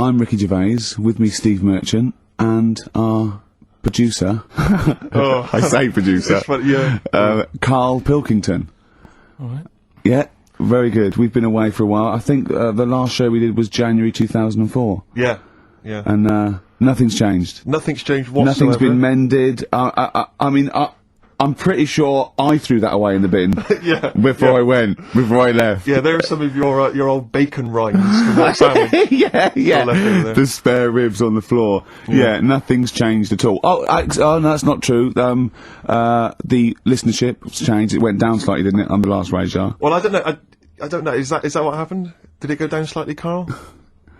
I'm Ricky Gervais, with me Steve Merchant, and our producer, I say producer, Karl Pilkington. Alright. Yeah, very good. We've been away for a while. I think the last show we did was January 2004. Yeah. And nothing's changed. Nothing's changed whatsoever. Nothing's been mended. I mean, I'm pretty sure I threw that away in the bin before I left. Yeah, there are some of your old bacon rinds from that sandwich. yeah. The spare ribs on the floor. Yeah, nothing's changed at all. Oh, no, that's not true. The listenership's changed. It went down slightly, didn't it, on the last radio? Well, I don't know. I don't know. Is that what happened? Did it go down slightly, Karl?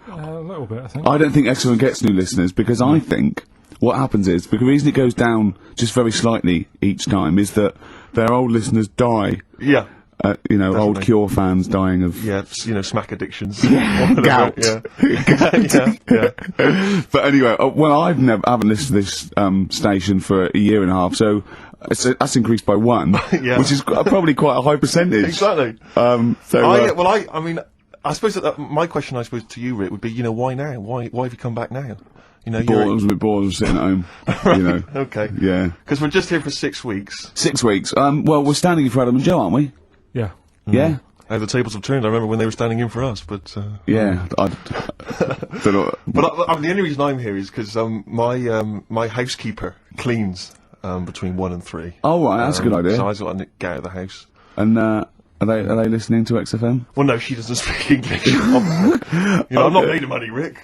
A little bit, I think. I don't think XFM gets new listeners, because I think what happens is, because the reason it goes down just very slightly each time is that their old listeners die. Yeah. Definitely. Old Cure fans dying of... Yeah, smack addictions. Yeah, gout. Yeah. But anyway, I haven't listened to this station for a year and a half, so that's increased by 1, which is probably quite a high percentage. Exactly. I mean, I suppose that my question, to you, Rick, would be, why now? Why have you come back now? I was a bit bored of sitting at home. Right. Okay. Yeah. Because we're just here for 6 weeks. 6 weeks. Well, we're standing in for Adam and Joe, aren't we? Yeah. Yeah. How the tables have turned. I remember when they were standing in for us, but... yeah. I don't know. But the only reason I'm here is because my housekeeper cleans between 1 and 3. Oh, right, that's a good idea. So I just want to get out of the house. And, Are they listening to XFM? Well, no, she doesn't speak English. I'm not made of money, Rick.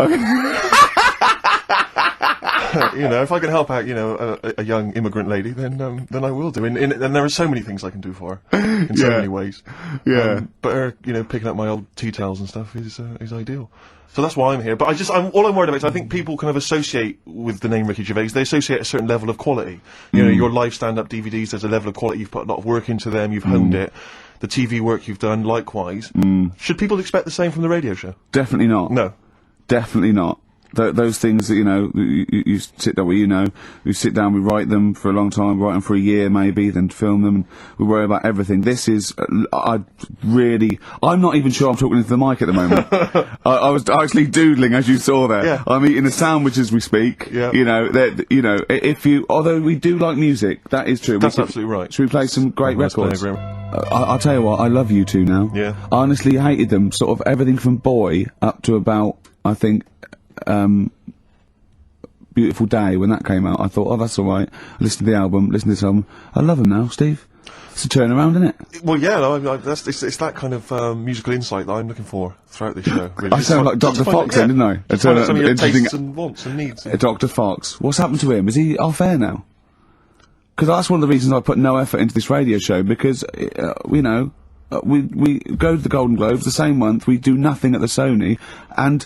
If I can help out, a young immigrant lady, then I will do. And there are so many things I can do for her in so many ways. Yeah. But her, picking up my old tea towels and stuff is ideal. So that's why I'm here. But all I'm worried about is I think people kind of associate with the name Ricky Gervais. They associate a certain level of quality. Your live stand-up DVDs, there's a level of quality. You've put a lot of work into them. You've honed it. The TV work you've done, likewise. Should people expect the same from the radio show? Definitely not. No. Definitely not. Those things that, you sit down, we sit down, we write them for a long time, write them for a year maybe, then film them, and we worry about everything. This is, I'm not even sure I'm talking into the mic at the moment. I was actually doodling, as you saw there. Yeah. I'm eating a sandwich as we speak. Yeah. Although we do like music, that is true. That's absolutely right. Should we play some great records? I'll tell you what, I love U2 now. Yeah. I honestly hated them, sort of everything from Boy up to about, I think, Beautiful Day, when that came out. I thought, oh, that's alright. I listened to the album, I love them now, Steve. It's a turnaround, isn't it? Well, yeah, it's that kind of musical insight that I'm looking for throughout this show. Really. I sound like Dr. Fox then, didn't I? Some of your tastes and wants and needs. Dr. Fox. What's happened to him? Is he off air now? Because that's one of the reasons I put no effort into this radio show, because, we go to the Golden Globes the same month, we do nothing at the Sony, and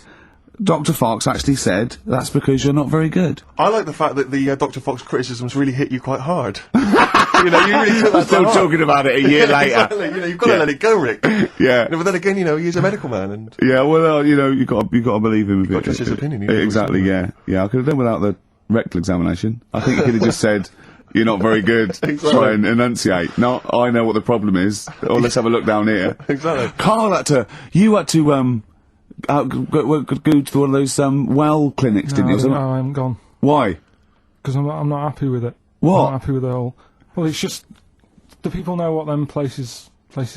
Dr. Fox actually said, that's because you're not very good. I like the fact that the Dr. Fox criticisms really hit you quite hard. You really took that still talking about it a year later. Exactly. You've got to let it go, Rick. Yeah. But then again, he's a medical man, and... Yeah, well, you got to believe him a bit. Just his opinion. Exactly, yeah. Yeah, I could have done without the rectal examination. I think he could have just said, you're not very good. Exactly. Try and enunciate. Not, I know what the problem is. Or let's have a look down here. Exactly. Karl go to one of those, well clinics, didn't you? No, I haven't gone. Why? Because I'm not happy with it. What? I'm not happy with the whole... Well, it's just... Do people know what them places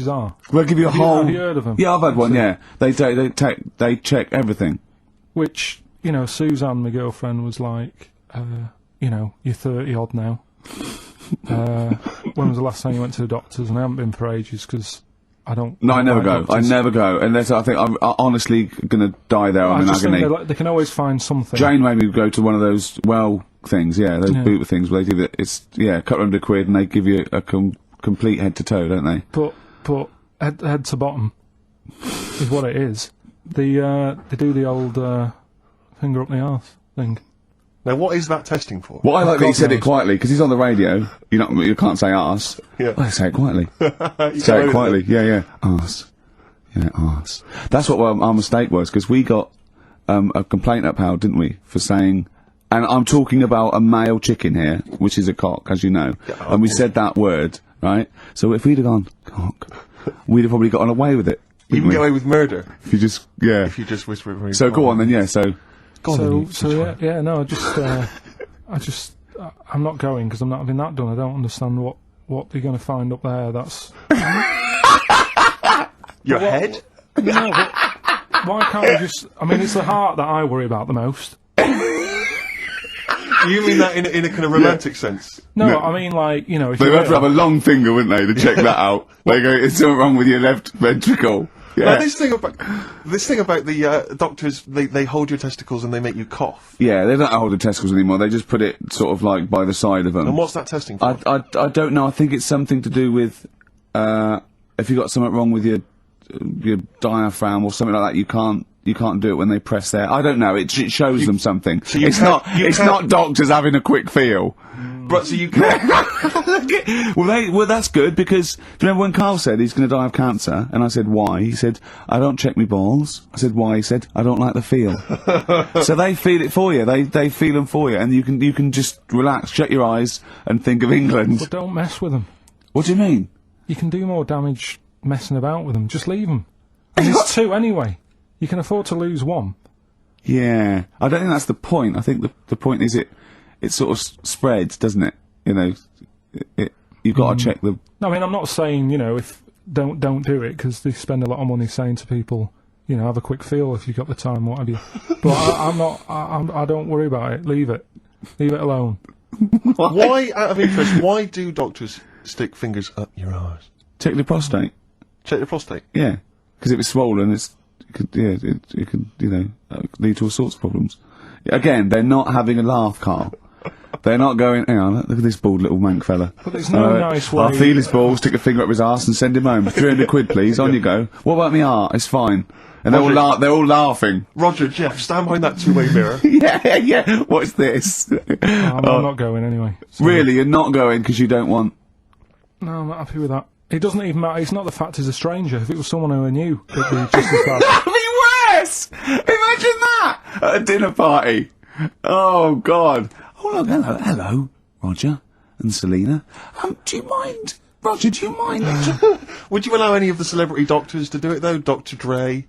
are? They'll give you a whole... Have you heard of them? Yeah, I've had one, yeah. They check everything. Which, Suzanne, my girlfriend, was like, you're 30-odd now. When was the last time you went to the doctors? And I haven't been for ages, because... I never go. I never go. Unless I think I'm honestly going to die there. I'm in agony. They can always find something. Jane made me go to one of those things, those boot things where they do that. It's, a couple £100 and they give you a complete head to toe, don't they? But head to bottom is what it is. They do the old finger up the arse thing. Now, what is that testing for? Well, I like that he said it quietly, because he's on the radio. You can't say arse. Yeah. Well, say it quietly. Say it quietly. Yeah. Arse. Yeah, arse. That's what our mistake was, because we got a complaint upheld, didn't we, for saying... And I'm talking about a male chicken here, which is a cock, as you know. Yeah, and we said that word, right? So if we'd have gone, cock, we'd have probably gotten away with it. You can get away with murder. If you just, If you just whisper it very So go on then, yeah, so... Go on, then, no, I'm not going because I'm not having that done. I don't understand what they're going to find up there. That's your head. No, but why can't we just? I mean, it's the heart that I worry about the most. You mean that in a kind of romantic sense? No, I mean, like, you know, if They'd have to have a long finger, wouldn't they, to check that out? They go, "It's something wrong with your left ventricle." Yeah. Now, this thing about the doctors, they hold your testicles and they make you cough. Yeah, they don't hold the testicles anymore. They just put it sort of like by the side of them. And what's that testing for? I don't know. I think it's something to do with if you got something wrong with your diaphragm or something like that. You can't do it when they press there. I don't know. It shows them something. So it's not doctors having a quick feel. But so you can't. Well, that's good because do you remember when Karl said he's going to die of cancer, and I said why? He said I don't check my balls. I said why? He said I don't like the feel. So they feel it for you. They feel them for you, and you can just relax, shut your eyes, and think of England. But don't mess with them. What do you mean? You can do more damage messing about with them. Just leave them. And there's two anyway. You can afford to lose one. Yeah, I don't think that's the point. I think the point is it sort of spreads, doesn't it? You know, you've got to check the. No, I mean, I'm not saying, you know, if don't do it because they spend a lot of money saying to people, you know, have a quick feel if you've got the time, what have you. But I don't worry about it. Leave it alone. Why, out of interest, why do doctors stick fingers up your arse? Check the prostate. Check the prostate. Yeah, because if it's swollen, it could you know lead to all sorts of problems. Again, they're not having a laugh, Karl. They're not going, hang on, look at this bald little mank fella. But there's no nice way. I'll feel his balls, stick a finger up his arse and send him home. 300 quid, please, on you go. What about me art? It's fine. And they're all laughing. Roger, Jeff, stand behind that two-way mirror. yeah, what's this? I'm not going anyway. So. Really, you're not going because you don't want... No, I'm not happy with that. It doesn't even matter, it's not the fact he's a stranger. If it was someone who I knew, it'd be just as bad. That'd be worse! Imagine that! At a dinner party. Oh, God. Oh, look, hello, Roger and Selena. Do you mind, Roger, Would you allow any of the celebrity doctors to do it, though? Dr. Dre,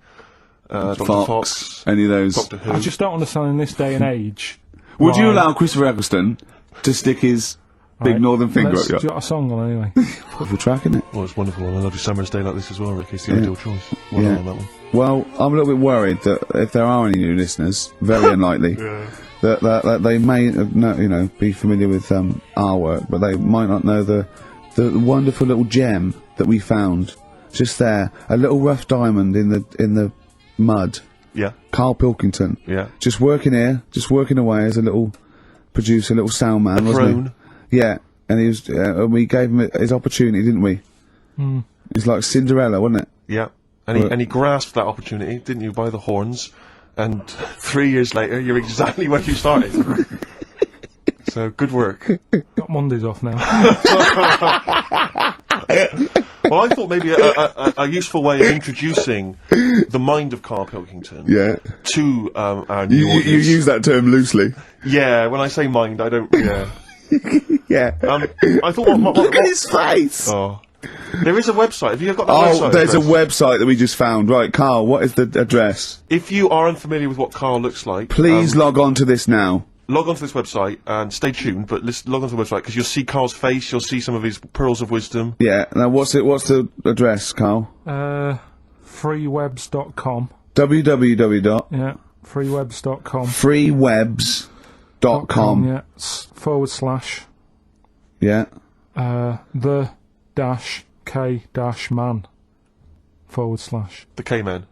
Dr. Fox, any of those. Doctor Who. I just don't understand in this day and age. Would you allow Christopher Eccleston to stick his big northern finger up your... Do you got a song on anyway? Wonderful track, isn't it? Well, it's wonderful on a lovely summer's day like this as well, Ricky. It's the ideal choice. Well done on that one. Well, I'm a little bit worried that if there are any new listeners, very unlikely, that they may be familiar with our work, but they might not know the wonderful little gem that we found just there, a little rough diamond in the mud. Yeah. Karl Pilkington. Yeah. Just working here, just working away as a little producer, little sound man, wasn't he? Yeah. And he was, we gave him his opportunity, didn't we? Mm. It's like Cinderella, wasn't it? Yeah. And he grasped that opportunity, didn't you, by the horns? And 3 years later, you're exactly where you started. So, good work. Got Mondays off now. Well, I thought maybe a useful way of introducing the mind of Karl Pilkington to our new audience. You use that term loosely. Yeah, when I say mind, I don't... Yeah. Yeah. I thought... Look at his face! Oh. There is a website. Have you got the website? Oh, there's address? a website that we just found. Right, Karl, what is the address? If you are unfamiliar with what Karl looks like... Please log on to this now. Log on to this website and stay tuned, but log on to the website because you'll see Karl's face, you'll see some of his pearls of wisdom. Yeah, now what's the address, Karl? Freewebs.com. www. Yeah, freewebs.com. Freewebs.com. Yeah, / Yeah. the K-man / The K-man.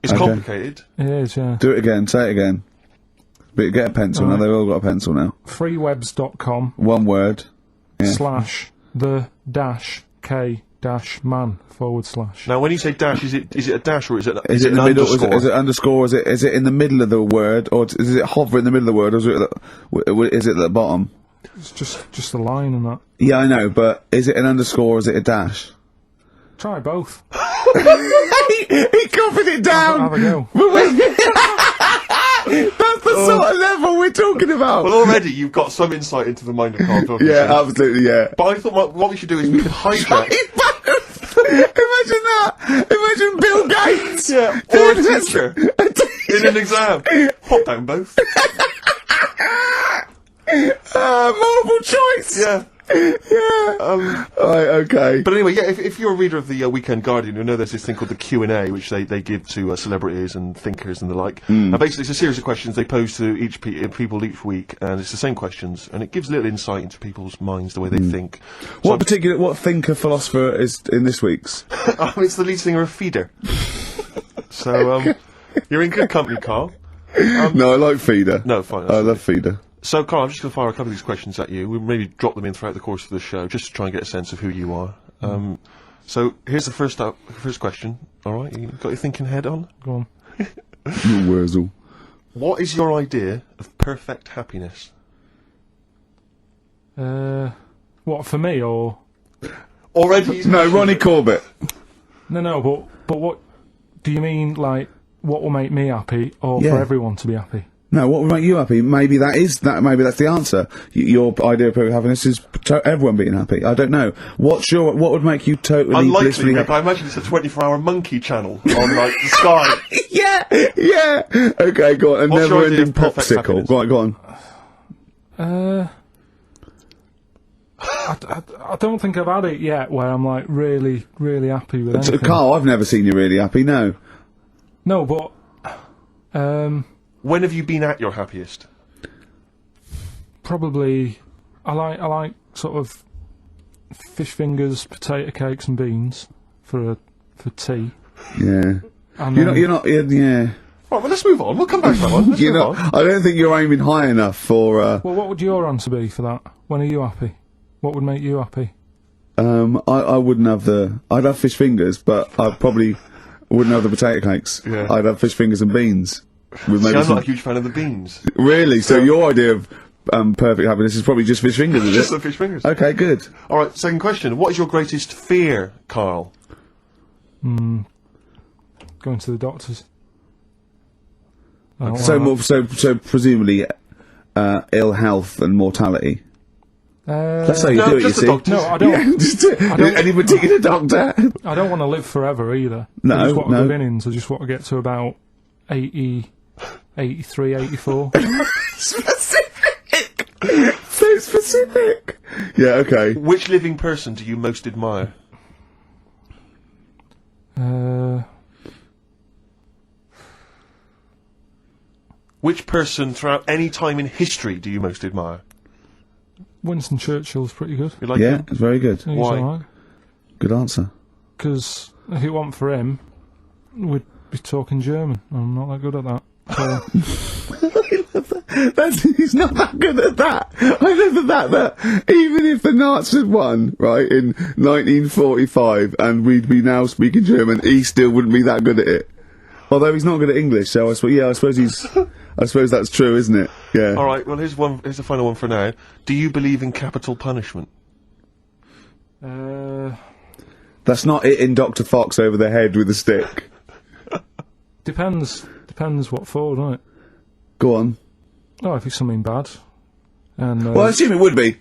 It's complicated. It is, yeah. Do it again, say it again. But get a pencil now, they've all got a pencil now. Freewebs.com. One word. Yeah. / the K-man / Now, when you say dash, is it a dash or is it an in the middle? underscore? Is it underscore? Is it in the middle of the word, or is it hover in the middle of the word, or is it at the bottom? It's just a line and that. Yeah, I know, but is it an underscore or is it a dash? Try both. he copied it down. Have a go. That's the sort of level we're talking about. Well, already you've got some insight into the mind of Karl Pilkington. Yeah, absolutely, yeah. But I thought what we should do is we could hijack... Imagine that! Imagine Bill Gates! Yeah, or a teacher. in an exam. Pop down both. Multiple choice. Yeah. Yeah. Right, okay. But anyway, yeah, if you're a reader of the Weekend Guardian, you'll know there's this thing called the Q&A, which they give to celebrities and thinkers and the like. And basically it's a series of questions they pose to each people each week, and it's the same questions, and it gives little insight into people's minds, the way they think. So What thinker philosopher is in this week's? It's the lead singer of Feeder. So, you're in good company, Karl. No, I like Feeder. No, fine. I love Feeder. So, Karl, I'm just going to fire a couple of these questions at you. We'll maybe drop them in throughout the course of the show, just to try and get a sense of who you are. So, here's the first question. All right, you got your thinking head on? Go on. You Wurzel. What is your idea of perfect happiness? What, for me, or...? Already? No, Ronnie Corbett. No, but what... Do you mean, like, what will make me happy, or Yeah. for everyone to be happy? No, what would make you happy? Maybe that's the answer. Your idea of perfect happiness is everyone being happy. I don't know. What would make you totally Unlikely, blissfully Rick. happy? I imagine it's a 24-hour monkey channel on, like, the sky. Yeah. Okay, go on. A What's your idea never-ending of perfect popsicle. happiness? Go on. I don't think I've had it yet where I'm, like, really, really happy with anything. Karl, I've never seen you really happy. No. No, but... When have you been at your happiest? Probably... I like sort of fish fingers, potato cakes and beans for tea. Yeah. And You're not. Yeah. Right, well, let's move on. We'll come back to that one. Let's move on. I don't think you're aiming high enough for. Well, what would your answer be for that? When are you happy? What would make you happy? I wouldn't have I'd have fish fingers, but I probably wouldn't have the potato cakes. Yeah. I'd have fish fingers and beans. With See, maybe I'm not a huge fan of the beans. Really? So your idea of perfect happiness is probably just fish fingers, is Just it? the fish fingers. Okay, good. All right, second question. What is your greatest fear, Karl? Going to the doctors. I don't So like so presumably ill health and mortality. that. That's how you No, do it. You just the see? doctors. No, I don't. Yeah, just do it. Any particular doctor? I don't want to live forever either. No, I just want no. good innings. I just want to get to about 80, 83, 84. Specific. So specific. Yeah. Okay. Which living person do you most admire? Which person throughout any time in history do you most admire? Winston Churchill's pretty good. You like Yeah, him? it's very good. He's Why? alright. Good answer. Because if it weren't for him, we'd be talking German. I'm not that good at that. So, He's not that good at that. I love that even if the Nazis had won, right, in 1945, and we'd be now speaking German, he still wouldn't be that good at it. Although he's not good at English, so I suppose that's true, isn't it? Yeah. All right. Well, here's the final one for now. Do you believe in capital punishment? That's not hitting Dr. Fox over the head with a stick. depends what for, doesn't it? Go on. Oh, if it's something bad. And Well, I assume it would be.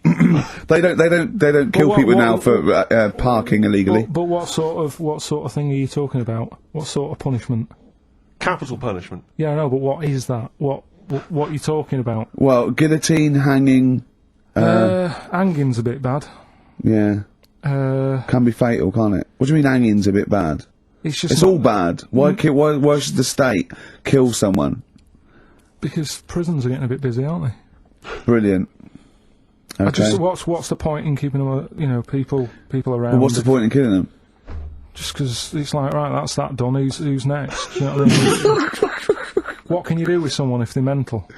They don't kill what- people what- now for parking illegally. but what sort of thing are you talking about? What sort of punishment? Capital punishment. Yeah, I know, but what is that? What are you talking about? Well, guillotine, hanging, Hanging's a bit bad. yeah, can be fatal, can't it? What do you mean hanging's a bit bad? It's just It's all bad. Why should the state kill someone? because prisons are getting a bit busy, aren't they? Brilliant. Okay. What's the point in keeping them, people around? Well, what's the point in killing them? Just because it's like, right, that's that done. Who's next? Do you know what I mean? What can you do with someone if they're mental?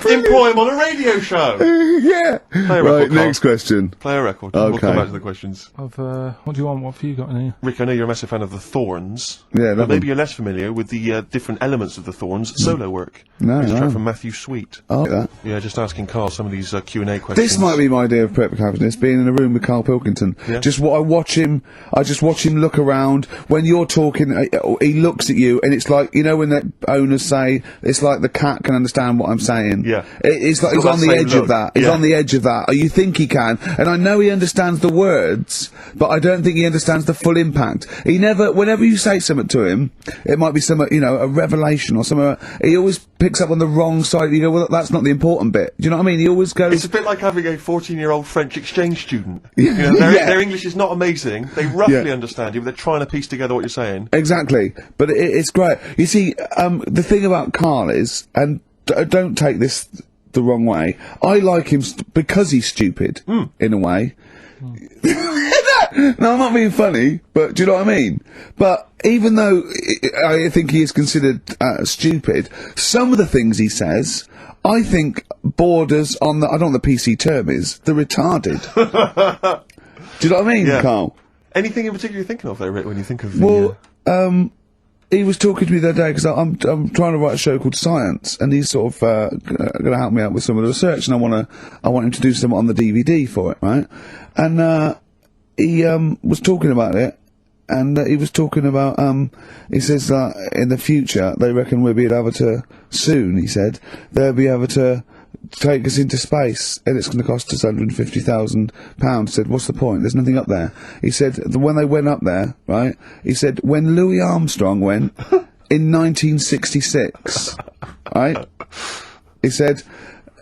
Employ him on a radio show. Yeah. Play a Right. record, Karl. Next question. Play a record. We'll Okay. come back to the questions. What do you want? What have you got in here? Rick, I know you're a massive fan of the Thorns. Yeah, But love maybe them. you're less familiar with the different elements of the Thorns solo work. No, Here's a no. track from Matthew Sweet. I like that. Yeah, just asking Karl some of these Q&A questions. This might be my idea of perfect happiness, being in a room with Karl Pilkington. Yeah. I just watch him look around. When you're talking, he looks at you, and it's like, when the owners say, it's like the cat can understand what I'm saying. Yeah. Yeah. It's like He's he's got on that the same edge of look. that. He's Yeah. on the edge of that. You think he can, and I know he understands the words, but I don't think he understands the full impact. He never, whenever you say something to him, it might be some, you know, a revelation or something. He always picks up on the wrong side. You go, well, that's not the important bit. Do you know what I mean? He always goes. It's a bit like having a 14-year-old French exchange student. You know, their English is not amazing. They roughly understand you, but they're trying to piece together what you're saying. Exactly, but it's great. You see, the thing about Karl is, and don't take this the wrong way, I like him because he's stupid, in a way. No, I'm not being funny, but do you know what I mean? But even though I think he is considered stupid, some of the things he says, I think borders on the, I don't know what the PC term is, the retarded. Do you know what I mean, Karl? Anything in particular you're thinking of there, Rick, when you think of the... Well, he was talking to me the other day because I'm trying to write a show called Science, and he's sort of going to help me out with some of the research, and I want him to do something on the DVD for it, right? And he was talking about it, and he was talking about he says that in the future they reckon we'll be able to soon. He said they'll be able to take us into space, and it's going to cost us £150,000. Said, what's the point? There's nothing up there. He said, when they went up there, right? He said, when Louis Armstrong went in 1966, right? He said,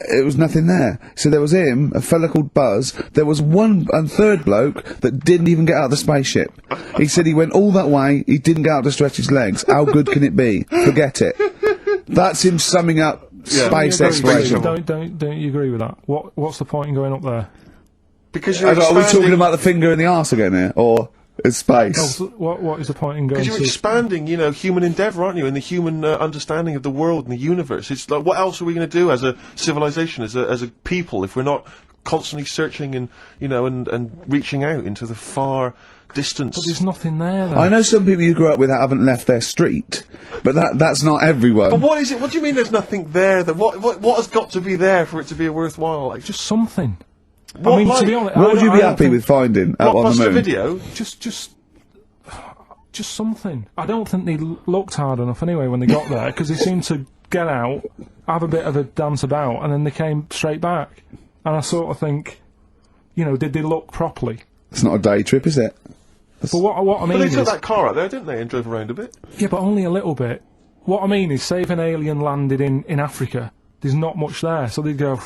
it was nothing there. So there was him, a fella called Buzz. There was one and third bloke that didn't even get out of the spaceship. He said he went all that way. He didn't get out to stretch his legs. How good can it be? Forget it. That's him summing up space exploration. Don't you agree with that? What's the point in going up there? Because you're Are we talking about the finger in the arse again here, or is space? What is the point in going? Because you're expanding, you know, human endeavour, aren't you? And the human understanding of the world and the universe. It's like, what else are we going to do as a civilization, as a people, if we're not constantly searching and, you know, and reaching out into the far distance? But there's nothing there, though. I know some people you grew up with that haven't left their street, but that's not everyone. But what is it? What do you mean there's nothing there? What has got to be there for it to be worthwhile? Like, Just something. what, I mean, like, to be honest, What would you I be don't happy think- with finding out on the Rockbuster moon? video? Just something. I don't think they looked hard enough anyway when they got there, because they seemed to get out, have a bit of a dance about, and then they came straight back. And I sort of think, you know, did they look properly? It's not a day trip, is it? But what I mean But they is... took that car out there, didn't they, and drove around a bit? Yeah, but only a little bit. What I mean is, say if an alien landed in Africa, there's not much there, so they'd go...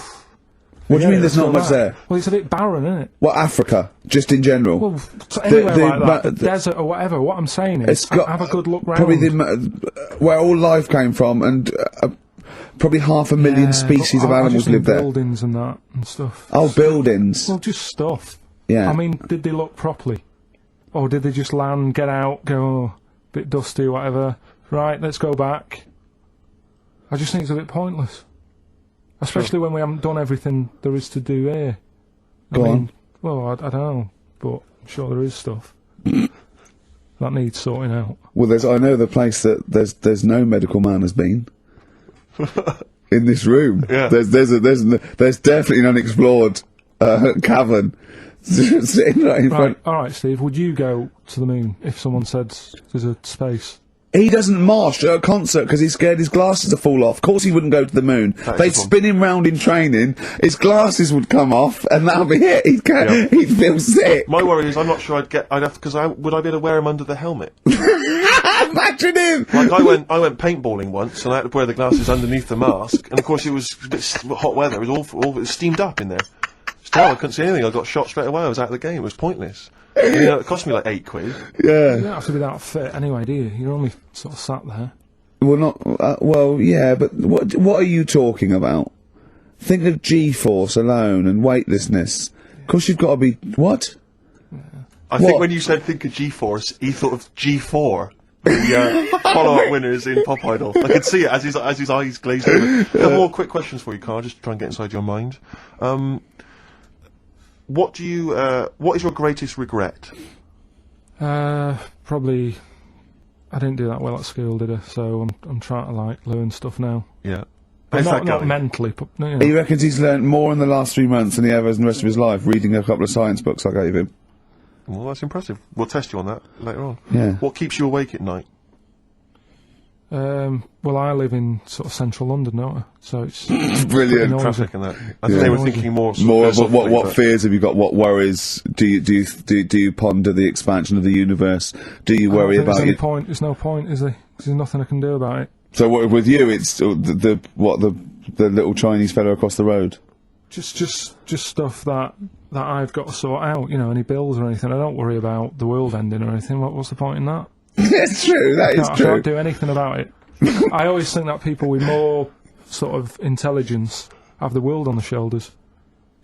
What do you mean there's not go much back. there? Well, it's a bit barren, isn't it? What, Africa? Just in general? Well, so anywhere like that, but the desert or whatever, what I'm saying is, It's got have a good look round. probably where all life came from, and probably 500,000 species of I animals just mean live there. buildings and that and stuff. Oh, buildings. Well, just stuff. Yeah. I mean, did they look properly? Or did they just land, get out, go, oh, bit dusty, whatever, right, let's go back? I just think it's a bit pointless. Especially when we haven't done everything there is to do here. Go on. Well, I don't know, but I'm sure there is stuff that needs sorting out. Well, I know the place that there's no medical man has been in this room. Yeah. There's definitely an unexplored cavern sitting right in Right, front. alright, Steve, would you go to the moon if someone said there's a space? He doesn't march at a concert because he's scared his glasses to fall off. Of course he wouldn't go to the moon. They'd spin him round in training, his glasses would come off, and that'll be it. He'd feel sick. My worry is I'm not sure I'd have to, because would I be able to wear them under the helmet? Imagine him! Like, I went paintballing once, and I had to wear the glasses underneath the mask, and of course it was a bit hot weather, it was awful, it was steamed up in there. Still, I couldn't see anything, I got shot straight away, I was out of the game, it was pointless. And, you know, it cost me like £8. Yeah. You don't have to be that fit anyway, do you? You're only sort of sat there. Well, not, well, yeah, but what are you talking about? Think of G-force alone and weightlessness. Of course you've got to be, what? I think when you said think of G-force, he thought of G4. The follow-up winners in Pop Idol. I could see it as his eyes glazed over. A couple more quick questions for you, Karl, just to try and get inside your mind. What is your greatest regret? Probably, I didn't do that well at school, did I? So I'm trying to like learn stuff now. Yeah. But How's that not going? mentally, but you know. He reckons he's learnt more in the last 3 months than he ever has in the rest of his life, reading a couple of science books I gave him. Well, that's impressive. We'll test you on that later on. Yeah. What keeps you awake at night? Well, I live in sort of central London, don't I? So it's Brilliant. Traffic and that. I think they were thinking more of what but- fears have you got? What worries do you ponder the expansion of the universe? Do you worry about there's it? There's no point, is there? 'Cause there's nothing I can do about it. So with you, it's the little Chinese fellow across the road. Just stuff that I've got to sort out. You know, any bills or anything. I don't worry about the world ending or anything. What's the point in that? It's true. That is I true. can't do anything about it. I always think that people with more sort of intelligence have the world on their shoulders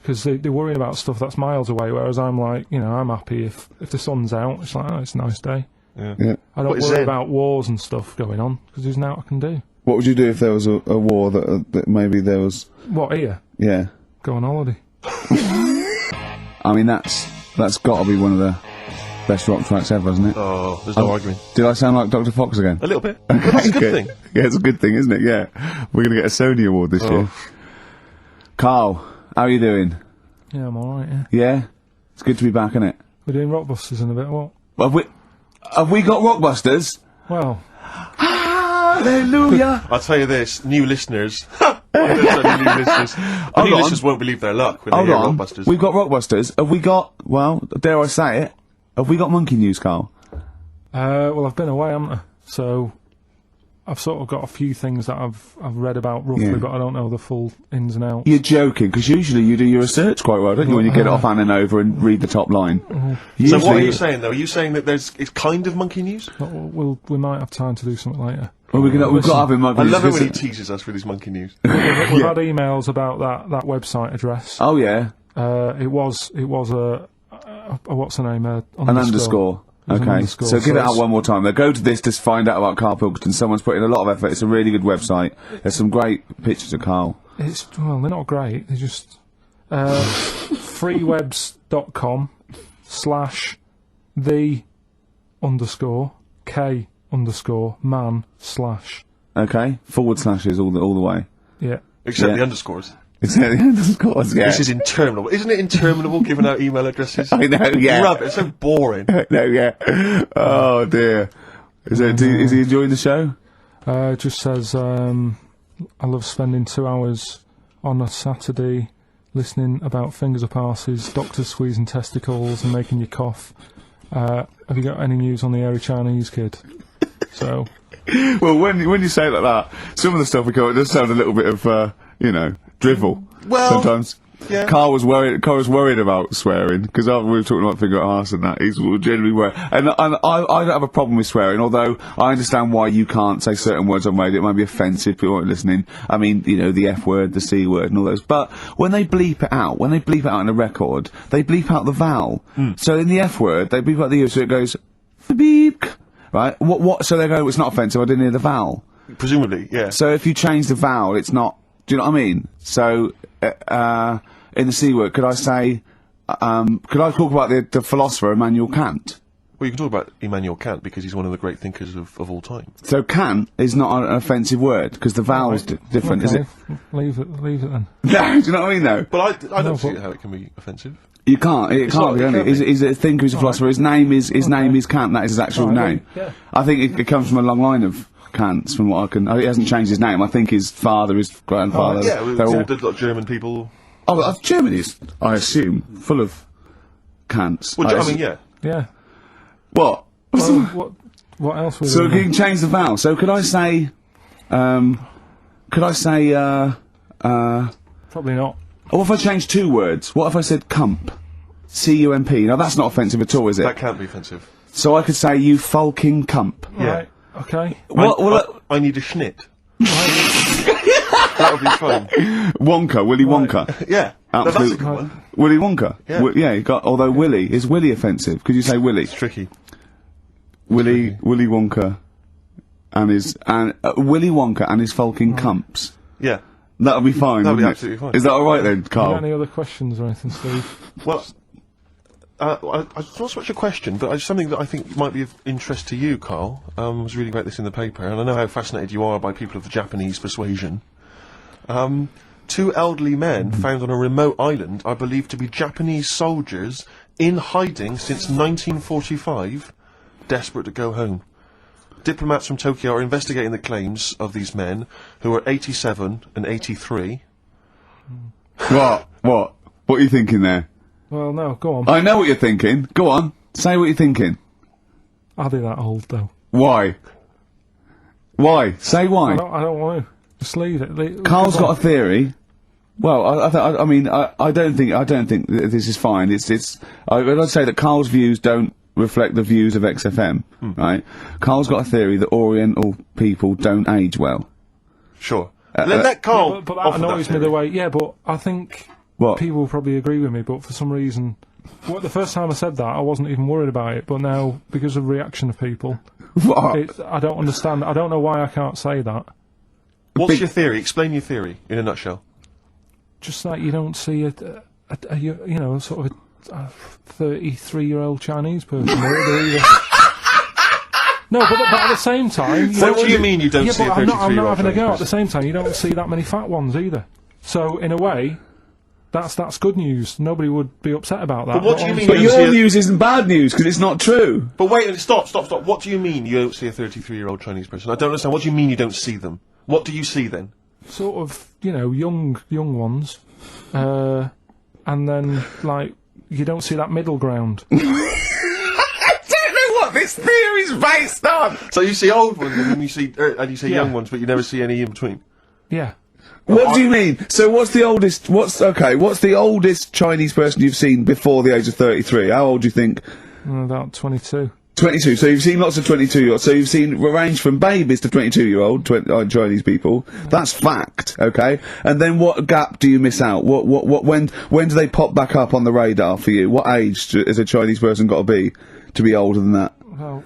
because they're worrying about stuff that's miles away, whereas I'm like, you know, I'm happy if the sun's out. It's like, oh, it's a nice day. Yeah. I don't worry about wars and stuff going on because there's nothing I can do. What would you do if there was a war that maybe there was? What, here? Yeah. Go on holiday. I mean, that's got to be one of the best rock tracks ever, isn't it? Oh, there's no arguing. Did I sound like Dr. Fox again? A little bit. But that's a good thing. Yeah, it's a good thing, isn't it? Yeah. We're going to get a Sony award this year. Karl, how are you doing? Yeah, I'm alright, yeah. Yeah? It's good to be back, isn't it? We're doing Rockbusters in a bit, what? Have we got Rockbusters? Well... Hallelujah! I'll tell you this, new listeners. The new listeners won't believe their luck when they hear Rockbusters. We've got Rockbusters. Have we got, well, dare I say it, have we got monkey news, Karl? Well, I've been away, haven't I? So I've sort of got a few things that I've read about roughly, but I don't know the full ins and outs. You're joking, because usually you do your research quite well, don't you, when you get it off Anna Nova and read the top line. So what are you saying, though? Are you saying that it's kind of monkey news? We might have time to do something later. Well, we've got to have him monkey news. I love it when he teases us with his monkey news. We've had emails about that website address. Oh, yeah. It was a what's the name? An underscore. Okay, so get it out one more time. Now go to this to find out about Karl Pilkington. Someone's put in a lot of effort. It's a really good website. There's some great pictures of Karl. Well, they're not great. They're just freewebs.com/the_k_man/ Okay, forward slashes all the way. Yeah. Except the underscores. Except the underscores, yeah. This is interminable. Isn't it interminable giving out email addresses? I know, yeah. Rubbish, it's so boring. No, yeah. Oh, dear. Is he enjoying the show? Just says, I love spending 2 hours on a Saturday listening about fingers up arses, doctors squeezing testicles and making you cough. Have you got any news on the airy Chinese kid? So... Well, when you say it like that, some of the stuff we got, it does sound a little bit of, drivel. Well, sometimes. Yeah. Karl was worried about swearing, because after we were talking about finger at arse and that, he's generally worried. And I don't have a problem with swearing, although I understand why you can't say certain words on radio. It might be offensive, people aren't listening. I mean, the F word, the C word, and all those. But when they bleep it out in a record, they bleep out the vowel. So in the F word, they bleep out the U, so it goes, beep. Right? What? So they go, it's not offensive, I didn't hear the vowel. Presumably, yeah. So if you change the vowel, it's not, do you know what I mean? So, in the C word, could I say, could I talk about the philosopher Immanuel Kant? Well, you can talk about Immanuel Kant because he's one of the great thinkers of all time. So Kant is not an offensive word, because the vowel's different, is it? Leave it then. No, do you know what I mean, though? But I don't see how it can be offensive. You can't. It can't be. He's a thinker. He's a philosopher. His name is Kant. That is his actual name. Yeah. I think it comes from a long line of Kants. From what I can, he hasn't changed his name. I think his father, his grandfather. They're all German people. Oh, Germany is, I assume, full of Kants. Well, I mean, yeah. Yeah. What? Well, what else? So you can change the vowel. So could I say? Probably not. What if I changed 2 words? What if I said cump? C-U-M-P. Now that's not offensive at all, is it? That can't be offensive. So I could say, you fucking cump. Yeah. Right. Okay. I need a schnit. That would be fun. Wonka, Willy Wonka. Yeah. Absolutely. That's a good one. Willy Wonka. Yeah. You got. Although Willy is offensive? Could you say Willy? It's tricky. Willy Wonka, and Willy Wonka and his fucking cumps. Yeah. That'll be fine. That'll be wouldn't absolutely it? fine. Is that all right then, Karl? You got any other questions or anything, Steve? Well, it's not so much a question, but something that I think might be of interest to you, Karl. I was reading about this in the paper, and I know how fascinated you are by people of the Japanese persuasion. 2 elderly men found on a remote island are believed to be Japanese soldiers in hiding since 1945, desperate to go home. diplomats from Tokyo are investigating the claims of these men who are 87 and 83. What? What are you thinking there? Well, no, go on. I know what you're thinking. Go on. Say what you're thinking. Are they that old, though? Why? Why? Say why. I don't want to. Just leave it. Karl's got a theory. Well, I mean, I don't think that this is fine. I'd say that Karl's views don't reflect the views of XFM, right? Karl's got a theory that Oriental people don't age well. Sure. Let Karl. Yeah, but that annoys me the way. Yeah, but I think What? people will probably agree with me. But for some reason, the first time I said that, I wasn't even worried about it. But now, because of the reaction of people, I don't understand. I don't know why I can't say that. What's your theory? Explain your theory in a nutshell. Just like you don't see a you know, sort of a 33-year-old Chinese person. No, but at the same time... What do you mean you don't see a 33-year-old I'm not having a go. person? At the same time, you don't see that many fat ones either. So, in a way, that's good news. Nobody would be upset about that. But what do you mean But you don't see your news isn't bad news, because it's not true. But wait, stop. What do you mean you don't see a 33-year-old Chinese person? I don't understand. What do you mean you don't see them? What do you see then? Sort of, you know, young ones. And then, like, you don't see that middle ground. I don't know what this theory's based on. So you see old ones and you see young ones, but you never see any in between. Yeah. What do you mean? So what's the oldest Chinese person you've seen before the age of 33? How old do you think? About 22. 22. So you've seen lots of 22-year-olds. So you've seen range from babies to 22-year-old Chinese people. That's fact, okay? And then what gap do you miss out? When do they pop back up on the radar for you? What age has a Chinese person got to be older than that? Well,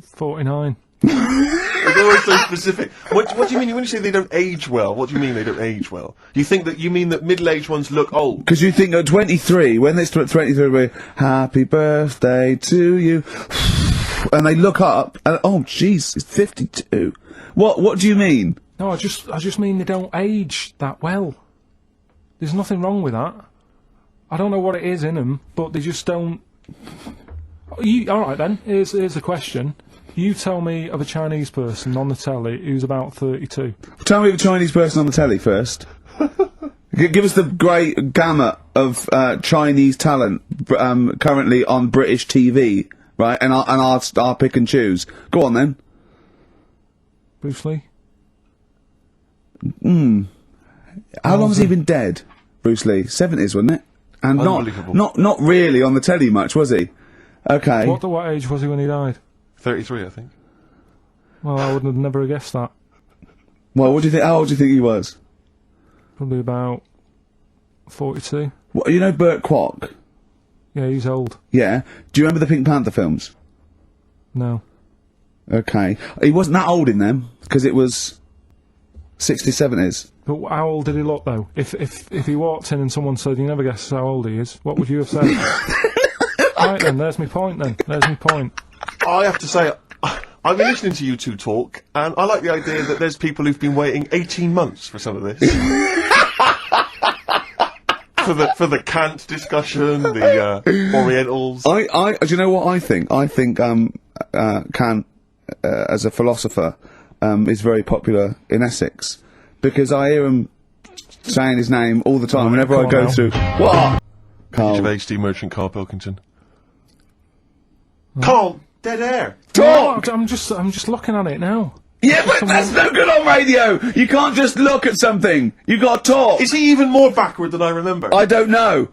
49. It's always so specific. What do you mean when you say they don't age well? What do you mean they don't age well? You mean that middle-aged ones look old? Because you think at 23, when they're 23, we're happy birthday to you, and they look up, and oh jeez, it's 52. What do you mean? No, I just mean they don't age that well. There's nothing wrong with that. I don't know what it is in them, but they just don't. Alright then, here's a question. You tell me of a Chinese person on the telly who's about 32. Tell me of a Chinese person on the telly first. Give us the great gamut of Chinese talent currently on British TV, right? And I'll pick and choose. Go on then. Bruce Lee? How long has he been dead, Bruce Lee? 70s, wasn't it? And not really on the telly much, was he? Okay. What age was he when he died? 33, I think. Well, I would have never guessed that. Well, what do you think? How old do you think he was? Probably about 42. What, you know Burt Kwok? Yeah, he's old. Yeah. Do you remember the Pink Panther films? No. Okay. He wasn't that old in them, because it was 60s, 70s. But how old did he look, though? If he walked in and someone said, you never guess how old he is, what would you have said? Right then, there's my point then. There's my point. I have to say, I've been listening to you two talk, and I like the idea that there's people who've been waiting 18 months for some of this. for the Kant discussion, the Orientals. Do you know what I think? I think Kant, as a philosopher, is very popular in Essex, because I hear him saying his name all the time whenever I go through. What? Ricky Gervais, Steve Merchant, Karl Pilkington. Karl, dead air. Talk! No, I'm just looking at it now. Yeah, but that's no good on radio! You can't just look at something! You gotta talk! Is he even more backward than I remember? I don't know.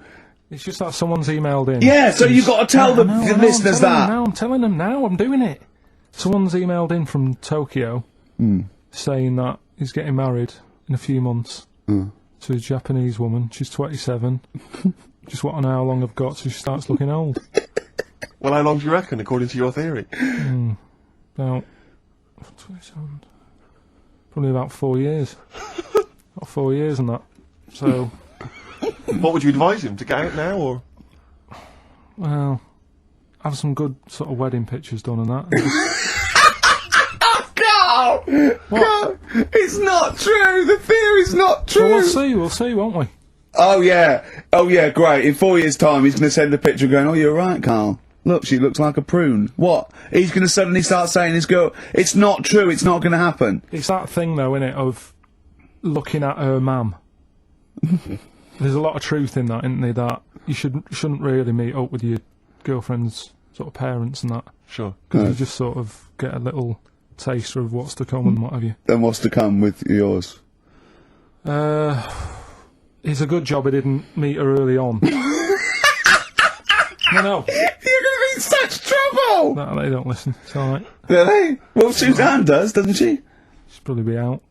It's just that someone's emailed in. Yeah, so you've got to tell the listeners that. I'm telling them now, I'm doing it. Someone's emailed in from Tokyo, saying that he's getting married in a few months to a Japanese woman. She's 27. Just want to know how long I've got so she starts looking old. Well, how long do you reckon, according to your theory? About 27. Probably about 4 years. About 4 years and that. So. What would you advise him, to get out now, or? Well, have some good sort of wedding pictures done and that. Carl! Carl! It's not true! The theory's not true! Well, we'll see, won't we? Oh yeah, great. In 4 years' time, he's going to send a picture going, oh, you're right, Karl. Look, she looks like a prune. What? He's going to suddenly start saying his girl... It's not true, it's not going to happen. It's that thing, though, innit, of looking at her mum. There's a lot of truth in that, isn't there, that you shouldn't really meet up with your girlfriend's sort of parents and that. Sure. Because you just sort of get a little taster of what's to come and what have you. Then what's to come with yours? It's a good job I didn't meet her early on. No. You're going to be in such trouble! No, they don't listen. It's alright. Really? Well, Suzanne does, doesn't she? She'll probably be out.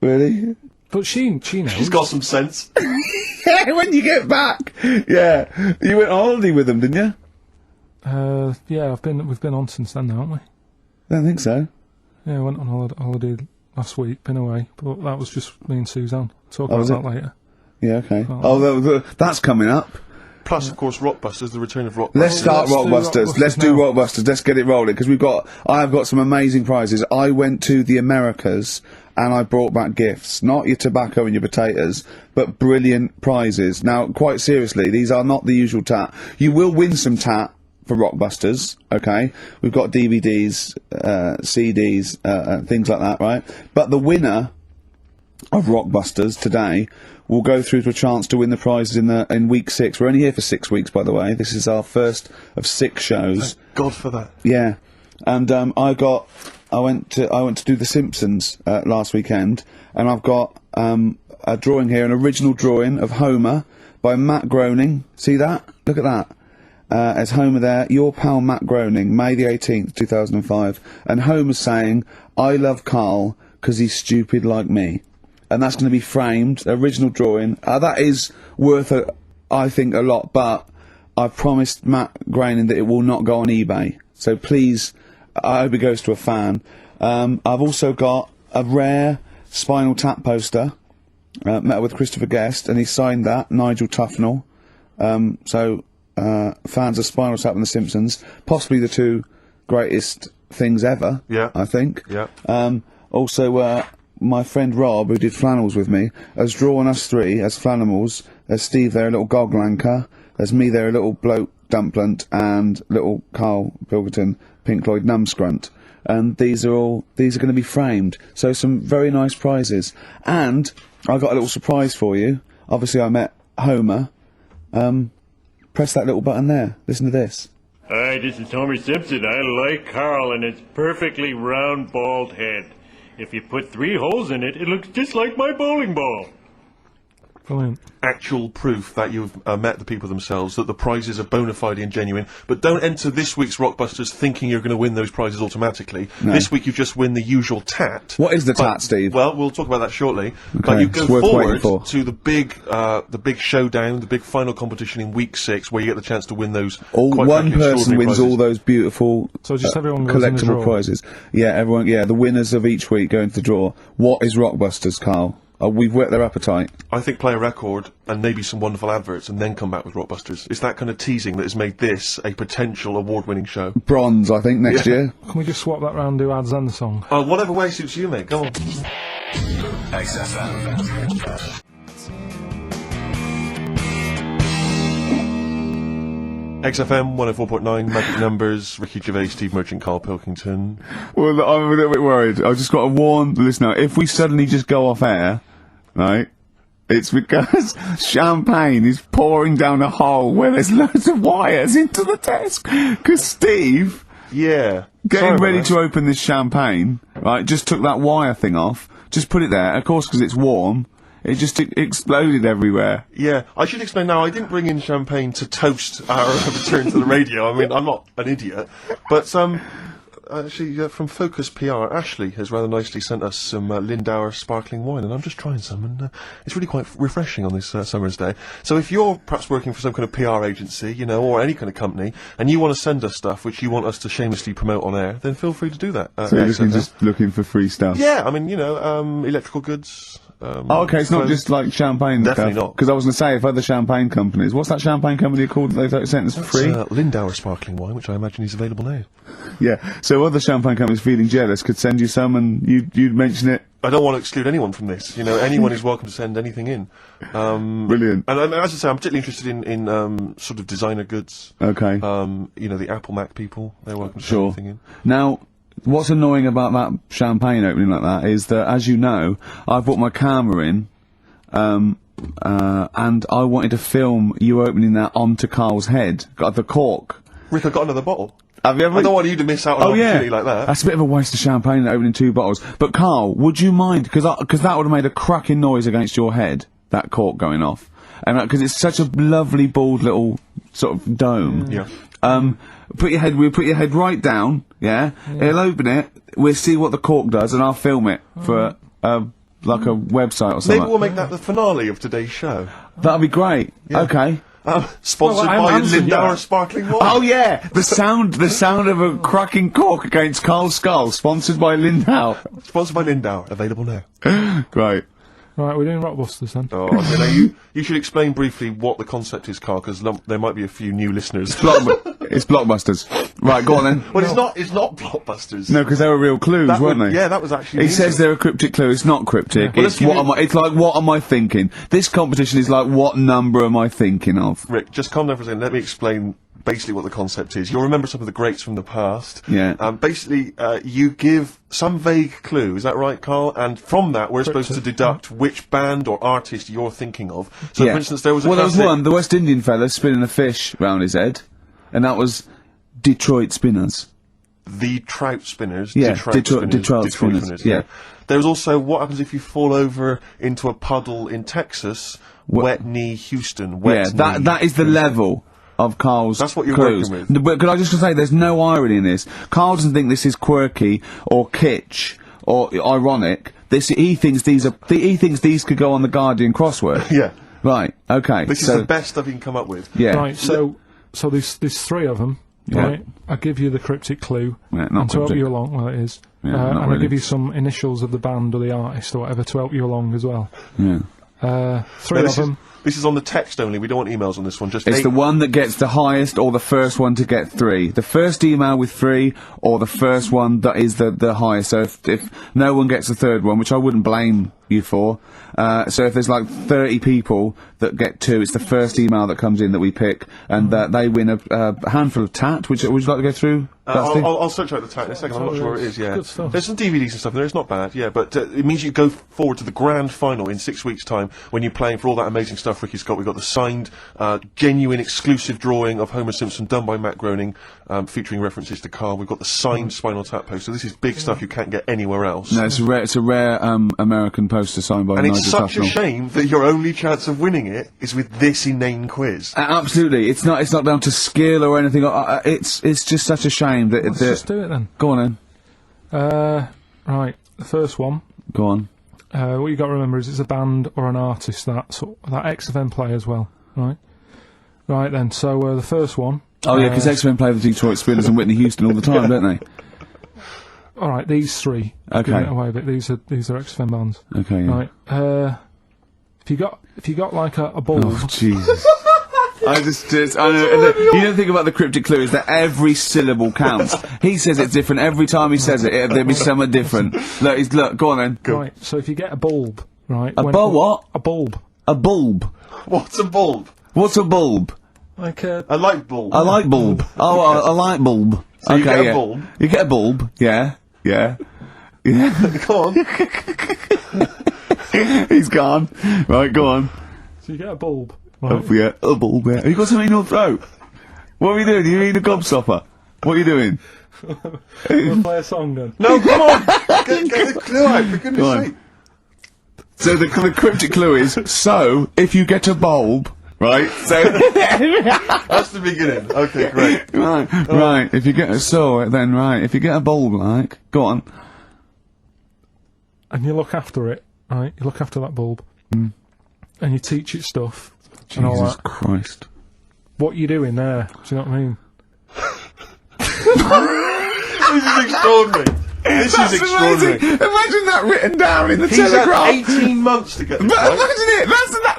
Really? But she knows. She's got some sense. Yeah, when you get back! Yeah. You went on holiday with them, didn't you? Yeah, we've been on since then, haven't we? I don't think so. Yeah, I went on holiday last week, been away, but that was just me and Suzanne. Talk about that later. Yeah, okay. Oh, that's coming up. Plus, of course, Rockbusters, the return of Rockbusters. Let's start Rockbusters. Let's do Rockbusters. Let's get it rolling, because I have got some amazing prizes. I went to the Americas, and I brought back gifts. Not your tobacco and your potatoes, but brilliant prizes. Now, quite seriously, these are not the usual tat. You will win some tat for Rockbusters, okay? We've got DVDs, CDs, things like that, right? But the winner of Rockbusters today will go through to a chance to win the prizes in week 6. We're only here for 6 weeks, by the way. This is our first of 6 shows. Thank God for that. Yeah, and I went to do The Simpsons last weekend, and I've got a drawing here, an original drawing of Homer by Matt Groening. See that? Look at that. As Homer there, your pal Matt Groening, May the 18th, 2005, and Homer's saying, "I love Karl because he's stupid like me." And that's going to be framed, original drawing. That is worth, I think, a lot, but I've promised Matt Groening that it will not go on eBay. So please, I hope it goes to a fan. I've also got a rare Spinal Tap poster, met with Christopher Guest, and he signed that, Nigel Tufnell. Fans of Spinal Tap and The Simpsons, possibly the 2 greatest things ever, I think. Yeah. Also, my friend Rob, who did flannels with me, has drawn us 3 as flannels. There's Steve there, a little goglanker. There's me there, a little bloke dumplant, and little Karl Pilkington, Pink Floyd numbscrunt. And these are going to be framed. So some very nice prizes. And I got a little surprise for you. Obviously, I met Homer. Press that little button there. Listen to this. Hi, this is Homer Simpson. I like Karl and its perfectly round, bald head. If you put 3 holes in it, it looks just like my bowling ball. Brilliant. Actual proof that you've met the people themselves, that the prizes are bona fide and genuine. But don't enter this week's Rockbusters thinking you're going to win those prizes automatically. No. This week you just win the usual tat. What is the tat, Steve? Well, we'll talk about that shortly. Okay. But you go forward to the big showdown, the big final competition in week 6, where you get the chance to win those. One person wins all those beautiful just everyone goes in the collectible draw. prizes. Yeah, everyone. Yeah, the winners of each week go into the draw. What is Rockbusters, Karl? We've whet their appetite. I think play a record and maybe some wonderful adverts and then come back with Rockbusters. It's that kind of teasing that has made this a potential award-winning show. Bronze, I think, next year. Can we just swap that round and do ads and the song? Whatever way suits you, mate. Go on. XFM. XFM 104.9, Magic Numbers, Ricky Gervais, Steve Merchant, Karl Pilkington. Well, I'm a little bit worried. I've just got to warn the listener, if we suddenly just go off air, right, it's because champagne is pouring down a hole where there's loads of wires into the desk. Because Steve, getting ready to open this champagne, right, just took that wire thing off, just put it there, of course, because it's warm. It just exploded everywhere. Yeah, I should explain now, I didn't bring in champagne to toast our return to the radio. I mean, I'm not an idiot. But, actually, from Focus PR, Ashley has rather nicely sent us some Lindauer sparkling wine, and I'm just trying some, and it's really quite refreshing on this summer's day. So if you're perhaps working for some kind of PR agency, you know, or any kind of company, and you want to send us stuff which you want us to shamelessly promote on air, then feel free to do that. So you're just looking for free stuff? Yeah, I mean, you know, electrical goods. Okay, it's not just like champagne. Definitely not. Because I was going to say, if other champagne companies, what's that champagne company called that they sent us for free? Lindauer sparkling wine, which I imagine is available now. Yeah, so other champagne companies feeling jealous could send you some and you'd mention it I don't want to exclude anyone from this. You know, anyone is welcome to send anything in. Brilliant. And as I say, I'm particularly interested in sort of designer goods. Okay. You know, the Apple Mac people, they're welcome to send anything in. Now, what's annoying about that champagne opening like that is that, as you know, I brought my camera in, and I wanted to film you opening that onto Karl's head. Got the cork. Rick, I got another bottle. Have you ever? I don't want you to miss out on an opportunity like that. That's a bit of a waste of champagne opening 2 bottles. But Karl, would you mind? Because that would have made a cracking noise against your head, that cork going off. And because it's such a lovely, bald little sort of dome. Yeah. We'll put your head right down, yeah? He'll open it, we'll see what the cork does, and I'll film it for, like a website or something. Maybe we'll make that the finale of today's show. That'd be great. Yeah. Okay. Sponsored by Lindauer Sparkling Wine. Oh yeah! The sound of a cracking cork against Karl's skull, sponsored by Lindauer. Sponsored by Lindauer, available now. Great. Right, we're doing Rockbusters then. Oh, okay, now you should explain briefly what the concept is, Karl, because there might be a few new listeners. It's Blockbusters. Right, go on then. Well, it's not Blockbusters. No, because they were real clues, weren't they? Yeah, that was actually. He says they're a cryptic clue. It's not cryptic. Well, It's like what am I thinking? This competition is like what number am I thinking of? Rick, just calm down for a second. Let me explain basically what the concept is. You'll remember some of the greats from the past. Yeah. Basically, you give some vague clue. Is that right, Karl? And from that, we're supposed to deduct which band or artist you're thinking of. So, for instance, there was a there was one, the West Indian fella spinning a fish round his head, and that was Detroit Spinners. The Trout Spinners. Yeah, Detroit Spinners. Yeah. There was also what happens if you fall over into a puddle in Texas. Wet knee Houston. That is the level of Karl's That's what you're clues. working with. But could I just say, there's no irony in this. Karl doesn't think this is quirky or kitsch or ironic. He thinks these could go on the Guardian crossword. Yeah. Right. Okay. This is the best stuff you can come up with. Yeah. Right, so there's 3 of them. Yeah. Right, I give you the cryptic clue, Yeah, not and to help cryptic. you along, well, it is, Yeah, and not I really. give you some initials of the band or the artist or whatever to help you along as well. Yeah. 3 of them. This is on the text only. We don't want emails on this one. Just It's the one that gets the highest, or the first one to get 3. The first email with 3, or the first one that is the highest. So if no one gets the third one, which I wouldn't blame you for, so if there's like 30 people that get 2, it's the first email that comes in that we pick, and they win a handful of tat. Would you like to go through? I'll search out the tat in a second. I'm not sure where it is. Yeah, Good stuff. There's some DVDs and stuff in there. It's not bad. Yeah, but it means you go forward to the grand final in 6 weeks' time when you're playing for all that amazing stuff Ricky's got. We've got the signed, genuine, exclusive drawing of Homer Simpson done by Matt Groening, featuring references to Karl. We've got the signed Spinal Tap poster. This is big stuff you can't get anywhere else. No, it's a rare American poster signed by And Nigel it's such Tufnell. a shame that your only chance of winning it is with this inane quiz. Absolutely, it's not down to skill or anything. It's just such a shame that. Let's just do it then. Go on Right, the first one. Go on. What you got to remember is it's a band or an artist that XFM play as well, right? Right then, so the first one. Oh yeah, because XFM play the Detroit Spinners and Whitney Houston all the time, don't they? All right, these 3. Okay. Giving it away, but these are XFM bands. Okay. Yeah. Right. If you got like a bulb. Oh Jesus. I know, you don't think about the cryptic clue is that every syllable counts. He says it's different every time he says it. There'll be something different. Look, go on then. Right. So if you get a bulb, right? What? A bulb. A bulb. What's a bulb? What's a bulb? Like a light bulb. A light bulb. Oh, a light bulb. So okay, you get a yeah. bulb. You get a bulb. Yeah. Go on. He's gone. Right, go on. So you get a bulb. Right. Oh, yeah, a bulb, yeah. Have you got something in your throat? What are you doing? Are you eating a gobstopper? What are you doing? We'll play a song then. No, come on! Get the clue out, for goodness sake. So the cryptic clue is, so, if you get a bulb, right, so... That's the beginning. Okay, great. Right, if you get if you get a bulb, like, go on. And you look after it, right? You look after that bulb. And you teach it stuff. Jesus and all that. Christ. What you doing there? Do you know what I mean? This is extraordinary. This is extraordinary. Imagine that written down in the He's Telegraph. had 18 months to get this But right. imagine it.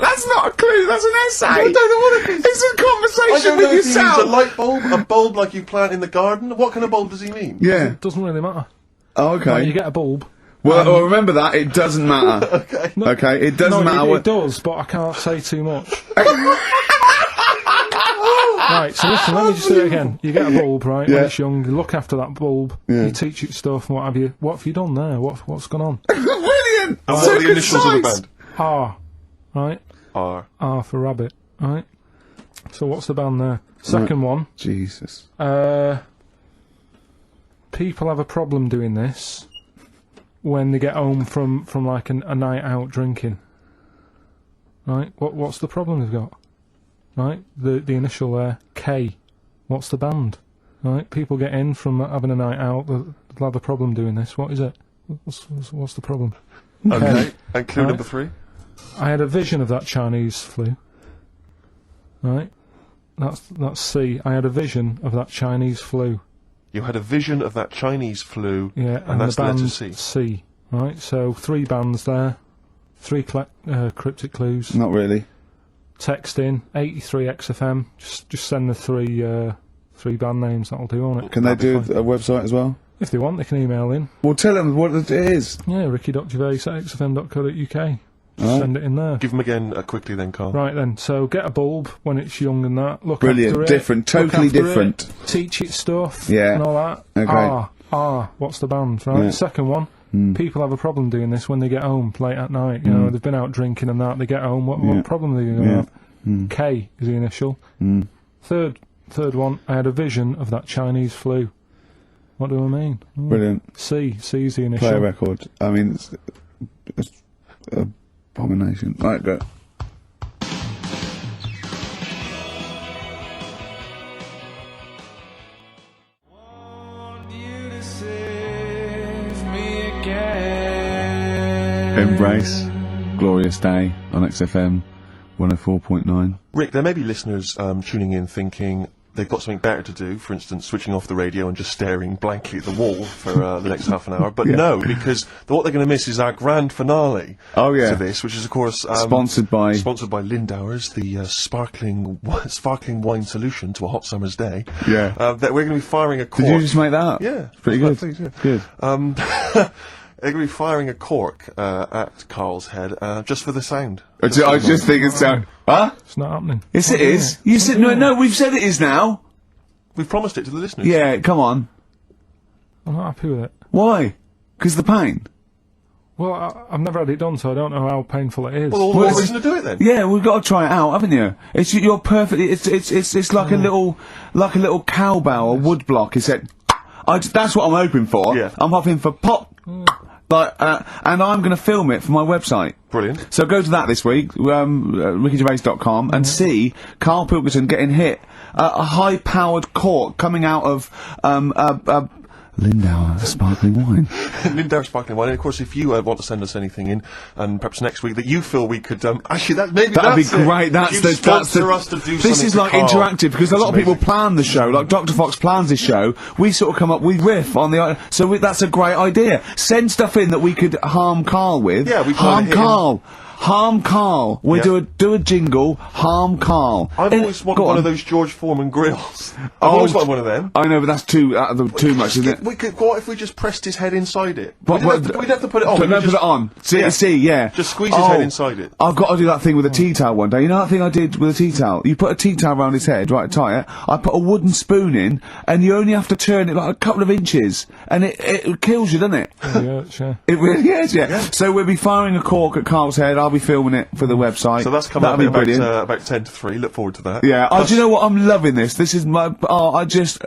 That's not a clue. That's an essay. I don't know what it is. It's a I conversation don't know with if he means a yourself. light bulb, a bulb like you plant in the garden. What kind of bulb does he mean? Yeah. It doesn't really matter. Oh, okay. Right, you get a bulb. Well, remember that, it doesn't matter. Okay. Okay, it doesn't matter it does, but I can't say too much. Right, so listen, let me just do it again. You get a bulb, right, when it's young, you look after that bulb, you teach it stuff and what have you. What have you done there? What's gone on? Brilliant! And what are the initials of the band? R, right? R. R for rabbit, right? So what's the band there? Second one. Jesus. People have a problem doing this when they get home from like a night out drinking. Right? What's the problem they've got? Right? The initial there, K. What's the band? Right? People get in from having a night out, they'll have a problem doing this. What is it? What's the problem? Okay. And clue number 3? I had a vision of that Chinese flu. Right? That's C. I had a vision of that Chinese flu. You had a vision of that Chinese flu, yeah, and that's the the band letter C. C. Right? So 3 bands there. 3 cryptic clues. Not really. Text in 83 XFM. Just send the 3 band names. That'll do, won't it? Can they do a website as well? If they want, they can email in. Well, tell them what it is. Yeah, ricky.gervais@xfm.co.uk. Send it in there. Give them again quickly then, Karl. Right then, so get a bulb when it's young and that. Look Brilliant, after it. different, totally look after different. It, teach it stuff. Yeah. And all that. Okay. R. What's the band? Right. Yeah. Second one. People have a problem doing this when they get home late at night. You know, they've been out drinking and that. They get home. What problem are they going to have? K is the initial. Third one. I had a vision of that Chinese flu. What do I mean? Brilliant. C is the initial. Play a record. I mean, it's abomination. Right, go. Embrace. Glorious Day on XFM 104.9. Rick, there may be listeners tuning in thinking they've got something better to do, for instance, switching off the radio and just staring blankly at the wall for the next half an hour. But no, because what they're going to miss is our grand finale to this, which is, of course... sponsored by Lindauer's, the sparkling wine solution to a hot summer's day. Yeah. That we're going to be firing a cork. Did you just make that up? Yeah. Pretty good. Please, yeah. Good. They're going to be firing a cork at Karl's head just for the sound. I just think it's sound. Huh? It's not happening. Yes, it is. You said no. We've said it is now. We've promised it to the listeners. Yeah, come on. I'm not happy with it. Why? Because the pain. Well, I've never had it done, so I don't know how painful it is. Well, all the more reason to do it then. Yeah, we've got to try it out, haven't you? You're perfect. It's like a little cowbell or wood block. That's what I'm hoping for. Yeah. I'm hoping for pop. And I'm going to film it for my website. Brilliant. So go to that this week, rickygervais.com, and see Karl Pilkington getting hit. A high-powered cork coming out of Lindauer sparkling wine. Lindauer sparkling wine. And of course, if you want to send us anything in, and perhaps next week that you feel we could actually that'd be great. Sponsor us to do something. This is like interactive because a lot of people plan the show. Like Dr. Fox plans his show. We sort of come up, we riff on the. That's a great idea. Send stuff in that we could harm Karl with. Yeah, we harm Karl. Harm Karl. We do a jingle. Harm Karl. I've always wanted one of those George Foreman grills. I've always wanted one of them. I know, but that's too much, isn't it? What if we just pressed his head inside it? We'd have to put it on. Put it on. See, yeah. Just squeeze his head inside it. I've got to do that thing with a tea towel one day. You know that thing I did with a tea towel? You put a tea towel around his head, right, tie it. I put a wooden spoon in, and you only have to turn it like a couple of inches, and it kills you, doesn't it? Yeah. It really is, yeah. So we'll be firing a cork at Karl's head. I'll be filming it for the website. So that's coming up about 10 to 3. Look forward to that. Yeah. Do you know what? I'm loving this. This is my. Just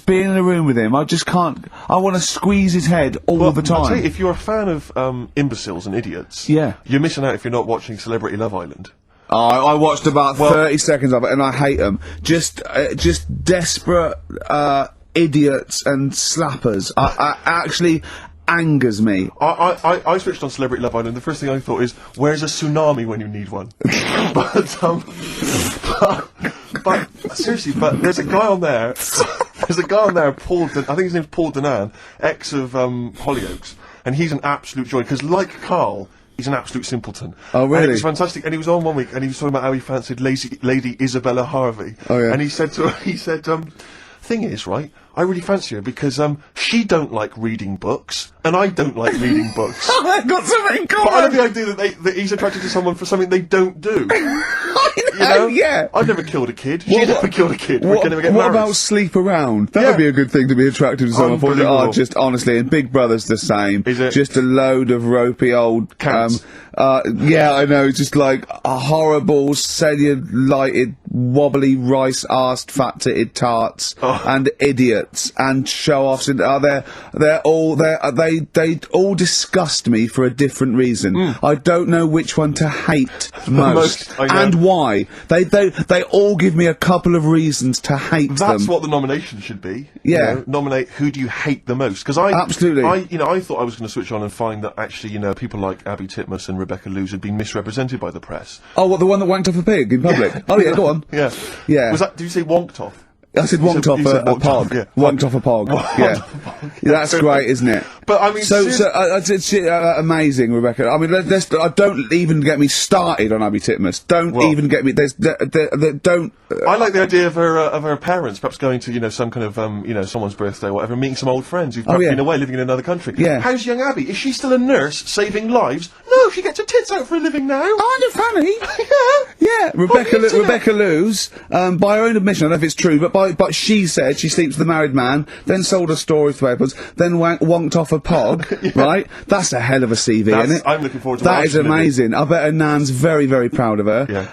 being in a room with him. I just can't. I want to squeeze his head all the time. I'll tell you, if you're a fan of imbeciles and idiots, you're missing out if you're not watching Celebrity Love Island. I watched about 30 seconds of it, and I hate them. Just desperate idiots and slappers. I actually. Angers me. I switched on Celebrity Love Island. The first thing I thought is, where's a tsunami when you need one? but seriously, there's a guy on there. Paul. I think his name's Paul Danan, ex of Hollyoaks, and he's an absolute joy because, like Karl, he's an absolute simpleton. Oh, really? And it was fantastic. And he was on one week, and he was talking about how he fancied Lady Isabella Harvey. Oh, yeah. And he said to her, thing is, right, I really fancy her because, she don't like reading books, and I don't like reading books. I've got something in common! But I love the idea that he's attracted to someone for something they don't do. I know, yeah. I've never killed a kid. She's never killed a kid. We're gonna get what married. about sleep around? That would be a good thing to be attracted to someone for. Unbelievable. Just honestly, and Big Brother's the same. Is it? Just a load of ropey old cats. Yeah, I know, just like a horrible, cellulited, wobbly, rice-arsed, fat-titted tarts, and idiots, and show-offs, and they all disgust me for a different reason. I don't know which one to hate most, I know. and why. They all give me a couple of reasons to hate them. That's what the nomination should be. Yeah. You know, nominate who do you hate the most? Because Absolutely. I thought I was going to switch on and find that actually, people like Abby Titmus and Rebecca Lewis had been misrepresented by the press. Oh, what, the one that wanked off a pig in public? Oh yeah, go on. Yeah. Yeah. Was that? Did you say wonked off? I said wonked off you said a wonked pog. off, yeah. Wonked off a pog. Yeah. That's great, isn't it? But I mean, it's amazing, Rebecca. I mean, don't even get me started on Abby Titmus. Don't even get me. Don't. I like the idea of her parents perhaps going to some kind of someone's birthday or whatever, meeting some old friends who've perhaps been away living in another country. Yeah. How's young Abby? Is she still a nurse saving lives? No, she gets her tits out for a living now. Aren't you funny? Yeah. Rebecca Lewis, by her own admission, I don't know if it's true, but she said she sleeps with a married man, then sold her story to papers, then wonked off a pog, right? That's a hell of a CV, isn't it? I'm looking forward to that. Is amazing. I bet her nan's very, very proud of her. Yeah.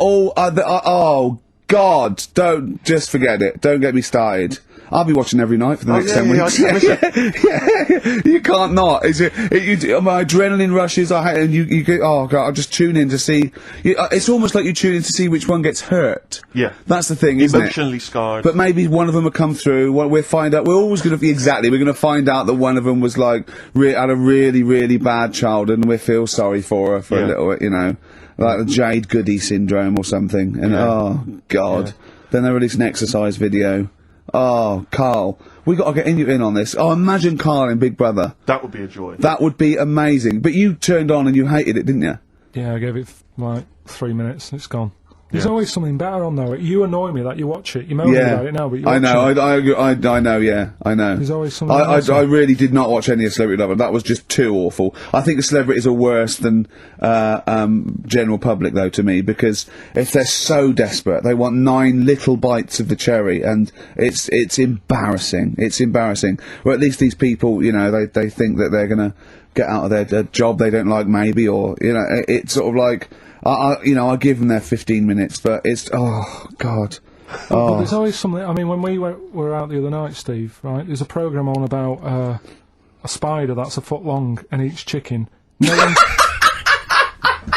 Oh, God, don't, just forget it. Don't get me started. I'll be watching every night for the next 10 weeks. Yeah. You can't not. My adrenaline rushes. And you go, oh God, I'll just tune in to see. It's almost like you tune in to see which one gets hurt. Yeah. That's the thing, isn't it? Emotionally scarred. But maybe one of them will come through. We'll find out. We're always going to be we're going to find out that one of them was like had a really, really bad childhood, and we feel sorry for her for a little, like the Jade Goody syndrome or something. And oh God, then they release an exercise video. Oh, Karl, we got to get in on this. Oh, imagine Karl in Big Brother. That would be a joy. That would be amazing. But you turned on and you hated it, didn't you? Yeah, I gave it like 3 minutes and it's gone. There's always something better on though. You annoy me that you watch it. You moan about it now, but you watch I know. it. I know. Yeah, I know. There's always something. I really did not watch any of Celebrity Lover. That was just too awful. I think the celebrities are worse than general public though to me, because if they're so desperate, they want 9 little bites of the cherry, and it's embarrassing. It's embarrassing. Or at least these people, they think that they're gonna get out of their job they don't like, maybe, or it's sort of like. I give them their 15 minutes, but it's, oh, God. But there's always something, I mean, when we were out the other night, Steve, right, there's a programme on about a spider that's a foot long and eats chicken.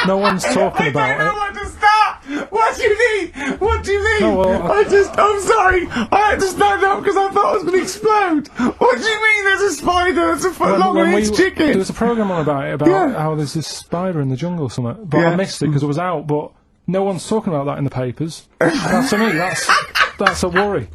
No one's talking about it. I don't know where to start! What do you mean? What do you mean? No, well, I'm sorry, I had to stand up because I thought I was going to explode. What do you mean there's a spider that's a foot long and eats chicken? There was a programme on about it, about how there's this spider in the jungle or something, but I missed it because it was out, but no one's talking about that in the papers. That's to me, that's a worry.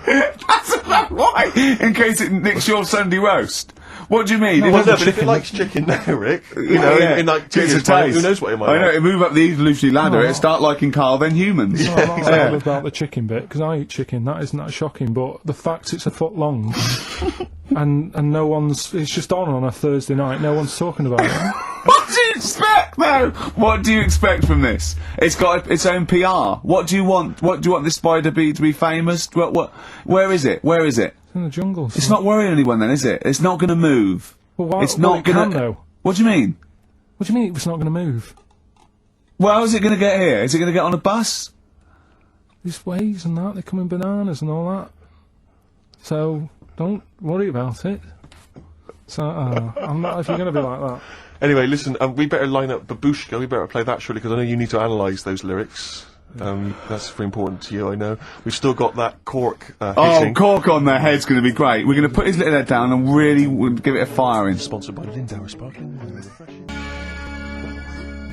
That's about why? In case it nicks your Sunday roast. What do you mean? But if it likes chicken now, Rick, in like 2 years' time, who knows what it might like. I know, it move up the evolutionary ladder, it start liking Karl, then humans. No, I'm not sad about the chicken bit, because I eat chicken, that isn't that shocking, but the fact it's a foot long, and no one's, it's just on a Thursday night, no one's talking about it. What do you expect, though? What do you expect from this? It's got its own PR. What do you want? What do you want this spider to be famous? Where is it? Where is it? In the jungle. It's not worrying anyone then, is it? It's not going to move. Well, why? It's not going to. Though. What do you mean? What do you mean it's not going to move? Well, how's it going to get here? Is it going to get on a bus? There's ways and that. They come in bananas and all that. So don't worry about it. So I'm not. If you're going to be like that. Anyway, listen. We better line up Babushka. We better play that surely, because I know you need to analyse those lyrics. That's very important to you, I know. We've still got that cork hitting. Cork on their head's going to be great. We're going to put his little head down and really give it a firing. Sponsored by Lindauer Sparkling.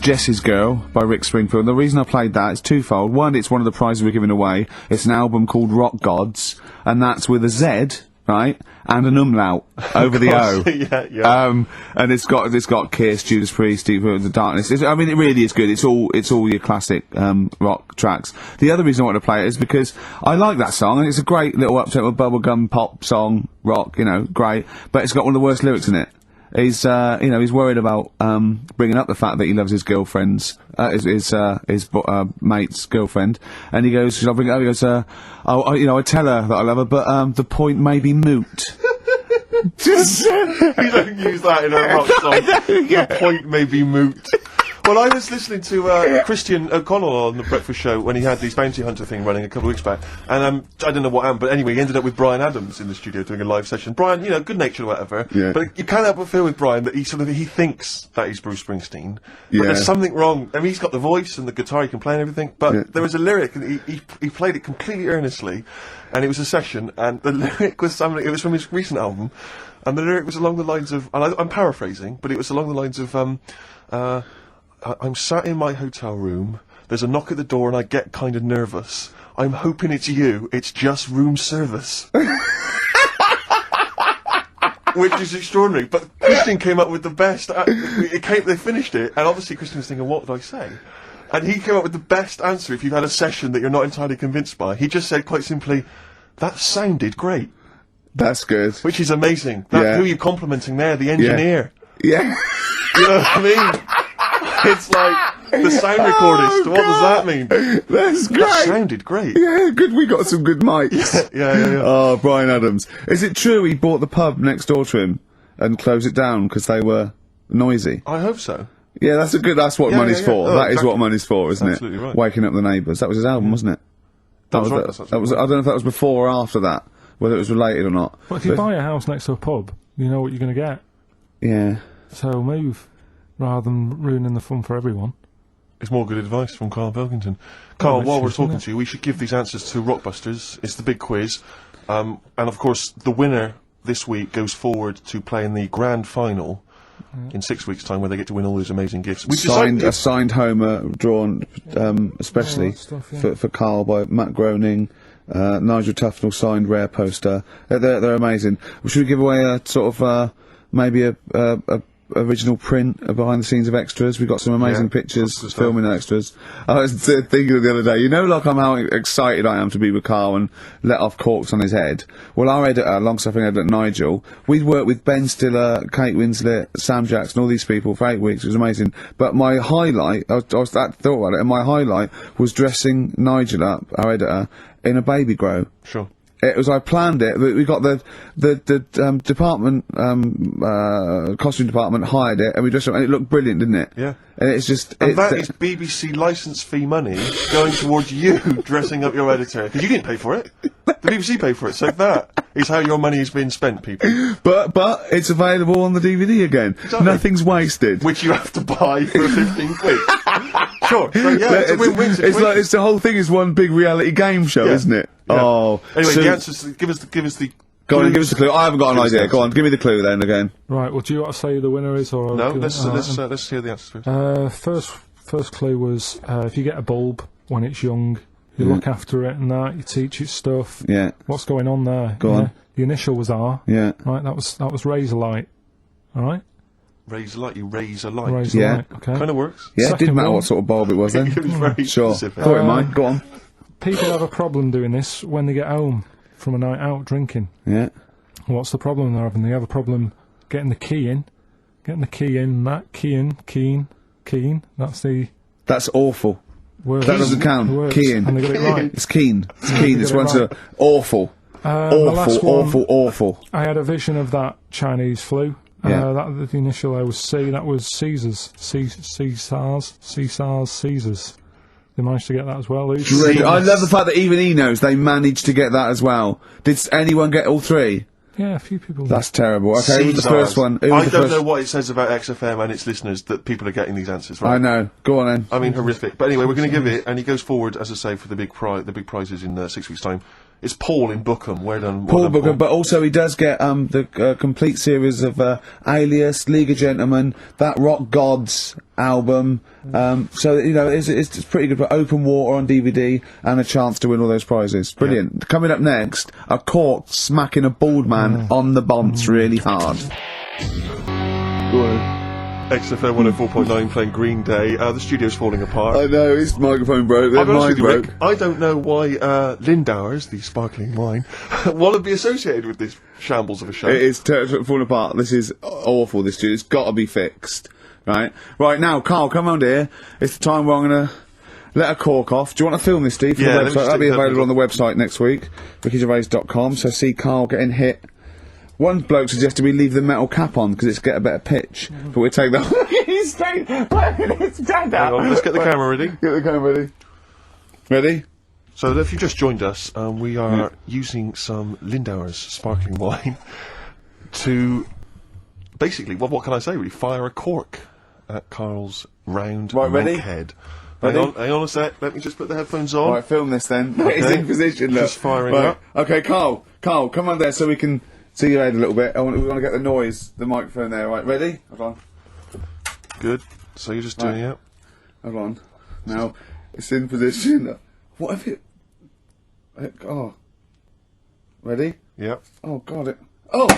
Jess's Girl by Rick Springfield. The reason I played that is twofold. One, it's one of the prizes we're giving away. It's an album called Rock Gods, and that's with a Z right, and an umlaut over the O. Yeah. And it's got Kiss, Judas Priest, Deep Root, The Darkness. I mean, it really is good. It's all your classic rock tracks. The other reason I want to play it is because I like that song, and it's a great little up-tempo bubblegum pop song, rock, you know, great. But it's got one of the worst lyrics in it. He's worried about bringing up the fact that he loves his girlfriend's his mate's girlfriend, and he goes, "Should I bring it up?" He goes, I tell her that I love her, but the point may be moot." You don't use that in a rock song. The point may be moot. Well, I was listening to Christian O'Connell on the Breakfast Show when he had this bounty hunter thing running a couple of weeks back, and I don't know what happened, but anyway, he ended up with Bryan Adams in the studio doing a live session. Bryan, you know, good natured or whatever, but you can't help but feel with Bryan that he thinks that he's Bruce Springsteen, but there's something wrong. I mean, he's got the voice and the guitar, he can play and everything, but there was a lyric, and he played it completely earnestly, and it was a session, and the lyric was something. It was from his recent album, and the lyric was along the lines of, and I'm paraphrasing, but it was along the lines of, I'm sat in my hotel room, there's a knock at the door and I get kind of nervous. I'm hoping it's you, it's just room service. Which is extraordinary, but Christian came up with the best, they finished it, and obviously Christian was thinking, what did I say? And he came up with the best answer if you've had a session that you're not entirely convinced by. He just said quite simply, that sounded great. That's good. Which is amazing. Who are you complimenting there? The engineer. Yeah. You know what I mean? It's like the sound recordist. What does that mean? That's great. That sounded great. Yeah, good. We got some good mics. Yeah. Oh, Bryan Adams. Is it true he bought the pub next door to him and closed it down because they were noisy? I hope so. Yeah, that's what money's for. Oh, that is what money's for, isn't Absolutely it? Right. Waking up the neighbours. That was his album, wasn't it? That was right. That was. I don't know if that was before or after that, whether it was related or not. Well, if you buy a house next to a pub, you know what you're going to get. Yeah. So move, rather than ruining the fun for everyone. It's more good advice from Karl Pilkington. Karl, while we're talking to you, we should give these answers to Rockbusters. It's the big quiz. And of course, the winner this week goes forward to play in the grand final in 6 weeks' time, where they get to win all these amazing gifts. A signed Homer drawn especially for Karl by Matt Groening. Nigel Tufnell signed rare poster. They're amazing. Should we give away a sort of maybe a original print behind the scenes of extras? We got some amazing pictures filming extras. I was thinking the other day, you know, like how excited I am to be with Karl and let off corks on his head. Well, our editor, long-suffering editor Nigel, we'd worked with Ben Stiller, Kate Winslet, Sam Jackson, all these people for 8 weeks. It was amazing. But my highlight, I thought about it, and my highlight was dressing Nigel up, our editor, in a baby grow. Sure. It was, I planned it. We got the department, costume department hired it, and we dressed it, and it looked brilliant, didn't it? Yeah. And it's just... And that is BBC licence fee money going towards you dressing up your editor. Because you didn't pay for it. The BBC paid for it, so that is how your money has been spent, people. But it's available on the DVD again. Exactly. Nothing's wasted. Which you have to buy for 15 quid. Sure. So, yeah, it's a win-win situation. It's the whole thing is one big reality game show, isn't it? Yeah. Oh. Anyway, the answers, give us the... Go on, give us the clue. I haven't got an idea. Go on, give me the clue then again. Right, well, do you want to say who the winner is, or... No, let's hear the answers first. First clue was, if you get a bulb when it's young, you look after it and that, you teach it stuff. Yeah. What's going on there? Go on. The initial was R. Yeah. Right, that was razor light. Alright? Razor light, you raise a light. Razor light, okay. Kind of works. Yeah, it didn't matter what sort of bulb it was then. It was very specific. Thought it might. Go on. People have a problem doing this when they get home from a night out drinking. Yeah. What's the problem they're having? They have a problem getting the key in. Keen. That's awful. Word. That doesn't count. Keen. And they got it right. It's keen. It's keen. It's one to awful. Awful. I had a vision of that Chinese flu. The initial I was C. That was Caesars. Caesars. They managed to get that as well. I love the fact that even he knows they managed to get that as well. Did anyone get all three? Yeah, a few people. That's terrible. Okay, who was the first one? I don't know what it says about XFM and its listeners that people are getting these answers right. I know. Go on then. I mean, horrific. But anyway, we're going to give it, and he goes forward, as I say, for the big prizes in 6 weeks' time. It's Paul in Bookham. Well done, Paul Bookham, but also he does get the complete series of Alias, League of Gentlemen, that Rock Gods album. So you know, it's pretty good. For Open Water on DVD and a chance to win all those prizes. Brilliant. Yeah. Coming up next, a cork smacking a bald man on the bonce really hard. XFM 104.9 playing Green Day. The studio's falling apart. I know, his microphone broke. Their mine broke. Rick, I don't know why Lindauer's, the sparkling wine, want to be associated with this shambles of a show. It is falling apart. This is awful, this studio. It's got to be fixed. Right? Right, now, Karl, come round here. It's the time where I'm going to let a cork off. Do you want to film this, Steve, for the website? That'll be available on the website next week, rickygervais.com. So see Karl getting hit. One bloke suggested we leave the metal cap on because it's get a better pitch, but we take that. He's stand out. Let's get the camera ready. Get the camera ready. Ready? So if you just joined us, we are using some Lindauer's sparkling wine to basically, what can I say? Really, fire a cork at Karl's round head. Hang on a sec. Let me just put the headphones on. Right, film this then. Okay. He's in position. Look. Just firing up. Okay, Karl, come on there so we can see your head a little bit. We want to get the noise, the microphone there. Right, ready? Hold on. Good. So you're just doing it. Hold on. Now it's in position. What have you? Oh. Ready? Yep. Oh God! Oh!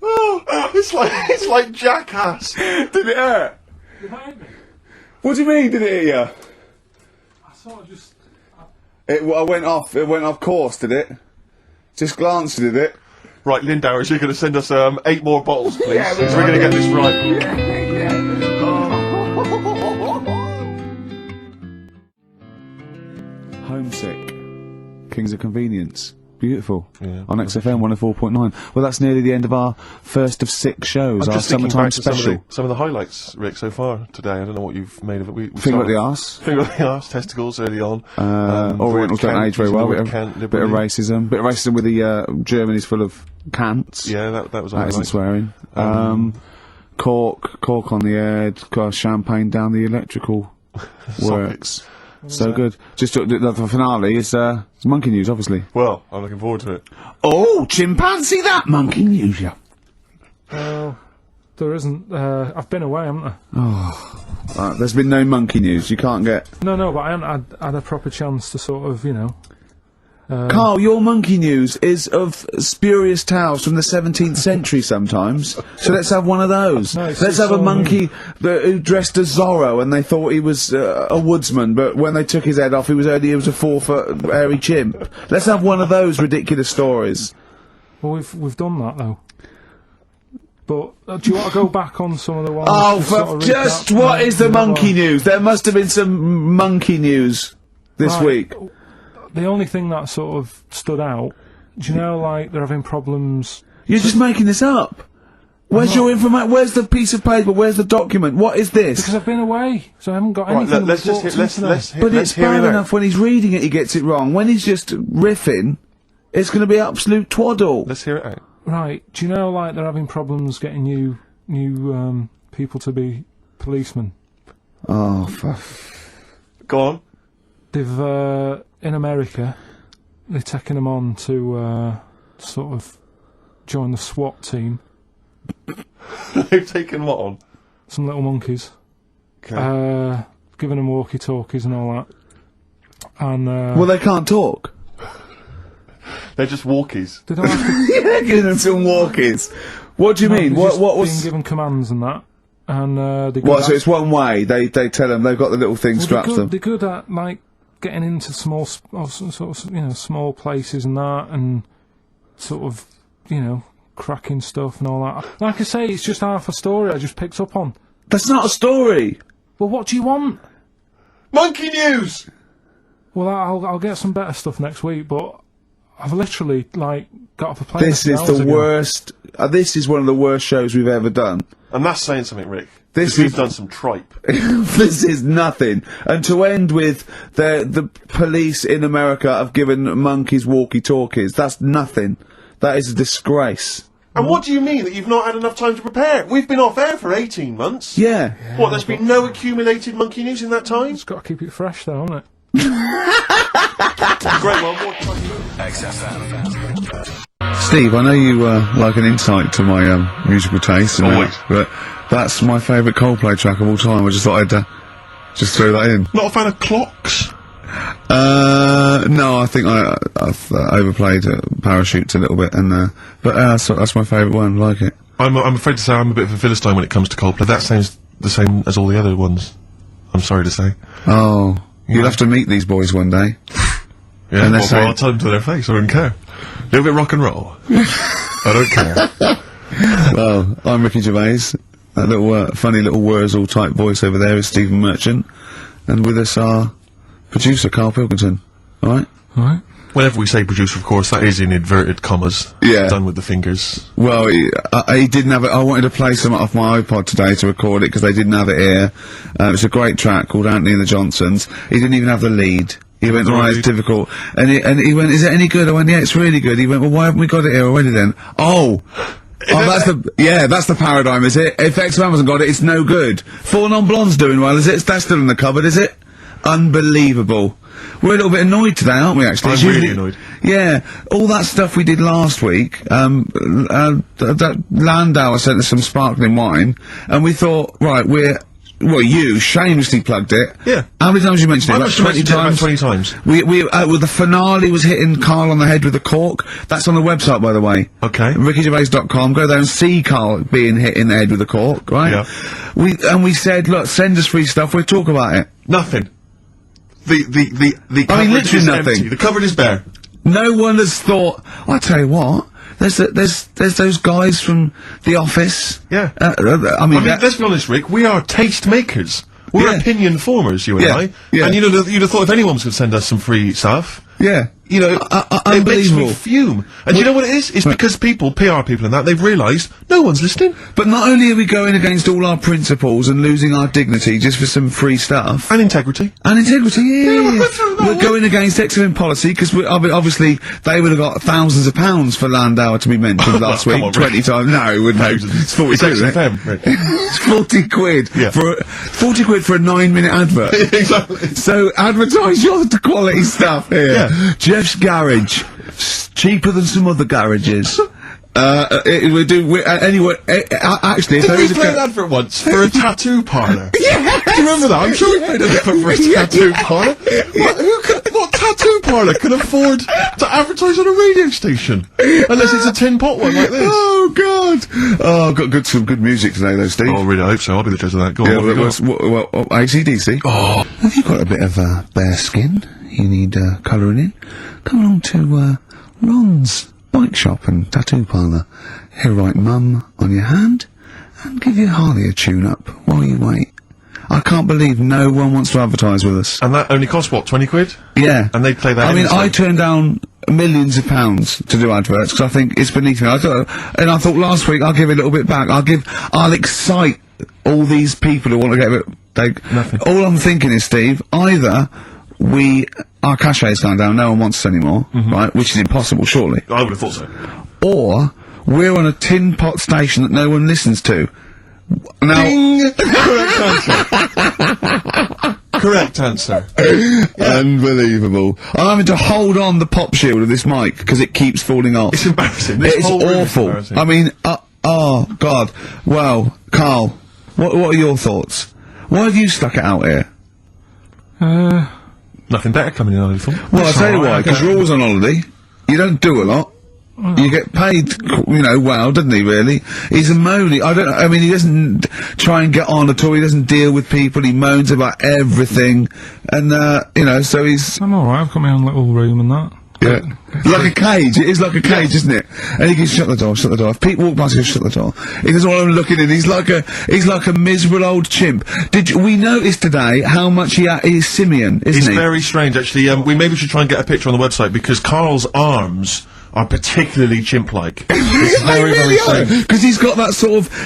Oh! It's like Jackass. Did it hurt? Did it hurt me? What do you mean? Did it hit you? I sort of just. It went off. It went off course. Did it? Just glanced. Did it? Right, Lindauer, you're going to send us 8 more bottles, please. Yeah, we're going to get this right. Homesick. Kings of Convenience. Beautiful. Yeah. On XFM 104.9. Well, that's nearly the end of our first of 6 shows, our summertime special. Some of the highlights, Rick, so far today. I don't know what you've made of it. We Finger at the arse. Finger at the arse, testicles early on. Orientals don't age very well. Bit of racism. Bit of racism with the Germany's full of cants. Yeah, that was that isn't swearing. Cork on the head, champagne down the electrical works. So good. Just the finale is monkey news, obviously. Well, I'm looking forward to it. Oh, chimpanzee, that monkey news, yeah. Well, there isn't. I've been away, haven't I? Oh, there's been no monkey news. You can't get. No, but I haven't had a proper chance to sort of, Karl, your monkey news is of spurious tales from the 17th century sometimes. So let's have one of those. No, let's have a monkey who dressed as Zorro and they thought he was a woodsman, but when they took his head off he was a 4-foot hairy chimp. Let's have one of those ridiculous stories. Well, we've done that though. But do you want to go back on some of the ones? Oh, what is the monkey news? There must have been some monkey news this week. The only thing that sort of stood out, do you know, like, they're having problems... You're just making this up. Where's your information? Where's the piece of paper? Where's the document? What is this? Because I've been away, so I haven't got anything. Let's hear But it's bad enough when he's reading it, he gets it wrong. When he's just riffing, it's going to be absolute twaddle. Let's hear it out. Right, do you know, like, they're having problems getting new people to be policemen? Oh, Go on. They've, in America, they're taking them on to sort of join the SWAT team. They've taken what on? Some little monkeys. Okay. Giving them walkie-talkies and all that. And well, they can't talk. They're just walkies. They don't have to... Yeah, giving them some walkies. What do you mean? What was... being given commands and that. And they so it's one way. They tell them they've got the little thing strapped to them. They're good at, like, getting into small places and that, and sort of, cracking stuff and all that. Like I say, it's just half a story I just picked up on. That's not a story. Well, what do you want? Monkey news! Well, I'll get some better stuff next week, but I've literally, like, got off a plane. This is the worst. This is one of the worst shows we've ever done. And that's saying something, Rick. We've done some tripe. This is nothing. And to end with the police in America have given monkeys walkie-talkies. That's nothing. That is a disgrace. And what do you mean that you've not had enough time to prepare? We've been off air for 18 months. Yeah. What, there's been no accumulated monkey news in that time? It's got to keep it fresh, though, hasn't it? Great, well, more time. XFM. Steve, I know you like an insight to my musical taste, but that's my favourite Coldplay track of all time. I just thought I'd just throw that in. Not a fan of clocks? No, I think I've overplayed Parachutes a little bit, and but that's my favourite one. Like it. I'm afraid to say I'm a bit of a philistine when it comes to Coldplay. That sounds the same as all the other ones. I'm sorry to say. Oh, you'll have to meet these boys one day. Yeah, well, I'll tell them to their face. I don't care. A little bit rock and roll. I don't care. Well, I'm Ricky Gervais. That little funny little Wurzel type voice over there is Stephen Merchant, and with us our producer Karl Pilkington. All right. All right. Whenever we say producer, of course, that is in inverted commas. Yeah. Done with the fingers. Well, he didn't have it. I wanted to play some off my iPod today to record it because they didn't have it here. It's a great track called Anthony and the Johnsons. He didn't even have the lead. He went, right, it's difficult. And he went, is it any good? I went, yeah, it's really good. He went, well, why haven't we got it here already then? Oh, that's the paradigm, is it? If XFM hasn't got it, it's no good. Four Non-Blondes doing well, is it? That's still in the cupboard, is it? Unbelievable. We're a little bit annoyed today, aren't we, actually? I'm really annoyed. Yeah, all that stuff we did last week, that Landauer sent us some sparkling wine, and we thought, right, you shamelessly plugged it. Yeah. How many times you mentioned it? Like 20 times. 20 times. Well, the finale was hitting Karl on the head with a cork. That's on the website, by the way. Okay. RickyGervais.com. Go there and see Karl being hit in the head with a cork, right? Yeah. We said, look, send us free stuff, we'll talk about it. Nothing. The cupboard literally is nothing. empty. The cupboard is bare. No one has thought, I tell you what, there's those guys from The Office. Yeah. I mean, let's be honest, Rick, we are taste makers. We're opinion formers, you and I. Yeah. And you'd have thought if anyone was going to send us some free stuff, yeah. you know, it makes unbelievable. me fume. And you know what it is? It's because people, PR people and that, they've realised no one's listening. But not only are we going against all our principles and losing our dignity just for some free stuff. And integrity. Yeah. We're going against XFM policy, because obviously they would have got thousands of pounds for Landauer to be mentioned last week, 20 times. No, it wouldn't. It's 40 quid, isn't it? XFM, Rick. It's 40 quid. Yeah. 40 quid for a 9-minute advert. Exactly. So advertise your quality stuff here. Yeah. Jeff's Garage. Cheaper than some other garages. Anyway, actually, if there Did is we play an advert once for a tattoo parlour? Yeah! Do you remember that? I'm sure we played an advert for a tattoo parlour. What tattoo parlour can afford to advertise on a radio station? Unless it's a tin pot one like this. Oh, God! Oh, I've got some good music today, though, Steve. Oh, really? I hope so. I'll be the judge of that. Go on, what have you got? Well, AC/DC. Oh. Have you got a bit of bare skin? You need colouring in? Come along to Ron's Bike Shop and Tattoo Parlour. He'll write Mum on your hand and give you Harley a tune-up while you wait. I can't believe no one wants to advertise with us. And that only costs, what, 20 quid? Yeah. And they play that I mean, endlessly. I turned down millions of pounds to do adverts because I think it's beneath me. I thought last week I'll give a little bit back. I'll excite all these people who want to get a bit. Nothing. All I'm thinking is, Steve, either our cachet's gone down, no one wants us anymore, right? Which is impossible, surely. I would have thought so. Or we're on a tin pot station that no one listens to. Now, Ding! Correct answer. Correct answer. Unbelievable. I'm having to hold on the pop shield of this mic because it keeps falling off. It's embarrassing. This It's whole room is awful. embarrassing. I mean, oh, God. Well, Karl, what are your thoughts? Why have you stuck it out here? Nothing better coming in on anything. Well, I'll tell you why, because you're always on holiday. You don't do a lot. You get paid, well, doesn't he, really? He's a moaning. I mean, he doesn't try and get on at all. He doesn't deal with people. He moans about everything. And, so he's... I'm alright, I've got my own little room and that. Yeah. Like a cage. It is like a cage, isn't it? And he goes, shut the door, shut the door. If Pete walked past, he goes, shut the door. He doesn't want him looking in. He's like a miserable old chimp. We noticed today how much he's simian, isn't He's he? very strange, actually. We maybe should try and get a picture on the website, because Karl's arms are particularly chimp-like. It's very, very strange. Because he's got that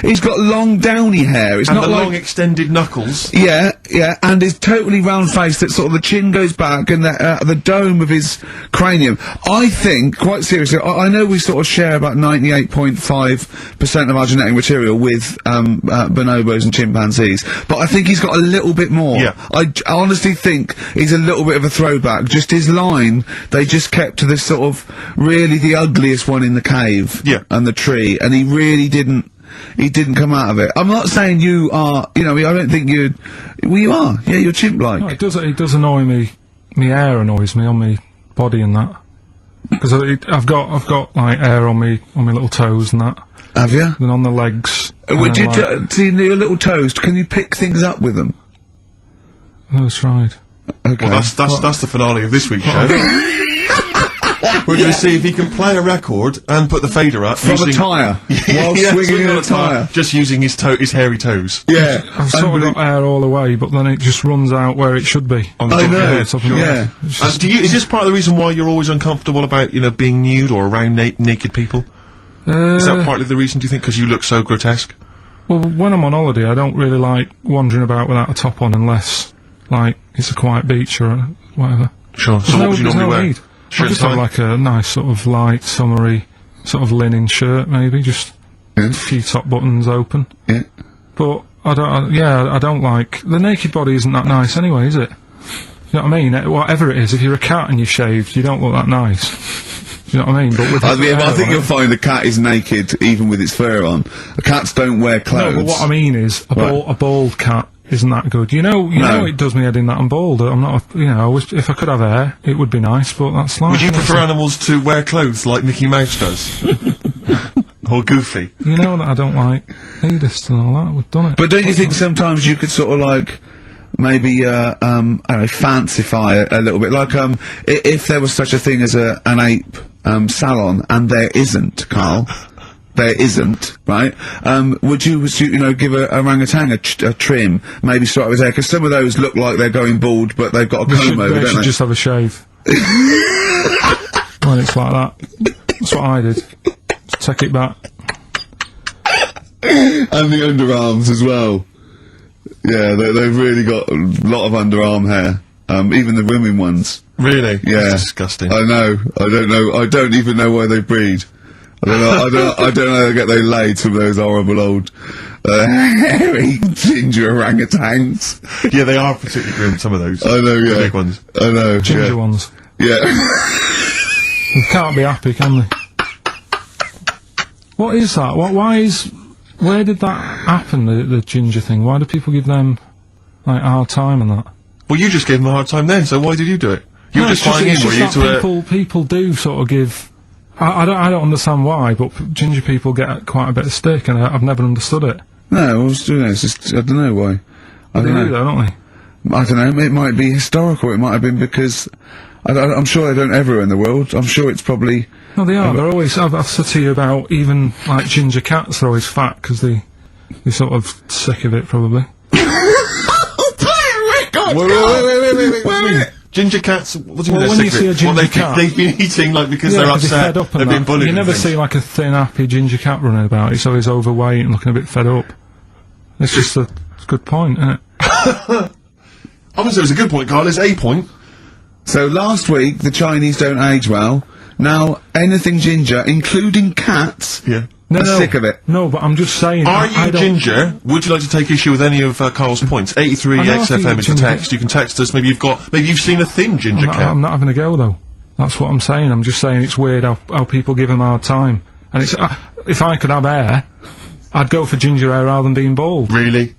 he's got long downy hair. It's And not the like... long extended knuckles. Yeah, yeah, and his totally round face, that sort of the chin goes back and the dome of his cranium. I think, quite seriously, I know we sort of share about 98.5% of our genetic material with bonobos and chimpanzees, but I think he's got a little bit more. Yeah. I honestly think he's a little bit of a throwback. Just his line, they just kept to this sort of really the ugliest one in the cave and the tree, and he really didn't. He didn't come out of it. I'm not saying you are, you know, I don't think you are. Yeah, you're chimp-like. No, it does annoy me. My hair annoys me on my body and that. Because I've got like hair on my little toes and that. Have you? And on the legs. Would you see your little toes? Can you pick things up with them? Oh, that's right. Okay. Well, that's the finale of this week's show. We're going to see if he can play a record and put the fader up from a tyre while swinging on a tyre, just using his hairy toes. Yeah, I've sort of got hair all the way, but then it just runs out where it should be. I know. Is this part of the reason why you're always uncomfortable about, you know, being nude or around naked people? Is that partly the reason, do you think, because you look so grotesque? Well, when I'm on holiday, I don't really like wandering about without a top on unless, like, it's a quiet beach or whatever. Sure. So what would you normally wear? I just have like a nice sort of light, summery, sort of linen shirt, maybe, just a few top buttons open. Yeah. But I don't like the naked body. Isn't that nice anyway, is it? You know what I mean? Whatever it is, if you're a cat and you're shaved, you don't look that nice. You know what I mean? But with I think you'll find a cat is naked even with its fur on. Cats don't wear clothes. No, but what I mean is a bald cat isn't that good. You know it does me head in that I'm bald. I'm not, if I could have hair, it would be nice, but that's like... Would you prefer animals to wear clothes like Mickey Mouse does? Or Goofy? You know that I don't like nudist and all that, we've done it. But don't you think sometimes you could sort of like, maybe, I don't know, fancify a little bit? Like, if there was such a thing as an ape, salon, and there isn't, Karl. There isn't, right? Would you give a orangutan a trim, maybe start with his hair? Because some of those look like they're going bald, but they've got a comb over, don't they? They should just have a shave. When it's like that. That's what I did. Just take it back. And the underarms as well. Yeah, they've really got a lot of underarm hair. Even the women ones. Really? Yeah. That's disgusting. I know. I don't even know why they breed. I don't know how they get their laid from those horrible old, hairy ginger orangutans. Yeah, they are particularly grim, some of those. I know, yeah. The big ones. I know. Ginger ones. Yeah. They can't be happy, can they? What is that? Where did that happen, the ginger thing? Why do people give them, like, a hard time and that? Well, you just gave them a hard time then, so why did you do it? You were just flying in, were you, to people do sort of give... I don't understand why, but ginger people get quite a bit of stick, and I've never understood it. No, it's just, I don't know why. They do, don't they? I don't know, it might be historical, it might have been because... I'm sure they don't everywhere in the world, I'm sure it's probably... No, they are, they're always... I've said to you about even, like, ginger cats are always fat, because they're sort of sick of it, probably. Wait. Ginger cats, what do you mean when you see a ginger cat... They've been eating, like, because they're upset, they've been bullied. You never see, like, a thin, happy ginger cat running about. He's always overweight and looking a bit fed up. It's just a good point, isn't it? Obviously, it's a good point, Karl. It's a point. So, last week, the Chinese don't age well. Now, anything ginger, including cats... Yeah. I'm sick of it. No, but I'm just saying... Are you ginger? Would you like to take issue with any of Karl's points? 83 XFM is the text. You can text us. Maybe you've seen a thin ginger cat. I'm not having a go, though. That's what I'm saying. I'm just saying it's weird how people give them a hard time. And it's... if I could have hair, I'd go for ginger hair rather than being bald. Really?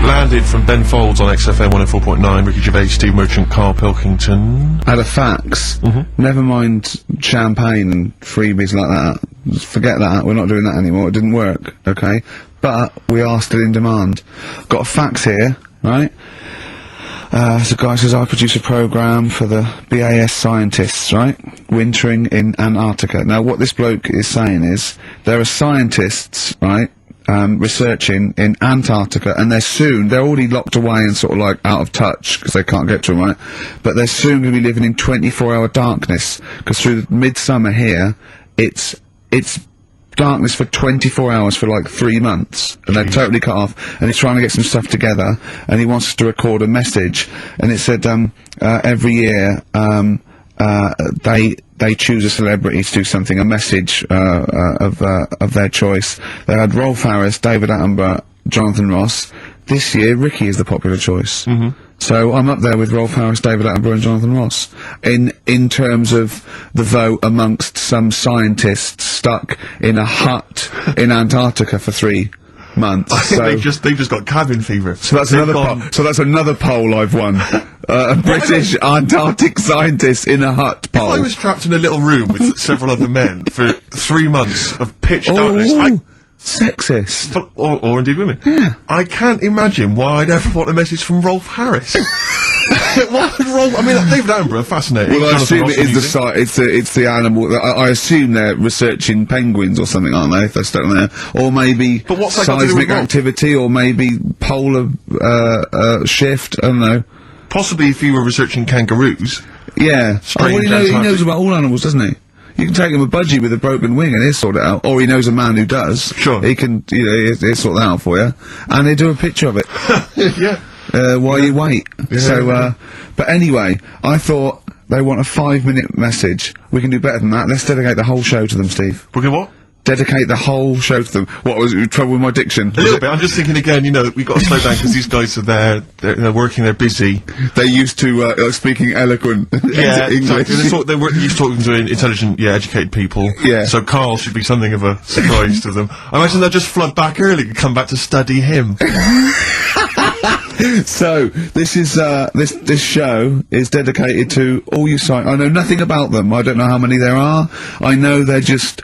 Landed from Ben Folds on XFM 104.9, Ricky Gervais, Steve Merchant, Karl Pilkington. Had a fax. Never mind champagne and freebies like that. Just forget that. We're not doing that anymore. It didn't work, okay? But we are still in demand. Got a fax here, right? So guy says, I produce a programme for the BAS scientists, right? Wintering in Antarctica. Now, what this bloke is saying is, there are scientists, right? researching in Antarctica, and they're already locked away and sort of like out of touch because they can't get to them, right? But they're soon going to be living in 24-hour darkness, because through the midsummer here, it's darkness for 24 hours for like 3 months, and they're totally cut off, and he's trying to get some stuff together, and he wants us to record a message, and it said, every year, they choose a celebrity to do something, a message of their choice. They had Rolf Harris, David Attenborough, Jonathan Ross. This year, Ricky is the popular choice. So I'm up there with Rolf Harris, David Attenborough, and Jonathan Ross in terms of the vote amongst some scientists stuck in a hut in Antarctica for 3 months. I think they've just got cabin fever. So that's another poll I've won. A British Antarctic scientist in a hut poll. If I was trapped in a little room with several other men for 3 months of pitch darkness, sexist. Or indeed women. Yeah. I can't imagine why I'd ever want a message from Rolf Harris. Why would Rolf? I mean, David Attenborough, fascinating. Well, I assume it is it's the animal. I assume they're researching penguins or something, aren't they? If they're stuck in there, or maybe but what's that got to do with seismic activity, or maybe polar shift. I don't know. Possibly if you were researching kangaroos. Yeah. Well, he knows about all animals, doesn't he? You can take him a budgie with a broken wing and he'll sort it out. Or he knows a man who does. Sure. He can, he'll sort that out for you. And he'll do a picture of it. Yeah. While you wait. Yeah, so, but anyway, I thought they want a 5-minute message. We can do better than that. Let's dedicate the whole show to them, Steve. We're gonna what? Dedicate the whole show to them. What, was it trouble with my diction? A little bit. I'm just thinking again, we've got to slow down because these guys are there, they're working, they're busy. They're used to, speaking eloquent yeah, English. Exactly. They're used to talking to intelligent, educated people. Yeah. So Karl should be something of a surprise to them. I imagine they'll just flood back early and come back to study him. So, this is, this show is dedicated to all you I know nothing about them. I don't know how many there are. I know they're just,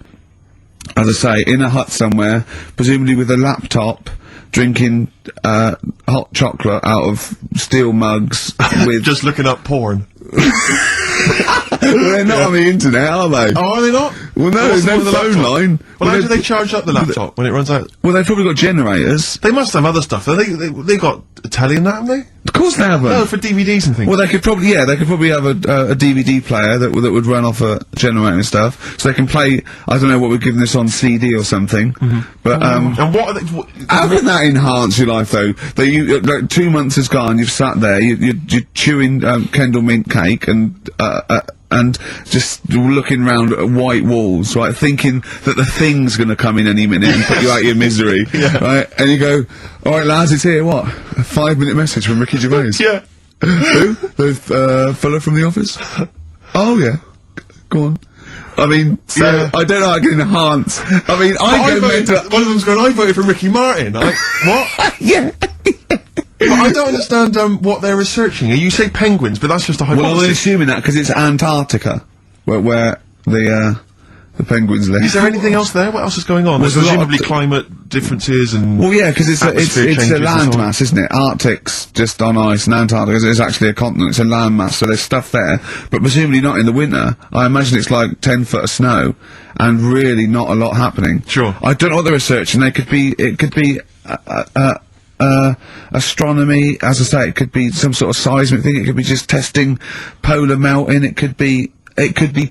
as I say, in a hut somewhere, presumably with a laptop, drinking, hot chocolate out of steel mugs with... Just looking up porn. Well, they're not on the internet, are they? Oh, are they not? Well, no, there's no phone line. Well, how do they charge up the laptop when it runs out? Well, they've probably got generators. They must have other stuff. They got a telly and that, haven't they? Of course they have them. No, for DVDs and things. Well, they could probably have a DVD player that would run off a generator and stuff, so they can play. I don't know what we're giving this on CD or something, but and what are they? How can that enhance your life though? That like 2 months has gone, you've sat there, you're chewing Kendall mint cake and just looking round at white walls, right, thinking that the Thing's going to come in any minute and put you out of your misery, right? And you go, all right, lads, it's here. What? A 5-minute message from Ricky Gervais. Yeah. Who? The fella from The Office? Oh yeah. Go on. I mean, so I don't know how I can enhance. I mean, one of them's going, I voted for Ricky Martin. What? Yeah. But I don't understand what they're researching. You say penguins, but that's just a hypothesis. Well, they're assuming that because it's Antarctica, where the penguins live. Is there anything else there? What else is going on? There's presumably climate differences and... Well, yeah, because it's a landmass, isn't it? Arctic's just on ice, and Antarctica is actually a continent. It's a landmass, so there's stuff there. But presumably not in the winter. I imagine it's like 10 foot of snow, and really not a lot happening. Sure. I don't know what they're researching. It could be astronomy, as I say, it could be some sort of seismic thing, it could be just testing polar melting, it could be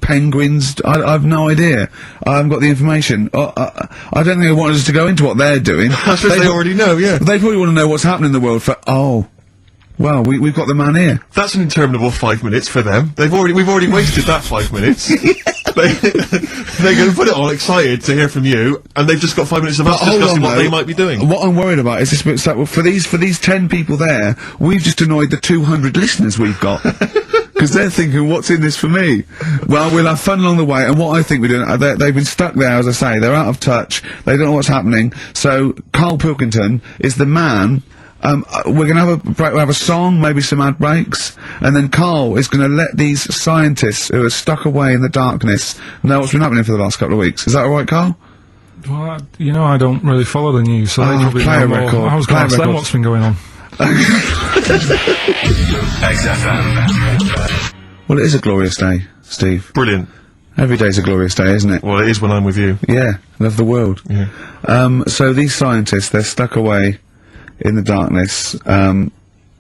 penguins, I have no idea. I haven't got the information. I don't think they wanted us to go into what they're doing. I suppose they already know, yeah. They probably want to know what's happening in the world well, we've got the man here. That's an interminable 5 minutes for them. We've already wasted that 5 minutes. They're going to put it on excited to hear from you, and they've just got 5 minutes of us discussing what they might be doing. What I'm worried about is this bit, so for these 10 people there, we've just annoyed the 200 listeners we've got. Because they're thinking, what's in this for me? Well, we'll have fun along the way, and what I think we're doing, they've been stuck there, as I say, they're out of touch, they don't know what's happening, so Karl Pilkington is the man. We're going to have a break, we'll have a song, maybe some ad breaks, and then Karl is going to let these scientists who are stuck away in the darkness know what's been happening for the last couple of weeks. Is that alright, Karl? Well, I don't really follow the news, so they probably play know a more. record. I was going to ask them what's been going on. XFM. Well, it is a glorious day, Steve. Brilliant. Every day's a glorious day, isn't it? Well, it is when I'm with you. Yeah, love the world. Yeah. So these scientists, they're stuck away in the darkness.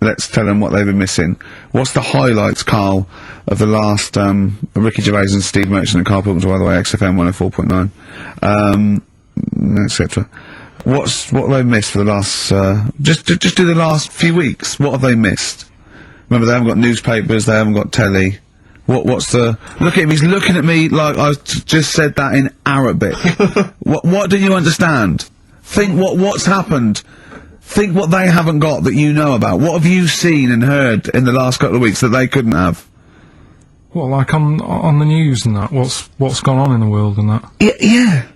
Let's tell them what they've been missing. What's the highlights, Karl, of the last, Ricky Gervais and Steve Merchant and Karl Pilkington, by the way, XFM 104.9, etc. What have they missed for the last, just do the last few weeks? What have they missed? Remember, they haven't got newspapers, they haven't got telly. What's the... Look at him, he's looking at me like I just said that in Arabic. What do you understand? Think what's happened. Think what they haven't got that you know about. What have you seen and heard in the last couple of weeks that they couldn't have? Well, like on the news and that, what's gone on in the world and that? Yeah.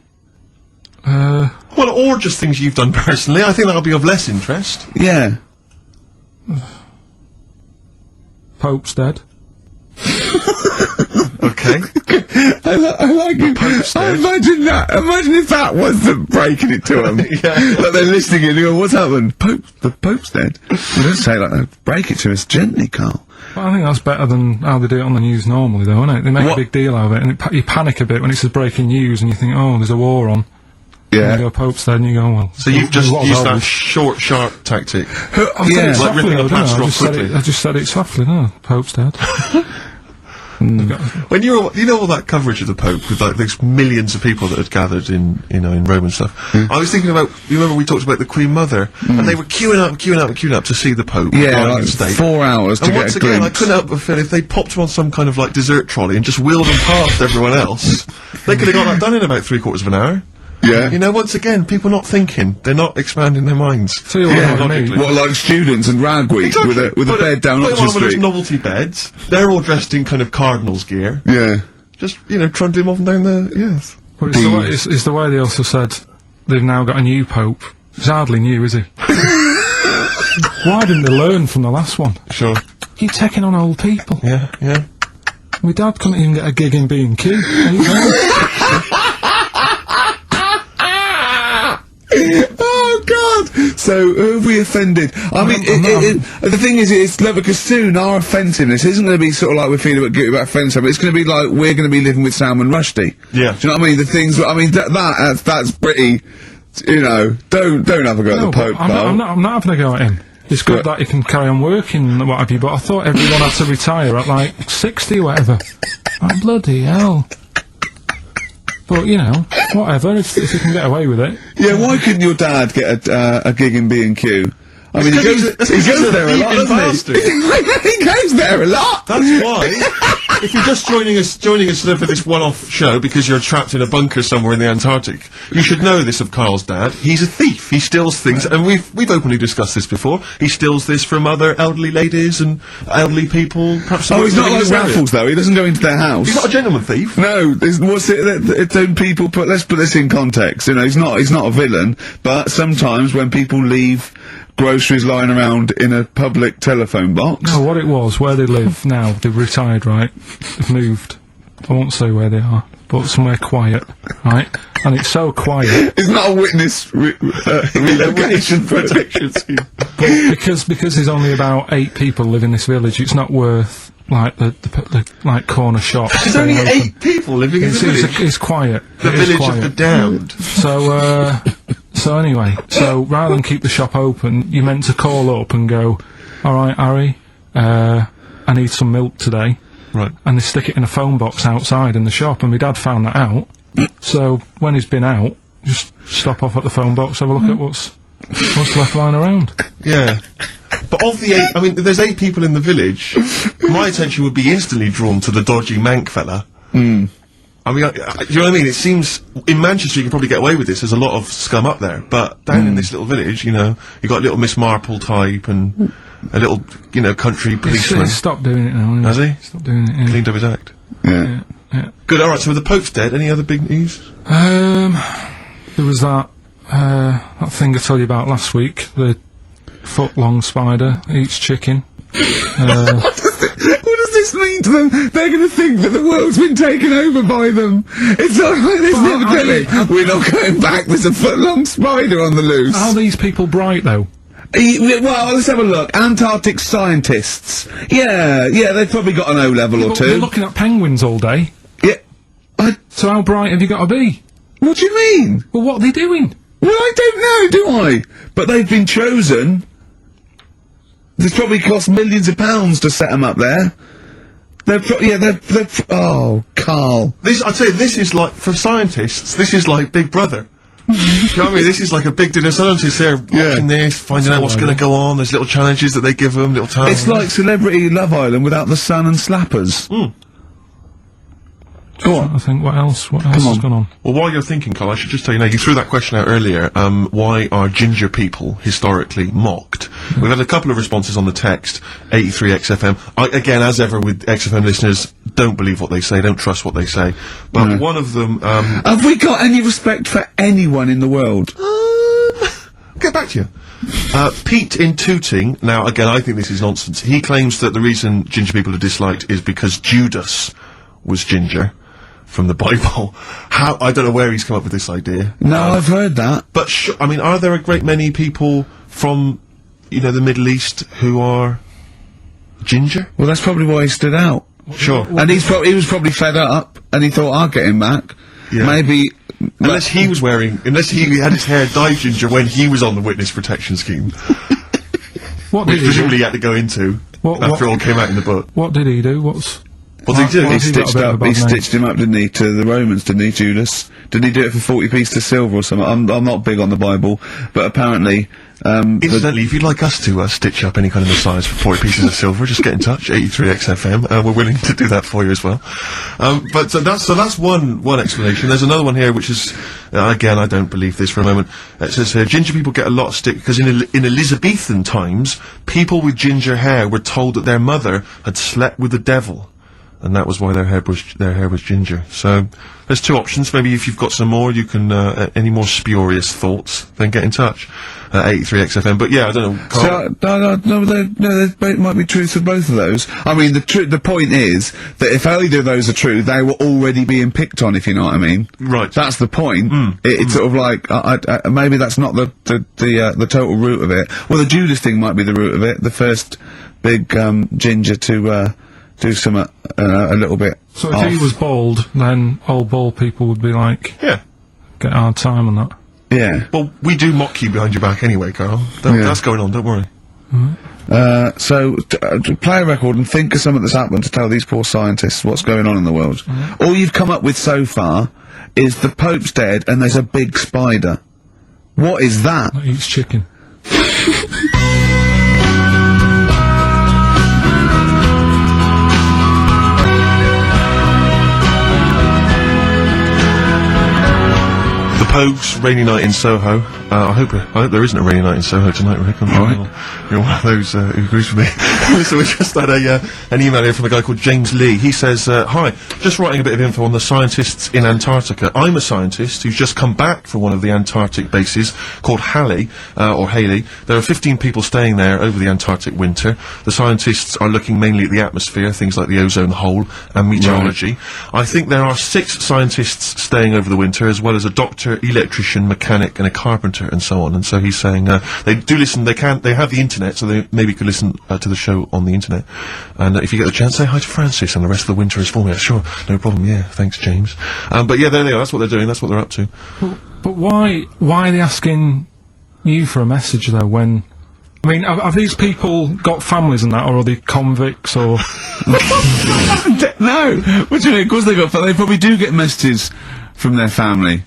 Well, or just things you've done personally. I think that'll be of less interest. Yeah. Pope's dead. Okay. I like it. Imagine that. Imagine if that was the breaking it to them. Yeah. Like they're listening and you go, what's happened? The Pope's dead. Well, don't say it like that. Break it to us gently, Karl. Well, I think that's better than how they do it on the news normally, though, isn't it? They make a big deal out of it, and you panic a bit when it says breaking news, and you think, oh, there's a war on. Yeah. And you go, Pope's dead, and you go, well... So you've just used that short, sharp tactic. Yeah. Like ripping a plaster off quickly. I just said it softly, no, Pope's dead. When you know all that coverage of the Pope with like those millions of people that had gathered in Rome and stuff, I was thinking about, you remember we talked about the Queen Mother, and they were queuing up to see the Pope. Yeah, like 4 hours to and get once a again, I glimpse. couldn't help but feel if they popped him on some kind of like dessert trolley and just wheeled him past everyone else, they could have got that done in about 3/4 of an hour. Yeah. You know, once again, people not thinking. They're not expanding their minds. So you Yeah, know what I mean? What, like students and ragweed Exactly. with a bed down Put Oxford one of those Street? novelty beds. They're all dressed in kind of cardinals gear. Yeah. Just, trundling him off and down the... Yes. Well, it's the way they also said they've now got a new Pope. He's hardly new, is he? Why didn't they learn from the last one? Sure. You're taking on old people. Yeah, yeah. My dad couldn't even get a gig in B&Q. Oh God! So who have we offended? I mean, the thing is, it's like, because soon our offensiveness isn't going to be sort of like we're feeling a bit guilty about offending someone. It's going to be like we're going to be living with Salman Rushdie. Yeah. Do you know what I mean? The things. I mean, that's pretty. Don't have a go at the Pope. I'm not having a go at him. It's good that he can carry on working and what have you, but I thought everyone had to retire at like 60 or whatever. Oh, bloody hell. But, whatever, if you can get away with it. Yeah, why couldn't your dad get a gig in B&Q? I mean, he goes there a lot, doesn't he? He goes there a lot! That's why. If you're just joining us for this one-off show because you're trapped in a bunker somewhere in the Antarctic, you should know this of Karl's dad. He's a thief. He steals things, and we've openly discussed this before. He steals this from other elderly ladies and elderly people. Perhaps he's not like Raffles, though. He doesn't go into their house. He's not a gentleman thief. No, let's put this in context. He's not a villain, but sometimes when people leave groceries lying around in a public telephone box. No, what it was, where they live now, they've retired, right? They've moved. I won't say where they are, but somewhere quiet, right? And it's so quiet. It's not a witness relocation protection scheme. But because there's only about 8 people live in this village, it's not worth like the like corner shops. There's only 8 people living in the village. It's quiet. The village of the damned. So anyway, rather than keep the shop open, you're meant to call up and go, all right, Harry, I need some milk today. Right. And they stick it in a phone box outside in the shop, and my dad found that out. So when he's been out, just stop off at the phone box, have a look at what's left lying around. Yeah. But of the 8, I mean, there's 8 people in the village, my attention would be instantly drawn to the dodgy Manc fella. I mean, do you know what I mean? It seems, in Manchester you can probably get away with this, there's a lot of scum up there, but down in this little village, you got a little Miss Marple type and a little, country policeman. He's stopped doing it now, Has he? Stopped doing it, yeah. Cleaned up his act. Yeah. Good, alright, so the Pope's dead, any other big news? There was that thing I told you about last week, the foot-long spider eats chicken. What does this mean to them? They're going to think that the world's been taken over by them. It's not like this never we're not going back, there's a foot-long spider on the loose. Are these people bright, though? Well, let's have a look. Antarctic scientists. Yeah, they've probably got an O-level or 2. They're looking at penguins all day. Yeah. So how bright have you got to be? What do you mean? Well, what are they doing? Well, I don't know, do I? But they've been chosen. It's probably cost millions of pounds to set them up there. Oh, Karl. I'd say this is like, for scientists, this is like Big Brother. Do you know what I mean? This is like a big dinner. Scientists there watching this, finding out what's going to go on. There's little challenges that they give them, little tasks. It's like Celebrity Love Island without the sun and slappers. Go on. I think what else has gone on? Well, while you're thinking, Karl, I should just tell you now, you threw that question out earlier, why are ginger people historically mocked? We've had a couple of responses on the text, 83XFM. Again, as ever with XFM listeners, don't believe what they say, don't trust what they say. But one of them, have we got any respect for anyone in the world? I'll get back to you. Pete in Tooting, now again, I think this is nonsense. He claims that the reason ginger people are disliked is because Judas was ginger. From the Bible. I don't know where he's come up with this idea. No, I've heard that. But, I mean, are there a great many people from, the Middle East who are ginger? Well, that's probably why he stood out. Sure. And he was probably fed up, and he thought, I'll get him back. Yeah. Maybe... Unless he had his hair dyed ginger when he was on the witness protection scheme. Which presumably he had to go into, after it all came out in the book. What did he do? What did he do? He stitched him up, didn't he, to the Romans, didn't he, Judas? Didn't he do it for 40 pieces of silver or something? I'm not big on the Bible, but apparently... Incidentally, if you'd like us to stitch up any kind of Messiahs for 40 pieces of silver, just get in touch, 83XFM. We're willing to do that for you as well. So that's one explanation. There's another one here, which is, again, I don't believe this for a moment. It says here, ginger people get a lot of stick because in Elizabethan times, people with ginger hair were told that their mother had slept with the devil. And that was why their hair was ginger. So, there's two options. Maybe if you've got some more, you can, any more spurious thoughts, then get in touch. 83XFM. But yeah, I don't know. Karl? No, there might be truth to both of those. I mean, the point is that if either of those are true, they were already being picked on, if you know what I mean. Right. That's the point. It's sort of like, maybe that's not the total root of it. Well, the Judas thing might be the root of it. The first big, ginger to, do some, a little bit. So if he was bald, then old bald people would be like, get a hard time on that. Yeah. Well, we do mock you behind your back anyway, Karl. That's going on, don't worry. So, play a record and think of something that's happened to tell these poor scientists what's going on in the world. All you've come up with so far is the Pope's dead and there's a big spider. What is that? That eats chicken. Pogues, rainy night in Soho. I hope there isn't a rainy night in Soho tonight, Rick. You're one of those who agrees with me. So we just had an email here from a guy called James Lee. He says, hi, just writing a bit of info on the scientists in Antarctica. I'm a scientist who's just come back from one of the Antarctic bases called Halley, or Haley. There are 15 people staying there over the Antarctic winter. The scientists are looking mainly at the atmosphere, things like the ozone hole and meteorology. Right. I think there are 6 scientists staying over the winter, as well as a doctor, electrician, mechanic and a carpenter and so on. And so he's saying they do listen, they have the internet, so they maybe could listen to the show on the internet. And if you get the chance, say hi to Francis and the rest of the winter is for me. Sure, no problem. Yeah, thanks, James. But yeah, there they are. That's what they're doing. That's what they're up to. But why are they asking you for a message though? When I mean, have these people got families and that, or are they convicts, or... No! What do you mean? Of course they probably do get messages from their family.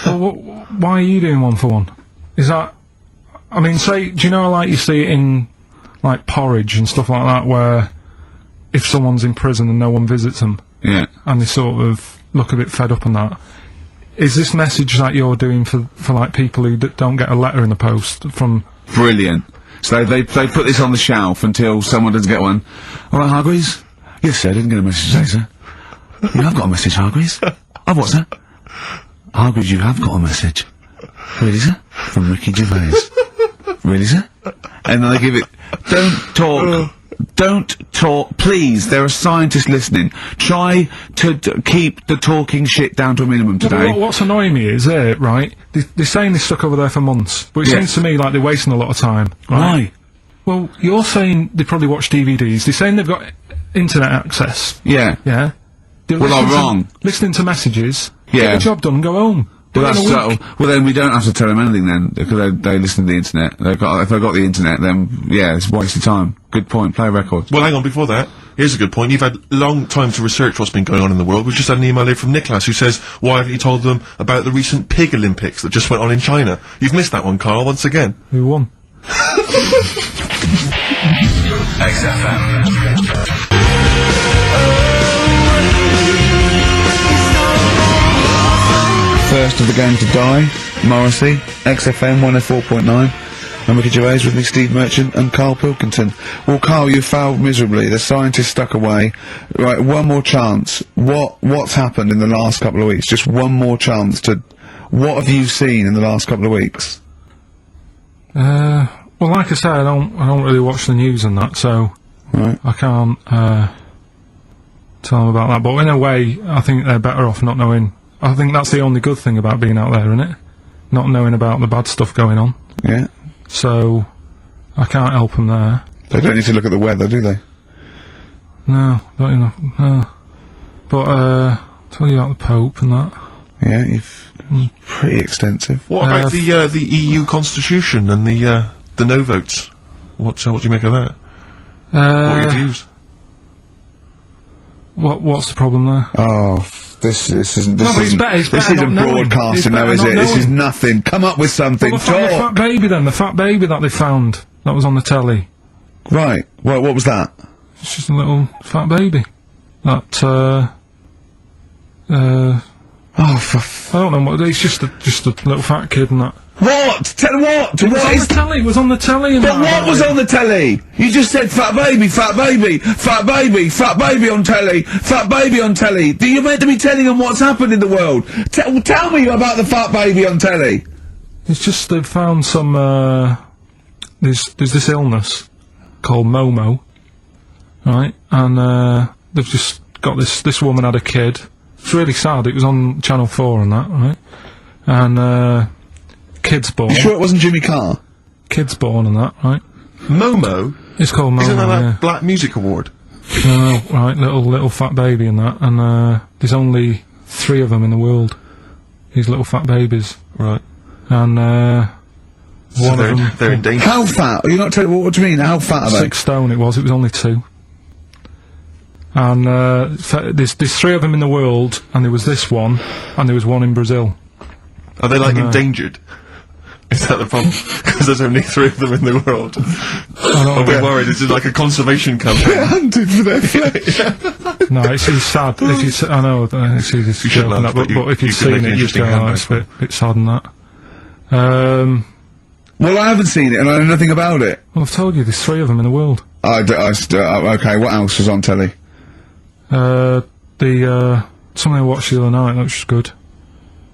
Well, why are you doing one for one? Is that... I mean, say, do you know, like, you see it in, like, Porridge and stuff like that, where if someone's in prison and no one visits them, yeah, and they sort of look a bit fed up and that, is this message that you're doing for like, people who don't get a letter in the post from... Brilliant. So they put this on the shelf until someone doesn't get one. All right, Hargreaves? Yes, sir, I didn't get a message today, sir. Yeah, I've got a message, Hargreaves. Oh, what, sir? Hargreaves, you have got a message. Really, sir? From Ricky Gervais. Really, sir? And then they give it... Don't talk, please. There are scientists listening. Try to keep the talking shit down to a minimum today. What's annoying me is, right, they're saying they're stuck over there for months, but it seems to me like they're wasting a lot of time. Right? Why? Well, you're saying they probably watch DVDs. They're saying they've got internet access. Yeah. Yeah? Well, I'm wrong. Listening to messages, Yeah. get the job done and go home. Well, Within that's a week. subtle. Well, then we don't have to tell them anything then, because they listen to the internet. If they've got the internet, then, yeah, it's a waste of time. Good point. Play a record. Well, hang on, before that, here's a good point. You've had long time to research what's been going on in the world. We've just had an email here from Nicholas who says, why haven't you told them about the recent pig Olympics that just went on in China? You've missed that one, Karl, once again. Who won? XFM. First of the game to die, Morrissey, XFM 104.9. I'm Ricky Gervais with me, Steve Merchant and Karl Pilkington. Well, Karl, you failed miserably. The scientists stuck away. Right, one more chance. What's happened in the last couple of weeks? Just one more chance to... What have you seen in the last couple of weeks? Well, like I say, I don't really watch the news and that, so Right. I can't tell them about that. But in a way, I think they're better off not knowing. I think that's the only good thing about being out there, isn't it? Not knowing about the bad stuff going on. Yeah. So I can't help them there. They don't need to look at the weather, do they? No, don't enough. No. But tell you about the Pope and that. Yeah, pretty extensive. What about the EU Constitution and the no votes? What do you make of that? What are your views? What's the problem there? Oh, this isn't No, but it's better isn't not knowing. broadcasting It's though, better is not it? This is knowing. nothing. Come up with something. Well, the fat baby then, the fat baby that they found, that was on the telly. Right. Well, what was that? It's just a little fat baby. That, Oh, for I don't know what, it's just a little fat kid and that. what? Tell what? It was on the telly, it was on the telly and But that. what was on the telly? You just said fat baby, fat baby, fat baby, fat baby on telly, fat baby on telly. Do you meant to be telling them what's happened in the world? Tell me about the fat baby on telly. It's just they've found some, there's this illness called Momo, right? And, they've just got this woman had a kid. It's really sad, it was on Channel 4 and that, right? And, kid's born. You sure it wasn't Jimmy Carr? Kid's born and that, right? Momo? It's called Momo, Isn't that yeah. that Black Music Award? No, right, little fat baby and that, and there's only 3 of them in the world. These little fat babies, Right. and So one of them, they're in danger. How fat? You're not telling what do you mean? How fat are they? 6 stone. It was only 2. And there's 3 of them in the world, and there was this one, and there was one in Brazil. Are they like endangered? Is that the problem? Because there's only 3 of them in the world. I'm a bit worried. This is like a conservation campaign. Hunted for their flesh. No, it's sad. If you, I know, it's easy to shouldn't joke and laugh, that, but but if you you've could make seen an it, you'd interesting go, oh, it's a handbag. bit sad and that. Well, I haven't seen it, and I know nothing about it. Well, I've told you, there's 3 of them in the world. Okay, what else was on telly? Something I watched the other night, that was just good.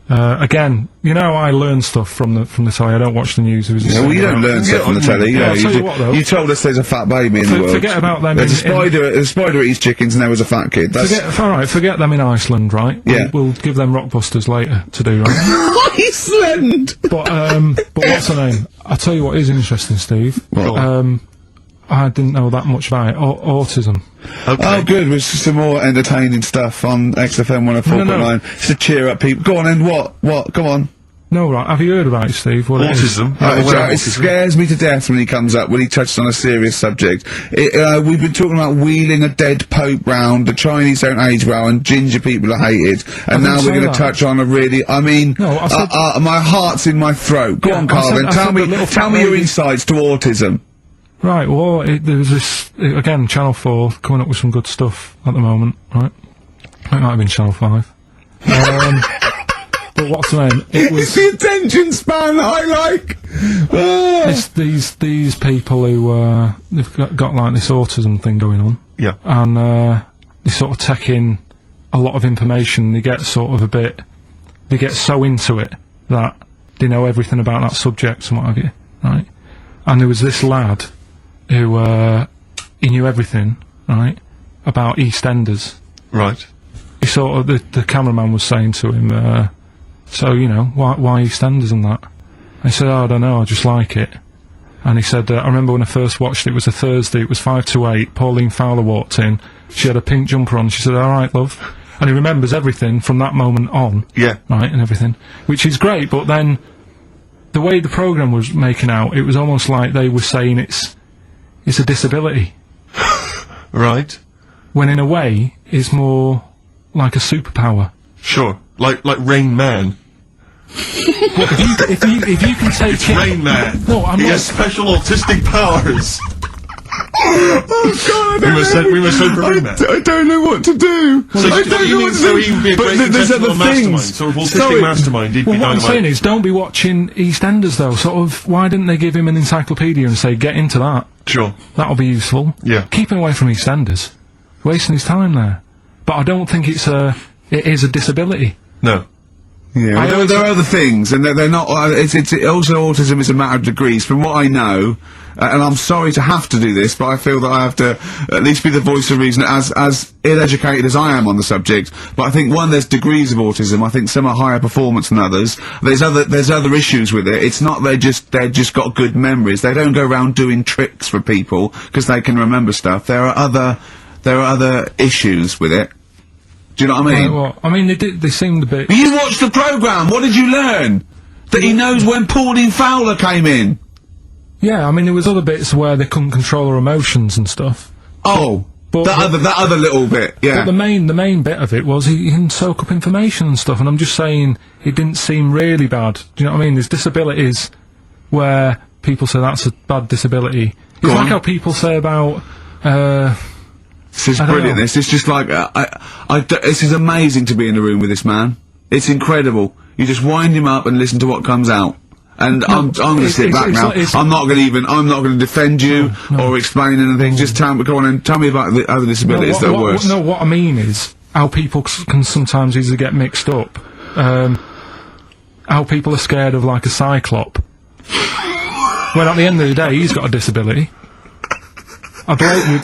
Again, you know, I learn stuff from the telly. I don't watch the news. Yeah, well, you don't learn stuff from the telly. Yeah, I'll tell you you, what, though. you told us there's a fat baby in the world. Forget about them. There's a spider eats chickens, and there was a fat kid. That's All right, forget them in Iceland, right? Yeah. We'll give them Rockbusters later to do, right? Iceland. But what's her name? I'll tell you what is interesting, Steve. What? I didn't know that much about it. Autism. Okay. Oh, good. With some more entertaining stuff on XFM 104.9. No. Just to cheer up people. Go on, then. What? Come on. No, right. Have you heard about it, Steve? What it is? Autism. I'm aware of It autism. scares me to death when he comes up, when he touches on a serious subject. We've been talking about wheeling a dead pope round, the Chinese don't age well, and ginger people are hated. And now didn't we're say going to that. touch on a really, I mean, No, I said- my heart's in my throat. Go Yeah, on, Karl, then. I said the little Tell fat me your baby. insights to autism. Right, well, there was this, again, Channel 4, coming up with some good stuff at the moment, right? It might have been Channel 5. But what's the name? It It's was the attention span I like. Ah. it's these people who, they've got like this autism thing going on, Yeah. and, they sort of take in a lot of information, they get sort of they get so into it that they know everything about that subject and what have you, right? And there was this lad who, he knew everything, right, about EastEnders. Right. He sort of, the cameraman was saying to him, so, you know, why EastEnders and that? And he said, oh, I don't know, I just like it. And he said, I remember when I first watched it was a Thursday, it was 5 to 8, Pauline Fowler walked in, she had a pink jumper on, she said, alright, love. and he remembers everything from that moment on. Yeah. Right, and everything, which is great. But then, the way the program was making out, it was almost like they were saying it's a disability. Right. When in a way, it's more like a superpower. Sure. Like Rain Man. If you can take it... Rain Man. No, I'm he not... has special autistic powers. Oh God! We must hope for Rain Man. I don't know what to do. So I don't know what to so do. he would be a But great there's other intentional mastermind. things. Sort of autistic Sorry. mastermind. He'd be Well, what I'm dynamite. saying is, don't be watching EastEnders, though. Sort of, why didn't they give him an encyclopedia and say, get into that? Sure. That'll be useful. Yeah. Keep him away from EastEnders. Wasting his time there. But I don't think it is a disability. No. Yeah, well, there are other things, and they're not. It's also autism is a matter of degrees. From what I know, and I'm sorry to have to do this, but I feel that I have to at least be the voice of reason, as ill-educated as I am on the subject. But I think there's degrees of autism. I think some are higher performance than others. There's other issues with it. It's not they're just got good memories. They don't go around doing tricks for people because they can remember stuff. There are other issues with it. Do you know what I mean? Well, I mean, they seemed a bit... You watched the programme, what did you learn? That he knows when Pauline Fowler came in? Yeah, I mean, there was other bits where they couldn't control their emotions and stuff. Oh, But that other little bit, yeah. But the main bit of it was he can soak up information and stuff, and I'm just saying, it didn't seem really bad. Do you know what I mean? There's disabilities where people say that's a bad disability. It's like how people say about, This is brilliant. This is just like this is amazing to be in a room with this man. It's incredible. You just wind him up and listen to what comes out. And I'm going to sit back now. I'm not going to defend you or explain anything. Just go on and tell me about the other disabilities that are worse. What I mean is how people can sometimes easily get mixed up. How people are scared of like a cyclop. When at the end of the day, he's got a disability. A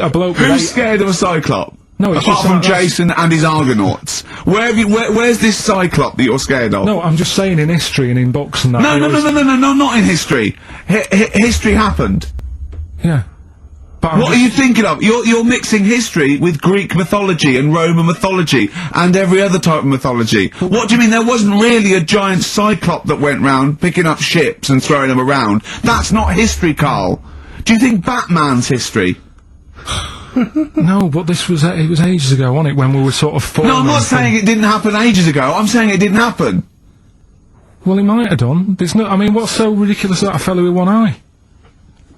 bloke with Who's scared of a cyclop? No, it's apart just from Jason and his Argonauts. Where's this cyclop that you're scared of? No, I'm just saying in history and in books and that. No, not in history. History happened. Yeah. But What are you thinking of? You're mixing history with Greek mythology and Roman mythology and every other type of mythology. What do you mean there wasn't really a giant cyclop that went round picking up ships and throwing them around? That's not history, Karl. Do you think Batman's history? No, but it was ages ago, wasn't it, when we were sort of forming... No, I'm not saying it didn't happen ages ago. I'm saying it didn't happen. Well, it might have done. There's no... I mean, what's so ridiculous about a fellow with one eye?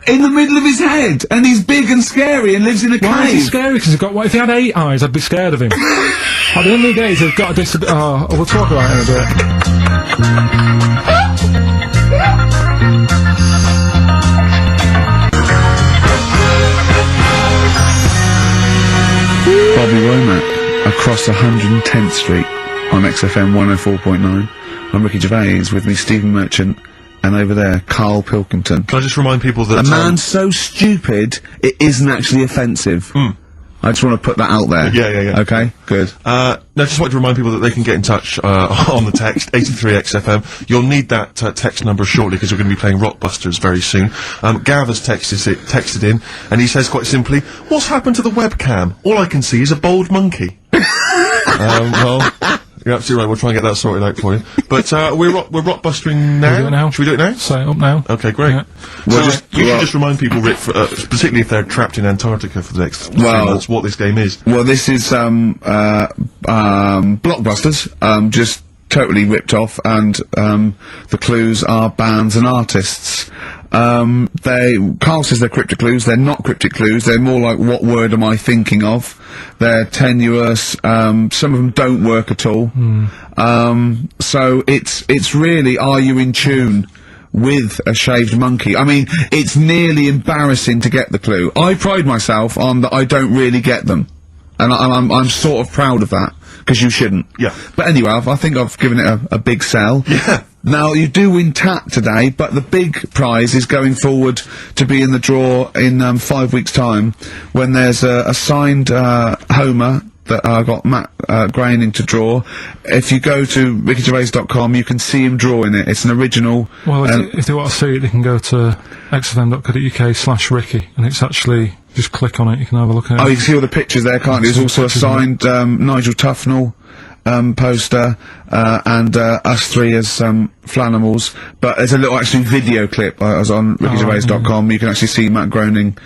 In the middle of his head, and he's big and scary and lives in a Why is he cave. scary? Because he's got... What, if he had 8 eyes, I'd be scared of him. At the end of the day, he's got a disability... Oh, we'll talk about it in a bit. Bobby Womack across 110th Street on XFM 104.9. I'm Ricky Gervais, with me Stephen Merchant, and over there, Karl Pilkington. Can I just remind people that... A man so stupid, it isn't actually offensive. I just want to put that out there. Yeah. Okay, good. No, just wanted to remind people that they can get in touch on the text 83XFM. You'll need that text number shortly because we're going to be playing Rockbusters very soon. Gav has texted in, and he says quite simply, "What's happened to the webcam? All I can see is a bald monkey." Well, you're absolutely right. We'll try and get that sorted out for you. But we're rockbustering now. Should we do it now? Should we do it now? Set it up now. Okay, great. Yeah. So you should just remind people, Rick, particularly if they're trapped in Antarctica for the next 3 months, what this game is. Well, this is Blockbusters, just totally ripped off, and the clues are bands and artists. Karl says they're cryptic clues. They're not cryptic clues. They're more like, what word am I thinking of? They're tenuous. Some of them don't work at all. So it's really, are you in tune with a shaved monkey? I mean, it's nearly embarrassing to get the clue. I pride myself on that I don't really get them. And I'm sort of proud of that, because you shouldn't. Yeah. But anyway, I think I've given it a big sell. Yeah. Now, you do win TAT today, but the big prize is going forward to be in the draw in 5 weeks' time, when there's a signed Homer that I got Matt Groening to draw. If you go to rickygervais.com, you can see him drawing it. It's an original. Well, if they want to see it, they can go to xfm.co.uk/Ricky, and it's actually, just click on it, you can have a look at it. Oh, you can see all the pictures there, can't you? There's also a signed Nigel Tufnell poster, and us three as Flanimals. But there's a little actually video clip. I was on rickygervais.com. You can actually see Matt Groening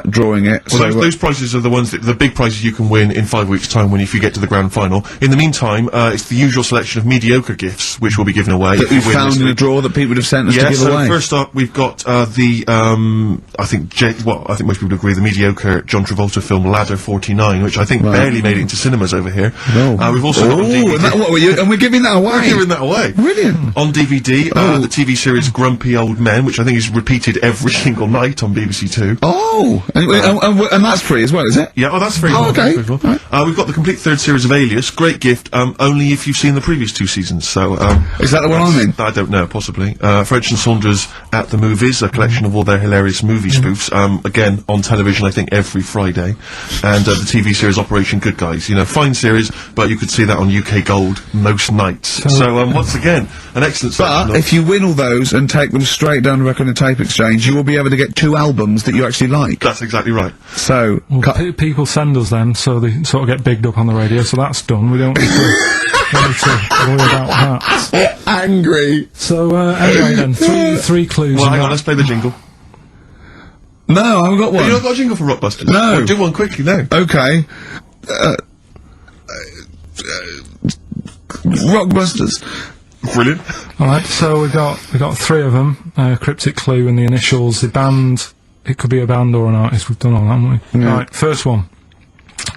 drawing it. Well, So, those prizes are the ones the big prizes you can win in 5 weeks' time if you get to the grand final. In the meantime, it's the usual selection of mediocre gifts which will be given away. that we found in a drawer that people would have sent us to give so away. first up, we've got I think most people agree, the mediocre John Travolta film Ladder 49, which I think barely made it into cinemas over here. No. We've also got on DVD. And we're giving that away. We're giving that away. Brilliant. On DVD, the TV series Grumpy Old Men, which I think is repeated every single night on BBC Two. Oh, and that's free as well, is it? Yeah, that's free. Oh, okay. We've got the complete third series of Alias. Great gift, only if you've seen the previous 2 seasons. So, Is that the one I'm in? I don't know, possibly. French and Saunders at the Movies, a collection of all their hilarious movie spoofs. Again, on television, I think, every Friday. And the TV series Operation Good Guys. You know, fine series, but you could see that on UK Gold most nights. So, once again, an excellent selection. But if you win all those and take them straight down to Record and Tape Exchange, you will be able to get 2 albums that you actually like. That's exactly right. So, People send us them, so they sort of get bigged up on the radio, so that's done. We don't need to worry about that. angry. So, anyway then, three clues. Well, hang on, let's play the jingle. No, I haven't got one. You not got a jingle for Rockbusters? No. Well, do one quickly now. Okay. Rockbusters. Brilliant. Alright, so we got 3 of them. Cryptic clue and the initials, the band. It could be a band or an artist. We've done all that, haven't we? Yeah. Alright, first one.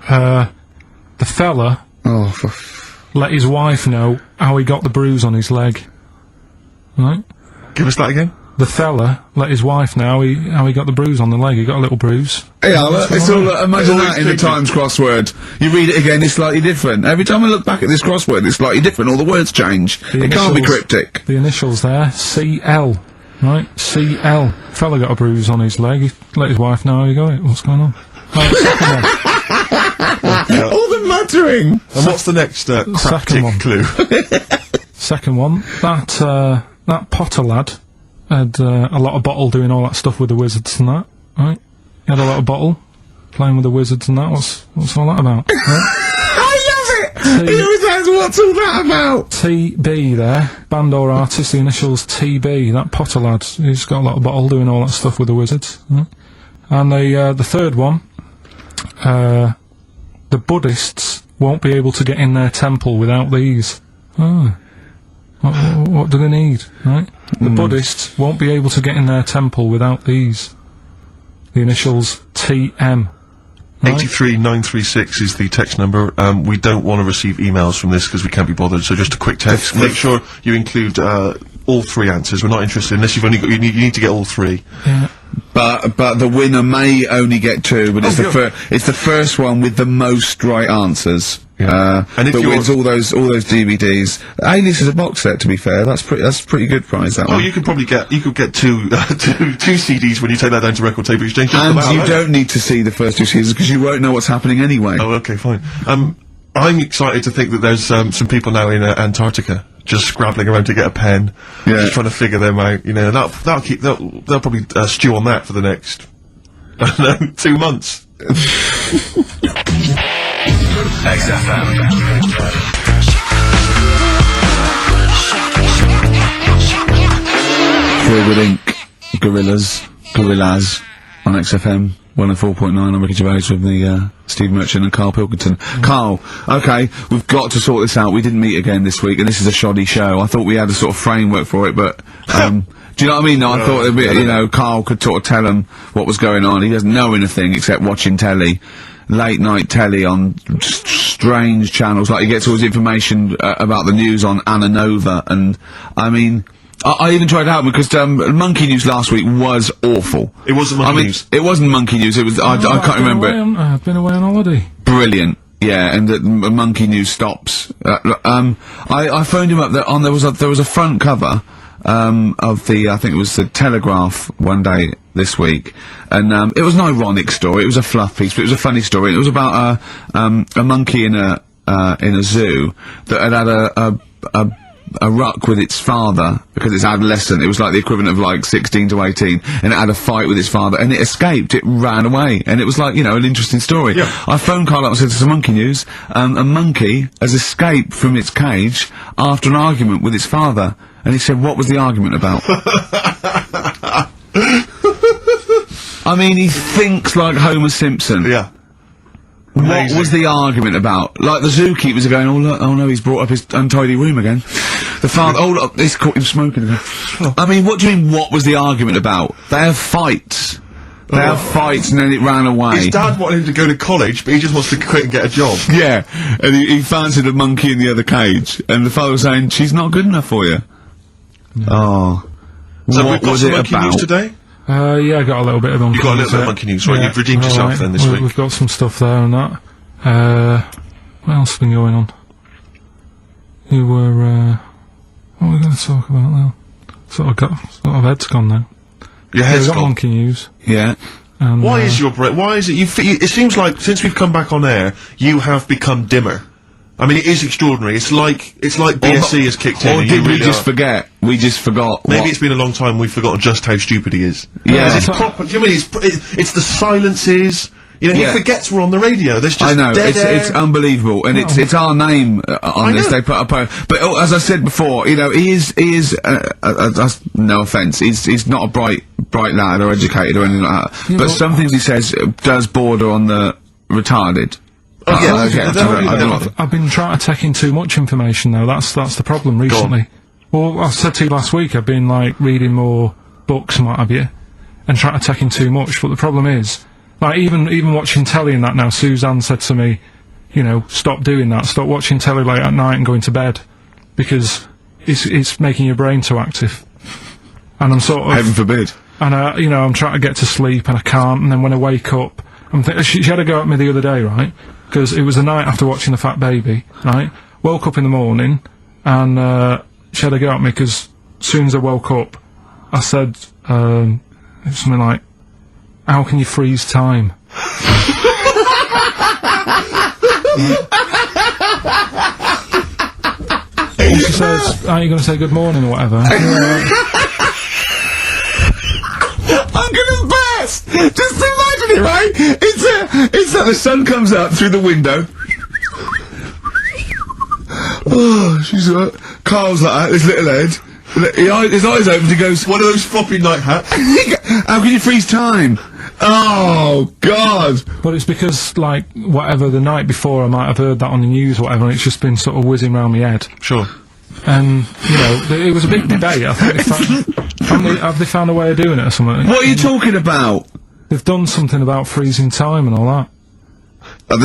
The fella let his wife know how he got the bruise on his leg. Right? Give us that again. The fella let his wife know how he got the bruise on the leg. He got a little bruise. Yeah, it's all, imagine that in the Times crossword. You read it again, it's slightly different. Every time I look back at this crossword, it's slightly different. All the words change. It can't be cryptic. The initials there, CL. Right? CL. Fella got a bruise on his leg. He let his wife know how he got it. What's going on? Right, second one. All the muttering! And what's the next cryptic one. clue? Second one. That Potter lad had a lot of bottle doing all that stuff with the wizards and that, right? He had a lot of bottle playing with the wizards and that. What's all that about? Right? I love it! He always asks, what's all that about? TB there, band or artist, the initials TB, that Potter lad, he's got a lot of bottle doing all that stuff with the wizards. Right? And the third one, the Buddhists won't be able to get in their temple without these. Oh. What do they need, right? The Buddhists won't be able to get in their temple without these. The initials TM. Right? 83936 is the text number. We don't want to receive emails from this because we can't be bothered, so just a quick text. Make sure you include all 3 answers. We're not interested unless you've only got, you need to get all 3. Yeah. But the winner may only get 2, but it's the first one with the most right answers. Yeah. And if that you're wins all those DVDs. Alias is a box set, to be fair. That's pretty good prize, that one. you could probably get two CDs when you take that down to Record Tape Exchange. And you don't need to see the first 2 seasons because you won't know what's happening anyway. Oh, okay, fine. I'm excited to think that there's some people now in Antarctica just scrabbling around to get a pen, just trying to figure them out. You know, they'll probably stew on that for the next 2 months. XFM. Forward Inc. Gorillas on XFM 104.9 on Ricky Gervais with the Steve Merchant and Karl Pilkington. Karl, okay, we've got to sort this out. We didn't meet again this week, and this is a shoddy show. I thought we had a sort of framework for it, but do you know what I mean? No, I thought it'd be, Karl could sort of tell him what was going on. He doesn't know anything except watching telly. Late night telly on strange channels, like he gets all his information about the news on Anna Nova, and I mean, I even tried to help him because Monkey News last week was awful. It wasn't Monkey News. It wasn't Monkey News. It was I can't remember. I've been away on holiday. Brilliant. Yeah, and Monkey News stops. I phoned him up. There was a front cover of the I think it was the Telegraph one day this week, and it was an ironic story. It was a fluff piece, but it was a funny story. It was about a monkey in a zoo that had a ruck with its father because it's adolescent. It was like the equivalent of like 16 to 18, and it had a fight with its father, and it escaped. It ran away, and it was like, you know, an interesting story. Yeah. I phoned Karl up and said, "This is monkey news. A monkey has escaped from its cage after an argument with its father." And he said, "What was the argument about?" I mean, he thinks like Homer Simpson. Yeah. What Amazing. was the argument about? Like, the zookeepers are going, "Oh, look, oh no, he's brought up his untidy room again." The father, "Oh, look, he's caught him smoking again." I mean, what do you mean, what was the argument about? They have fights. They have fights, and then it ran away. His dad wanted him to go to college, but he just wants to quit and get a job. Yeah, and he fancied a monkey in the other cage, and the father was saying, "She's not good enough for you." Oh. So what we've got was some it monkey about? news today? Yeah, I got a little bit of monkey You got a news. little bit of monkey news, right? You've redeemed yourself then this week. We've got some stuff there and that. What else has been going on? You were, what are we going to talk about now? Sort of head's gone now. Your Yeah, head's we've got gone. monkey news. Yeah. And, Why is your brain? Why is it? It seems like since we've come back on air, you have become dimmer. I mean, it is extraordinary. It's like BSC has kicked in. Or and did you we really just are. forget? We just forgot. Maybe what- it's been a long time. We've forgotten just how stupid he is. Yeah. It's proper. Do you mean it's the silences? You know, Yeah. he forgets we're on the radio. There's just I know, dead air. it's unbelievable, and it's our name on I this. know. They put up, but as I said before, you know, he is no offence, he's not a bright lad or educated or anything like that. But some things he says does border on the retarded. Oh, yeah, okay, definitely, I don't definitely. I've been trying to take in too much information though. That's the problem recently. Well, I said to you last week, I've been like reading more books and what have you, and trying to take in too much. But the problem is, like even watching telly and that now. Suzanne said to me, you know, stop doing that. Stop watching telly late at night and going to bed because it's making your brain too active. And I'm sort of, Heaven forbid. and you know, I'm trying to get to sleep and I can't. And then when I wake up, she had a go at me the other day, right? Because it was the night after watching The Fat Baby, right? Woke up in the morning, and she had a go at me because as soon as I woke up, I said something like, "How can you freeze time?" And she says, "Aren't you going to say good morning or whatever?" I'm gonna burst! Just imagine it, right? It's that the sun comes up through the window. Oh, she's Carl's like that, his little head. His eyes open, he goes, One of those floppy night hats. "How can you freeze time?" Oh, God! But it's because, like, whatever, the night before I might have heard that on the news or whatever, and it's just been sort of whizzing round my head. Sure. And, you know, it was a big debate. I think have they found a way of doing it or something? What are you talking about? They've done something about freezing time and all that.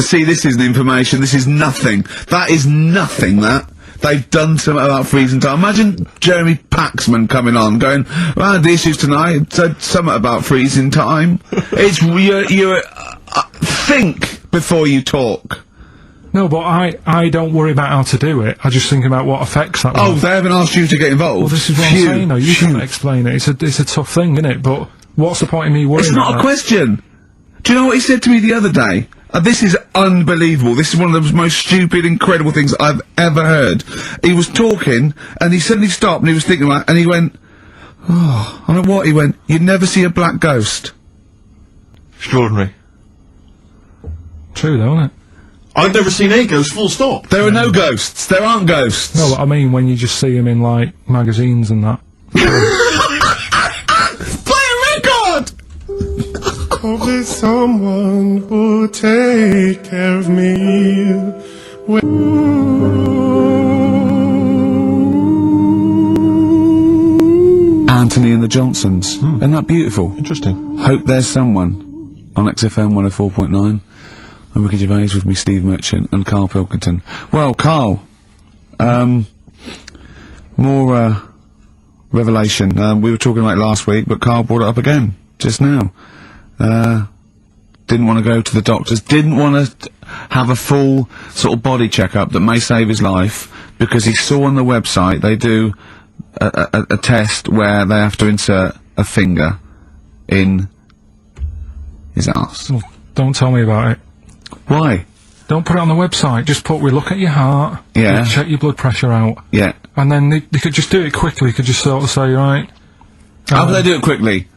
See, this isn't information, this is nothing. That is nothing, that. They've done something about freezing time. Imagine Jeremy Paxman coming on, going, "Well, the issues tonight said something about freezing time." It's, think before you talk. No, but I don't worry about how to do it. I just think about what effects that will Oh, have. they haven't asked you to get involved? Well, this is what I'm saying, though. You can't explain it. It's a tough thing, isn't it? But what's the point in me worrying It's about not a that? question. Do you know what he said to me the other day? This is unbelievable. This is one of the most stupid, incredible things I've ever heard. He was talking, and he suddenly stopped, and he was thinking about it, and he went, "Oh, I don't know what," he went, "You'd never see a black ghost." Extraordinary. True, though, isn't it? I've never seen a ghost, full stop. There are no ghosts. There aren't ghosts. No, but I mean when you just see them in, like, magazines and that. Play a record! Hope there's someone who'll take care of me. Anthony and the Johnsons. Isn't that beautiful? Interesting. Hope there's someone on XFM 104.9. I'm Ricky Gervais with me, Steve Merchant and Karl Pilkington. Well, Karl, more revelation. We were talking about it last week, but Karl brought it up again just now. Didn't want to go to the doctors, didn't want to have a full sort of body checkup that may save his life, because he saw on the website they do a test where they have to insert a finger in his arse. Well, don't tell me about it. Why? Don't put it on the website. Just we look at your heart. Yeah. We check your blood pressure out. Yeah. And then they could just do it quickly. They could just sort of say, right. How do they do it quickly?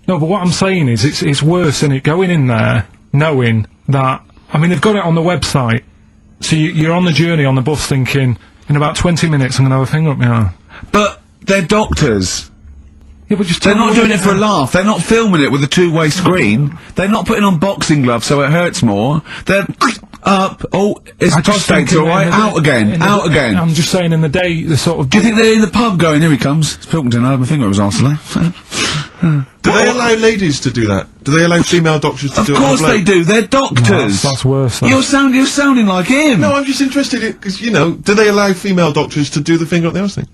No, but what I'm saying is, it's worse than it going in there, knowing that. I mean, they've got it on the website. So you're on the journey on the bus thinking, in about 20 minutes I'm going to have a finger up my arm. But they're doctors. Yeah, but They're not doing it for a laugh. They're not filming it with a two-way screen. They're not putting on boxing gloves so it hurts more. They're up. Oh, it's prostate, all right. Out again. Out again. I'm just saying, in the day, the sort of. Do you think they're in the pub going, here he comes? It's Pilkington, I have my finger up his arse today. Do they allow ladies to do that? Do they allow female doctors to do it? Of course they do. They're doctors. That's worse. Though. You're sounding like him. No, I'm just interested in, because, you know, do they allow female doctors to do the finger up the arse thing?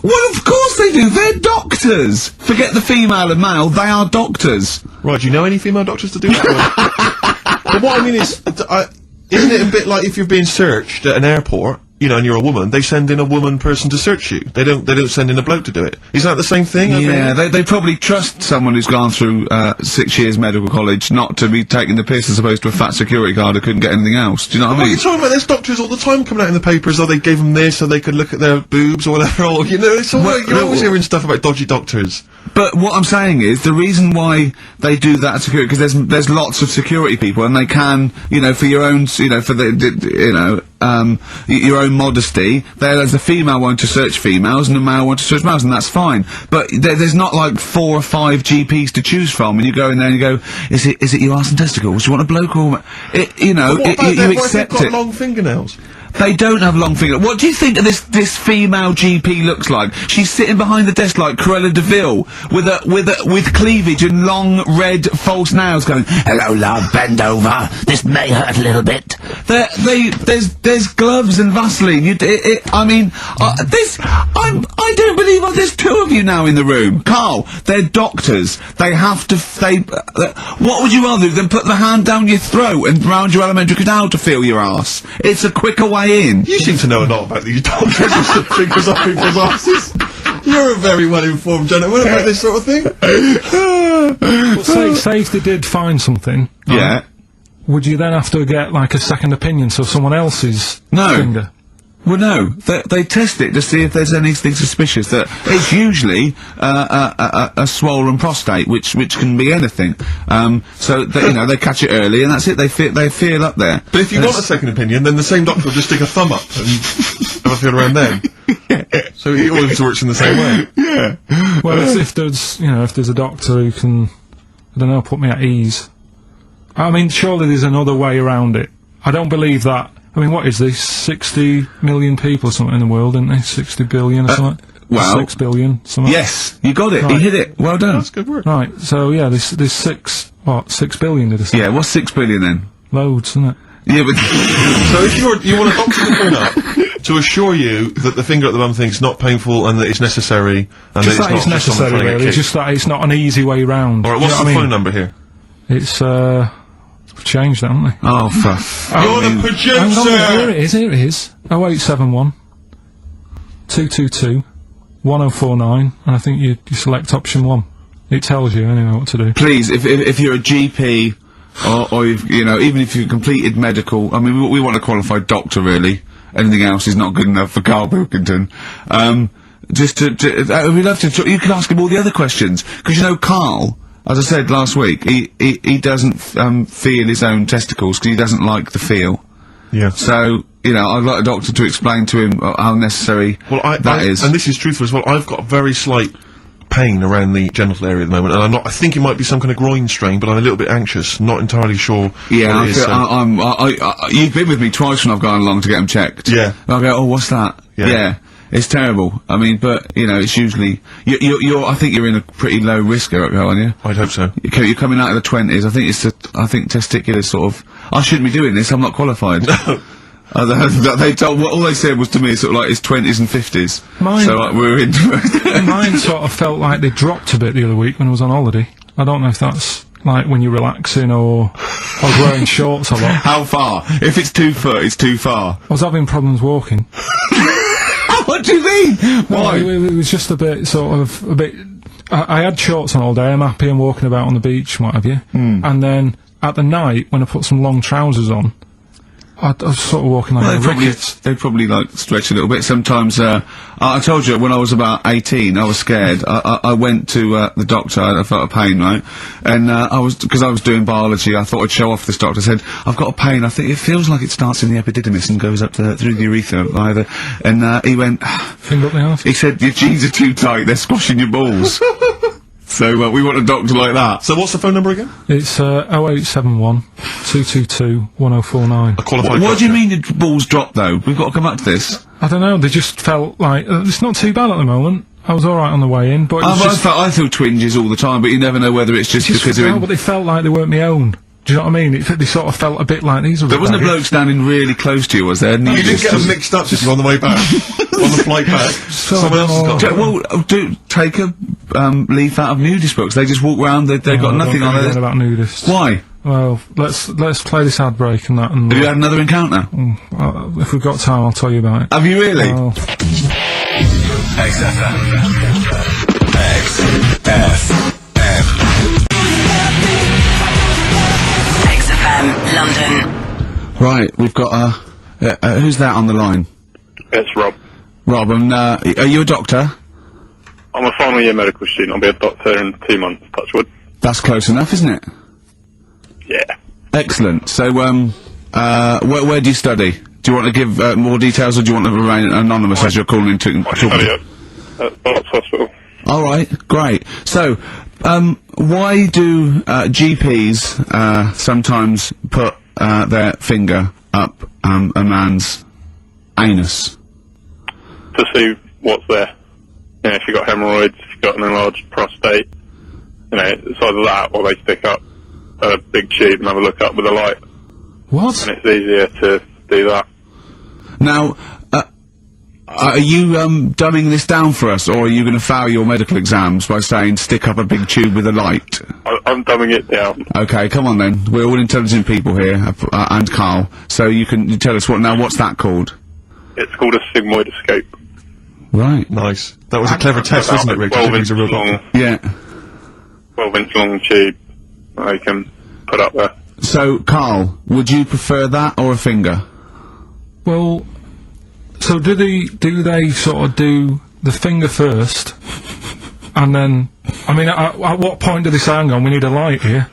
Well, of course they do. They're doctors. Forget the female and male. They are doctors. Right, do you know any female doctors to do that? But what I mean is, isn't it a bit like if you're being searched at an airport, you know, and you're a woman, they send in a woman person to search you. They don't send in a bloke to do it. Is that the same thing? Yeah, they probably trust someone who's gone through 6 years medical college not to be taking the piss as opposed to a fat security guard who couldn't get anything else. Do you know what I mean? You're talking about there's doctors all the time coming out in the papers, oh, they gave them this so they could look at their boobs or whatever, or, you know, it's all, you're always hearing stuff about dodgy doctors. But what I'm saying is, the reason why they do that at security, because there's lots of security people, and they can, you know, for your own, you know, for your own modesty, there's a female one to search females and a male one to search males, and that's fine. But there's not like 4 or 5 GPs to choose from, and you go in there and you go, is it your arse and testicles? Do you want a bloke or you know, you accept what if they've got it. long fingernails? They don't have long fingers. What do you think this female GP looks like? She's sitting behind the desk like Cruella de Vil with cleavage and long red false nails going, hello love, bend over, this may hurt a little bit. There's gloves and Vaseline. I don't believe there's 2 of you now in the room. Karl, they're doctors. They have to, what would you rather do than put the hand down your throat and round your alimentary canal to feel your arse? It's a quicker way in. You seem to know a lot about these doctors who stick fingers up people's asses. You're a very well-informed gentleman about this sort of thing. Well, say if they did find something. Yeah. Would you then have to get, like, a second opinion, so someone else's finger? Well, no. They test it to see if there's anything suspicious. That it's usually a swollen prostate, which can be anything. So you know, they catch it early, and that's it. They feel up there. But if you want a second opinion, then the same doctor will just stick a thumb up and have a feel around then. Yeah. So it always works in the same way. Yeah. Well, if there's a doctor who can, I don't know, put me at ease. I mean, surely there's another way around it. I don't believe that. I mean, what is this? 60 million people or something in the world, isn't there? 60 billion or something? Well, 6 billion, something. Yes, you got it. Right. You hit it. Well done. That's good work. Right, so yeah, there's 6 billion, did I say? Yeah, what's 6 billion then? Loads, isn't it? Yeah, but So if you want a doctor to phone up to assure you that the finger at the bum thing's not painful and that it's necessary, and Just that that it's it's not just someone necessary, trying to really. get It's just that it's not an easy way round. Alright, what's You know the what I phone mean? number here? It's, we've changed that, haven't we? oh, You're the producer! Hang on, here it is. 0871 222 1049, and I think you select option 1. It tells you anyway what to do. please, if you're a GP or you know, even if you've completed medical, I mean, we want a qualified doctor, really. Anything else is not good enough for Karl Pilkington. Just we'd love to. You can ask him all the other questions, because you know, Karl, as I said last week, he doesn't feel his own testicles because he doesn't like the feel. Yeah. So, you know, I'd like a doctor to explain to him how necessary that is. And this is truthful as well. I've got a very slight pain around the genital area at the moment, and I think it might be some kind of groin strain, but I'm a little bit anxious, not entirely sure Yeah, what it is. you've been with me twice when I've gone along to get them checked. Yeah. And I'll go, oh, what's that? Yeah. It's terrible. I mean, but, you know, it's usually, I think you're in a pretty low risk, aren't you? I'd hope so. You're coming out of the 20s. I think testicular sort of, I shouldn't be doing this, I'm not qualified. All they said was to me sort of like his 20s and 50s. Mine- So like, we're in. Mine sort of felt like they dropped a bit the other week when I was on holiday. I don't know if that's like when you're relaxing or I was wearing shorts a lot. How far? If it's 2 foot, it's too far. I was having problems walking. What do you mean? Why? Well, it was just a bit I had shorts on all day. I'm happy and walking about on the beach and what have you. And then at the night, when I put some long trousers on, I was sort of walking like they'd probably like stretch a little bit. Sometimes, I told you when I was about 18, I was scared. I went to the doctor. I felt a pain, right? And because I was doing biology, I thought I'd show off this doctor. I said, I've got a pain. I think it feels like it starts in the epididymis and goes up through the urethra either. And he went, finger up the arse. He said, your jeans are too tight. They're squashing your balls. So we want a doctor like that. So what's the phone number again? It's 0871 222 1049. A qualified What do you doctor. mean the balls drop though? We've got to come back to this. I don't know, they just felt like, it's not too bad at the moment. I was alright on the way in, but it's just... I feel twinges all the time, but you never know whether it's just because they're but they felt like they weren't my own. Do you know what I mean? They sort of felt a bit like these were There wasn't a bloke standing really close to you, was there? You didn't get them mixed up just on the way back. On the flight back. Someone else has got Well, take a leaf out of nudist books. They just walk round, they've got nothing on it. About nudists. Why? Well, let's play this ad break and that. And Have you had another encounter? if we've got time, I'll tell you about it. Have you really? Well, XFM. XFM. XFM London. Right, we've got who's that on the line? It's Rob. Rob, and are you a doctor? I'm a final year medical student. I'll be a doctor in 2 months, touch wood. That's close enough, isn't it? Yeah. Excellent. So, where do you study? Do you want to give more details, or do you want to remain anonymous as you're calling in to I study at Barts Hospital. All right, great. So, why do GPs sometimes put their finger up a man's anus? To see what's there. You know, if you've got hemorrhoids, if you've got an enlarged prostate, you know, it's either that or they stick up a big tube and have a look up with a light. what? And it's easier to do that. Now, are you dumbing this down for us, or are you going to fail your medical exams by saying stick up a big tube with a light? I'm dumbing it down. Okay, come on then. We're all intelligent people here, and Karl. So you tell us what's that called? It's called a sigmoidoscope. Right. Nice. That was a clever test, wasn't it, Rick? 12 He's inch a real long, doctor. Yeah. 12 inch long tube that you can put up there. So, Karl, would you prefer that or a finger? Well, so do they sort of do the finger first, and then, I mean, at what point do they say, hang on, we need a light here?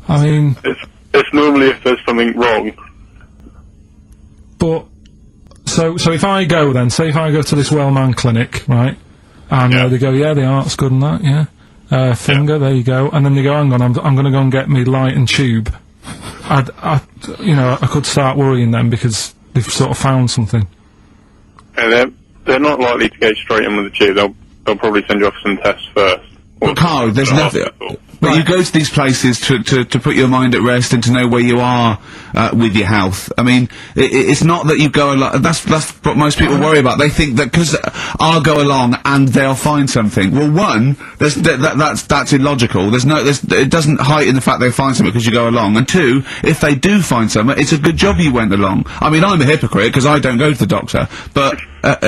I mean... It's normally if there's something wrong. But, so if I go then, say if I go to this well-man clinic, right, and they go, yeah, the art's good and that, yeah, finger, there you go, and then they go, hang on, I'm gonna go and get me light and tube. I could start worrying then because they've sort of found something. And they're not likely to go straight in with the tube. They'll probably send you off some tests first. But Karl, there's nothing. But you go to these places to put your mind at rest and to know where you are with your health. I mean, it's not that you go along. That's what most people worry about. They think that because I'll go along and they'll find something. Well, one, that's illogical. It doesn't heighten the fact they find something because you go along. And two, if they do find something, it's a good job you went along. I mean, I'm a hypocrite because I don't go to the doctor, but I've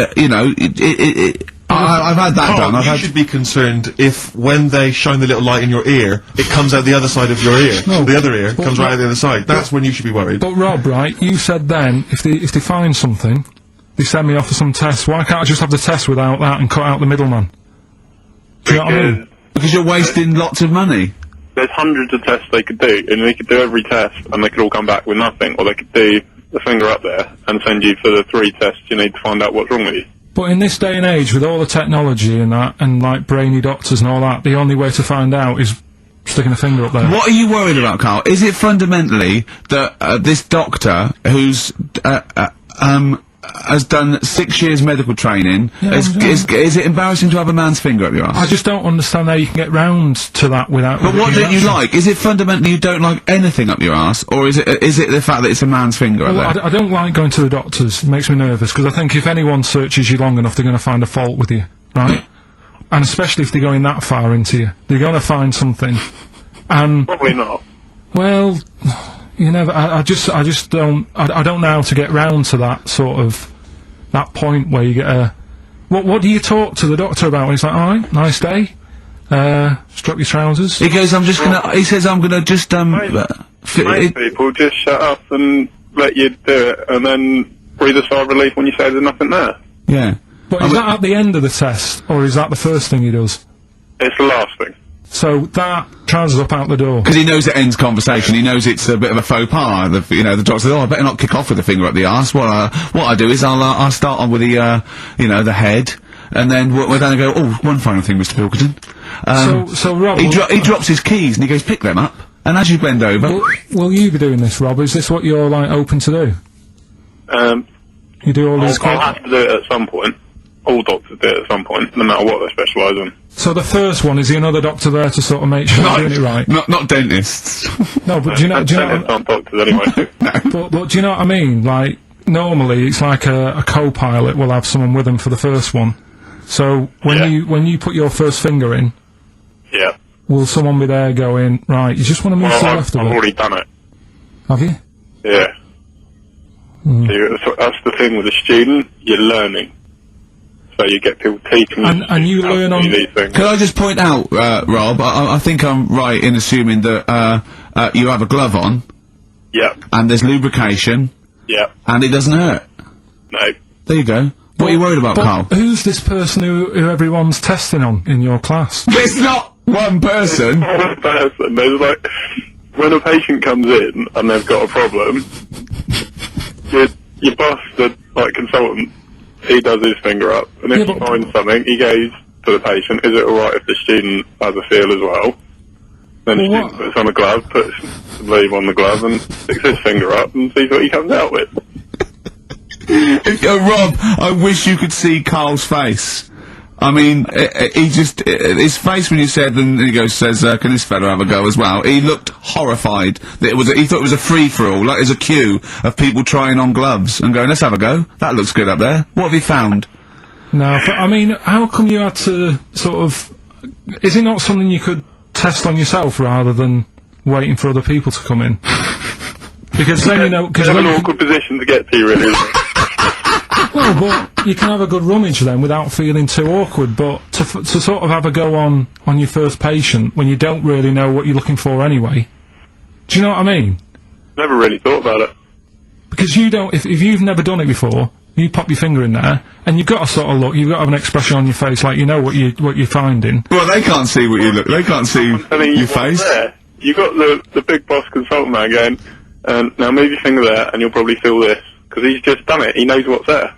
had that done. You should be concerned if, when they shine the little light in your ear, it comes out the other side of your ear. No, the other ear but comes right out the other side. That's when you should be worried. But Rob, right, you said then, if they find something, they send me off for some tests, why can't I just have the test without that and cut out the middleman? Do you know what I mean? Because you're wasting lots of money. There's hundreds of tests they could do, and they could do every test, and they could all come back with nothing. Or they could do the finger up there and send you for the 3 tests you need to find out what's wrong with you. But in this day and age, with all the technology and that, and like brainy doctors and all that, the only way to find out is sticking a finger up there. What are you worried about, Karl? Is it fundamentally that this doctor who's has done 6 years medical training, is it embarrassing to have a man's finger up your arse? I just don't understand how you can get round to that without... But what don't you like? Is it fundamentally you don't like anything up your arse, or is it the fact that it's a man's finger up there? I don't like going to the doctors. It makes me nervous, because I think if anyone searches you long enough, they're going to find a fault with you, right? And especially if they're going that far into you. They're going to find something. And... Probably not. Well... You never. I just don't. I don't know how to get round to that sort of that point where you get a What do you talk to the doctor about when he's like, alright, nice day, strap your trousers? He goes, he says, I'm gonna just, Most people just shut up and let you do it, and then breathe a sigh of relief when you say there's nothing there. Yeah. But is that at the end of the test, or is that the first thing he does? It's the last thing. So that trousers up out the door. Because he knows it ends conversation. He knows it's a bit of a faux pas. The doctor says, "Oh, I better not kick off with the finger up the arse." What I do is I'll start on with the the head, and then we're going to go. Oh, one final thing, Mr. Pilkington. So Rob, he drops his keys and he goes, "Pick them up." And as you bend over, will you be doing this, Rob? Is this what you're like open to do? You do all these. I'll have to do it at some point. All doctors do it at some point, no matter what they specialise in. So the first one, is there another doctor there to sort of make sure you're doing it right? Not dentists. No, but do you know? Dentists aren't doctors anyway. But do you know what I mean? Like, normally it's like a co-pilot will have someone with them for the first one. So when you put your first finger in, yeah, will someone be there going, right, you just want to move to the left of it? I've already done it. Have you? Yeah. So that's the thing with a student, you're learning. So you get people teaching and you learn on these things. Can I just point out, Rob, I think I'm right in assuming that you have a glove on. Yeah. And there's lubrication. Yeah. And it doesn't hurt. No. There you go. What are you worried about, Karl? Who's this person who everyone's testing on in your class? It's not one person. One person. There's like, when a patient comes in and they've got a problem, your boss, the consultant, he does his finger up, and if he finds something, he goes to the patient, is it alright if the student has a feel as well? Then the student puts on a glove, puts the leave on the glove, and sticks his finger up and sees what he comes out with. Rob, I wish you could see Karl's face. I mean, his face when you said, and he says, can this fella have a go as well? He looked horrified. That he thought it was a free-for-all, like there's a queue of people trying on gloves and going, let's have a go. That looks good up there. What have you found? No, but I mean, how come you had to sort of, is it not something you could test on yourself rather than waiting for other people to come in? Because then, it's an awkward position to get to, really, isn't it? Well, but you can have a good rummage then without feeling too awkward, but to sort of have a go on your first patient when you don't really know what you're looking for anyway. Do you know what I mean? Never really thought about it. Because you don't, if you've never done it before, you pop your finger in there, and you've got to sort of look, you've got to have an expression on your face like you know what you're finding. Well, they can't see what you look, they can't see your face. There. You got the big boss consultant man going, now move your finger there, and you'll probably feel this. Because he's just done it, he knows what's there.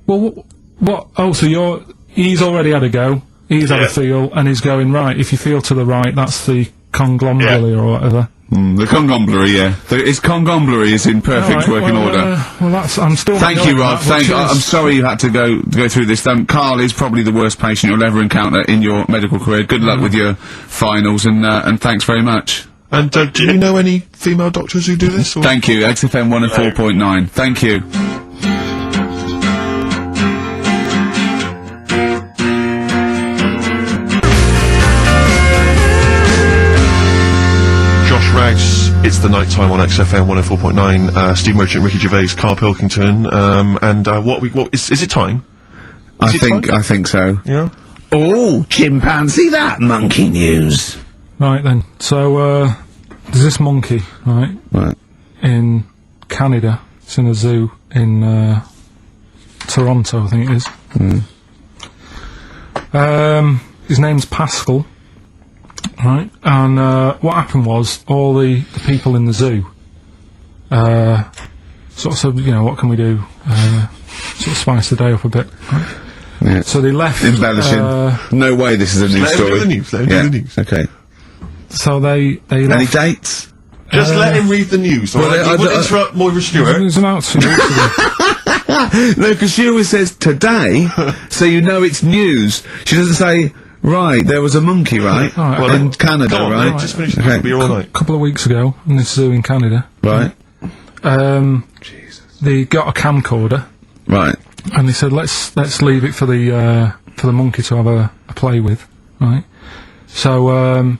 Well, what? Oh, so he's already had a go, he's had a feel, and he's going, right, if you feel to the right, that's the conglomerate or whatever. The conglomerate, yeah. His conglomerate is in perfect working order. Well, I'm still... Thank you, Rob. I'm sorry you had to go through this. Karl is probably the worst patient you'll ever encounter in your medical career. Good luck with your finals, and thanks very much. And do you know any female doctors who do this? Or? Thank you, XFM 104.9. Thank you. It's the night time on XFM 104.9. Steve Merchant, Ricky Gervais, Karl Pilkington, what is it time? I think so. Yeah. Oh, chimpanzee, that monkey news. Right then. So there's this monkey, right? In Canada. It's in a zoo in Toronto, I think it is. His name's Pascal. Right, and what happened was all the people in the zoo sort of said, what can we do? Sort of spice the day up a bit. Right? Yeah. So they left. Embellishing. No way this is a news story. Let him do the news. Okay. So they left. Any dates? Just let him read the news. Well, he would interrupt Moira Stewart. It was about 2 weeks ago. No, because she always says today, so you know it's news. She doesn't say, right, there was a monkey, right? Well, in Canada, right? Just finish the okay. All night. A couple of weeks ago, in this zoo in Canada. Right. Jesus. They got a camcorder. Right. And they said, let's leave it for the monkey to have a play with, right? So,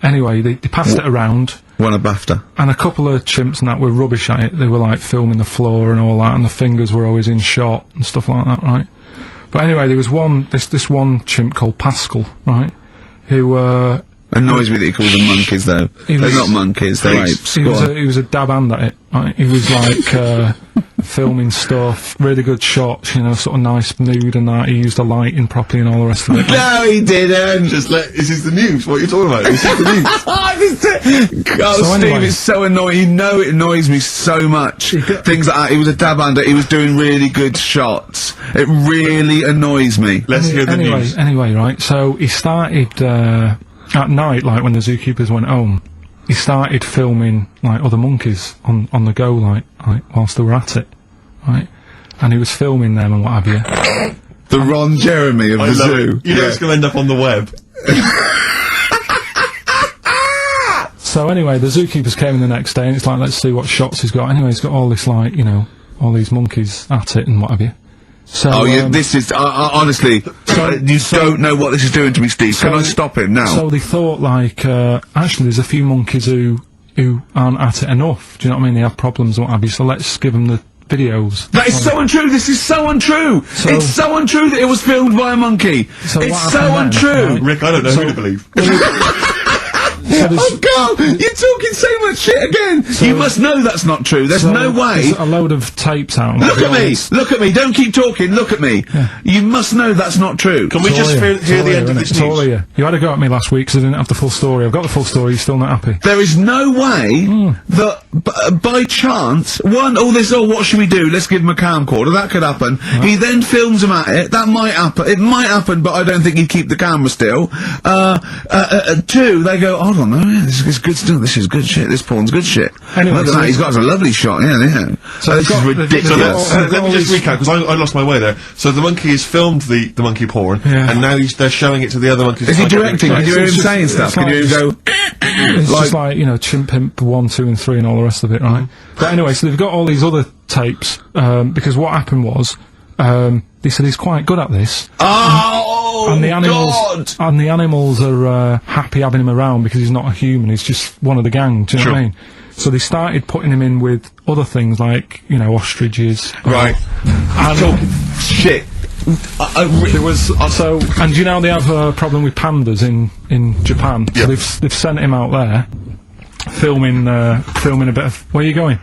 anyway, they passed it around. won a BAFTA. And a couple of chimps and that were rubbish at it. They were like filming the floor and all that, and the fingers were always in shot and stuff like that, right? But anyway, there was this one chimp called Pascal, right? Who, Annoys me that he calls them monkeys, though. They're not monkeys, they're apes. He was a dab hand at it, right? He was like, filming stuff, really good shots, you know, sort of nice nude and that. He used the lighting properly and all the rest of it. No, he didn't! This is the news, what are you talking about? This is the news. God, so Steve, it's so annoying. You know it annoys me so much. Things like that. He was a dab under, he was doing really good shots. It really annoys me. Let's hear the news. Anyway, right, so he started, at night, like when the zookeepers went home, he started filming, like, other monkeys on the go, like, whilst they were at it, right? And he was filming them and what have you. The Ron Jeremy of the zoo. You know it's going to end up on the web. So anyway, the zookeepers came in the next day and it's like, let's see what shots he's got. Anyway, he's got all this, like, you know, all these monkeys at it and what have you. So, this is, honestly, you don't know what this is doing to me, Steve. Can I stop him now? So they thought, like, actually there's a few monkeys who aren't at it enough. Do you know what I mean? They have problems and what have you, so let's give them the videos. That is so untrue! This is so untrue! It's so untrue that it was filmed by a monkey! So it's so untrue! Right? Rick, I don't know who to believe. Oh God! You're talking so much shit again! You must know that's not true. There's no way. There's a load of tapes out. Look at me! Look at me! Don't keep talking, look at me! Yeah. You must know that's not true. Can we just hear the end of this news? You had a go at me last week because I didn't have the full story. I've got the full story, you're still not happy. There is no way that, by chance, what should we do? Let's give him a camcorder. That could happen. Right. He then films him at it. That might happen. It might happen, but I don't think he'd keep the camera still. Two, they go, hold on, this is good stuff. This is good shit. This porn's good shit. Anyway, look at that. He's got a lovely shot. Yeah. So this is ridiculous. Let me just recap because I lost my way there. So the monkey has filmed the monkey porn, and now they're showing it to the other monkeys. Is he directing? Can you hear him saying stuff? Can you hear him go? It's just like, you know, Chimp Pimp 1, 2 and 3 and all the rest of it, right? But anyway, so they've got all these other tapes, because what happened was, they said he's quite good at this. And the animals are happy having him around because he's not a human, he's just one of the gang, do you know what I mean? So they started putting him in with other things like, you know, ostriches. Right. And talking shit. There was and you know they have a problem with pandas in Japan. Yep. So they've sent him out there filming a bit of. Where are you going?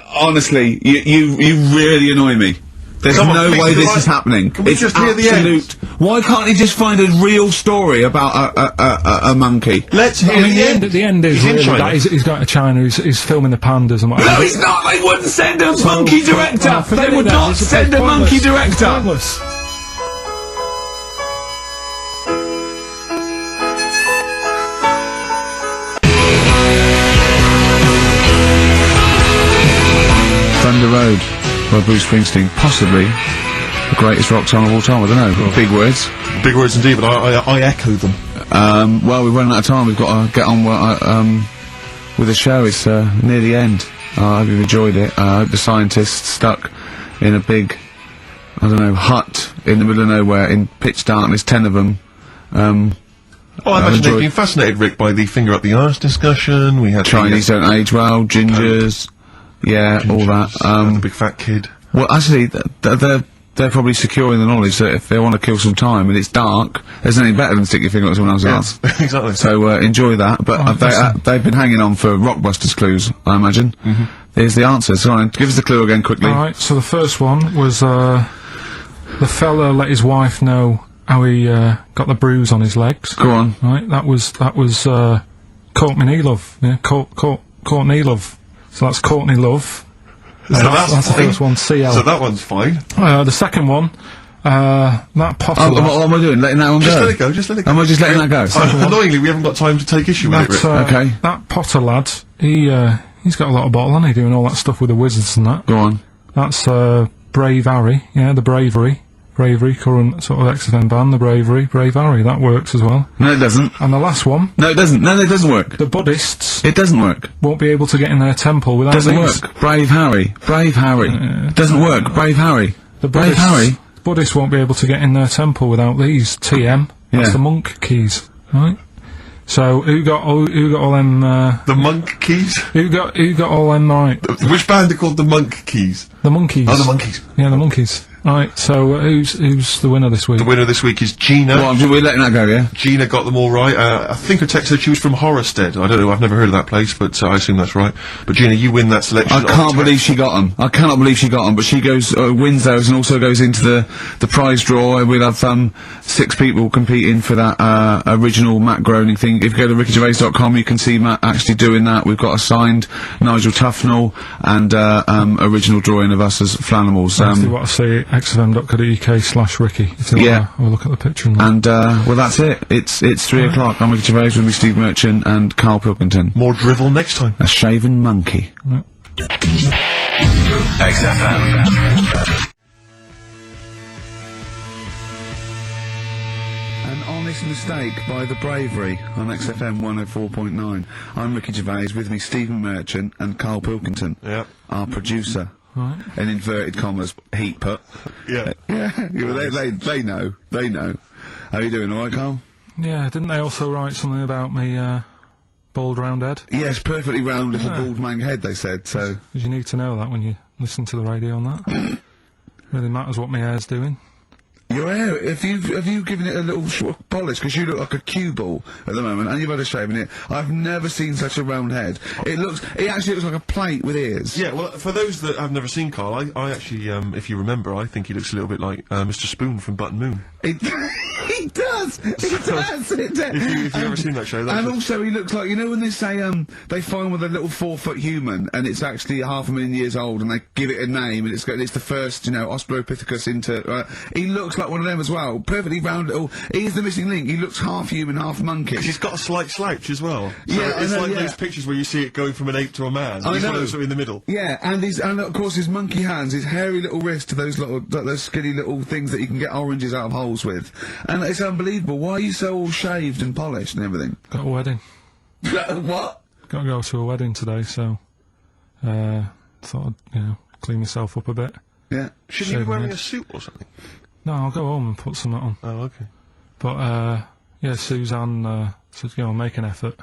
Honestly, you really annoy me. There's no way this is happening. Can we just hear the end? Why can't he just find a real story about a monkey? Let's hear the end. The end is really that he's going to China. He's filming the pandas and whatever. No, he's not. They wouldn't send a monkey director. They would not send a monkey director. Thunder Road by Bruce Springsteen, possibly the greatest rock song of all time. I don't know. Big words. Big words indeed, but I echo them. Well, we've run out of time. We've got to get on with the show. It's near the end. I hope you've enjoyed it. I hope the scientists stuck in a big, I don't know, hut in the middle of nowhere in pitch darkness, 10 of them. I imagine they've been fascinated, Rick, by the finger up the arse discussion. We had Chinese don't age well, gingers. Yeah, all that. The big fat kid. Well, actually, they're probably secure in the knowledge that if they want to kill some time and it's dark, there's anything better than stick your finger up someone else's ass. Exactly. So enjoy that. But they've been hanging on for Rockbusters clues, I imagine. Here's the answer. So on, give us the clue again quickly. All right. So the first one was the fella let his wife know how he got the bruise on his legs. Go on. Right. That was Courtney Love. Yeah. Courtney Love. So that's Courtney Love. So that's the first one, CL. So that one's fine. The second one, that potter. What am I doing? Letting that one go? Just let it go. Am I just letting that go? Annoyingly, we haven't got time to take issue with it, Rick. Okay. That Potter lad, he's got a lot of bottle, hasn't he, doing all that stuff with the wizards and that. Go on. That's Brave Harry, yeah, the Bravery, current sort of XFM band, the Brave Harry, that works as well. No, it doesn't. And the last one. No, it doesn't. No, it doesn't work. The Buddhists. It doesn't work. Won't be able to get in their temple without Doesn't these. work. Brave Harry. Doesn't work. Brave Harry. The Brave Harry. Buddhists won't be able to get in their temple without these. TM. That's the monk keys, right? So who got all them? The Monk Keys? Who got all them right? Which band are called the Monk Keys? The Monkeys. Oh, the Monkeys. Yeah, the Monkeys. Right. So who's the winner this week? The winner this week is Gina. Well, we're letting that go, yeah? Gina got them all right. I think her text said she was from Horrorstead. I don't know, I've never heard of that place, but I assume that's right. But Gina, you win that selection. I can't believe she got them. I cannot believe she got them, but she goes, wins those and also goes into the prize draw. We'll have 6 people competing for that original Matt Groening thing. If you go to rickygervais.com, you can see Matt actually doing that. We've got a signed Nigel Tufnell and original drawing of us as Flanimals. Actually, what I see, xfm.co.uk/Ricky. If you Yeah. want to have a look at the picture. And well, that's it. It's 3 o'clock. I'm Ricky Gervais with me, Steve Merchant and Karl Pilkington. More drivel next time. A shaven monkey. XFM. An honest mistake by the bravery on XFM 104.9. I'm Ricky Gervais, with me Stephen Merchant and Karl Pilkington, Yeah. our producer. Right. In inverted commas, heat put. Yeah. Yeah, they know. They know. How you doing, alright, Karl? Yeah, didn't they also write something about me bald round head? Yes, perfectly round little bald man head, they said, so... Because you need to know that when you listen to the radio on that. Really matters what my hair's doing. Your hair, have you given it a little polish? Because you look like a cue ball at the moment, and you've had a shave in it. I've never seen such a round head. It actually looks like a plate with ears. Yeah, well, for those that have never seen Karl, I actually, if you remember, I think he looks a little bit like Mr. Spoon from Button Moon. He does! He does! It does. If you've ever seen that show, that's And also he looks like, you know when they say, they find with a little 4-foot human, and it's actually 500,000 years old, and they give it a name, and it's the first, Australopithecus into, he looks like one of them as well. Perfectly round little, he's the missing link. He looks half human, half monkey. He's got a slight slouch as well. So Yeah, it's I know, like yeah. those pictures where you see it going from an ape to a man. I He's one know. of those in the middle. Yeah, and of course his monkey hands, his hairy little wrist to those skinny little things that you can get oranges out of holes with. And it's unbelievable. Why are you so all shaved and polished and everything? Got a wedding. What? Got to go to a wedding today, so thought I'd, clean myself up a bit. Yeah. Shouldn't you be Shaving wearing head. a suit or something? No, I'll go home and put something on. Oh, okay. But, Suzanne said, make an effort.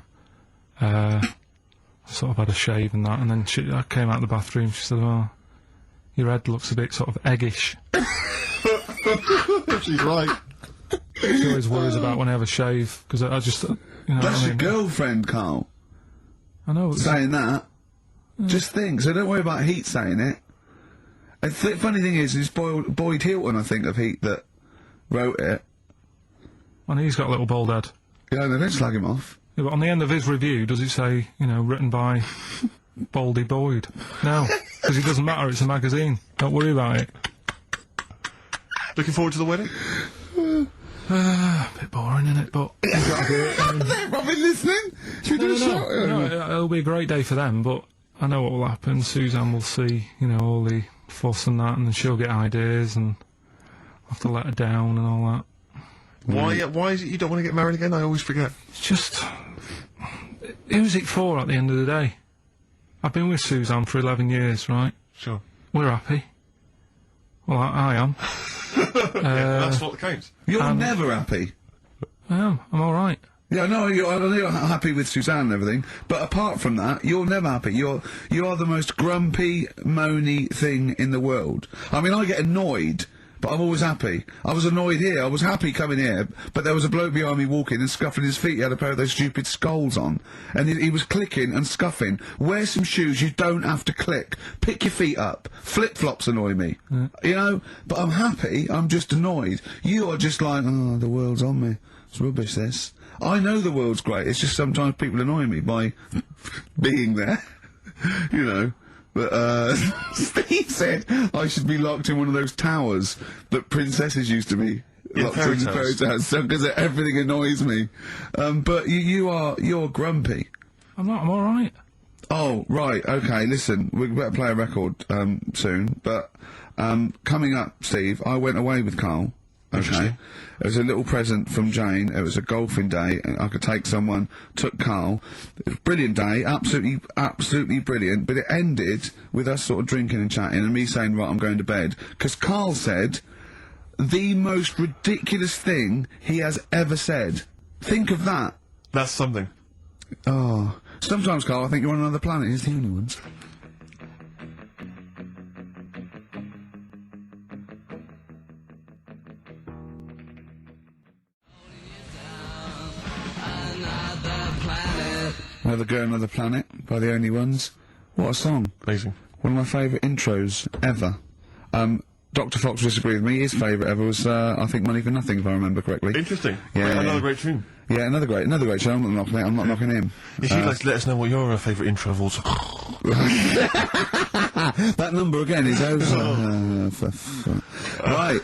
Sort of had a shave and that, and then I came out of the bathroom, she said, oh, your head looks a bit sort of eggish. She's right. She always worries about when I have a shave, because I just, That's what I your mean? girlfriend, Karl, I know. It's, saying that. Just think. So don't worry about Heat saying it. And funny thing is, it's Boyd Hilton, I think, of Heat that wrote it. and he's got a little bald head. Yeah, no, don't slag him off. Yeah, but on the end of his review, does it say, written by Baldy Boyd? No, because it doesn't matter, it's a magazine. Don't worry about it. Looking forward to the wedding? A bit boring, innit? But you've got to do it. Robin listening? Should we do a shout? It'll be a great day for them, but I know what will happen. Suzanne will see, all the fuss and that, and then she'll get ideas, and I'll have to let her down and all that. Why is it you don't want to get married again? I always forget. It's just... Who's it for at the end of the day? I've been with Suzanne for 11 years, right? Sure. We're happy. Well, I am. That's what counts. You're never happy. I am. I'm alright. Yeah, no, I know you're happy with Suzanne and everything, but apart from that, you're never happy. You are the most grumpy, moany thing in the world. I mean, I get annoyed, but I'm always happy. I was annoyed here. I was happy coming here, but there was a bloke behind me walking and scuffing his feet. He had a pair of those stupid skulls on, and he was clicking and scuffing. Wear some shoes. You don't have to click. Pick your feet up. Flip-flops annoy me. But I'm happy. I'm just annoyed. You are just like, oh, the world's on me. It's rubbish, this. I know the world's great. It's just sometimes people annoy me by being there. But, Steve said I should be locked in one of those towers that princesses used to be locked in fairy tales, because everything annoys me. But you're grumpy. I'm not, I'm alright. Oh, right, okay, listen, we better play a record, soon, but, coming up, Steve, I went away with Karl. Okay. It was a little present from Jane. It was a golfing day, and I could take someone. Took Karl. It was a brilliant day, absolutely brilliant. But it ended with us sort of drinking and chatting, and me saying, "Right, I'm going to bed." Because Karl said the most ridiculous thing he has ever said. Think of that. That's something. Oh. Sometimes, Carl, I think you're on another planet. He's the only ones. Another Girl, Another Planet by The Only Ones. What a song. Amazing. One of my favourite intros ever. Dr. Fox disagreed with me. His favourite ever was, I think, Money for Nothing, if I remember correctly. Interesting. Yeah, Another great tune. Yeah, another great show. I'm not knocking it. I'm not knocking him. If you'd like to let us know what your favourite intro of all time. That number again is right.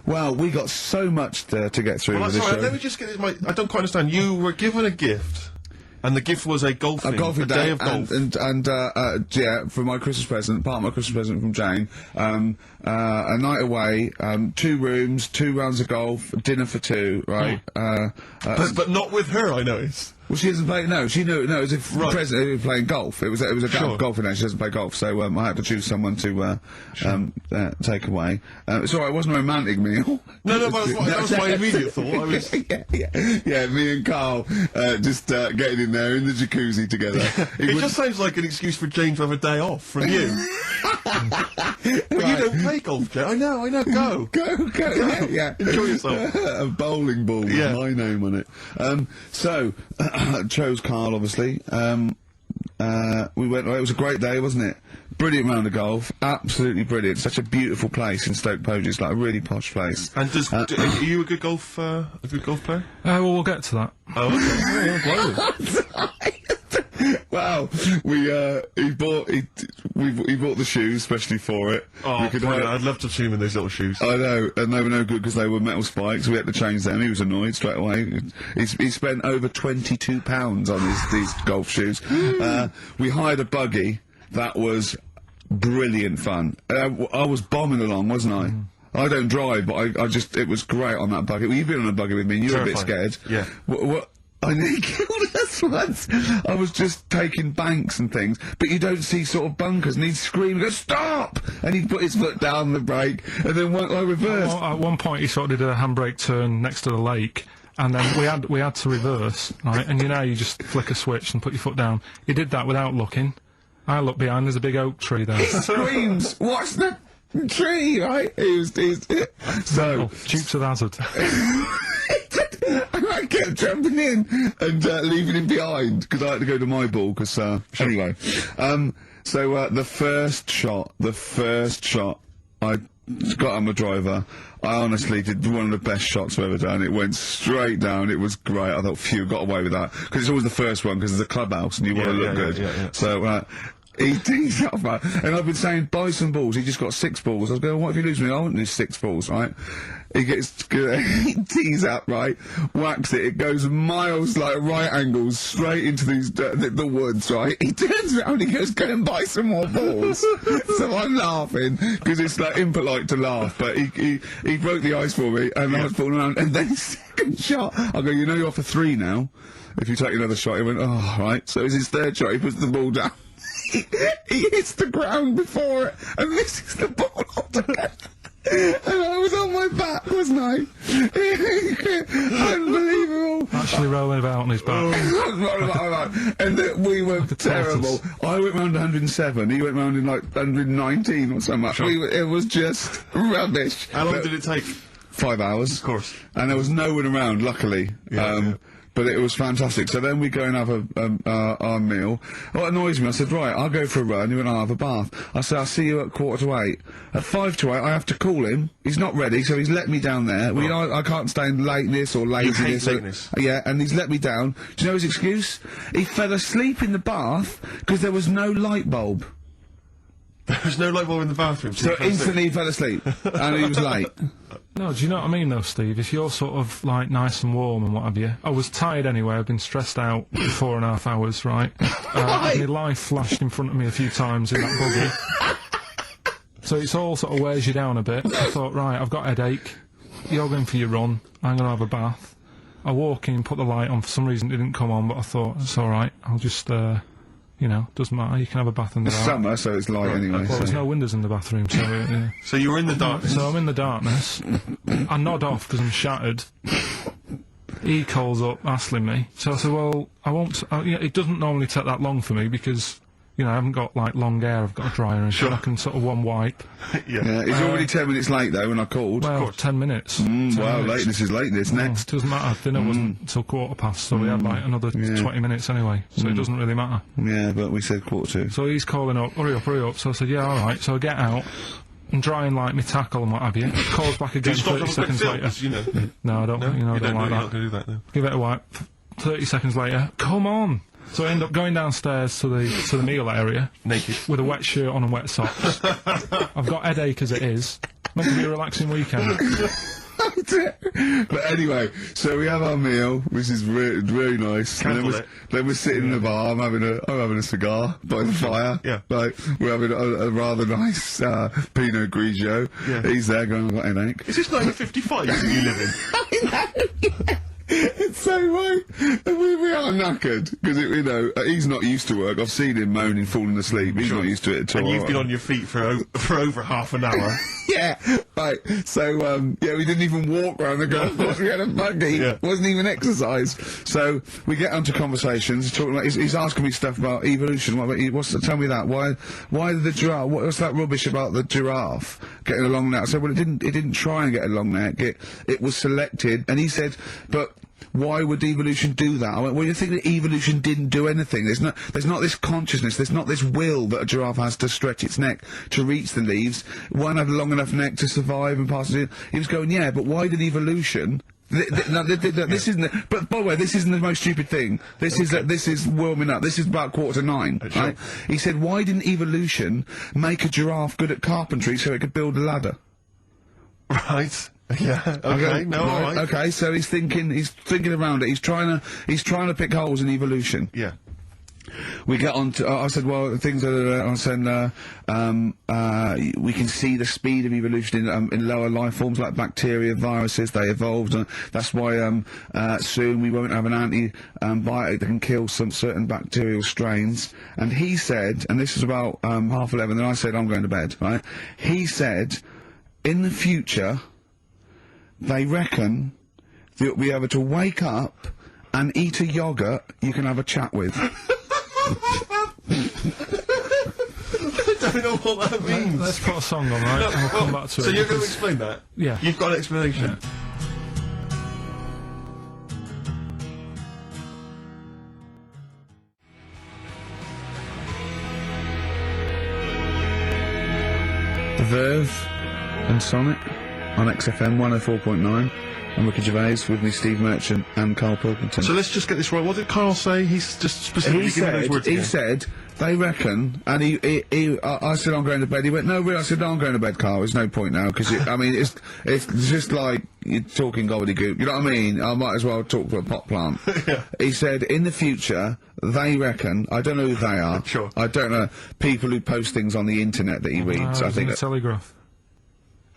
Well, we got so much to get through with this show. Let me just get this. I don't quite understand. You were given a gift. And the gift was a golfing day of golf. And yeah, for my Christmas present, part of my Christmas present from Jane, a night away, 2 rooms, 2 rounds of golf, dinner for 2, right? But not with her, I noticed. Well, she doesn't play. No, she knew. No, it was a present. It was playing golf. It was a golfing day. She doesn't play golf, so I had to choose someone to take away. It's alright. It wasn't a romantic meal. No, but that was my immediate thought. Yeah. Me and Karl just getting in there in the jacuzzi together. It just sounds like an excuse for Jane to have a day off from you. But you don't play golf, Jane. I know. Go. Yeah. Enjoy yourself. A bowling ball with my name on it. So. Chose Karl, obviously. We went. It was a great day, wasn't it? Brilliant round of golf, absolutely brilliant. Such a beautiful place in Stoke Poges, it's like a really posh place. And are you a good golf player? Well, we'll get to that. Oh, okay. Well, he bought the shoes especially for it. Oh, I'd love to see him in those little shoes. I know, and they were no good because they were metal spikes. We had to change them. He was annoyed straight away. He spent over £22 on these golf shoes. We hired a buggy that was brilliant fun. I was bombing along, wasn't I? I don't drive, but it was great on that buggy. Well, you've been on a buggy with me, and you were a bit scared. Yeah. What? I nearly killed us once. I was just taking banks and things, but you don't see sort of bunkers, and he'd scream, go, stop! And he'd put his foot down the brake, and then I reversed. At one point he sort of did a handbrake turn next to the lake, and then we had to reverse, right? And you just flick a switch and put your foot down. He did that without looking. I looked behind, there's a big oak tree there. He screams, watch the tree, right? So... Dukes of Hazzard. I kept jumping in and leaving him behind because I had to go to my ball. Because anyway, so the first shot, I got on the driver. I honestly did one of the best shots I've ever done. It went straight down. It was great. I thought, phew, got away with that because it's always the first one because there's a clubhouse and you want to look good. Yeah. So. He tees up, right? And I've been saying, buy some balls. He just got 6 balls. I was going, what if you lose me? I want these 6 balls, right? He he tees up, right? Whacks it. It goes miles, like right angles, straight into these, the woods, right? He turns around, he goes, go and buy some more balls. So I'm laughing, because it's like impolite to laugh, but he broke the ice for me, and I was falling around, and then his second shot, I go, you're off for 3 now. If you take another shot, he went, oh, right. So it's his 3rd shot, he puts the ball down. He hits the ground before it and misses the ball altogether. And I was on my back, wasn't I? Unbelievable. Actually rolling about on his back. And we were terrible. I went round 107, he went round in like 119 or something. Sure. It was just rubbish. How long did it take? 5 hours. Of course. And there was no one around, luckily. But it was fantastic. So then we go and have our meal. What annoys me, I said, right, I'll go for a run. He went, I'll have a bath. I said, I'll see you at 7:45. At 7:55, I have to call him. He's not ready, so he's let me down there. I can't stand lateness or laziness. You hate lateness. Yeah, and he's let me down. Do you know his excuse? He fell asleep in the bath because there was no light bulb. There was no light bulb in the bathroom. So instantly he fell asleep. And he was late. No, do you know what I mean though, Steve? If you're sort of, like, nice and warm and what have you. I was tired anyway, I've been stressed out for 4.5 hours, right? My life flashed in front of me a few times in that buggy. So it's all sort of wears you down a bit. I thought, right, I've got a headache. You're going for your run. I'm gonna have a bath. I walk in, put the light on. For some reason it didn't come on, but I thought, it's alright. I'll just, doesn't matter, you can have a bath in the dark. It's summer, so it's light anyway. Well, there's no windows in the bathroom, so, yeah. So you were in the darkness? So I'm in the darkness. I nod off because I'm shattered. he calls up asking me. So I said, well, I won't. It doesn't normally take that long for me because, you know, I haven't got like long hair. I've got a dryer and shit. I can sort of one wipe. Yeah. He's already 10 minutes late though when I called. Well, 10 minutes. 10 wow, minutes. Lateness is lateness. Next. Doesn't matter. Dinner wasn't until 15:15, so we had like another 20 minutes anyway. So it doesn't really matter. Yeah, but we said 1:45. So he's calling up, hurry up, hurry up. So I said, yeah, all right. So I get out. And drying like my tackle and what have you. Calls back again 30 seconds later. You know. No, I don't. No? You know, I don't like that. You're not gonna do that, no. Give it a wipe. 30 seconds later, come on. So I end up going downstairs to the meal area, naked, with a wet shirt on and wet socks. I've got headache as it is. Meant to be a relaxing weekend. But anyway, so we have our meal, which is really nice. And then we're sitting in the bar. I'm having a cigar by the fire. Yeah. Like we're having a rather nice Pinot Grigio. Yeah. He's there going, I've got an headache. Is this 1955 that you live in? I know. It's so right. We are knackered because you know he's not used to work. I've seen him moaning, falling asleep. He's not used to it at all. And you've been on your feet for over half an hour. Yeah, right. So we didn't even walk round the golf course. We had a buggy. Yeah. Wasn't even exercise. So we get onto conversations. He's talking about. He's asking me stuff about evolution. Tell me that. Why did the giraffe? What's that rubbish about the giraffe getting a long neck? I said, well, it didn't try and get a long neck. It was selected. And he said, but why would evolution do that? I went, well, you think that evolution didn't do anything? There's not this consciousness, there's not this will that a giraffe has to stretch its neck to reach the leaves. Won't have a long enough neck to survive and pass it in. He was going, yeah, but why did evolution... this isn't. But by the way, this isn't the most stupid thing. This is warming up. This is about 8:45. Sure. Right? He said, why didn't evolution make a giraffe good at carpentry so it could build a ladder? Right. Yeah. Okay. No. All right. Okay. So he's thinking around it. He's trying to pick holes in evolution. Yeah. We get on to. I said, well, things are. I said, we can see the speed of evolution in lower life forms like bacteria, viruses. They evolved. That's why soon we won't have an antibiotic that can kill some certain bacterial strains. And he said, and this was about 11:30. Then I said, I'm going to bed. Right? He said, in the future, they reckon that you'll be able to wake up and eat a yogurt you can have a chat with. I don't know what that means. Let's put a song on, right? And we'll come back to it. So you're going to explain that? Yeah. You've got an explanation? Yeah. The Verve and Sonic on XFM 104.9. I'm Ricky Gervais, with me Steve Merchant and Karl Pilkington. So let's just get this right. What did Karl say? He's just specifically giving those words again. He said, they reckon, and I said I'm going to bed. He went, no, really? I said, no, I'm going to bed, Karl. There's no point now, because I mean, it's just like you're talking gobbledygook. You know what I mean? I might as well talk to a pot plant. Yeah. He said, in the future, they reckon, I don't know who they are. Sure. I don't know, people who post things on the internet that he reads. I think the Telegraph.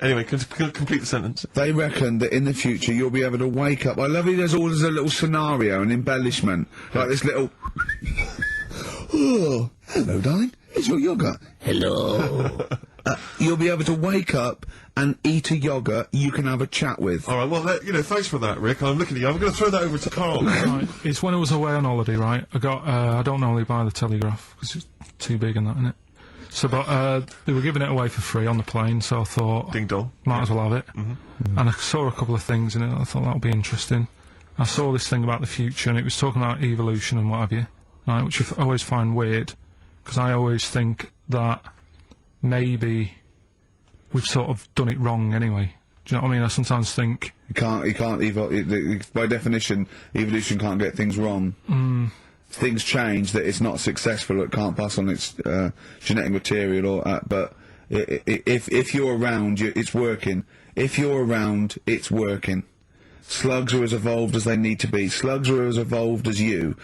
Anyway, complete the sentence. They reckon that in the future you'll be able to wake up. I love it. There's a little scenario, an embellishment, like this little. Oh, hello, darling. It's your yogurt. Hello. You'll be able to wake up and eat a yogurt you can have a chat with. All right. Well, thanks for that, Rick. I'm looking at you. I'm going to throw that over to Karl. Right. It's when I was away on holiday, right? I got. I don't normally buy the Telegraph because it's too big and that, isn't it? So, but they were giving it away for free on the plane, so I thought, ding dong, might as well have it. And I saw a couple of things in it. I thought that would be interesting. I saw this thing about the future, and it was talking about evolution and what have you, right? Which I always find weird, because I always think that maybe we've sort of done it wrong anyway. Do you know what I mean? I sometimes think you can't evolve. By definition, evolution can't get things wrong. Things change, that it's not successful, it can't pass on its genetic material, but if you're around, it's working. If you're around, it's working. Slugs are as evolved as they need to be. Slugs are as evolved as you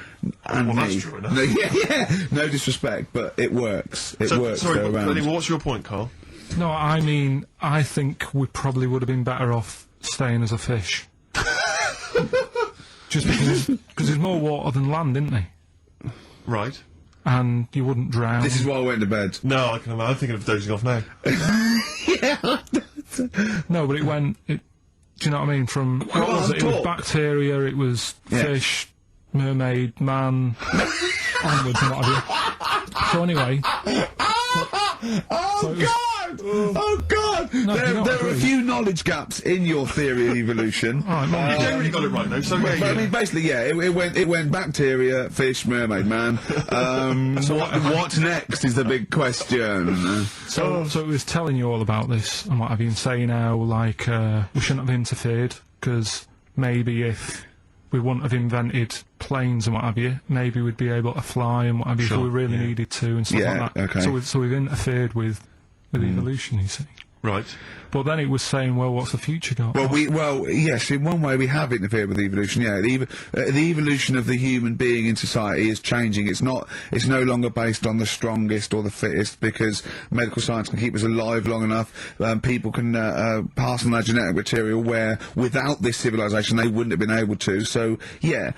and me. That's true enough. Yeah. No disrespect, but it works. It works. Sorry, they're around. Anyway, what's your point, Karl? No, I mean, I think we probably would have been better off staying as a fish. Just because there's more water than land, isn't there? Right. And you wouldn't drown. This is why I went to bed. No, I can imagine. I'm thinking of dozing off now. Yeah. No, but it Do you know what I mean? From, what was it? It was bacteria, it was fish, mermaid, man, onwards and what have you. So anyway... Oh God! No, there are a few knowledge gaps in your theory of evolution. You generally got it right though, so I mean, basically, it went bacteria, fish, mermaid, man. What next is the big question. So it was telling you all about this and what have you, and saying how, like, we shouldn't have interfered, because maybe if we wouldn't have invented planes and what have you, maybe we'd be able to fly and what have you, if we really needed to and stuff like that. Okay. So we've interfered with evolution, you see. Right. But then it was saying, well, what's the future got? Well, yes, in one way we have interfered with evolution, the evolution of the human being in society is changing. It's no longer based on the strongest or the fittest, because medical science can keep us alive long enough. People can pass on their genetic material where without this civilization they wouldn't have been able to. So, there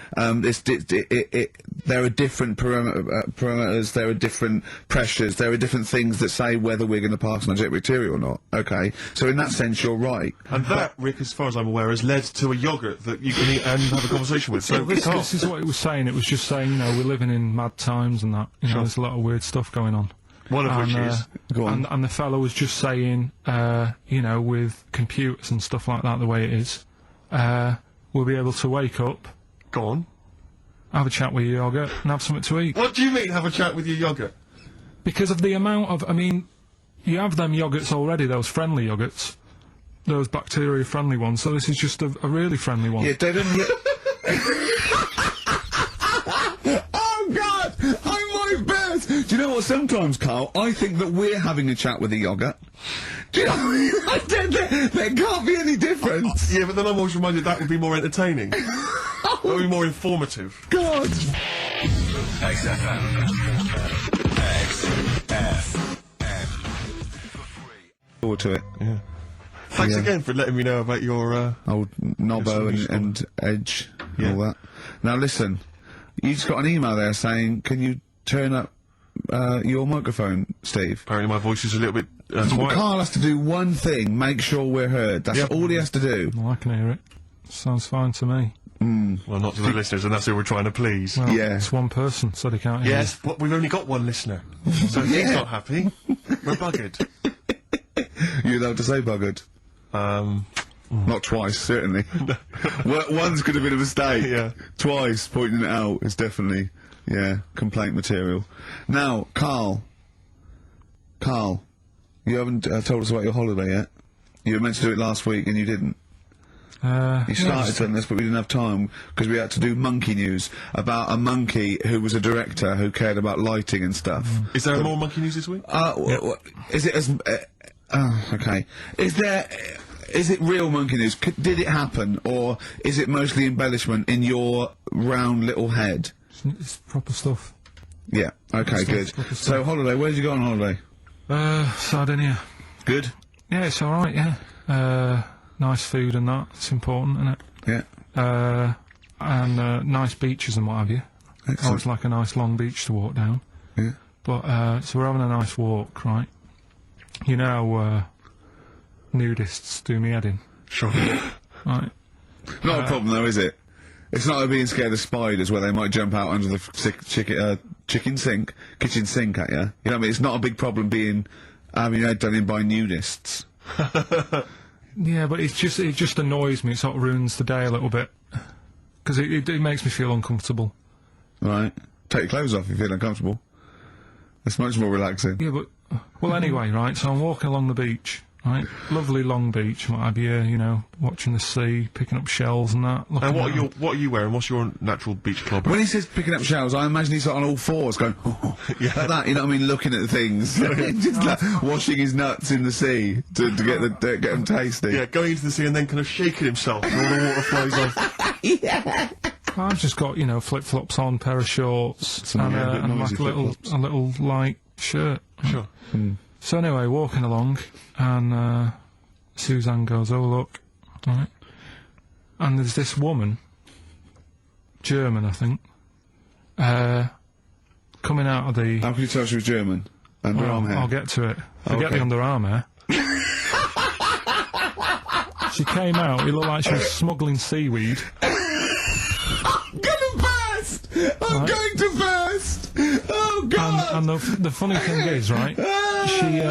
are different parameters, there are different pressures, there are different things that say whether we're going to pass on our genetic material or not. Okay, so in that sense, you're right. And that, Rick, as far as I'm aware, has led to a yogurt that you can eat and have a conversation with. So this is what it was saying. It was just saying, you know, we're living in mad times and that. You know, there's a lot of weird stuff going on. One of which is... Go on. And the fellow was just saying, you know, with computers and stuff like that, the way it is, we'll be able to wake up... Go on. Have a chat with your yogurt and have something to eat. What do you mean, have a chat with your yogurt? Because of the amount of... I mean... You have them yogurts already, those friendly yogurts. Those bacteria-friendly ones, so this is just a really friendly one. Yeah, they don't... Oh, God! I'm my best! Do you know what, sometimes, Karl, I think that we're having a chat with a yogurt. Do you know what I mean? There can't be any difference. Yeah, but then I'm always reminded that would be more entertaining. That would be more informative. God! XFM. XFM. Forward to it. Yeah. Thanks again for letting me know about your, old Nobbo and Edge and all that. Now listen, you just got an email there saying, can you turn up, your microphone, Steve? Apparently my voice is a little bit, Well, Karl has to do one thing, make sure we're heard. That's all he has to do. Well, I can hear it. Sounds fine to me. Well, not to the listeners, and that's who we're trying to please. Well, it's one person, so they can't hear Yes, but we've only got one listener. So if he's not happy, we're buggered. You're allowed to say buggered. Not twice, certainly. One's could have been a mistake. Yeah. Twice, pointing it out is definitely, complaint material. Now, Karl, you haven't told us about your holiday yet. You were meant to do it last week and you didn't. You started telling us, but we didn't have time because we had to do monkey news about a monkey who was a director who cared about lighting and stuff. Is there more monkey news this week? Is it as... okay. Is it real monkey news? Did it happen, or is it mostly embellishment in your round little head? It's proper stuff. Yeah. Okay. Good. So holiday. Where'd you go on holiday? Sardinia. Good. Yeah, it's all right. Yeah. Nice food and that. It's important, isn't it? Yeah. And nice beaches and what have you. Excellent. Always like a nice long beach to walk down. Yeah. But so we're having a nice walk, right? You know, nudists do me head in. Sure. Right. Not a problem though, is it? It's not like being scared of spiders where they might jump out under the kitchen sink at you. You know what I mean? It's not a big problem having your head done in by nudists. Yeah, but it just annoys me. It sort of ruins the day a little bit. Because it makes me feel uncomfortable. Right. Take your clothes off if you feel uncomfortable. It's much more relaxing. Yeah, but... Well, anyway, right, so I'm walking along the beach, right? Lovely long beach, what have you know, watching the sea, picking up shells and that. And what are you wearing? What's your natural beach club? When he says picking up shells, I imagine he's on all fours going, like that, you know what I mean, looking at things. Just like washing his nuts in the sea to get them tasty. Yeah, going into the sea and then kind of shaking himself and all the water flies off. Yeah. I've just got, flip-flops on, pair of shorts, and like a little light shirt. Sure. So anyway, walking along, and Suzanne goes, "Oh look," right? And there's this woman, German, I think, coming out of the... How can you tell she was German? Underarm hair? I'll get to it. Forget the underarm hair. She came out, it looked like she was smuggling seaweed. I'm gonna burst! I'm going to burst! Oh, God! And the funny thing is, right, she,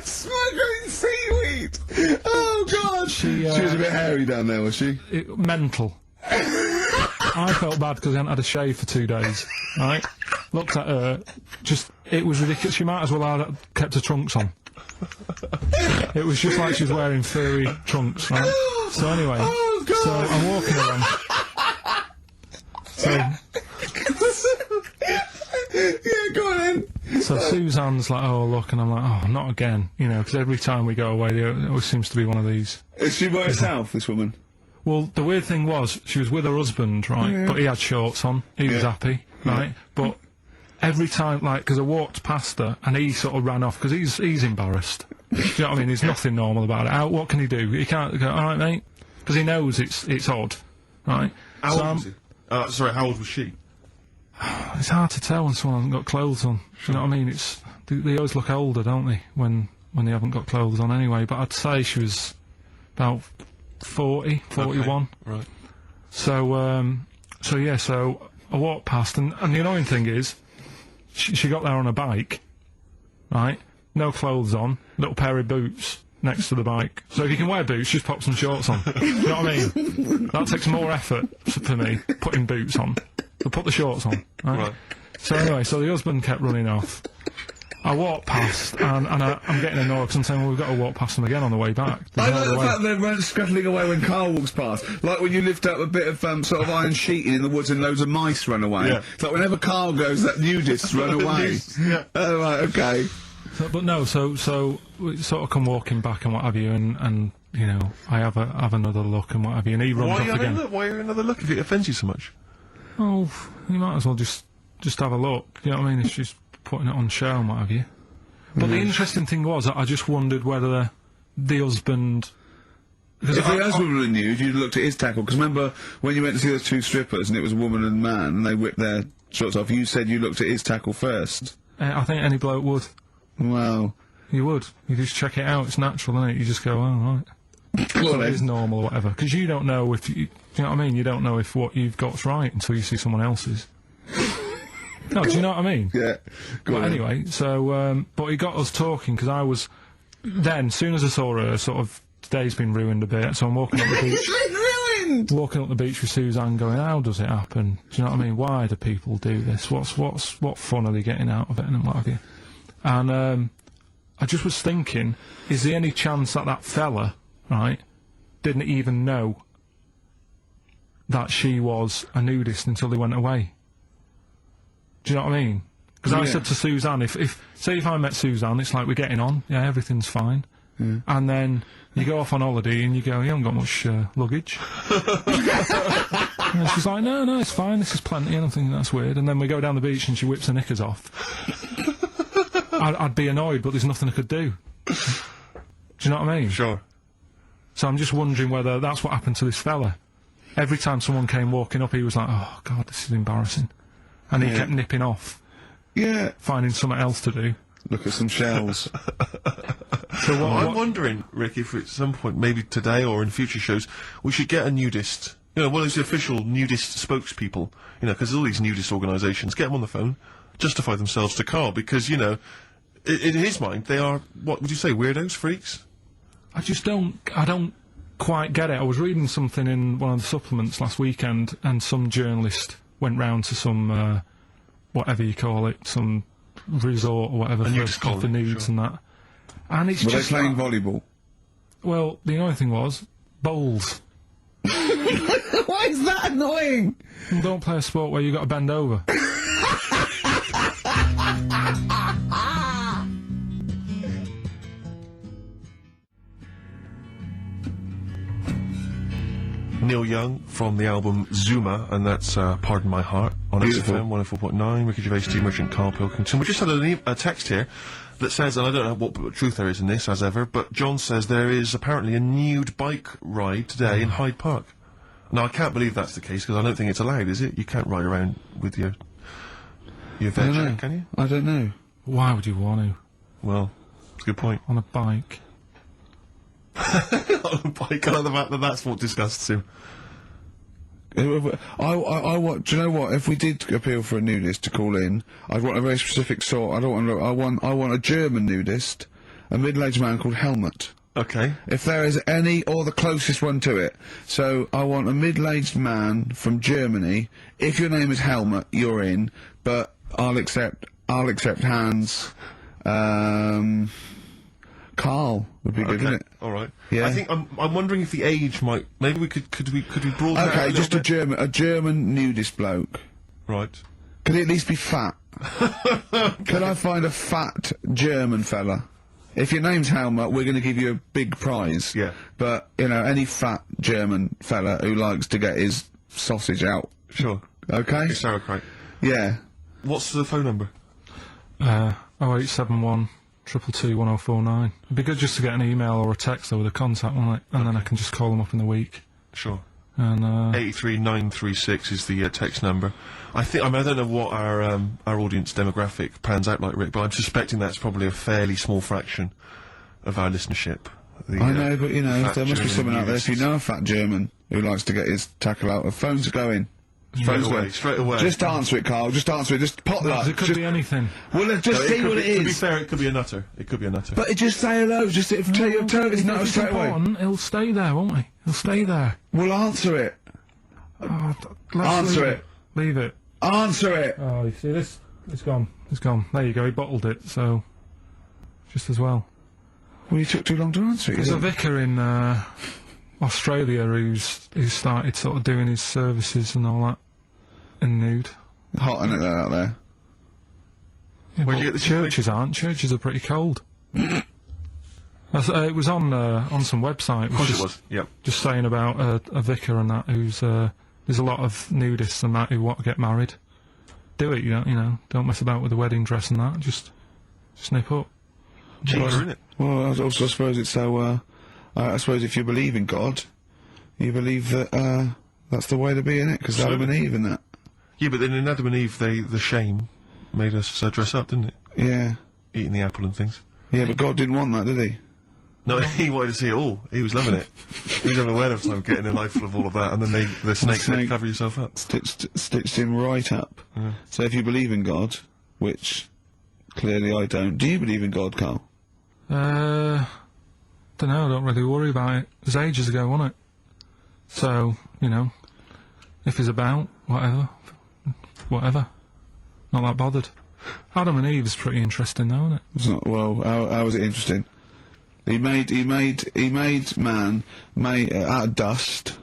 smuggling seaweed! Oh, God! She was a bit hairy down there, was she? Mental. I felt bad because I hadn't had a shave for 2 days, right? Looked at her, it was ridiculous. She might as well have kept her trunks on. It was just like she was wearing furry trunks, right? So anyway, so I'm walking around. Yeah, go on then. So Suzanne's like, oh, look, and I'm like, oh, not again, you know, because every time we go away, there always seems to be one of these. Is she by herself, this woman? Well, the weird thing was, she was with her husband, right, but he had shorts on, he was happy, right, but every time, like, because I walked past her, and he sort of ran off, because he's embarrassed. Do you know what I mean? There's nothing normal about it. What can he do? He can't go, alright, mate? Because he knows it's odd, right? How old was he? Sorry, how old was she? It's hard to tell when someone hasn't got clothes on. Do you know what I mean? They always look older, don't they, when they haven't got clothes on anyway, but I'd say she was about 40, 41. Okay, right. So I walked past, and the annoying thing is, she got there on a bike, right? No clothes on, little pair of boots next to the bike. So if you can wear boots, just pop some shorts on. You know what I mean? That takes more effort for me, putting boots on. So put the shorts on, right? So anyway, so the husband kept running off. I walked past, and I'm getting annoyed because I'm saying, well, we've got to walk past them again on the way back. I like the fact they weren't scuttling away when Karl walks past. Like when you lift up a bit of, sort of iron sheeting in the woods and loads of mice run away. Yeah. It's like whenever Karl goes, that nudists run away. Yeah. Oh, right, okay. So, but no, so we sort of come walking back and what have you, and you know, I have another look and what have you, and he runs off again. Why another look if it offends you so much? Oh, you might as well just have a look. You know what I mean? It's just putting it on show and what have you. But the interesting thing was, I just wondered whether the husband... If the husband were nude, you'd looked at his tackle, because remember when you went to see those two strippers and it was a woman and man, and they whipped their shorts off, you said you looked at his tackle first. I think any bloke would. Wow. You would. You just check it out, it's natural, isn't it? You just go, oh, right. So it is normal or whatever. Because you don't know if you know what I mean? You don't know if what you've got's right until you see someone else's. No, do you know what I mean? Yeah. But anyway, so, but he got us talking, because I was, then, as soon as I saw her, sort of, today's been ruined a bit, so I'm walking up the beach. Ruined! Walking up the beach with Suzanne going, how does it happen? Do you know what I mean? Why do people do this? What fun are they getting out of it and what have you? And, I just was thinking, is there any chance that fella, right, didn't even know that she was a nudist until they went away? Do you know what I mean? Because I said to Suzanne, if I met Suzanne, it's like we're getting on, yeah, everything's fine. Yeah. And then you go off on holiday and you go, you haven't got much luggage. And she's like, no, it's fine, this is plenty, and I think that's weird. And then we go down the beach and she whips her knickers off. I'd be annoyed, but there's nothing I could do. Do you know what I mean? Sure. So I'm just wondering whether that's what happened to this fella. Every time someone came walking up, he was like, oh, God, this is embarrassing. And he kept nipping off. Yeah. Finding something else to do. Look at some shells. So I'm wondering, Rick, if at some point, maybe today or in future shows, we should get a nudist. You know, one of those official nudist spokespeople. You know, because all these nudist organisations, get them on the phone, justify themselves to Karl, because, you know, in his mind, they are, what would you say, weirdos, freaks? I don't quite get it. I was reading something in one of the supplements last weekend, and some journalist went round to some, whatever you call it, some resort or whatever for nudes and that. And it's just... Were they playing volleyball? Well, the annoying thing was, bowls. Why is that annoying? Well, don't play a sport where you got to bend over. Neil Young from the album Zuma, and that's Pardon My Heart on XFM 104.9. Ricky Gervais, Steve Merchant, Karl Pilkington. We just had a text here that says, and I don't know what truth there is in this, as ever, but John says there is apparently a nude bike ride today in Hyde Park. Now, I can't believe that's the case, because I don't think it's allowed, is it? You can't ride around with your veg, can you? I don't know. Why would you want to? Well, it's a good point. On a bike. On a bike, I like that's what disgusts him. I want. Do you know what? If we did appeal for a nudist to call in, I'd want a very specific sort. I don't want. I want a German nudist, a middle-aged man called Helmut. Okay. If there is any, or the closest one to it. So I want a middle-aged man from Germany. If your name is Helmut, you're in. But I'll accept Hans. Karl would be good, wouldn't it? All right. Yeah. I think I'm wondering if the age might. Maybe we could we broaden that out Okay, a just little bit? a German nudist bloke. Right. Could he at least be fat? Could I find a fat German fella? If your name's Helmut, we're going to give you a big prize. Yeah. But, you know, any fat German fella who likes to get his sausage out. Sure. Okay? It's sauerkraut. Yeah. What's the phone number? 0871 222 1049. It'd be good just to get an email or a text with a contact on it, and then I can just call them up in the week. Sure. And 83936 is the text number. I don't know what our audience demographic pans out like, Rick, but I'm suspecting that's probably a fairly small fraction of our listenership. I know, but you know, there must be someone out there. If you know a fat German who likes to get his tackle out, the phones are going. Straight away. Just answer it, Karl. Just answer it. Just pop that. it could be anything. Well, just see what it is. To be fair, it could be a nutter. It could be a nutter. But just say hello. Just tell your his nutter straight away. Important, he'll stay there, won't he? He'll stay there. Well, answer it. Answer it. Leave it. Answer it. Oh, you see this? It's gone. It's gone. There you go. He bottled it. So, just as well. Well, you took too long to answer it. There's a vicar in Australia who's started sort of doing his services and all that in nude. Hot, isn't it, out there? Yeah, Where'd but you get the churches aren't. Churches are pretty cold. It was on some website. Of course it was. Yep. Just saying about a vicar and that who's there's a lot of nudists and that who want to get married. Do it, you know. Don't mess about with the wedding dress and that. Just nip up. Cheaper, isn't it? Well, I suppose it's so. I suppose if you believe in God, you believe that that's the way to be in it, because Adam and Eve and that. Yeah, but then in Adam and Eve, the shame made us dress up, didn't it? Yeah. Eating the apple and things. Yeah, but God didn't want that, did he? No, he wanted to see it all. He was loving it. He was having a whale of time getting a life full of all of that, and then the snake said, cover yourself up. Stitched him right up. Yeah. So if you believe in God, which clearly I don't, do you believe in God, Karl? Don't know, I don't really worry about it. It was ages ago, wasn't it? So, you know, if he's about, whatever. Not that bothered. Adam and Eve is pretty interesting though, isn't it? It's not, well, how is it interesting? He made man out of dust.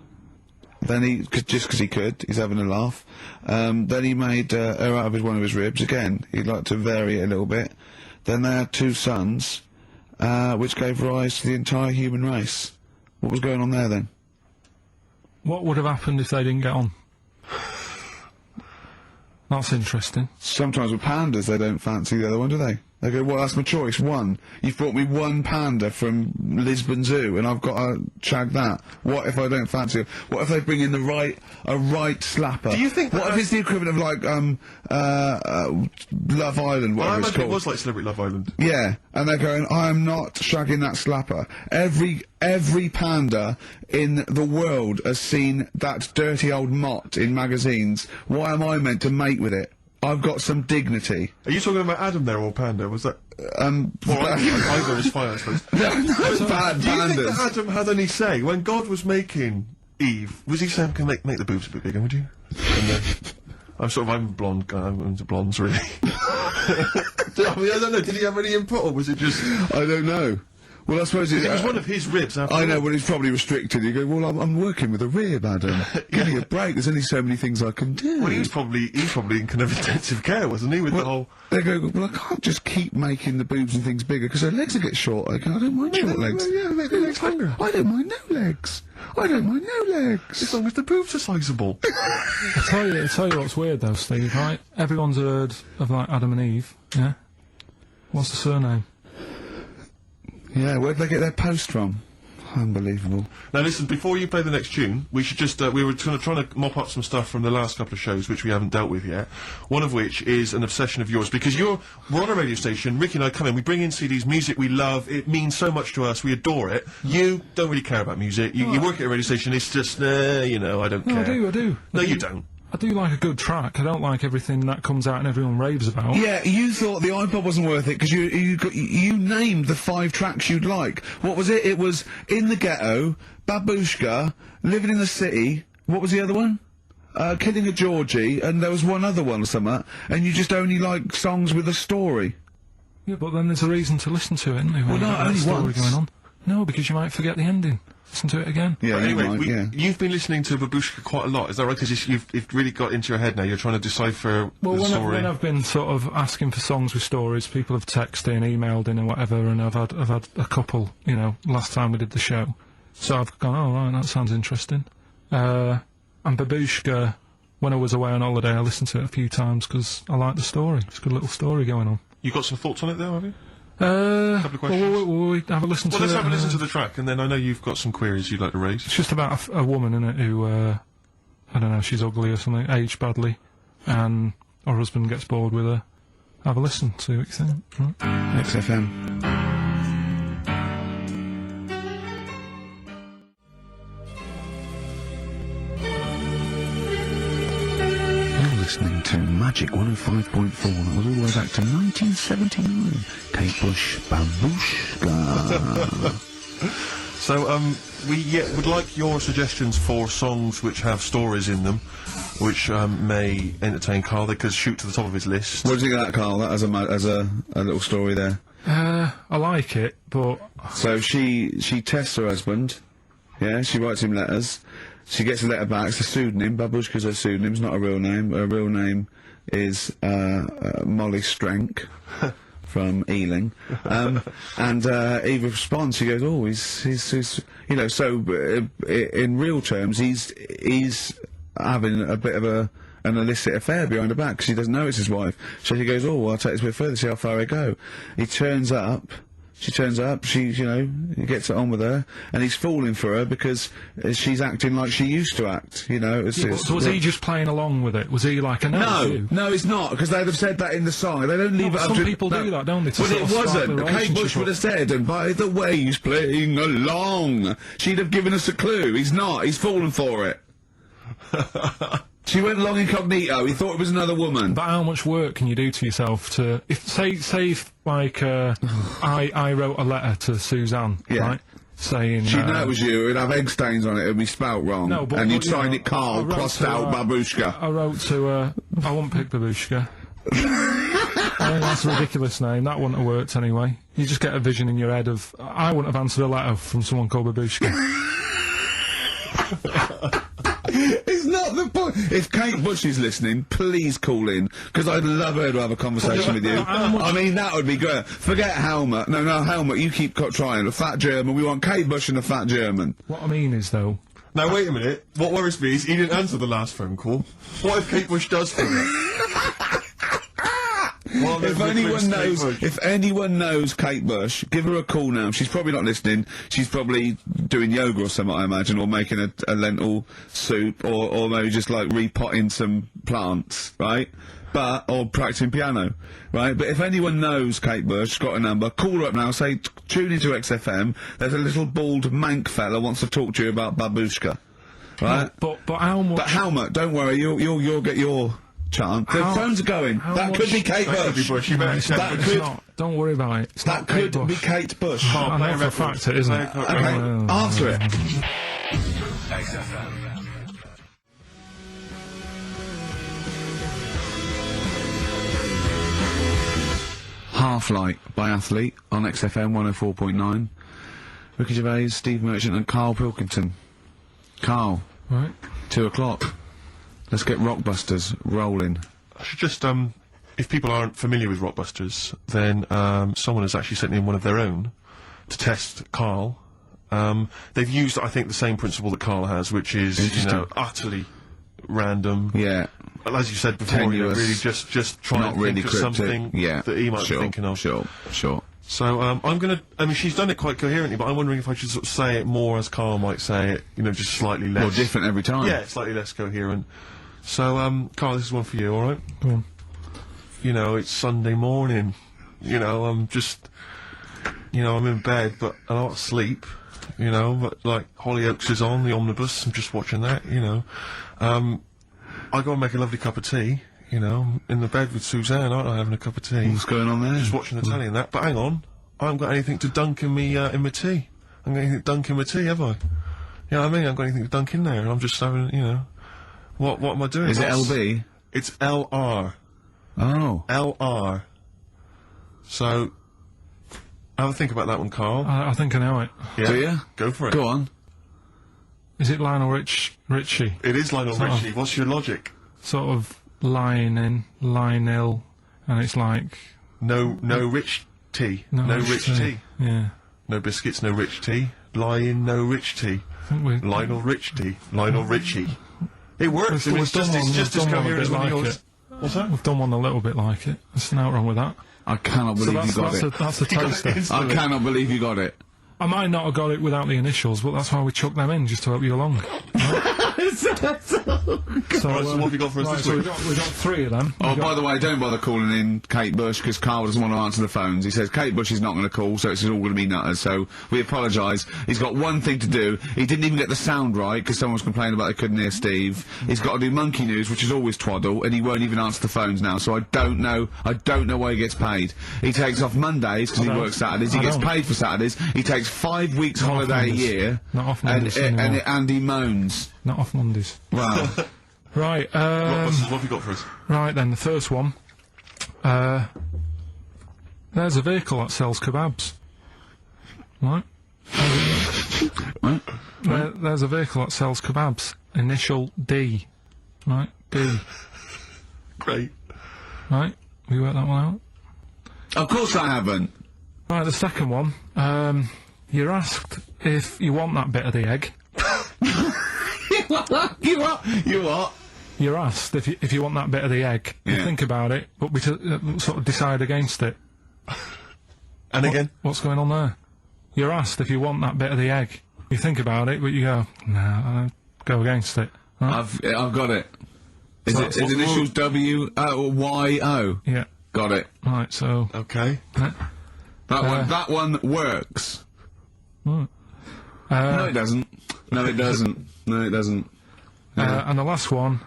Then just 'cause he could, he's having a laugh. Then he made her out of one of his ribs. Again, he'd like to vary it a little bit. Then they had 2 sons, which gave rise to the entire human race. What was going on there then? What would have happened if they didn't get on? That's interesting. Sometimes with pandas, they don't fancy the other one, do they? They go, well, that's my choice, one. You've brought me one panda from Lisbon Zoo, and I've got to shag that. What if I don't fancy it? What if they bring in a right slapper? Do you think what if it's the equivalent of, like, Love Island, Well, I whatever it's imagine called? it was like Celebrity Love Island. Yeah, and they're going, I'm not shagging that slapper. Every panda in the world has seen that dirty old mott in magazines. Why am I meant to mate with it? I've got some dignity. Are you talking about Adam there, or Panda? Was that... Well, either is fine, I suppose. No, bad Do you think pandas. that Adam had any say? When God was making Eve, was he saying, can make the boobs a bit bigger, would you? And then... I'm a blonde guy, I'm into blondes, really. I mean, I don't know, did he have any input, or was it just... I don't know. Well, I suppose it was one of his ribs, after I know, all. well, he's probably restricted. You go, well, I'm working with a rib, Adam. Give me a break, there's only so many things I can do. Well, he was probably in kind of intensive care, wasn't he, with the whole... They go, well, I can't just keep making the boobs and things bigger, because their legs will get shorter. I don't mind short legs. Yeah, make the legs longer. I don't mind no legs. I don't mind no legs. As long as the boobs are sizable. I'll tell you what's weird though, Steve, right? Everyone's heard of, like, Adam and Eve, yeah? What's the surname? Yeah, where'd they get their post from? Unbelievable. Now listen, before you play the next tune, we should just, we were trying to mop up some stuff from the last couple of shows which we haven't dealt with yet. One of which is an obsession of yours, because we're on a radio station, Ricky and I come in, we bring in CDs, music we love, it means so much to us, we adore it. You don't really care about music, you work at a radio station, it's just, you know, I don't care. I do. No, you don't. I do like a good track. I don't like everything that comes out and everyone raves about. Yeah, you thought the iPod wasn't worth it because you named the 5 tracks you'd like. What was it? It was In the Ghetto, Babushka, Living in the City. What was the other one? Killing a Georgie, and there was one other one or something. And you just only like songs with a story. Yeah, but then there's a reason to listen to it, isn't there? Well, no, only story once. going on. No, because you might forget the ending. Listen to it again. Yeah, But anyway, yeah. you've been listening to Babushka quite a lot, is that right? Because you've really got into your head now, you're trying to decipher the story. When I've been sort of asking for songs with stories, people have texted in, emailed in and whatever, and I've had a couple, you know, last time we did the show. So I've gone, oh right, that sounds interesting. And Babushka, when I was away on holiday, I listened to it a few times because I like the story. It's a good little story going on. You got some thoughts on it there, have you? Couple of questions. Will we have a listen to it? Well, let's have a listen to the track, and then I know you've got some queries you'd like to raise. It's just about a woman, innit, who, I don't know, she's ugly or something, aged badly, and her husband gets bored with her. Have a listen, see what you think. Right. XFM. Listening to Magic 105.4. That was all the way back to 1979. Kate Bush, Babushka. So, we would like your suggestions for songs which have stories in them, which may entertain Karl. They could shoot to the top of his list. What do you think of that, Karl? That as a little story there. I like it, but... So she tests her husband. Yeah, she writes him letters. She gets a letter back. It's a pseudonym. Babushka's her pseudonym. It's not a real name. Her real name is Molly Strank from Ealing. And he responds. She goes, "Oh, he's you know." So in real terms, he's having a bit of an illicit affair behind her back because he doesn't know it's his wife. So she goes, "Oh, well, I'll take this a bit further. See how far I go." He turns up. She turns up, he gets it on with her, and he's falling for her because she's acting like she used to act, you know. So was he just playing along with it? Was he like, No, he's not, because they'd have said that in the song. They don't leave it up to... Some people do that, don't they? But it wasn't. Kate Bush would have said, and by the way, he's playing along. She'd have given us a clue. He's not. He's fallen for it. She went along incognito. He thought it was another woman. But how much work can you do to yourself to... Say if like, I wrote a letter to Suzanne, right? Saying... She'd know it was you. It'd have egg stains on it. It'd be spelt wrong. No, but... And you'd sign it Karl, crossed out Babushka. I wrote to, I won't pick Babushka. I mean, that's a ridiculous name. That wouldn't have worked anyway. You just get a vision in your head of... I wouldn't have answered a letter from someone called Babushka. It's not the point. If Kate Bush is listening, please call in, because I'd love her to have a conversation with you. I mean, that would be great. Forget Helmut. No, Helmut, you keep trying. A fat German. We want Kate Bush and a fat German. What I mean is, though... Now, wait a minute. What worries me is he didn't answer the last phone call. What if Kate Bush does phone it? If anyone knows Kate Bush, give her a call now. She's probably not listening. She's probably doing yoga or something, I imagine, or making a lentil soup, or maybe just like repotting some plants, right? Or practicing piano, right? But if anyone knows Kate Bush, got a number, call her up now, say, tune into XFM, there's a little bald mank fella wants to talk to you about Babushka, right? But how much... But Helmut, don't worry, you'll get your... chance. The phones are going. That could be Kate Bush. Don't worry about it. That could be Kate Bush. I know for a fact it isn't. Okay, answer it. XFM. Half Light by Athlete on XFM 104.9. Ricky Gervais, Steve Merchant and Karl Pilkington. Karl. Right. 2 o'clock. Let's get Rockbusters rolling. I should just, if people aren't familiar with Rockbusters, then, someone has actually sent in one of their own to test Karl. They've used, I think, the same principle that Karl has, which is, utterly random. Yeah. As you said before, really just trying to think of something that he might be thinking of. Sure. So, I'm gonna, I mean, she's done it quite coherently, but I'm wondering if I should sort of say it more as Karl might say it, you know, just slightly less. More different every time. Yeah, slightly less coherent. So, Karl, this is one for you, alright? Go on. You know, it's Sunday morning. You know, I'm just, you know, I'm in bed, but I don't sleep. You know, but like Hollyoaks is on, the omnibus, I'm just watching that, you know. I go and make a lovely cup of tea, you know, in the bed with Suzanne, aren't I, having a cup of tea. What's going on there? Just watching the telly and that, but hang on, I haven't got anything to dunk in me, in my tea. I haven't got anything to dunk in my tea, have I? You know what I mean? I haven't got anything to dunk in there, and I'm just having, you know, what am I doing? Is it LB? It's LR. Oh. LR. So, have a think about that one, Karl. I think I know it. Yeah. Do you? Go for it. Go on. Is it Lionel Richie? It is Lionel Richie. What's your logic? Sort of Lionel, and it's like... No rich tea. No rich tea. Yeah. No biscuits, no rich tea. No rich tea. I think we... Lionel Rich tea. Lionel Richie. It works. I mean, it's just as coherent as one of yours. What's that? We've done one a little bit like it. There's nothing wrong with that. I cannot believe you got it. That's a taster. I cannot believe you got it. I might not have got it without the initials, but that's why we chucked them in, just to help you along. So, what have you got for us this so week? we got three of them. Oh, by the way, don't bother calling in Kate Bush, because Karl doesn't want to answer the phones. He says Kate Bush is not going to call, so it's all going to be nutters, so we apologise. He's got one thing to do. He didn't even get the sound right, because someone was complaining about they couldn't hear Steve. He's got to do Monkey News, which is always twaddle, and he won't even answer the phones now, so I don't know why he gets paid. He takes off Mondays, because he works Saturdays. He gets paid for Saturdays. He takes 5 weeks holiday a year. Not off Mondays and he moans. Not off Mondays. Wow. Right, What have you got for us? right then, the first one. There's a vehicle that sells kebabs. Right? There's a vehicle that sells kebabs. Initial D. Right? D. Great. Right? Have you worked that one out? Of course I haven't. Right, the second one. You're asked if you want that bit of the egg. You what? You're asked if you want that bit of the egg. You Yeah. think about it, but we sort of decide against it. And again? What's going on there? You're asked if you want that bit of the egg. You think about it, but you go, nah, go against it. Right? I've got it. Is So it initials W or Y O? Yeah. Got it. Right, so... Okay. That one works. Right. No, it doesn't. No, it doesn't. No, it doesn't. And the last one,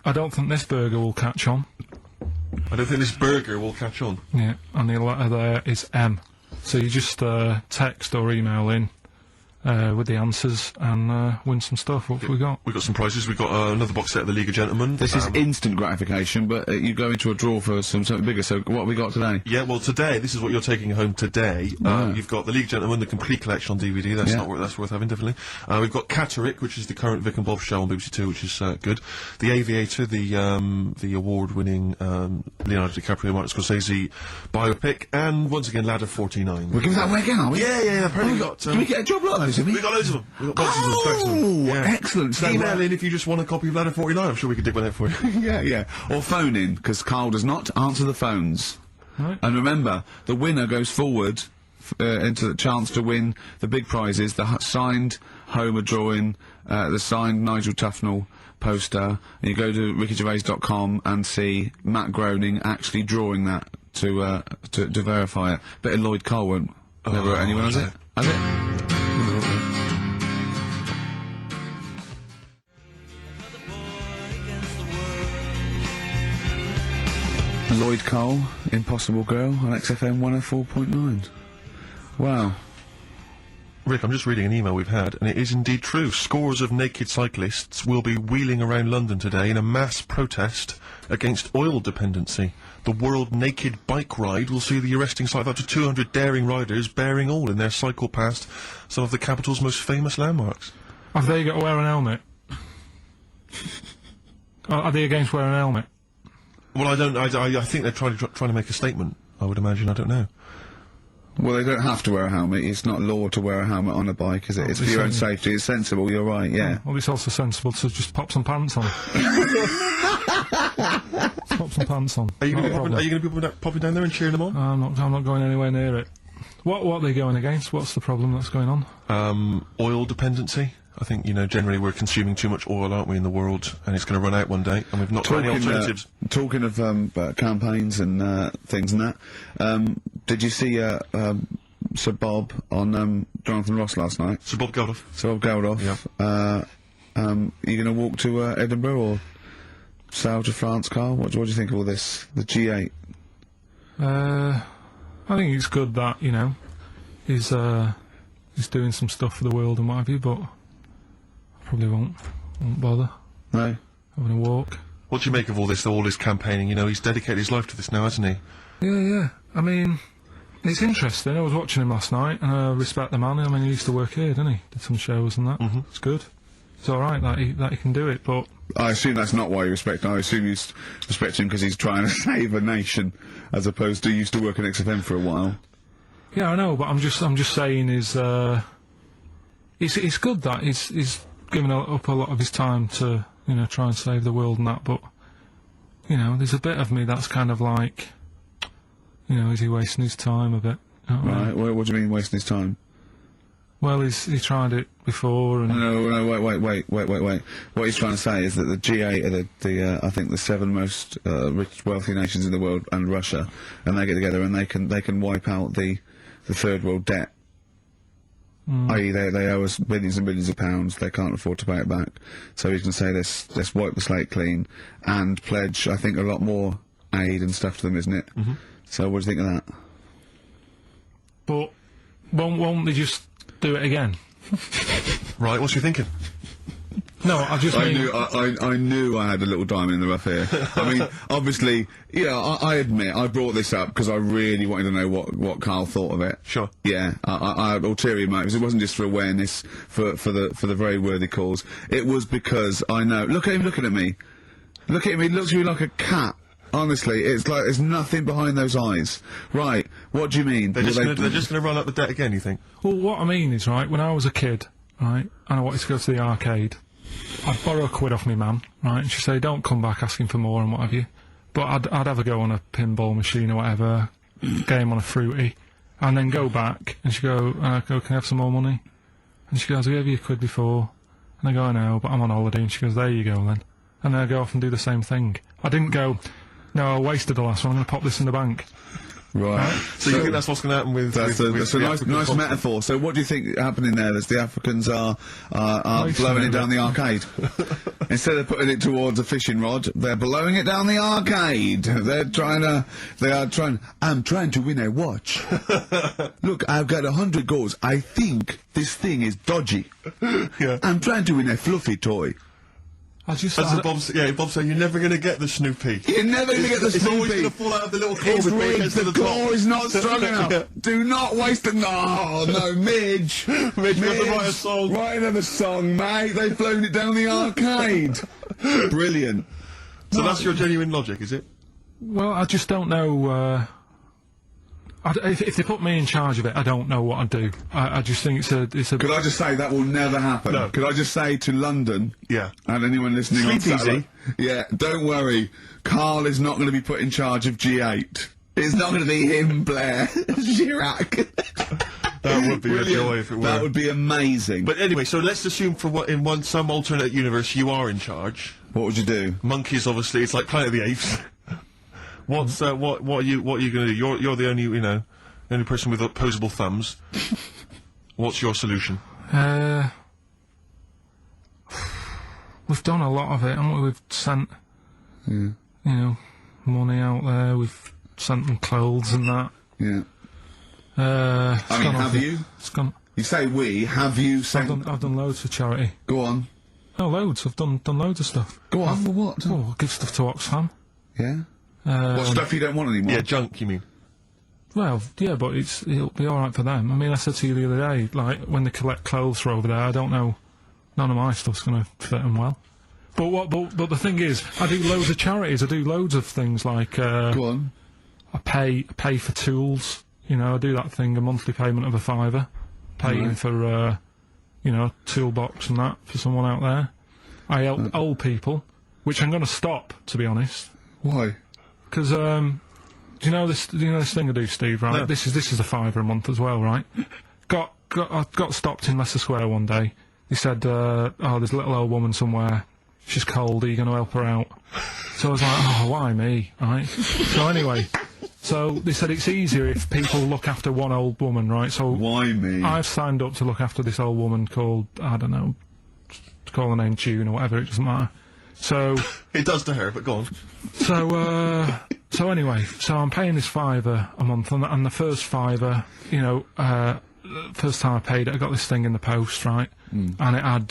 I don't think this burger will catch on. I don't think this burger will catch on. Yeah, and the letter there is M. So you just text or email in with the answers and win some stuff. What have we got? We've got some prizes. We've got another box set of the League of Gentlemen. This is instant gratification, but you go into a draw for something bigger. So what have we got today? Yeah, well, today, this is what you're taking home today. You've got the League of Gentlemen, the complete collection on DVD. That's that's worth having, definitely. We've got Catterick, which is the current Vic and Bob show on BBC Two, which is good. The Aviator, the award-winning Leonardo DiCaprio, Martin Scorsese biopic, and once again, Ladder 49. We're giving that away again, are we? Yeah. Apparently we got. Did we get a job lot of those, did we? We got loads of them. We got boxes of stacks of them. Oh, Yeah. excellent. So, Email in if you just want a copy of Ladder 49. I'm sure we could dig one out for you. yeah. Or phone in, because Karl does not answer the phones. Right. And remember, the winner goes forward into the chance to win the big prizes, the signed Homer drawing, the signed Nigel Tufnell poster, and you go to rickygervais.com and see Matt Groening actually drawing that to verify it. But Lloyd Cole won't never anyone has it? Has it? Lloyd Cole, Impossible Girl on XFM 104.9. Wow. Rick, I'm just reading an email we've had, and it is indeed true. Scores of naked cyclists will be wheeling around London today in a mass protest against oil dependency. The World Naked Bike Ride will see the arresting sight of up to 200 daring riders bearing all in their cycle past some of the capital's most famous landmarks. Have they got to wear an helmet? Are they against wearing an helmet? Well, I think they're trying to make a statement, I would imagine, I don't know. Well, they don't have to wear a helmet. It's not law to wear a helmet on a bike, is it? It's for your own safety. It's sensible, you're right, yeah. Well, it's also sensible to just pop some pants on. Pop some pants on. Are you going to be popping down there and cheering them on? I'm not going anywhere near it. What are they going against? What's the problem that's going on? Oil dependency. I think, generally we're consuming too much oil, aren't we, in the world, and it's going to run out one day, and we've not got any alternatives. Talking of campaigns and things and that, did you see Sir Bob on Jonathan Ross last night? Sir Bob Geldof. Sir Bob Geldof. Yeah. Are you going to walk to Edinburgh or sail to France, Karl? What do you think of all this? The G8? I think it's good that, he's doing some stuff for the world and what have you, but I probably won't bother. No? Having a walk. What do you make of all this campaigning? He's dedicated his life to this now, hasn't he? Yeah. I mean, it's interesting. I was watching him last night, and I respect the man. I mean, he used to work here, didn't he? Did some shows and that. It's good. It's alright that he can do it, but... I assume that's not why you respect him. I assume you respect him because he's trying to save a nation, as opposed to he used to work at XFM for a while. Yeah, I know, but I'm just saying it's good that he's given up a lot of his time to, try and save the world and that, but, there's a bit of me that's kind of like, is he wasting his time a bit? Right, what do you mean wasting his time? Well, he tried it before, and... No, wait. What he's trying to say is that the G8 are I think the 7 most rich, wealthy nations in the world, and Russia, and they get together and they can wipe out the third world debt. I.e. they owe us billions and billions of pounds, they can't afford to pay it back. So he's going to say, let's wipe the slate clean, and pledge, I think, a lot more aid and stuff to them, isn't it? So what do you think of that? But won't they just do it again? Right, what's you thinking? No, I knew I had a little diamond in the rough here. I mean, obviously, I admit, I brought this up because I really wanted to know what Karl thought of it. Sure. Yeah, I had ulterior motives. It wasn't just for awareness, for the very worthy cause. It was because I know, look at him looking at me. Look at him, he looks at me like a cat. Honestly, it's like there's nothing behind those eyes. Right, what do you mean? They're just going to run up the debt again, you think? Well, what I mean is, right, when I was a kid, right, and I wanted to go to the arcade, I'd borrow £1 off my mum, right, and she'd say, don't come back asking for more and what have you. But I'd have a go on a pinball machine or whatever, game on a fruity, and then go back, and she'd go, can I have some more money? And she goes, I gave you £1 before. And I go, I know, but I'm on holiday. And she goes, there you go then. And then I go off and do the same thing. I didn't go... No, I wasted the last one, I'm going to pop this in the bank. Right. So you think that's what's going to happen with... That's a nice metaphor. So what do you think happening there is the Africans are blowing it down the arcade? Instead of putting it towards a fishing rod, they're blowing it down the arcade. I'm trying to win a watch. Look, I've got 100 goals. I think this thing is dodgy. Yeah. I'm trying to win a fluffy toy. Bob said, you're never going to get the Snoopy. You're never going to get the Snoopy. It's always going to fall out of the little claw. It's rigged. The claw is not strong enough. Yeah. Do not waste it. No, Midge. Midge, we have to write a song. Write another song, mate. They've flown it down the arcade. Brilliant. So that's your genuine logic, is it? Well, I just don't know, if they put me in charge of it, I don't know what I'd do. I just think it's a... Could I just say that will never happen? No. Could I just say to London... Yeah. And anyone listening on Saturday... Yeah, don't worry. Karl is not going to be put in charge of G8. It's not going to be him, Blair. Chirac. That would be a joy if it were. That would be amazing. But anyway, so let's assume in some alternate universe you are in charge. What would you do? Monkeys, obviously. It's like Planet of the Apes. What are you going to do? You're the only, the only person with opposable thumbs. What's your solution? We've done a lot of it, haven't we? We've sent, money out there. We've sent them clothes and that. Yeah. Have you? It's gone. You say we. Have you sent? I've done loads for charity. Go on. No, loads. I've done loads of stuff. Go on. For what? Oh, I give stuff to Oxfam. Yeah. What stuff you don't want anymore? Yeah, junk, you mean? Well, yeah, but it'll be alright for them. I mean, I said to you the other day, like, when they collect clothes for over there, I don't know, none of my stuff's gonna fit them well. But the thing is, I do loads of charities, I do loads of things like, Go on. I pay for tools, I do that thing, a monthly payment of £5, paying for, a toolbox and that for someone out there. I help old people, which I'm gonna stop, to be honest. Why? Because, Do you know this thing I do, Steve? Right. No. This is a £5 a month as well, right? I got stopped in Leicester Square one day. He said, "Oh, there's a little old woman somewhere. She's cold. Are you going to help her out?" So I was like, "Oh, why me?" Right. So anyway, so they said it's easier if people look after one old woman, right? So Why me? I've signed up to look after this old woman called, I don't know, to call her name June or whatever. It doesn't matter. So It does to her, but go on. So anyway, so I'm paying this £5 a month, and the first £5, you know, first time I paid it, I got this thing in the post, right? And it had,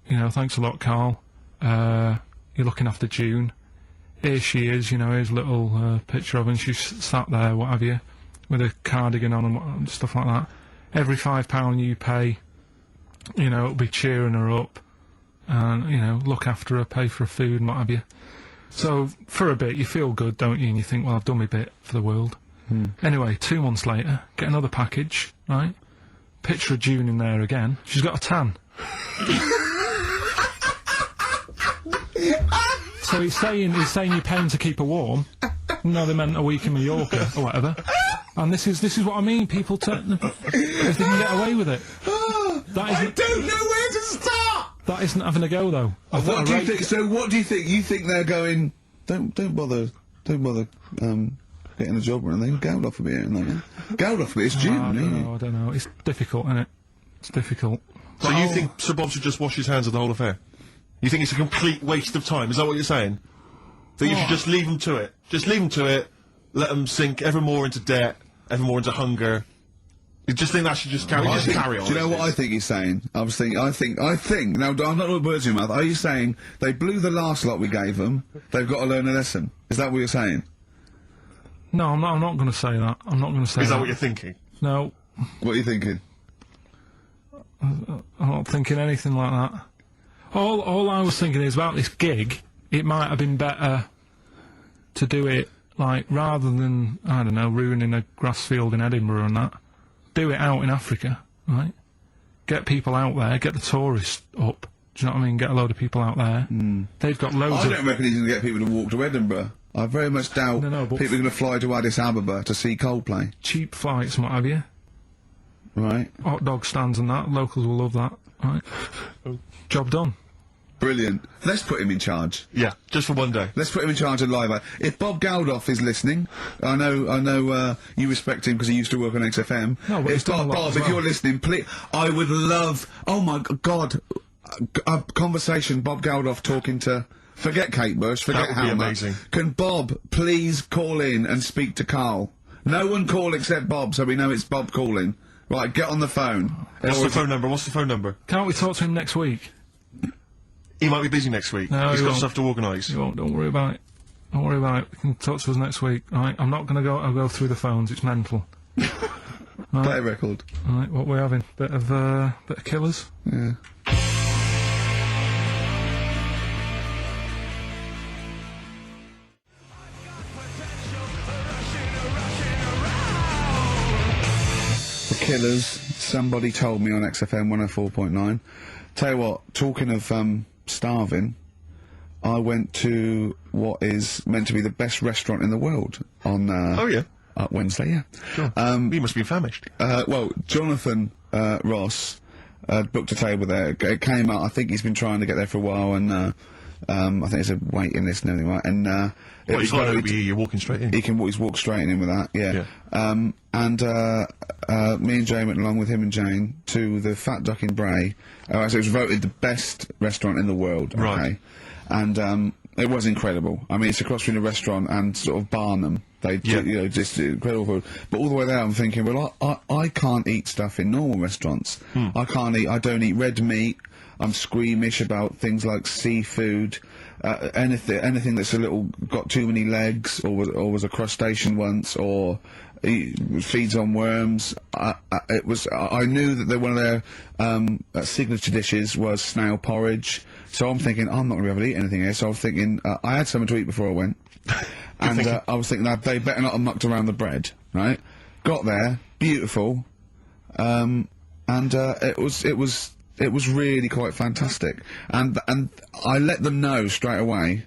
you know, thanks a lot, Karl. You're looking after June. Here she is, you know, here's a little picture of her, and she's sat there, what have you, with a cardigan on and stuff like that. Every £5 you pay, you know, it'll be cheering her up, and, you know, look after her, pay for her food and what have you. So, for a bit, you feel good, don't you? And you think, well, I've done my bit for the world. Anyway, 2 months later, get another package, right? Picture of June in there again. She's got a tan. So he's saying you're paying to keep her warm. No, they meant a week in Mallorca or whatever. And this is what I mean. People they can get away with it. I don't know where to start. That isn't having a go though. What do you think? So what do you think? You think they're going? Don't bother getting a job or anything. Geld off a bit, Geld off a bit. It's June, I don't know. It's difficult, isn't it? It's difficult. So you think Sir Bob should just wash his hands of the whole affair? You think it's a complete waste of time? Is that what you're saying? That you should just leave them to it? Just leave them to it, let them sink ever more into debt, ever more into hunger. You just think that should just carry on? Do you know what I think he's saying? I think, now, I'm not putting words in your mouth, are you saying they blew the last lot we gave them, they've got to learn a lesson? Is that what you're saying? No, I'm not going to say that. I'm not going to say that. Is that what you're thinking? No. What are you thinking? I'm not thinking anything like that. All I was thinking is about this gig, it might have been better to do it, like, rather than, I don't know, ruining a grass field in Edinburgh and that, do it out in Africa, right? Get people out there, get the tourists up, do you know what I mean? Get a load of people out there. They've got loads I don't reckon he's going to get people to walk to Edinburgh. I very much doubt but people are going to fly to Addis Ababa to see Coldplay. cheap flights and what have you. Right. Hot dog stands and that, locals will love that, right? Job done. Brilliant. Let's put him in charge. Yeah, just for one day. Let's put him in charge of Live. If Bob Geldof is listening, I know, you respect him because he used to work on XFM. No, but he's done a lot Bob, as if well. you're listening, please, I would love, oh my God, a conversation, Bob Geldof talking to, forget Kate Bush, forget That would be Halma. amazing. Can Bob please call in and speak to Karl? No one call except Bob, so we know it's Bob calling. Right, get on the phone. What's the phone number? What's the phone number? Can't we talk to him next week? He might be busy next week. No, He's he got won't. stuff to organise. You won't, don't worry about it. Don't worry about it. You can talk to us next week, alright? I'm not gonna I'll go through the phones, it's mental. Play a record. Alright, what we're having? Bit of Killers? Yeah. The Killers, somebody told me on XFM 104.9. Tell you what, talking of starving, I went to what is meant to be the best restaurant in the world on Oh, yeah. Wednesday, yeah. Sure. He must be famished. Well, Jonathan Ross booked a table there. It came out, I think he's been trying to get there for a while, and I think there's a waiting list and everything, right? And it Well, was he's got very over you, you're walking straight in. he's walked straight in with that, yeah. Me and Jane went along with him and Jane to the Fat Duck in Bray. So it was voted the best restaurant in the world, okay? Right. And it was incredible. I mean, it's across from the restaurant and sort of Barnum. They, Yeah. you know, just incredible food. But all the way there, I'm thinking, well, I can't eat stuff in normal restaurants. I don't eat red meat. I'm squeamish about things like seafood, anything that's a little, got too many legs, or was a crustacean once, or feeds on worms. I knew that one of their signature dishes was snail porridge. So I'm thinking, I'm not going to be able to eat anything here. So I was thinking, I had something to eat before I went. And I was thinking that they better not have mucked around the bread, right? Got there, beautiful, and it was really quite fantastic. And I let them know straight away,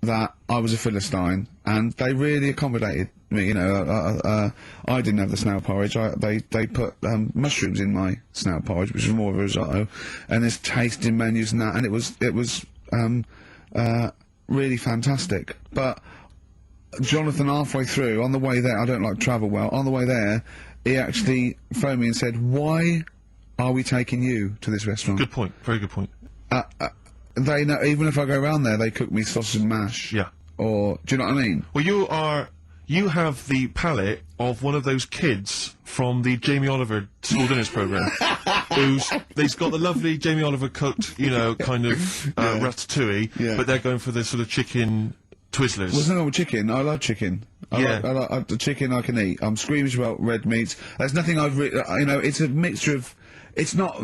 that I was a Philistine, and they really accommodated me, you know. I didn't have the snail porridge. They put mushrooms in my snail porridge, which was more of a risotto, and there's tasting menus and that, and it was really fantastic. But Jonathan, halfway through, on the way there, I don't like travel well, on the way there, he actually phoned me and said, "Why are we taking you to this restaurant?" Good point. Very good point. They know, even if I go around there, they cook me sausage and mash. Yeah. Or, do you know what I mean? Well, you have the palate of one of those kids from the Jamie Oliver school dinners programme, they've got the lovely Jamie Oliver cooked, you know, kind of, ratatouille, but they're going for the sort of chicken Twizzlers. Well, there's nothing wrong with chicken. I love chicken. I like the chicken I can eat. I'm squeamish about red meats. There's nothing you know, it's a mixture of, it's not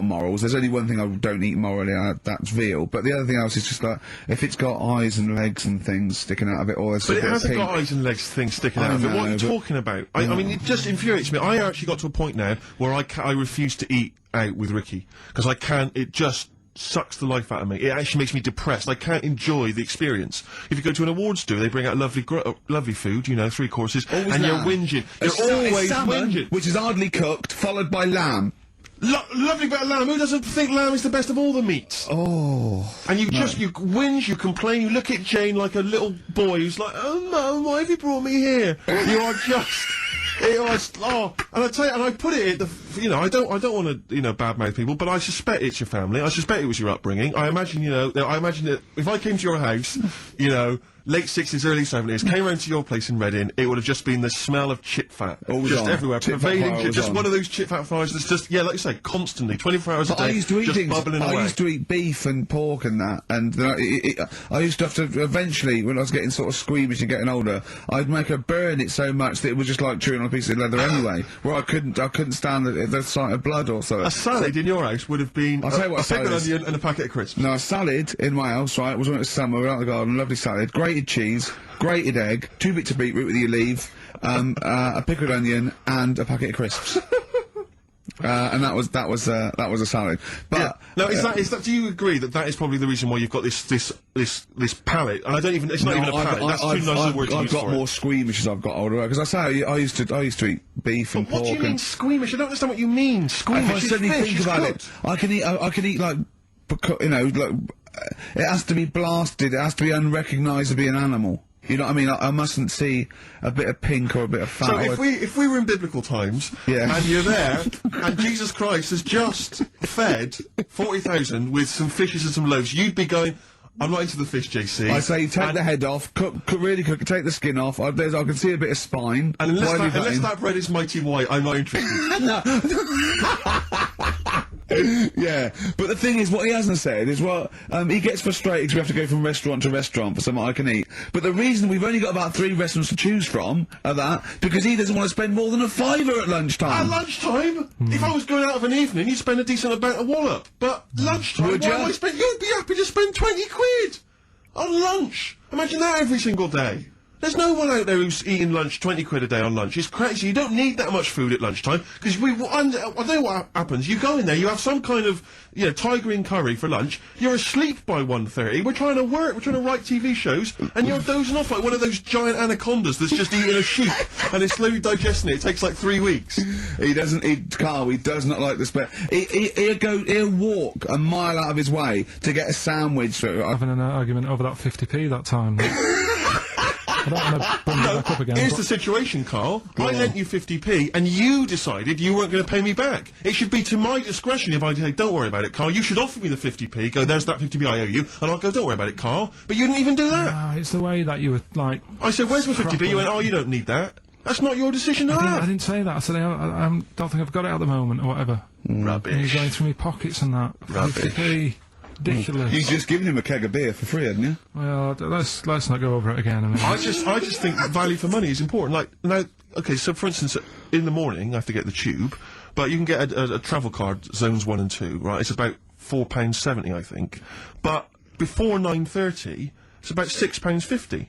morals. There's only one thing I don't eat morally, that's veal. But the other thing else is just like, if it's got eyes and legs and things sticking out of it, or there's But it hasn't got eyes and legs things sticking out of it. What are you talking about? I mean, it just infuriates me. I actually got to a point now where I refuse to eat out with Ricky. Because I can't, it just sucks the life out of me. It actually makes me depressed. I can't enjoy the experience. If you go to an awards do, they bring out lovely food, you know, 3 courses, and you're whinging. You're always whinging. Which is hardly cooked, followed by lamb. Lovely bit of lamb. Who doesn't think lamb is the best of all the meats? Oh. And you whinge, you complain, you look at Jane like a little boy who's like, "Oh, Mum, why have you brought me here?" You are just... and I tell you, and I put it at you know, I don't want to, you know, badmouth people, but I suspect it's your family. I suspect it was your upbringing. I imagine, you know, that if I came to your house, you know, late 60s, early 70s, came round to your place in Reading, it would have just been the smell of chip fat. Just everywhere, pervading, just one of those chip fat fries that's just, yeah, like you say, constantly, 24 hours a day, I used to eat just bubbling away. I used to eat beef and pork and that, and I used to have to, eventually, when I was getting sort of squeamish and getting older, I'd make her burn it so much that it was just like chewing on a piece of leather anyway, where I couldn't stand the sight of blood or so. A salad in your house would have been I'll tell you what, a pickled onion and a packet of crisps. No, a salad in my house, right, was when it was summer, we were out in the garden, lovely salad, grated cheese, grated egg, 2 bits of beetroot with your leaf, a pickled onion, and a packet of crisps. And that was a salad. But yeah. Now, is that? Do you agree that is probably the reason why you've got this palate? And I don't even. It's not even a palate. That's too nice a word to use for it. I've got more squeamish as I've got older. Because I say I used to eat beef and pork. What do you mean squeamish? I don't understand what you mean. Squeamish. I suddenly think about it. I can eat like, you know, like it has to be blasted. It has to be unrecognisably an animal. You know what I mean? I mustn't see a bit of pink or a bit of fat. So if we were in biblical times, and you're there, and Jesus Christ has just fed 40,000 with some fishes and some loaves, you'd be going, "I'm not into the fish, JC." I say take the head off, really cook, take the skin off. I can see a bit of spine. And unless that bread is mighty white, I'm not interested. Yeah, but the thing is, what he hasn't said is he gets frustrated because we have to go from restaurant to restaurant for something I can eat. But the reason we've only got about 3 restaurants to choose from are because he doesn't want to spend more than £5 at lunchtime. At lunchtime? If I was going out of an evening, you'd spend a decent amount of wallop. But lunchtime, Would you? You'd be happy to spend 20 quid on lunch. Imagine that every single day. There's no one out there who's eating lunch 20 quid a day on lunch. It's crazy. You don't need that much food at lunchtime because I know what happens. You go in there, you have some kind of, you know, Thai green curry for lunch. You're asleep by 1:30. We're trying to work. We're trying to write TV shows, and you're dozing off like one of those giant anacondas that's just eating a sheep and is slowly digesting it. It takes like 3 weeks. He doesn't eat Karl. He does not like the spare. He'll walk a mile out of his way to get a sandwich. Having an argument over that 50p that time. I don't want to bring that back up again. Here's the situation, Karl. I lent you 50p, and you decided you weren't going to pay me back. It should be to my discretion if I say, "Don't worry about it, Karl. You should offer me the 50p. Go, there's that 50p I owe you," and I'll go, "Don't worry about it, Karl." But you didn't even do that. No, it's the way that you were like. I said, "Where's my 50p?" You went, "Oh, you don't need that." That's not your decision to have. I didn't say that. I said I don't think I've got it at the moment or whatever. Rubbish. And you're going through my pockets and that. Rubbish. 50p. Ridiculous. He's just given him a keg of beer for free, hadn't you? Well, let's not go over it again. I just think value for money is important. Like, now, okay, so for instance, in the morning I have to get the tube, but you can get a travel card, zones 1 and 2, right? It's about £4.70, I think. But before 9:30, it's about £6.50.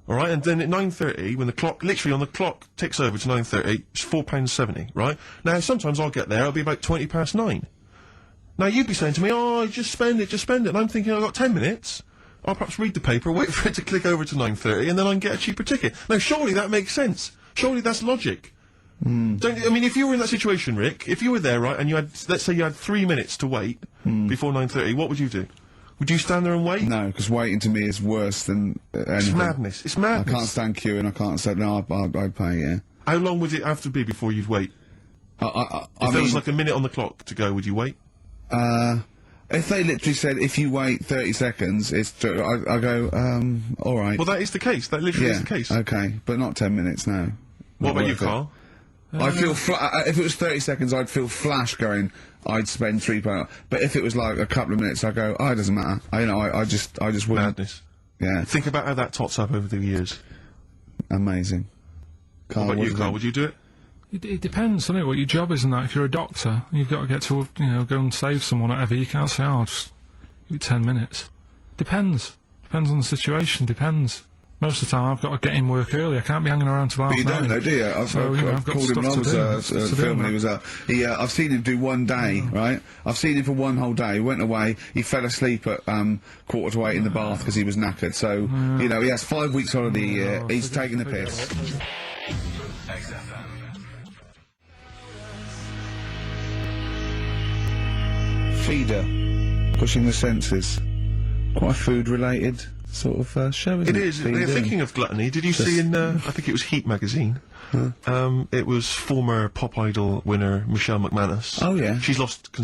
Alright, and then at 9:30, when the clock, literally on the clock ticks over to 9:30, it's £4.70, right? Now, sometimes I'll get there, it'll be about 9:20. Now, you'd be saying to me, "Oh, just spend it, and I'm thinking, I've got 10 minutes. I'll perhaps read the paper, wait for it to click over to 9:30, and then I can get a cheaper ticket. Now, surely that makes sense. Surely that's logic. Don't, I mean, if you were in that situation, Rick, if you were there, right, and you had, let's say you had 3 minutes to wait before 9:30, what would you do? Would you stand there and wait? No, because waiting to me is worse than anything. It's madness. It's madness. I can't stand queuing. I can't say no. I'd pay. Yeah. How long would it have to be before you'd wait? If there was like a minute on the clock to go, would you wait? If they literally said if you wait 30 seconds, I go all right. Well, that is the case. That literally is the case. Okay, but not 10 minutes. No. What about you, Karl? I feel if it was 30 seconds, I'd feel flash going. I'd spend £3. But if it was like a couple of minutes, I go. Oh, it doesn't matter. I just wouldn't. Madness. Yeah. Think about how that tots up over the years. Amazing. Karl, What about you, Karl? Would you do it? It depends, doesn't it, what your job is and that. If you're a doctor, you've got to get to, go and save someone, whatever. You can't say, oh, just give it 10 minutes. Depends. Depends on the situation, depends. Most of the time I've got to get in work early. I can't be hanging around till half 9. But you don't know, do you? I've called him when I was filming. He was I've seen him do one day, right? I've seen him for one whole day. He went away. He fell asleep at 7:45 in the bath because he was knackered. So he has 5 weeks holiday a year. He's taking the piss. XFM. Feeder, pushing the senses. Quite a food-related sort of show, isn't it? It is. Thinking of gluttony, did you see in, I think it was Heat magazine, it was former Pop Idol winner Michelle McManus. Oh, yeah. She's lost a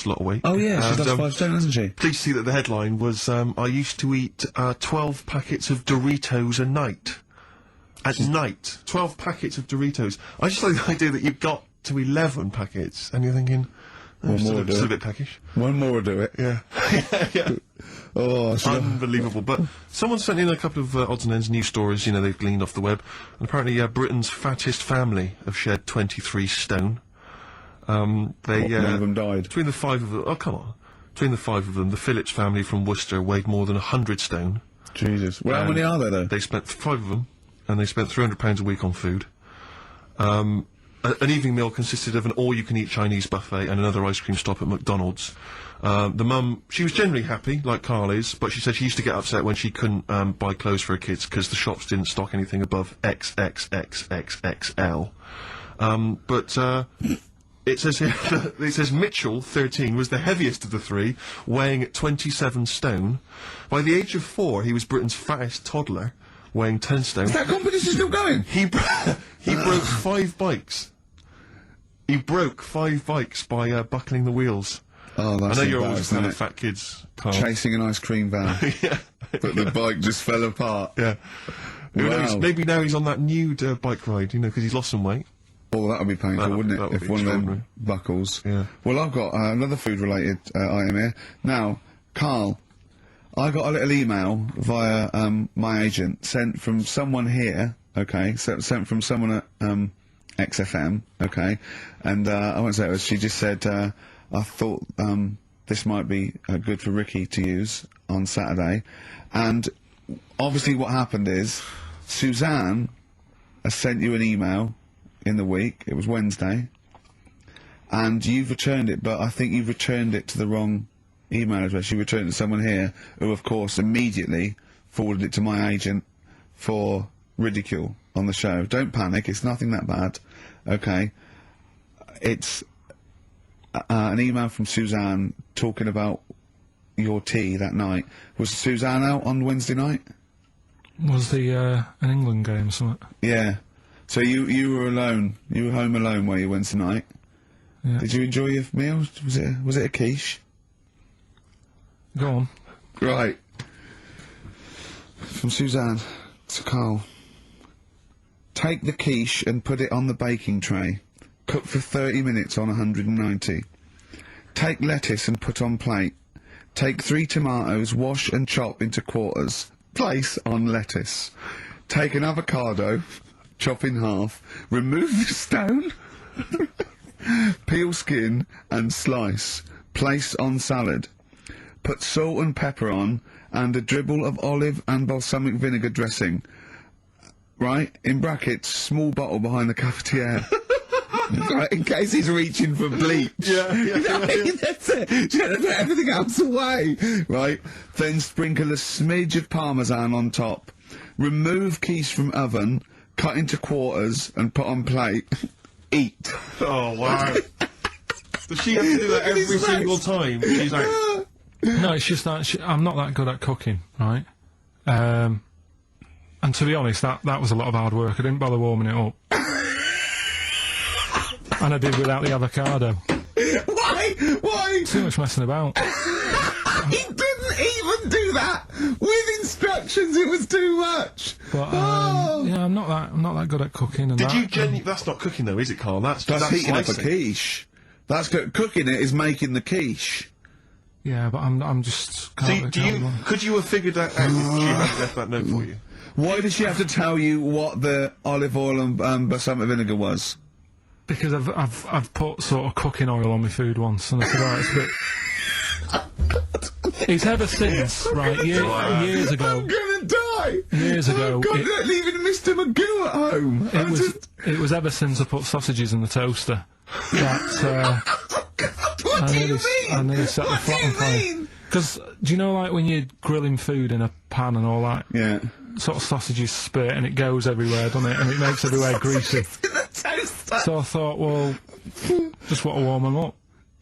lot of weight. Oh, yeah, she's lost 5 stone, hasn't she? Please see that the headline was, I used to eat 12 packets of Doritos a night. At night. 12 packets of Doritos. I just like the idea that you've got to 11 packets, and you're thinking, still a bit peckish. One more will do it. Yeah. Yeah. Oh, unbelievable. But someone sent in a couple of odds and ends news stories, they've gleaned off the web. And apparently, Britain's fattest family have shed 23 stone. None of them died. Between the 5 of them, oh, come on. Between the 5 of them, the Phillips family from Worcester weighed more than 100 stone. Jesus. Well, how many are there, though? They spent 5 of them, and they spent £300 a week on food. An evening meal consisted of an all-you-can-eat Chinese buffet and another ice cream stop at McDonald's. The mum, she was generally happy, like Karl is, but she said she used to get upset when she couldn't buy clothes for her kids because the shops didn't stock anything above XXXXXL. It says here, it says Mitchell, 13, was the heaviest of the 3, weighing 27 stone. By the age of 4, he was Britain's fattest toddler, weighing 10 stone. Is that competition still going? He broke 5 bikes. He broke 5 bikes by buckling the wheels. Oh, that's I know you're always fan of fat kids, Karl. Chasing an ice cream van. Yeah. But the bike just fell apart. Yeah. Who knows? Maybe now he's on that nude bike ride, because he's lost some weight. Oh, that would be painful, wouldn't it? If one of them buckles. Yeah. Well, I've got another food-related item here. Now, Karl, I got a little email via my agent sent from someone here. Okay, sent from someone at XFM. Okay, and I won't say it was. She just said, I thought this might be good for Ricky to use on Saturday, and obviously what happened is Suzanne has sent you an email in the week. It was Wednesday, and you've returned it, but I think you've returned it to the wrong email address. You returned it to someone here who, of course, immediately forwarded it to my agent for ridicule on the show. Don't panic, it's nothing that bad. Okay, it's an email from Suzanne talking about your tea that night. Was Suzanne out on Wednesday night? Was the an England game or something? Yeah. So you were alone. You were home alone, were you, Wednesday night? Yeah. Did you enjoy your meal? Was it a quiche? Go on. Right. From Suzanne to Karl. Take the quiche and put it on the baking tray. Cook for 30 minutes on 190. Take lettuce and put on plate. Take 3 tomatoes, wash and chop into quarters. Place on lettuce. Take an avocado, chop in half. Remove the stone. Peel skin and slice. Place on salad. Put salt and pepper on, and a dribble of olive and balsamic vinegar dressing. Right? In brackets, small bottle behind the cafetiere. Right, in case he's reaching for bleach. Yeah, You know what I mean? That's it. You know, put everything else away. Right? Then sprinkle a smidge of parmesan on top. Remove quiche from oven, cut into quarters, and put on plate. Eat. Oh, wow. Does she have to do that every single time? She's like... No, it's just that I'm not that good at cooking, right? And to be honest, that was a lot of hard work. I didn't bother warming it up. And I did without the avocado. Why? Why? Too much messing about. He didn't even do that with instructions. It was too much. But Oh. yeah, I'm not that good at cooking. And Did that, you genuinely... That's not cooking, though, is it, Carl? That's heating up a slicing. quiche. That's cooking it is making the quiche. Yeah, but I'm just. See, could you have figured that out if she had left that note for you? Why did she have to tell you what the olive oil and balsamic vinegar was? Because I've put sort of cooking oil on my food once, and I said, right, it's ever since, right, years ago. I'm gonna die! Years ago, God, they're leaving Mr. Magoo at home! it was ever since I put sausages in the toaster that What do you mean? I nearly set the flat on fire. Because do you know, like when you're grilling food in a pan and all that, Yeah. sort of sausages spit and it goes everywhere, doesn't it? And it makes everywhere greasy. In the toaster! So I thought, well, just want to warm them up,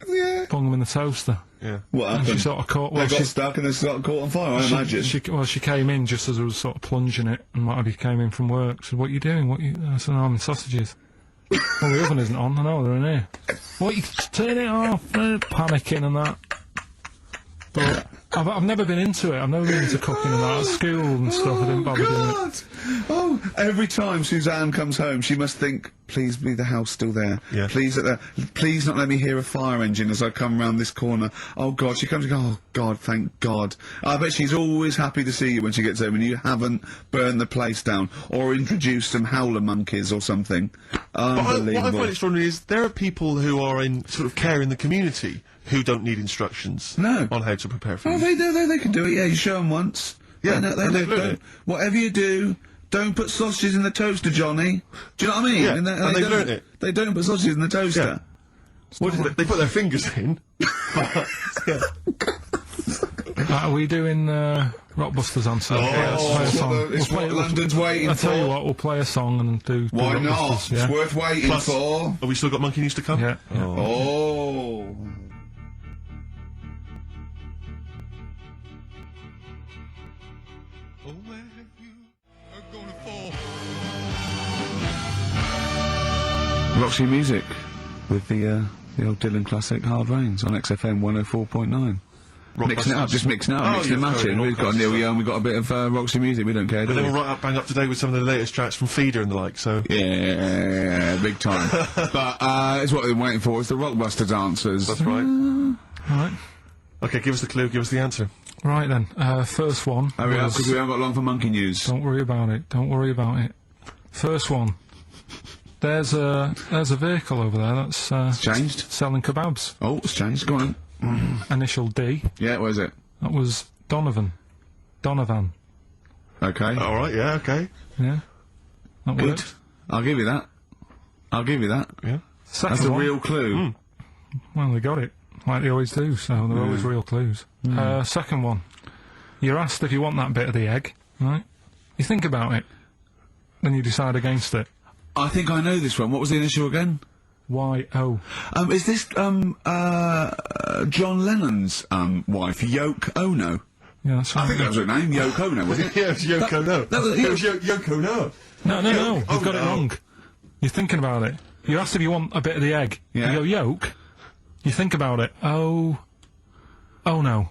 Yeah. bung them in the toaster. Yeah. What And she happened? sort of caught. They Well, got she, stuck and they got caught on fire, I imagine. she came in just as I was sort of plunging it, and Matty came in from work. She said, "What are you doing? I said, "No, I'm in sausages." Well, the oven isn't on. I know they're in here. What? You turn it off? Panicking and that. But I've never been into it. I've never been into cooking and that. At school and stuff, I didn't bother doing it. God! Oh, every time Suzanne comes home, she must think, please be the house still there. Yeah. Please not let me hear a fire engine as I come round this corner. Oh God, she comes and goes, oh God, thank God. I bet she's always happy to see you when she gets home and you haven't burned the place down or introduced some howler monkeys or something. What I Unbelievable. find extraordinary is there are people who are in sort of care in the community who don't need instructions No. on how to prepare food. Oh, they can do it, yeah, you show them once. Yeah, they and they've learned don't. it. Whatever you do, don't put sausages in the toaster, Johnny. Do you know what I mean? Yeah, And and they they've don't- learnt it. They don't put sausages in the toaster. Yeah. What is it? They put their fingers in. Are we doing Rockbusters answer? Oh, Play a song. it's what London's waiting I'll tell you for. what, we'll play a song and do. Why do not? Rockbusters, yeah? It's worth waiting Plus, for. have we still got Monkey News to come? Yeah. yeah. Oh. Roxy Music with the old Dylan classic Hard Rains on XFM 104.9. Mixing it up, just mixing it up, mixing and matching. We've got Neil Young, we've got a bit of Roxy Music, we don't care, do But we? they were right up, bang up to date with some of the latest tracks from Feeder and the like, so... Yeah, big time. But it's what they're waiting for, it's the Rockbusters answers. That's right. Right. Okay, give us the clue, give us the answer. Right then. First one. Hurry up, was- because we haven't got long for Monkey News. Don't worry about it. Don't worry about it. First one. There's a vehicle over there that's Changed? selling kebabs. Oh, it's changed, go on. Initial D. Yeah, where is it? That was Donovan. Okay. Alright, yeah, okay. Yeah. That Good. worked. I'll give you that. I'll give you that. Yeah. Second That's a one. real clue. Well, they got it. Like they always do, so they're always real clues. Second one. You're asked if you want that bit of the egg, right? You think about it. Then you decide against it. I think I know this one. What was the initial again? Y-O. Is this, John Lennon's, wife, Yoko Ono? Yeah, that's right. I think that was her name, Yoko Ono, was it? Yeah, it's Yoko No. that was- It was Yoko No. No, you've Oh, got it no. wrong. You're thinking about it. You're asked if you want a bit of the egg. Yeah. You go, yolk. You think about it. Oh no.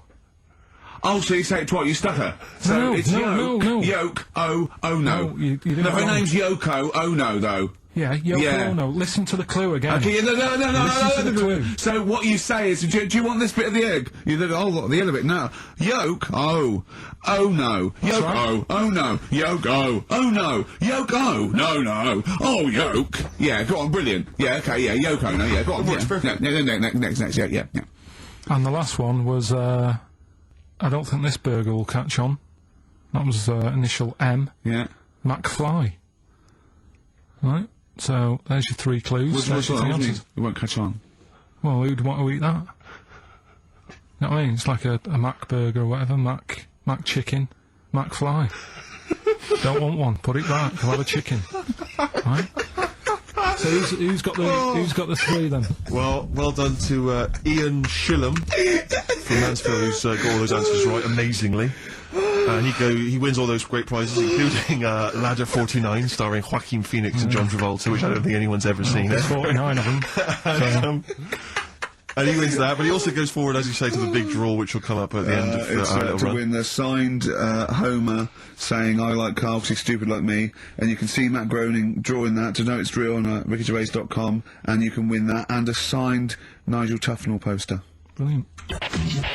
Oh, so you say it twice, you stutter. So No, it's no, no. Yoke, oh no. No, you did No, it her wrong. name's Yoko Ono, though. Yeah, Yoko Yeah. Ono. Listen to the clue again. Okay, no. Listen to the clue. So what you say is, do you want this bit of the egg? You think, oh, the other bit, no. Yolk, oh no. That's Yolk, right. oh no. Yolk, oh no. Yolk, no. Oh, yolk. Yeah, go on, brilliant. Yeah, okay, yeah, Yoko, no, yeah, go on. Works Yeah. perfect. Next, yeah. And the last one was, I don't think this burger will catch on. That was initial M. Yeah. McFly. Right? So there's your 3 clues. What's that? It won't catch on. Well, who'd want to eat that? You know what I mean? It's like a Mac burger or whatever, Mac chicken, Mac fly. Don't want one, put it back, I'll have a chicken. Right? So who's got the 3 then? Well done to Ian Shillham from Mansfield, who's got all those answers right amazingly. He wins all those great prizes, including Ladder 49, starring Joaquin Phoenix and John Travolta, which I don't think anyone's ever seen. There's 49 of them. And he wins that, but he also goes forward, as you say, to the big draw, which will come up at the end of it's our little to run. win the signed Homer saying "I like Karl 'cause he's stupid like me," and you can see Matt Groening drawing that to know it's real on rickygervais.com, and you can win that and a signed Nigel Tufnell poster. Brilliant. XFM.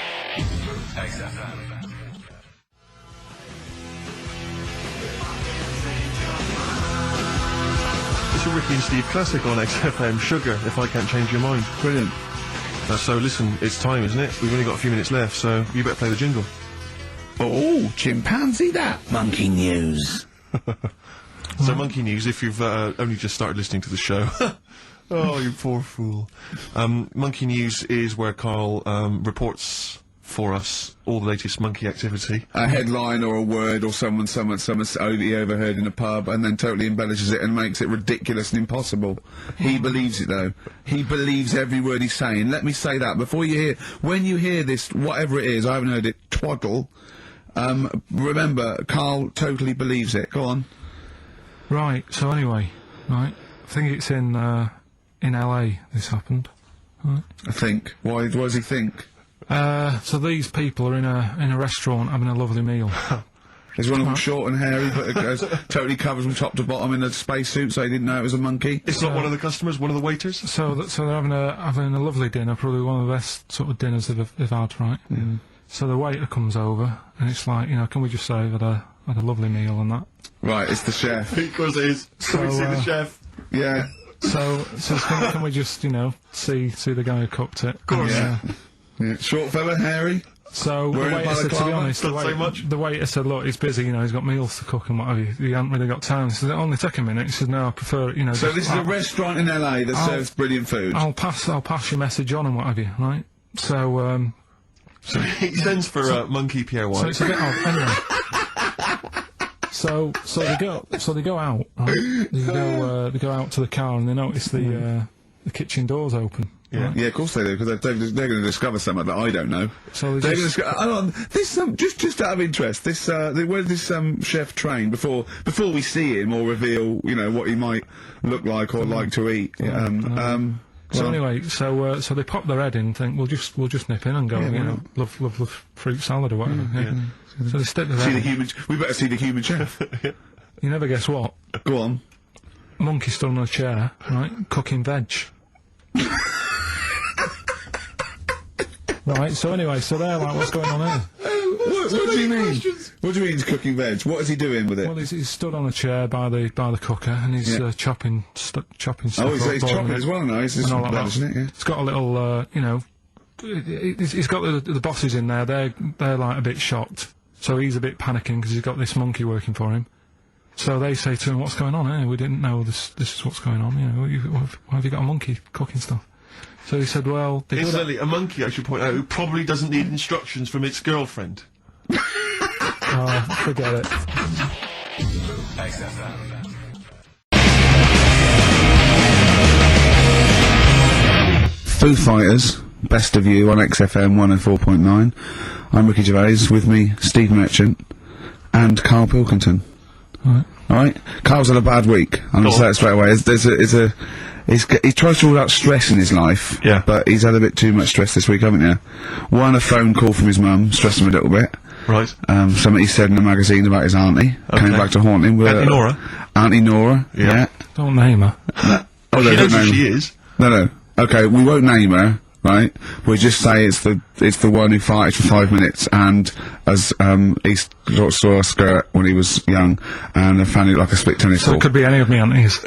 It's a Ricky and Steve classic on XFM, Sugar, If I Can't Change Your Mind. Brilliant. So listen, it's time, isn't it? We've only got a few minutes left, so you better play the jingle. Oh, chimpanzee that! Monkey news. So Monkey News, if you've only just started listening to the show. Oh, you poor fool. Monkey News is where Karl reports for us all the latest monkey activity. A headline or a word or someone he overheard in a pub and then totally embellishes it and makes it ridiculous and impossible. He believes it though. He believes every word he's saying. Let me say that before when you hear this, whatever it is, I haven't heard it, twaddle, remember, Karl totally believes it. Go on. Right, so anyway, right, I think it's in LA this happened. Right. I think. Why does he think? So these people are in a restaurant having a lovely meal. There's one of them short and hairy, but totally covered from top to bottom in a spacesuit, so he didn't know it was a monkey. It's not one of the customers, one of the waiters? So they're having a lovely dinner, probably one of the best sort of dinners they've had, right? Mm. So the waiter comes over, and it's like, you know, can we just say I've had a lovely meal and that? Right, it's the chef. Of course it is. Can we see the chef? Yeah. So can we just, you know, see the guy who cooked it? Of course. Yeah. Short fella, hairy. So the waiter said, to be honest, the waiter said, look, he's busy, you know, he's got meals to cook and what have you. He hasn't really got time. He said, it'll only take a minute. He said, no, I prefer, you know. So this is a restaurant in LA that serves brilliant food. I'll pass your message on and what have you, right? So he sends for Monkey Pierre White. So it's a bit odd. Anyway. So they go out. Right? They go out to the car and they notice the kitchen door's open. Yeah, right? yeah, of course they do, because they're going to discover something that I don't know. So they're going to discover. Just out of interest, where does this chef train before we see him or reveal, you know, what he might look like or like to eat? So anyway, so they pop their head in and think we'll just nip in and go, you know, love fruit salad or whatever. Yeah. So they stick their head in. We better see the human chef. You never guess what? Go on. Monkey stood on a chair, right, cooking veg. Right, so anyway, so they're like, what's going on here? What do you mean? What do you mean he's cooking veg? What is he doing with it? Well, he's stood on a chair by the cooker and he's chopping stuff. Oh, he's chopping as well now. He's just that, isn't it? Yeah. It's got a little, you know, he's got the bosses in there. They're like a bit shocked, so he's a bit panicking because he's got this monkey working for him. So they say to him, "What's going on here? We didn't know this is what's going on. You know, why have you got a monkey cooking stuff?" So he said, well... Incidentally, a monkey, I should point out, who probably doesn't need instructions from its girlfriend. Oh, forget it. Foo Fighters, Best of You on XFM 104.9. I'm Ricky Gervais, with me, Steve Merchant, and Karl Pilkington. Alright? Karl's had a bad week. I'm going to say it straight away. He tries to rule out stress in his life, but he's had a bit too much stress this week, haven't you? One, a phone call from his mum, stressed him a little bit. Right. Something he said in a magazine about his auntie, coming back to haunt him. Auntie Nora? Auntie Nora, yeah. Don't name her. Oh, she knows who she is. No. Okay, we won't name her, right? We'll just say it's the one who farted for 5 minutes, and as he saw a skirt when he was young, and found it like a split tennis ball. So it could be any of me aunties.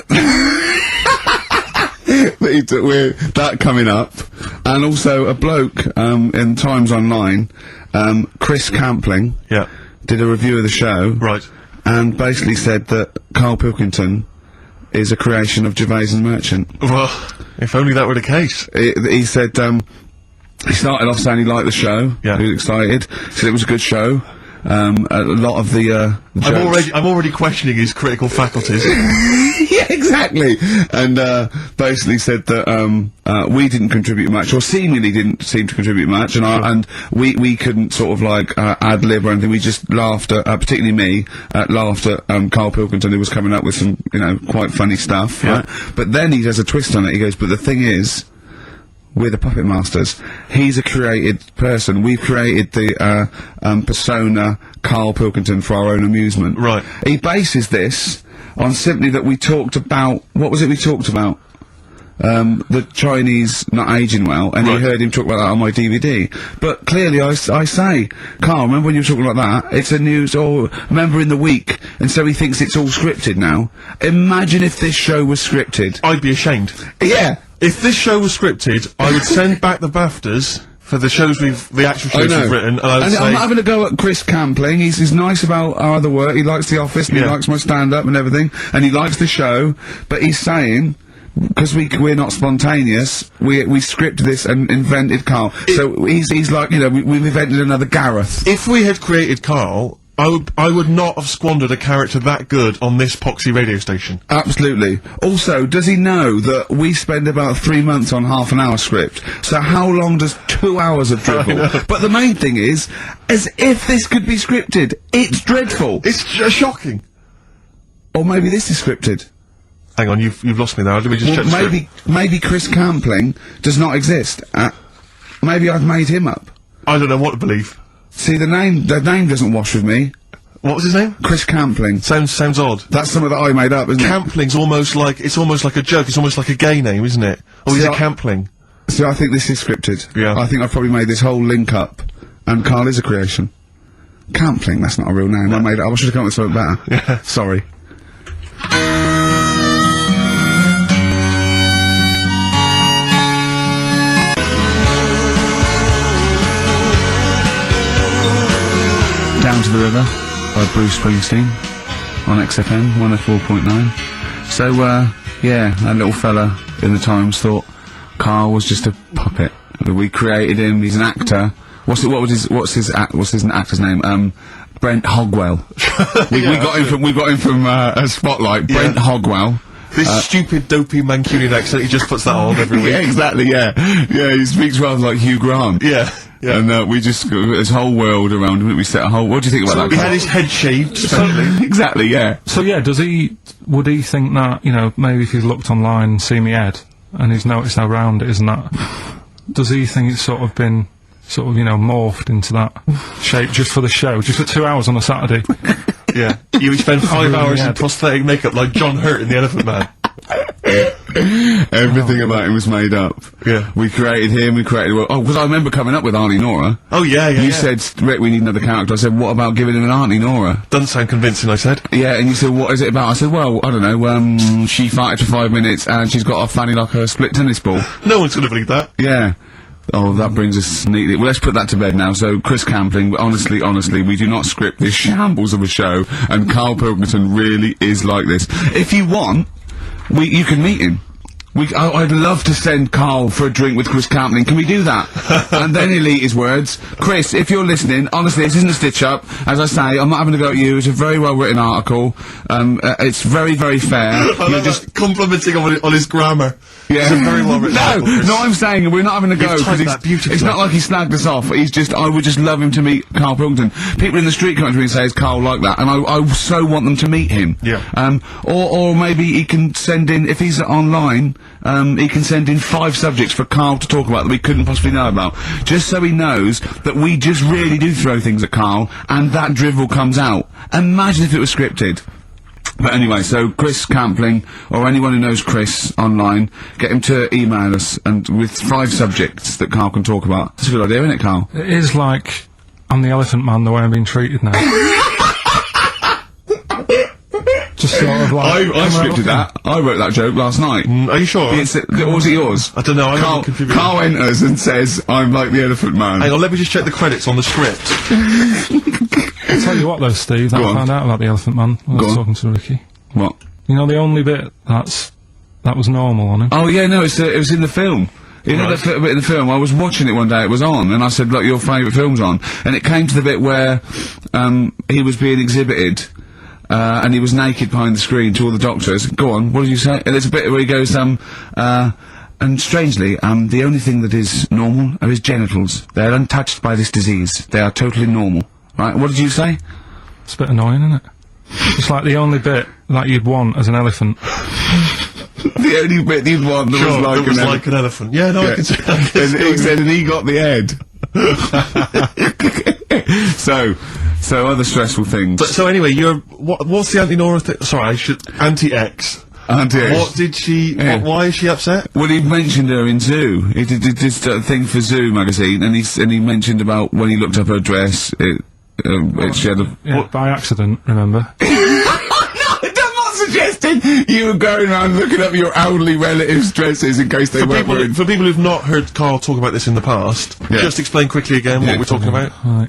With that coming up, and also a bloke in Times Online, Chris Campling, did a review of the show, right, and basically said that Karl Pilkington is a creation of Gervais and Merchant. Well, if only that were the case. He said, he started off saying he liked the show. Yeah. He was excited. Said it was a good show. A lot of the jokes. I'm already questioning his critical faculties. Yeah, exactly. And basically said that we didn't contribute much, or seemingly didn't seem to contribute much, and we couldn't sort of like ad lib or anything. We just laughed at, particularly me, laughed at Karl Pilkington, who was coming up with some, you know, quite funny stuff. Yeah. Right? But then he does a twist on it. He goes, "But the thing is, we're the puppet masters. He's a created person. We've created the persona Karl Pilkington for our own amusement." Right. He bases this on simply that we talked about, what was it we talked about? The Chinese not aging well, and Right. he heard him talk about that on my DVD. But clearly I say, Karl, remember when you were talking about that? It's a news, or remember in the week, and so he thinks it's all scripted now. Imagine if this show was scripted. I'd be ashamed. Yeah. If this show was scripted, I would send back the BAFTAs for the actual shows we've written, and I would say... I'm not having a go at Chris Campling. He's nice about our other work. He likes The Office, and he likes my stand-up and everything, and he likes the show, but he's saying, because we're not spontaneous, we scripted this and invented Karl. So he's like, you know, we've invented another Gareth. If we had created Karl, I would not have squandered a character that good on this poxy radio station. Absolutely. Also, does he know that we spend about 3 months on half an hour script? So how long does 2 hours of drivel? But the main thing is, as if this could be scripted, it's dreadful. It's shocking. Or maybe this is scripted. Hang on, you've lost me there. Let me just check the script. Maybe Chris Campling does not exist. Maybe I've made him up. I don't know what to believe. See, the name doesn't wash with me. What was his name? Chris Campling. Sounds odd. That's something that I made up, isn't it? Campling's almost like a joke. It's almost like a gay name, isn't it? Oh, he's a Campling. See, I think this is scripted. Yeah. I think I've probably made this whole link up, and Karl is a creation. Campling, that's not a real name. I made it up. I should have come up with something better. Yeah. Sorry. Down to the River by Bruce Springsteen on XFM 104.9. So, yeah, that little fella in the Times thought Karl was just a puppet. That we created him. He's an actor. What's his actor's name? Brent Hogwell. we got him from Spotlight. Yeah. Brent Hogwell. This stupid, dopey Mancunian accent, he just puts that on every week. Yeah, exactly, yeah. Yeah, he speaks rather like Hugh Grant. Yeah. Yeah. And we just got this whole world around him. We set a whole... What do you think about that? He had his head shaved, especially. Exactly, yeah. So yeah, would he think that, you know, maybe if he's looked online and seen me head, and he's noticed how round it is and that, does he think it's sort of been, you know, morphed into that shape just for the show, just for 2 hours on a Saturday? Yeah. You spend 5 hours in prosthetic makeup like John Hurt in The Elephant Man. Everything about him was made up. Yeah. We created him, we created... Oh, because I remember coming up with Auntie Nora. Oh, yeah. You said, Rick, we need another character. I said, what about giving him an Auntie Nora? Doesn't sound convincing, I said. Yeah, and you said, what is it about? I said, well, I don't know, she farted for 5 minutes and she's got a fanny like a split tennis ball. No one's gonna believe that. Yeah. Oh, that brings us neatly... Well, let's put that to bed now. So, Chris Campling, honestly, we do not script this shambles of a show, and Karl Pilkington really is like this. If you want, you can meet him. I'd love to send Karl for a drink with Chris Campling. Can we do that? And then he'll eat his words. Chris, if you're listening, honestly, this isn't a stitch-up. As I say, I'm not having a go at you. It's a very well-written article. It's very, very fair. You're just complimenting on his grammar. Yeah. It's a very well-written article. No, I'm saying we're not having a go. You've typed It's that beautifully. It's not like he snagged us off. He's just, I would just love him to meet Karl Pilkington. People in the street come up to me and say, is Karl like that? And I so want them to meet him. Yeah. Or maybe he can send in, if he's online, he can send in 5 subjects for Karl to talk about that we couldn't possibly know about. Just so he knows that we just really do throw things at Karl, and that drivel comes out. Imagine if it was scripted. But anyway, so Chris Campling, or anyone who knows Chris online, get him to email us, and with 5 subjects that Karl can talk about. That's a good idea, isn't it, Karl? It is like, I'm the Elephant Man the way I'm being treated now. Just sort of like... I scripted that. I wrote that joke last night. Are you sure? Or was it yours? I don't know, I'm not contributing. Karl enters and says, I'm like the Elephant Man. Hang on, let me just check the credits on the script. I'll tell you what though, Steve, that I found out about the Elephant Man when I was talking to Ricky. What? You know, the only bit that was normal on him. Oh yeah, no, it was in the film. You know that bit in the film? I was watching it one day, it was on, and I said, look, your favourite film's on. And it came to the bit where, he was being exhibited, and he was naked behind the screen to all the doctors. Go on, what did you say? And there's a bit where he goes, and strangely, the only thing that is normal are his genitals. They're untouched by this disease. They are totally normal. Right, what did you say? It's a bit annoying, isn't it? It's like the only bit that you'd want as an elephant. The only bit you'd want that was like an elephant. Yeah, no, I can see that. And he got the head. So other stressful things. So anyway, what's the anti-Nora thing? Sorry, anti-X. Anti-X. What did she, why is she upset? Well, he mentioned her in Zoo. He did this thing for Zoo magazine, and he mentioned about when he looked up her dress, she had a... Yeah, by accident, remember? Suggesting you were going around looking up your elderly relatives' dresses in case they weren't wearing... For people who've not heard Karl talk about this in the past, just explain quickly again what we're talking about. Right.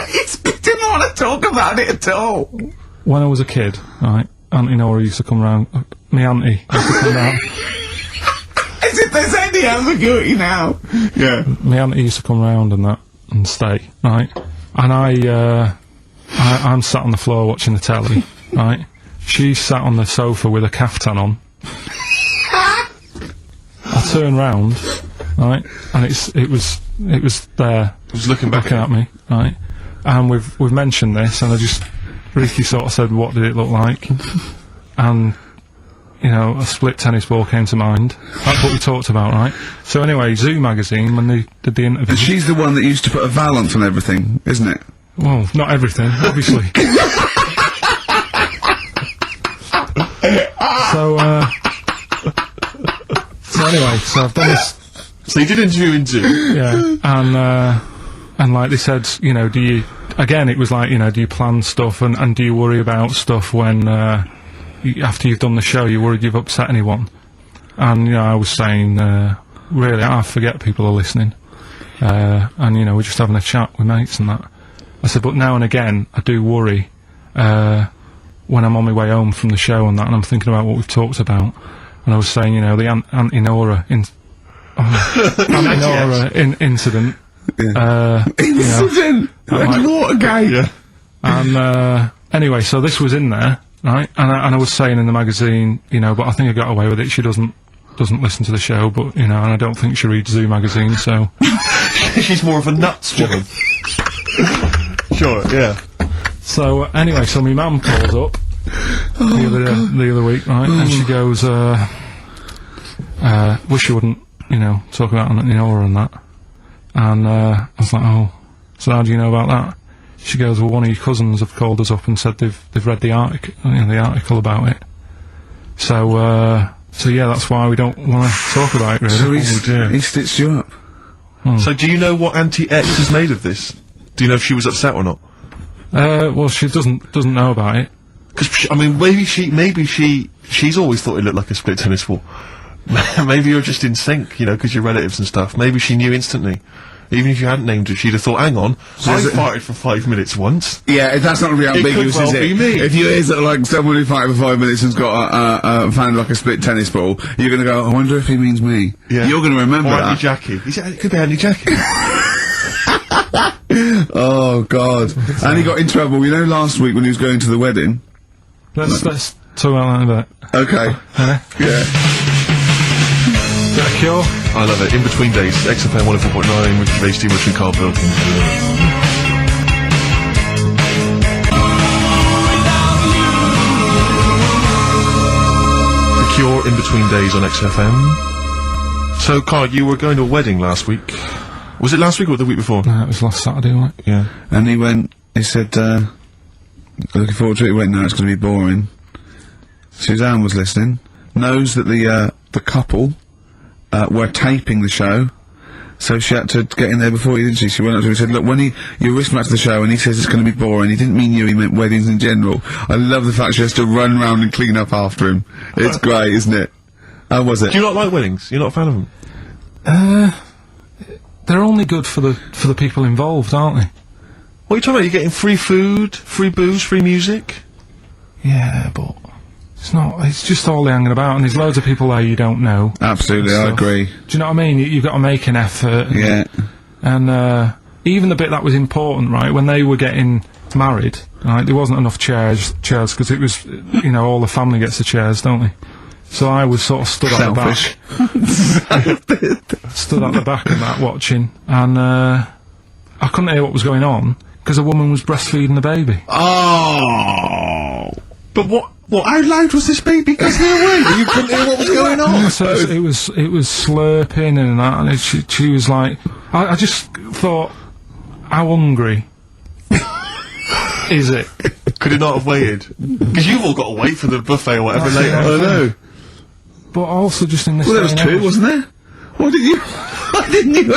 He didn't want to talk about it at all. When I was a kid, right, Auntie Nora used to come round... my auntie used to come round... As if there's any ambiguity now. Yeah. My auntie used to come round and stay, right? And I'm sat on the floor watching the telly, right? She's sat on the sofa with a caftan on. I turn round, right, and it was there. It was looking back at me, right? And we've mentioned this, and Ricky sort of said, what did it look like? And, you know, a split tennis ball came to mind. That's what we talked about, right? So anyway, Zoo magazine, when they did the interview... And she's the one that used to put a valance on everything, isn't it? Well, not everything, obviously. So anyway, so I've done this... So you did interview in Zoo? Yeah, and like they said, you know, it was like, you know, do you plan stuff and do you worry about stuff when, after you've done the show, you worried you've upset anyone? And, you know, I was saying, really, I forget people are listening. And, you know, we're just having a chat with mates and that. I said, but now and again, I do worry, when I'm on my way home from the show and that, and I'm thinking about what we've talked about. And I was saying, you know, the Auntie Nora incident. Yeah. Incident! Like Watergate! Yeah. And, anyway, so this was in there, right? And I was saying in the magazine, you know, but I think I got away with it. She doesn't listen to the show, but, you know, and I don't think she reads Zoo magazine, so... She's more of a nuts woman. Sure, yeah. So, anyway, so my mum calls up the other week, right, and she goes, wish you wouldn't, you know, talk about Auntie Nora and that. And, I was like, oh, so how do you know about that? She goes, well, one of your cousins have called us up and said they've read the article about it. So yeah, that's why we don't want to talk about it, really. So he stitched you up. So do you know what anti-X is made of this? Do you know if she was upset or not? Well, she doesn't know about it. Because, I mean, maybe she's always thought it looked like a split tennis ball. Maybe you're just in sync, you know, because you're relatives and stuff. Maybe she knew instantly. Even if you hadn't named it, she'd have thought, hang on, I farted for 5 minutes once. Yeah, that's not really ambiguous, is it? Be me. If you hear like someone who farted for 5 minutes and's got found like a split tennis ball, you're gonna go, I wonder if he means me. Yeah. You're gonna remember that. Auntie Jackie. It could be Auntie Jackie. Oh, God. And he got in trouble, you know, last week when he was going to the wedding? Let's talk about that in a bit. Okay. Yeah. Is that a Cure? I love it. In Between Days, XFM 104.9, Ricky Gervais, Steve Richard, Karl Bilkins. The Cure, In Between Days on XFM. So, Karl, you were going to a wedding last week. Was it last week or the week before? No, it was last Saturday, wasn't it? Yeah. And he said, looking forward to it. He went, no, it's going to be boring. Suzanne was listening. Knows that the couple were taping the show, so she had to get in there before you, didn't she? She went up to him and said, look, when you're whistling back to the show and he says it's going to be boring, he didn't mean you, he meant weddings in general. I love the fact she has to run round and clean up after him. It's great, isn't it? How was it? Do you not like weddings? You're not a fan of them? They're only good for the people involved, aren't they? What are you talking about? You're getting free food, free booze, free music? Yeah, but... It's not. It's just all hanging about, and there's loads of people there you don't know. Absolutely, I agree. Do you know what I mean? You've got to make an effort. Yeah. And even the bit that was important, right, when they were getting married, right, there wasn't enough chairs, because it was, you know, all the family gets the chairs, don't they? So I was sort of stood at the back. Stood at the back of that watching, and I couldn't hear what was going on, because a woman was breastfeeding the baby. Oh! But what, how loud was this baby? Because you couldn't hear what was going on. So it was slurping and that, and she was like, I just thought, how hungry is it? Could it not have waited? Because you've all got to wait for the buffet or whatever later. I know. But also just in this. Well, there was two, wasn't there? Why didn't you?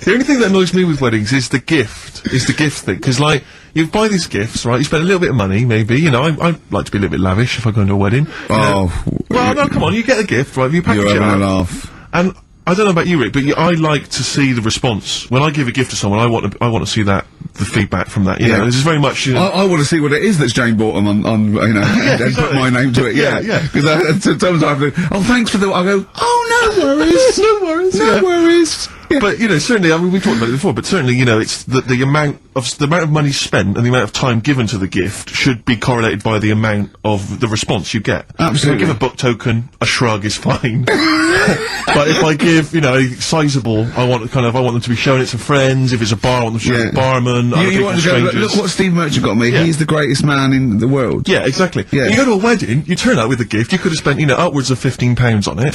The only thing that annoys me with weddings is the gift. Thing. Because, like, you buy these gifts, right? You spend a little bit of money, maybe. You know, I like to be a little bit lavish if I go into a wedding. Oh. Well, no, come on. You get a gift, right? You package it You're having up. a laugh. And I don't know about you, Rick, but I like to see the response. When I give a gift to someone, I want to see the feedback from that. You know, this is very much. You know, I want to see what it is that's Jane bought them on you know, and put my name to it. Yeah. Because sometimes I have to. Oh, thanks for the. I go. Oh, no worries. No worries. Yeah. But, you know, certainly, I mean, we've talked about it before, but certainly, you know, it's the amount of money spent and the amount of time given to the gift should be correlated by the amount of the response you get. Absolutely. If I give a book token, a shrug is fine. But if I give, you know, a sizable, I want them to be showing it to friends. If it's a bar, I want them to show it to the barman. You want to go, look what Steve Merchant got me. Yeah. He's the greatest man in the world. Yeah, exactly. Yeah. You go to a wedding, you turn up with a gift, you could have spent, you know, upwards of £15 on it.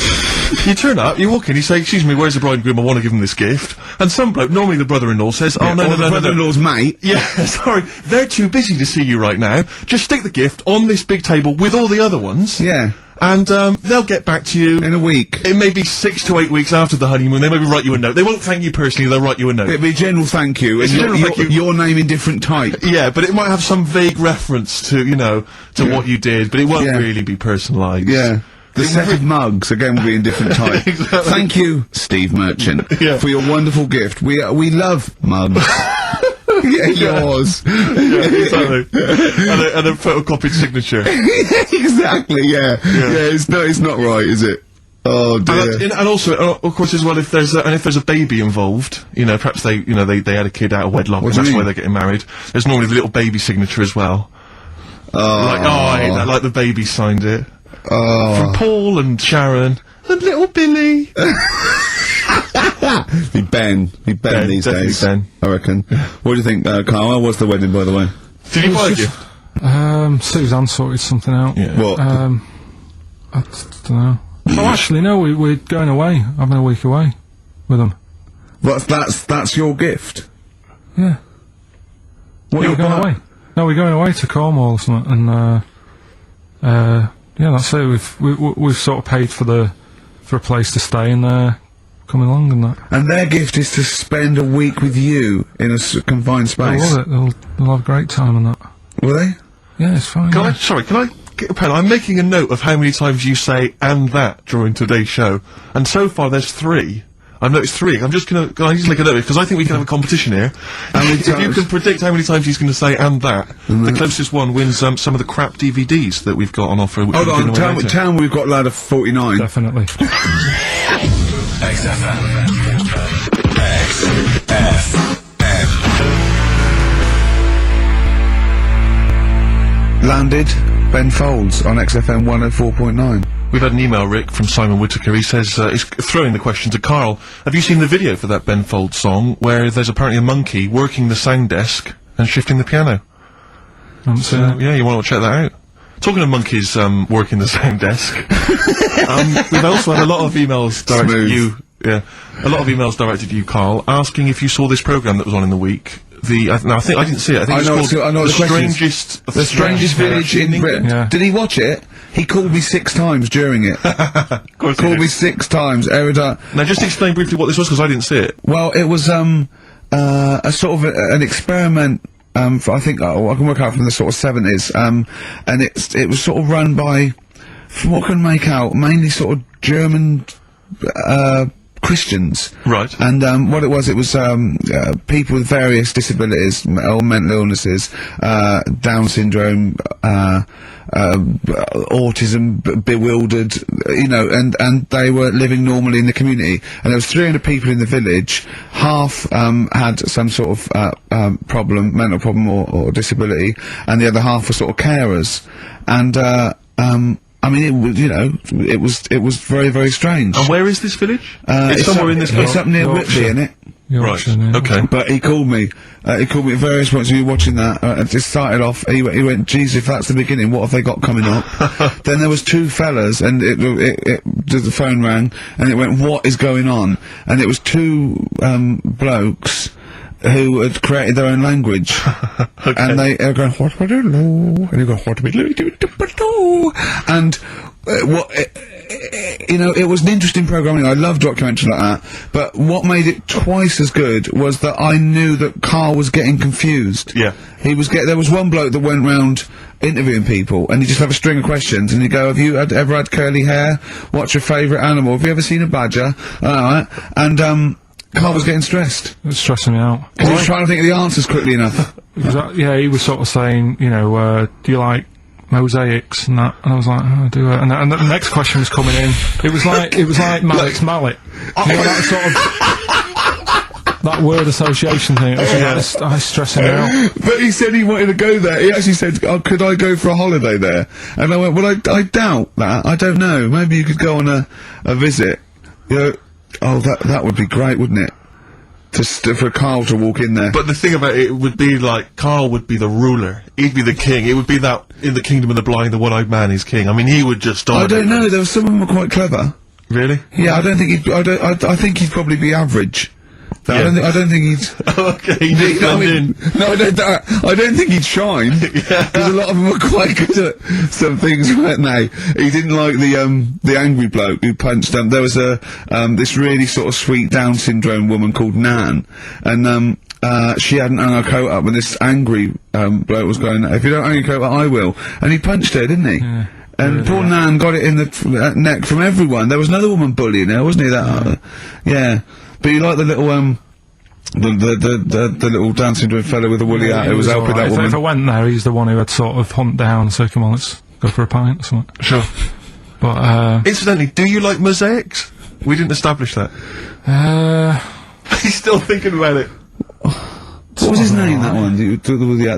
You turn up, you walk in, you say, excuse me, where's the bride and groom? I want to give them this gift. And some bloke, normally the brother-in-law says, oh, no, the brother-in-law's mate. Yeah, sorry, they're too busy to see you right now. Just stick the gift on this big table with all the other ones. Yeah. And, they'll get back to you. In a week. It may be 6 to 8 weeks after the honeymoon. They maybe write you a note. They won't thank you personally, they'll write you a note. It'll be a general thank you. It's And a general thank you. your name in different type. Yeah, but it might have some vague reference to, you know, to what you did, but it won't really be personalised. Yeah. The set of mugs, again, will be in different type. Exactly. Thank you, Steve Merchant, for your wonderful gift. We love mugs. Yeah, yours. Yeah, exactly. and a photocopied signature. Exactly, yeah. It's not right, is it? Oh dear. And also, of course, as well, if there's a baby involved, you know, perhaps they had a kid out of wedlock, and that's why they're getting married. There's normally the little baby signature as well. I hate that, like the baby signed it. From Paul and Sharon and little Billy. Be Ben these days. Ben. I reckon. What do you think, Karl? How was the wedding, by the way? Did you buy a gift? Suzanne sorted something out. Yeah. What? I don't know. Oh, actually, no, we're going away, having a week away with them. That's your gift? Yeah. What We're going away. No, we're going away to Cornwall or something, and, yeah, that's it. We've sort of paid for a place to stay and coming along and that. And their gift is to spend a week with you in a confined space. I love it. They'll have a great time and that. Will they? Yeah, it's fine. Can I get a pen? I'm making a note of how many times you say "and that" during today's show, and so far there's 3. I've noticed 3. I'm just gonna make a note because I think we can have a competition here. If you can predict how many times he's going to say "and that," the closest one wins some of the crap DVDs that we've got on offer. Hold on, tell me we've got a load of 49. Definitely. XFM. Landed Ben Folds on XFM 104.9. We've had an email, Rick, from Simon Whittaker. He says, he's throwing the question to Karl. Have you seen the video for that Ben Folds song where there's apparently a monkey working the sound desk and shifting the piano? So, yeah, you want to check that out? Talking of monkeys working the sound desk, we've also had a lot of emails directed at you. Yeah, a lot of emails directed to you, Karl, asking if you saw this programme that was on in the week. I think I didn't see it. I think it's called The Strangest Village in Britain. Yeah. Did he watch it? He called me 6 times during it. Of course Called me 6 times. Now just explain briefly what this was, because I didn't see it. Well, it was a sort of an experiment. I think I can work out from the sort of 70s. And it was sort of run by, from what I can make out, mainly sort of German Christians. Right. And what it was people with various disabilities or mental illnesses, Down syndrome, autism, bewildered, you know, and they were living normally in the community. And there was 300 people in the village. Half had some sort of problem, mental problem or disability, and the other half were sort of carers. And I mean, it was, you know, it was very, very strange. And where is this village? It's somewhere in this. It's up near Whitby, isn't it? Right. Okay. But he called me. He called me at various points. We were watching that. It just started off. He went, "Geez, if that's the beginning, what have they got coming up?" Then there was two fellas, and the phone rang, and it went, "What is going on?" And it was two blokes who had created their own language. Okay. And they were going, "What do I do?" And you go, "What do we do?" And you know, it was an interesting programming. I love documentaries like that. But what made it twice as good was that I knew that Karl was getting confused. Yeah. There was one bloke that went round interviewing people, and he'd just have a string of questions, and he'd go, "Have you ever had curly hair? What's your favourite animal? Have you ever seen a badger?" And Karl was getting stressed. It was stressing me out. Because he was trying to think of the answers quickly enough. Yeah, he was sort of saying, you know, do you like mosaics and that? And I was like, oh, I do it. And the next question was coming in. It was like Malik's mallet. You know, that sort of that word association thing. It was I was stressing me out. But he said he wanted to go there. He actually said, "Oh, could I go for a holiday there?" And I went, "Well, I doubt that. I don't know. Maybe you could go on a visit." You know, oh, that would be great, wouldn't it? For Karl to walk in there. But the thing about it would be like, Karl would be the ruler. He'd be the king. It would be that, in the kingdom of the blind, the one-eyed man is king. I mean, he would just dominate. I don't know, there was some of them were quite clever. Really? Yeah, I don't think I think he'd probably be average. Yeah. I don't think he'd... Okay, he'd just blend in. No, I don't think he'd shine. Yeah. Because a lot of them were quite good at some things, weren't they? He didn't like the angry bloke who punched him. There was this really sort of sweet Down syndrome woman called Nan, and she hadn't hung her coat up, and this angry bloke was going, "If you don't hang your coat up, I will." And he punched her, didn't he? Yeah. And poor Nan got it in the neck from everyone. There was another woman bullying her, wasn't he? Yeah. But you like the little the little Down syndrome fellow with the woolly hat who was helping that woman. If I went there, he's the one who had sort of hunt down and said, "Come on, let's go for a pint" or something. Sure. But incidentally, do you like mosaics? We didn't establish that. He's still thinking about it. What was his name? That one that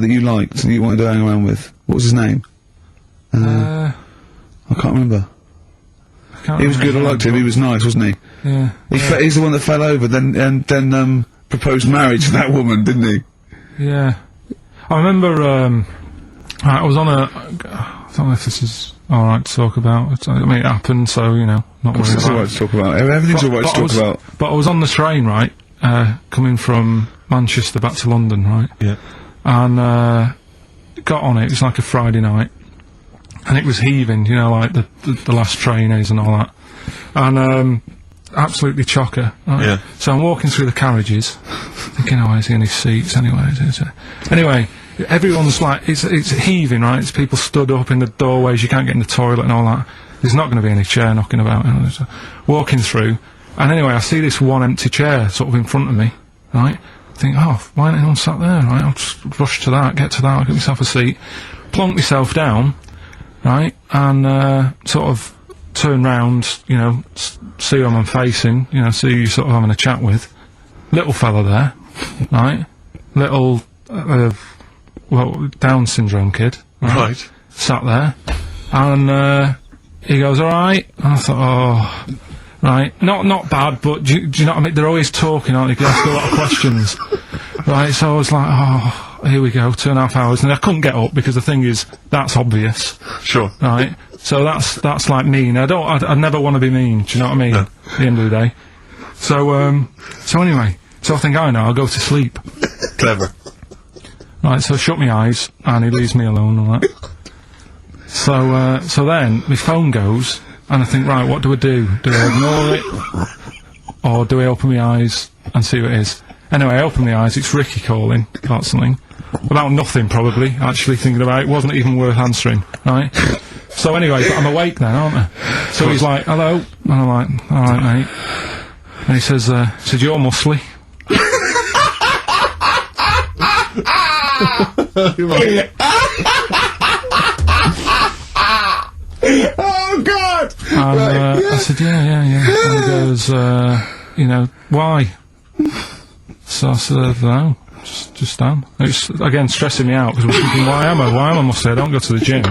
you liked, that you wanted to hang around with. What was his name? I can't remember. He was good. I liked him. He was nice, wasn't he? Yeah. He's the one that fell over, then proposed marriage to that woman, didn't he? Yeah. I remember. I was on a. I don't know if this is all right to talk about. I mean, it happened, so you know, not worried about it. It's all right to talk about. Everything's all right to talk about. But I was on the train, right, coming from Manchester back to London, right? Yeah. And got on it. It was like a Friday night. And it was heaving, you know, like the last train is and all that. And, absolutely chocker. Right? Yeah. So I'm walking through the carriages, thinking, oh, is there any seats anyway? Anyway, everyone's like, it's heaving, right? It's people stood up in the doorways, you can't get in the toilet and all that. There's not going to be any chair knocking about. You know, so walking through, and anyway, I see this one empty chair sort of in front of me, right? I think, oh, why ain't anyone sat there, right? I'll just rush to that, get to that, I'll get myself a seat, plonk myself down, right, and sort of turn round, you know, see who I'm facing, you know, see who you're sort of having a chat with. Little fella there, right? Little, well, Down syndrome kid, right? Sat there, and he goes, "All right," and I thought, oh, right, not bad, but do you know what I mean? They're always talking, aren't they? They ask a lot of questions, right? So I was like, oh. Here we go, 2.5 hours, and I couldn't get up because the thing is, that's obvious. Sure. Right? So that's like mean. I never want to be mean, do you know what I mean? No. At the end of the day. So anyway, so I think, I know, I'll go to sleep. Clever. Right, so I shut my eyes, and he leaves me alone and all that. So then, my phone goes, and I think, right, what do I do? Do I ignore it? Or do I open my eyes and see what it is? Anyway, I open my eyes, it's Ricky calling about something. About nothing, probably, actually thinking about it. Wasn't even worth answering, right? So anyway, but I'm awake then, aren't I? So he's like, hello? And I'm like, alright, mate. And he said, you're muscly. Oh God! And I said, yeah. And he goes, why? So I said, no, just am. It's again stressing me out because we're thinking, why am I muscly? I don't go to the gym.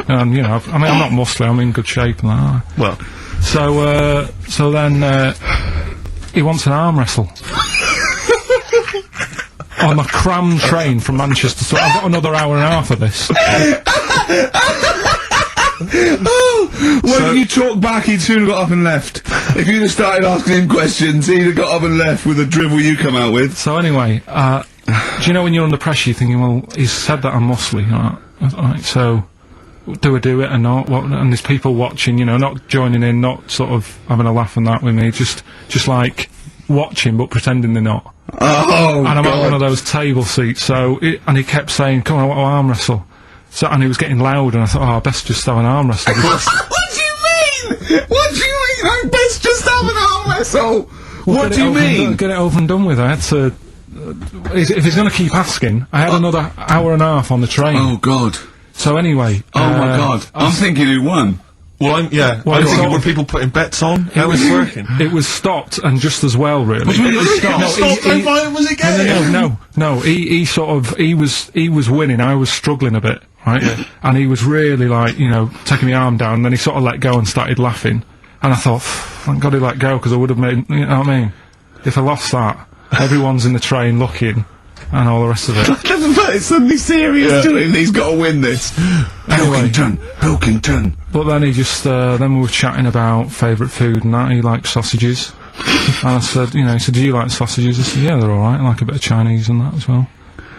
And I'm not muscly. I'm in good shape and that. Well, so then he wants an arm wrestle. On a crammed train from Manchester, so I've got another hour and a half of this. When you talk back, he'd soon have got up and left. If you'd have started asking him questions, he'd have got up and left with the drivel you come out with. So anyway, do you know when you're under pressure, you're thinking, well, he's said that I'm muscly, right, so do I do it or not? And there's people watching, not joining in, not sort of having a laugh and that with me, just like watching but pretending they're not. Oh, and I'm God. at one of those table seats, and he kept saying, come on, I want to arm wrestle. So, and he was getting loud, and I thought, I best just have an arm wrestle. What do you mean? I best just have an arm wrestle? What do you mean? Get it over and done with. I had to... if he's going to keep asking, I had another hour and a half on the train. Oh, God. So anyway... Oh, my God. I'm thinking who won. Well, I'm thinking, were people putting bets on? How was it working? It was stopped, and just as well, really. What do you mean it was stopped? Was it getting? No, he was winning, I was struggling a bit, right? Yeah. And he was really, like, taking my arm down, and then he sort of let go and started laughing. And I thought, thank God he let go, because I would have made, you know what I mean? If I lost that, everyone's in the train looking, and all the rest of it. It's suddenly serious to him, he's got to win this. Anyway, Pilkington. But then he just, then we were chatting about favourite food and that. He liked sausages. And I said, he said, do you like sausages? I said, yeah, they're alright. I like a bit of Chinese and that as well.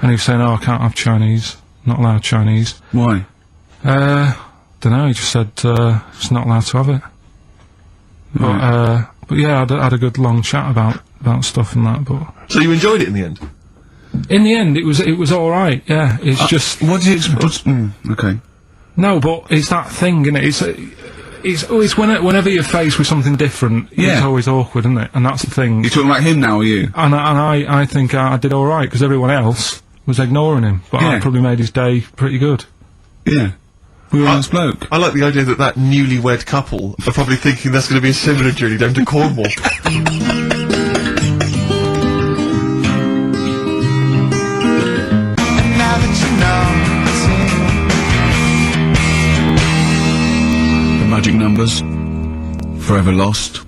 And he was saying, I can't have Chinese. Not allowed Chinese. Why? Dunno, he just said, just not allowed to have it. Right. But yeah, I had a good long chat about stuff and that, but... So you enjoyed it in the end? In the end, it was alright, yeah. It's just... What do you expect? Okay. No, but it's that thing, innit? It's whenever you're faced with something different, it's always awkward, isn't it? And that's the thing. You're talking about him now, are you? And I think I did alright, because everyone else was ignoring him. But I probably made his day pretty good. Yeah. We were a nice bloke. I like the idea that newlywed couple are probably thinking that's going to be a similar journey down to Cornwall. Magic numbers, forever lost.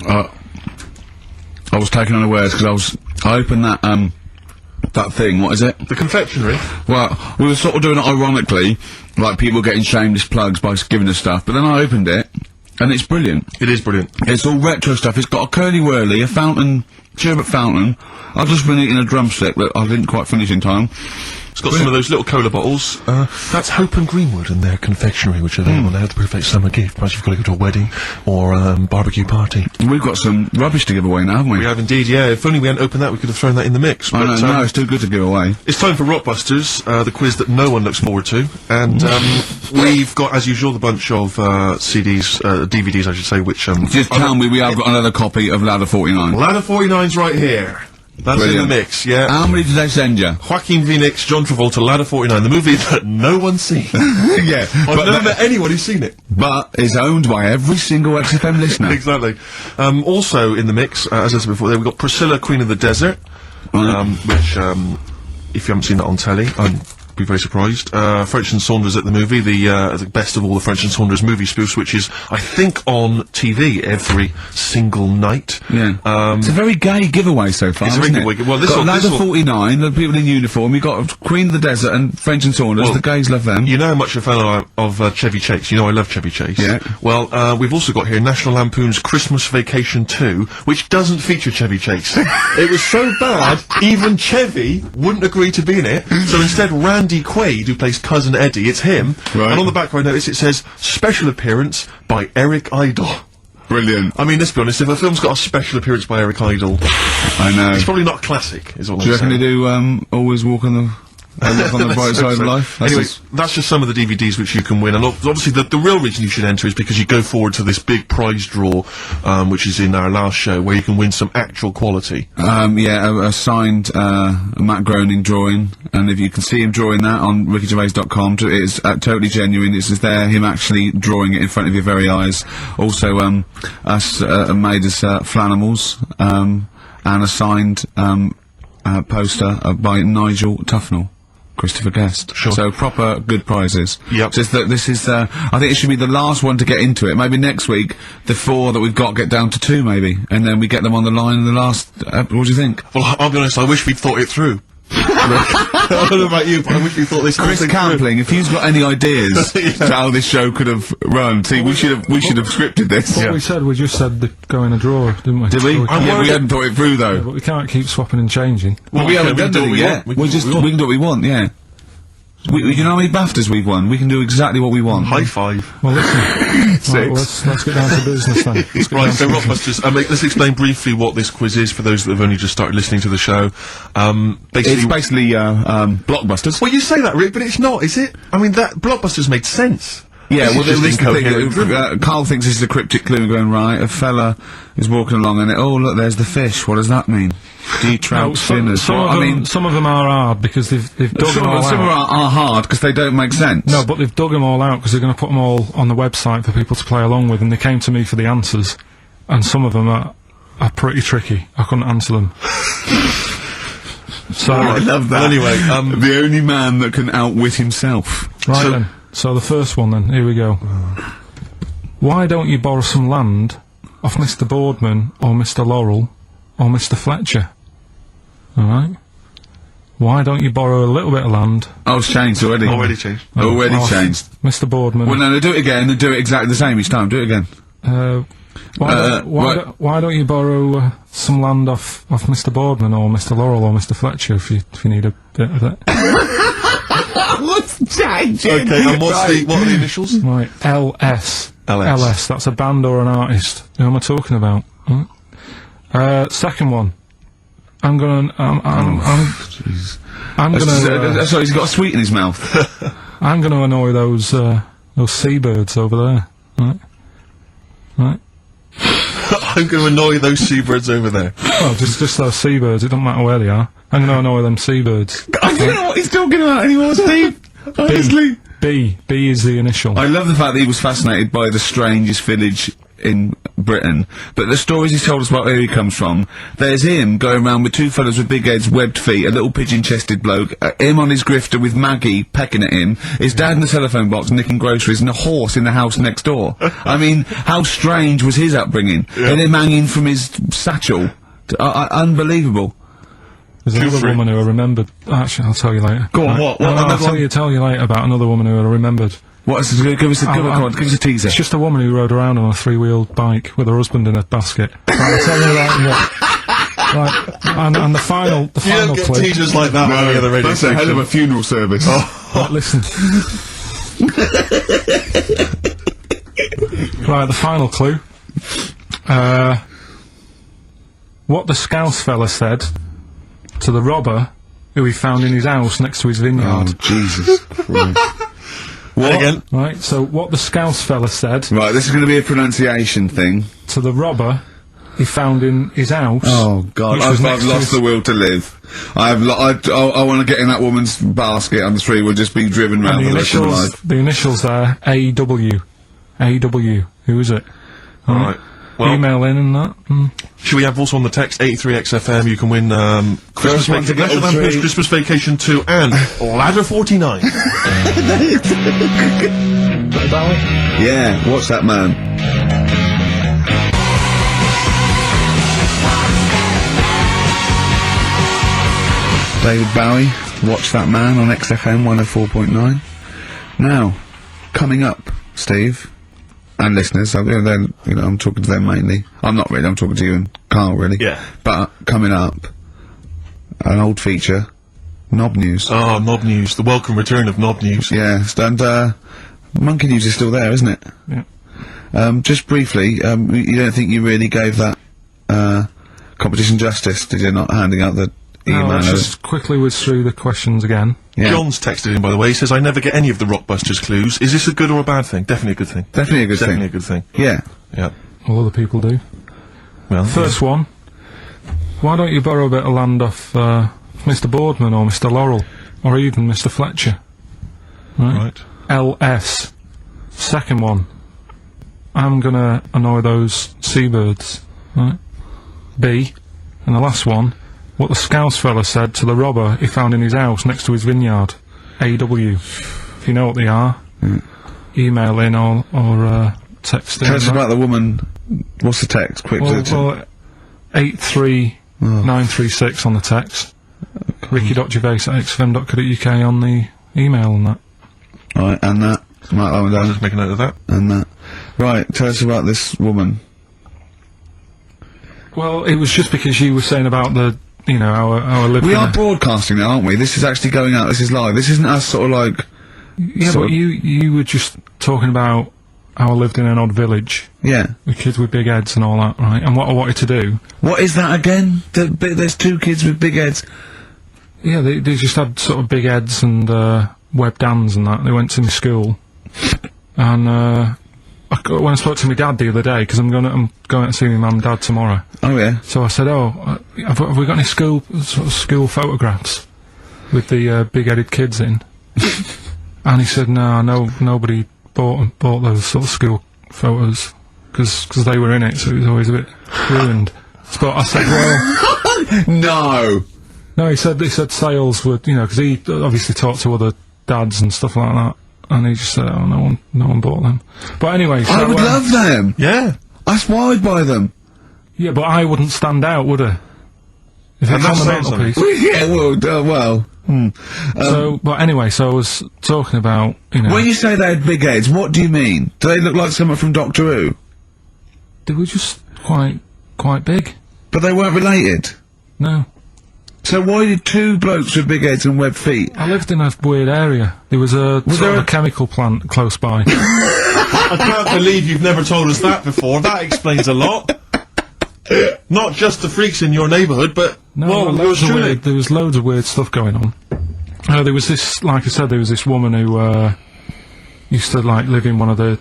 I was taken unawares because I opened that thing. What is it? The confectionery. Well, we were sort of doing it ironically, like people getting shameless plugs by giving us stuff. But then I opened it, and it's brilliant. It is brilliant. It's all retro stuff. It's got a curly whirly, a fountain, sherbet fountain. I've just been eating a drumstick that I didn't quite finish in time. It's got some of those little cola bottles. That's Hope and Greenwood and their confectionery, which are available now, the perfect summer gift. Perhaps you've got to go to a wedding or barbecue party. We've got some rubbish to give away now, haven't we? We have indeed, yeah. If only we hadn't opened that, we could have thrown that in the mix. I know, no, it's too good to give away. It's time for Rockbusters, the quiz that no one looks forward to. And we've got, as usual, the bunch of CDs, DVDs, I should say, which... Just tell me we have got another copy of Ladder 49. Ladder 49's right here. That's Brilliant. in the mix, yeah. How many did they send you? Joaquin Phoenix, John Travolta, Ladder 49, the movie that no one's seen. Yeah. I've never met anyone who's seen it. But it's owned by every single XFM listener. Exactly. Also in the mix, as I said before, we've got Priscilla, Queen of the Desert, which, if you haven't seen that on telly, I'd be very surprised. French and Saunders at the movie, the best of all the French and Saunders movie spoofs, which is, I think, on TV every single night. Yeah. It's a very gay giveaway so far, It's a very isn't good it? Well, this got one, Ladder 49, the people in uniform, you've got Queen of the Desert and French and Saunders, Well, the gays love them. You know how much a fan of Chevy Chase. You know I love Chevy Chase. Yeah. Well, we've also got here National Lampoon's Christmas Vacation 2, which doesn't feature Chevy Chase. It was so bad, even Chevy wouldn't agree to be in it, so instead Randy Quaid, who plays Cousin Eddie, it's him. Right. And on the back I notice it says, special appearance by Eric Idle. Brilliant. I mean, let's be honest, if a film's got a special appearance by Eric Idle, I know. it's probably not classic, is all Do you I'm reckon they saying. do, Always Walk on the... Look on the bright side of life. Anyway, that's just some of the DVDs which you can win, and obviously the real reason you should enter is because you go forward to this big prize draw, which is in our last show, where you can win some actual quality. A signed Matt Groening drawing, and if you can see him drawing that on rickygervais.com, it's totally genuine. It's just there, him actually drawing it in front of your very eyes. Also, us made us Flanimals, and a signed poster by Nigel Tufnell. Christopher Guest. Sure. So proper good prizes. Yep. Just that this is, I think it should be the last one to get into it. Maybe next week, the 4 that we've got get down to 2 maybe, and then we get them on the line in the last, what do you think? Well, I'll be honest, I wish we'd thought it through. I don't know about you, but I wish we thought this Chris Campling, if he's got any ideas to how this show could have run, see, we should have scripted this. What we said, we just said go in a drawer, didn't we? Did we? So Yeah, we hadn't thought it through though. Yeah, but we can't keep swapping and changing. Well, we haven't done it yet. We can do what we want, yeah. You know how many BAFTAs we've won? We can do exactly what we want. High five. Well, listen. Right, Six. let's get down to business then. Right, so Rockbusters, let's explain briefly what this quiz is for those that have only just started listening to the show. It's basically Blockbusters. Well, you say that, Rick, but it's not, is it? I mean, that Blockbusters made sense. Yeah, well, This is this just is the incoherent. thing. Karl thinks this is a cryptic clue going, right, a fella is walking along and, oh, look, there's the fish. What does that mean? Do you trout spinners? Some of them are hard because they've dug them all out. Some are hard because they don't make sense. No, but they've dug them all out because they're going to put them all on the website for people to play along with, and they came to me for the answers, and some of them are pretty tricky. I couldn't answer them. So I love that. Anyway, the only man that can outwit himself. Right then. So the first one then, here we go. Why don't you borrow some land off Mr. Boardman or Mr. Laurel or Mr. Fletcher? Alright? Why don't you borrow a little bit of land? Oh, it's changed already. Already changed. Already off changed. Mr. Boardman. Well, no, do it again and do it exactly the same each time. Do it again. Why don't you borrow some land off Mr. Boardman or Mr. Laurel or Mr. Fletcher if you need a bit of it? What's changing? okay, and what are the initials? Right, LS. LS. LS, that's a band or an artist. Who am I talking about? Second one. I'm gonna, sorry, he's got a sweet in his mouth. I'm gonna annoy those seabirds over there. Right? I'm going to annoy those seabirds over there. Well, just those seabirds, it doesn't matter where they are. I'm gonna annoy them seabirds. I don't know what he's talking about anymore, Steve. Honestly. B is the initial. I love the fact that he was fascinated by the strangest village in Britain, but the stories he's told us about where he comes from, there's him going around with 2 fellas with big heads, webbed feet, a little pigeon-chested bloke, him on his grifter with Maggie pecking at him, his dad in the telephone box nicking groceries, and a horse in the house next door. I mean, how strange was his upbringing? Yeah. And him hanging from his satchel. Unbelievable. There's another woman who I remembered. Actually, I'll tell you later. Go on, what? I'll tell you later about another woman who I remembered. What is it? Give us a teaser. It's just a woman who rode around on a 3-wheeled bike with her husband in a basket. Right, I'll tell you that. Right, and the final You don't get clip. teasers like that on the other radio That's a hell of a funeral service. Right, listen. Right, the final clue. What the Scouse fella said to the robber who he found in his house next to his vineyard. Oh, Jesus Christ. What? Again? Right, so what the Scouse fella said Right, this is going to be a pronunciation thing. to the robber he found in his house. Oh, God, which was I've next to lost his- the will to live. I want to get in that woman's basket on the street. We'll just be driven round and the rest of my life. the initials there, AW. AW. Who is it? Alright. Well, Email in and that. should we have also on the text 83XFM? You can win Christmas one to get all National three. Christmas Vacation 2 and Ladder 49. Yeah, what's that, man? David Bowie, Watch That Man on XFM 104.9. Now, coming up, Steve, and listeners, I'm talking to them mainly. I'm not really, I'm talking to you and Karl, really. Yeah. But, coming up, an old feature, Knob News. Oh, Knob News. The welcome return of Knob News. Yeah, and, Monkey News is still there, isn't it? Yeah. Just briefly, you don't think you really gave that, competition justice, did you, not handing out the emailers. Let's just quickly whiz through the questions again. Yeah. John's texted in, by the way. He says, I never get any of the Rockbusters clues. Is this a good or a bad thing? Definitely a good thing. Definitely a good Definitely thing. a good thing. Yeah. Yeah. All other people do. Well, First one. Why don't you borrow a bit of land off Mr. Boardman or Mr. Laurel, or even Mr. Fletcher? Right. LS. Second one. I'm gonna annoy those seabirds. Right. B. And the last one. What the Scouse fella said to the robber he found in his house next to his vineyard. AW. If you know what they are, email in or text in. Tell us about the woman. What's the text? Quick. Well, 83936 on the text. Ricky.gervais@xfm.co.uk on the email and that. Right, and that. Mark that one I'll down. just make a note of that. And that. Right, tell us about this woman. Well, it was just because you were saying about the, our living. We are broadcasting now, aren't we? This is actually going out. This is live. This isn't us sort of like. Yeah, sort but you were just talking about how I lived in an odd village Yeah. with kids with big heads and all that, right? And what I wanted to do. What is that again? There's two kids with big heads. Yeah, they just had sort of big heads and webbed hands and that. They went to my school, and when I spoke to my dad the other day, because I'm going to see my mum and dad tomorrow. Oh yeah. So I said, have we got any school photographs with the big-headed kids in? And he said, no, nobody bought those sort of school photos because they were in it, so it was always a bit ruined. But I said, well, no, he said sales would, because he obviously talked to other dads and stuff like that, and he just said, oh, no one bought them. But anyway, so, I would love them. Yeah. That's why I'd buy them. Yeah, but I wouldn't stand out, would I? If it's on the mantelpiece. Yeah, well. But anyway, so I was talking about, When you say they had big heads, what do you mean? Do they look like someone from Doctor Who? They were just quite big. But they weren't related. No. So why did two blokes with big heads and webbed feet? I lived in a weird area. There was a chemical plant close by. I can't believe you've never told us that before. That explains a lot. Not just the freaks in your neighbourhood, but there was loads of weird stuff going on. There was this, like I said, there was this woman who used to live in one of the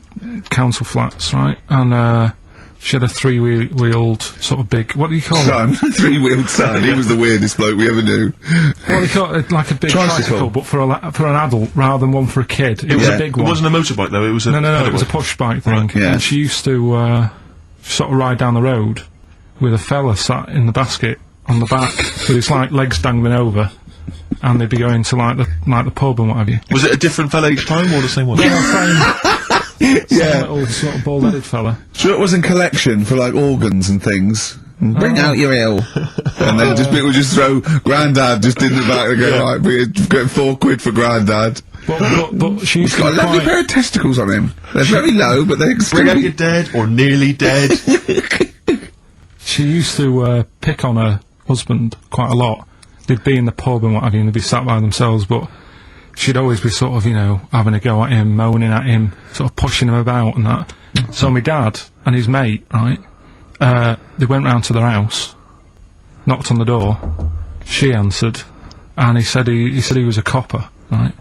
council flats, right? And she had a three-wheeled sort of big. What do you call it? Three-wheeled son. He was the weirdest bloke we ever knew. Well, they call it like a big tricycle, but for an adult rather than one for a kid. It was a big one. It wasn't a motorbike though. It was a no. It was a push bike thing. Right. Yeah. And she used to sort of ride down the road with a fella sat in the basket on the back with his legs dangling over, and they'd be going to the pub and what have you. Was it a different fella each time or the same one? Same little sort of bald-headed fella. Sure, it wasn't collection for organs and things. Bring out your ill. And then people just throw Grandad just in the back and go, right, we get £4 for Grandad. But she's got a lovely pair of testicles on him. They're very low, but they're Bring out your dead or nearly dead. She used to pick on her husband quite a lot. They'd be in the pub and what have you, and they'd be sat by themselves, but she'd always be sort of, having a go at him, moaning at him, sort of pushing him about and that. So my dad and his mate, right, they went round to their house, knocked on the door, she answered, and he said he was a copper, right?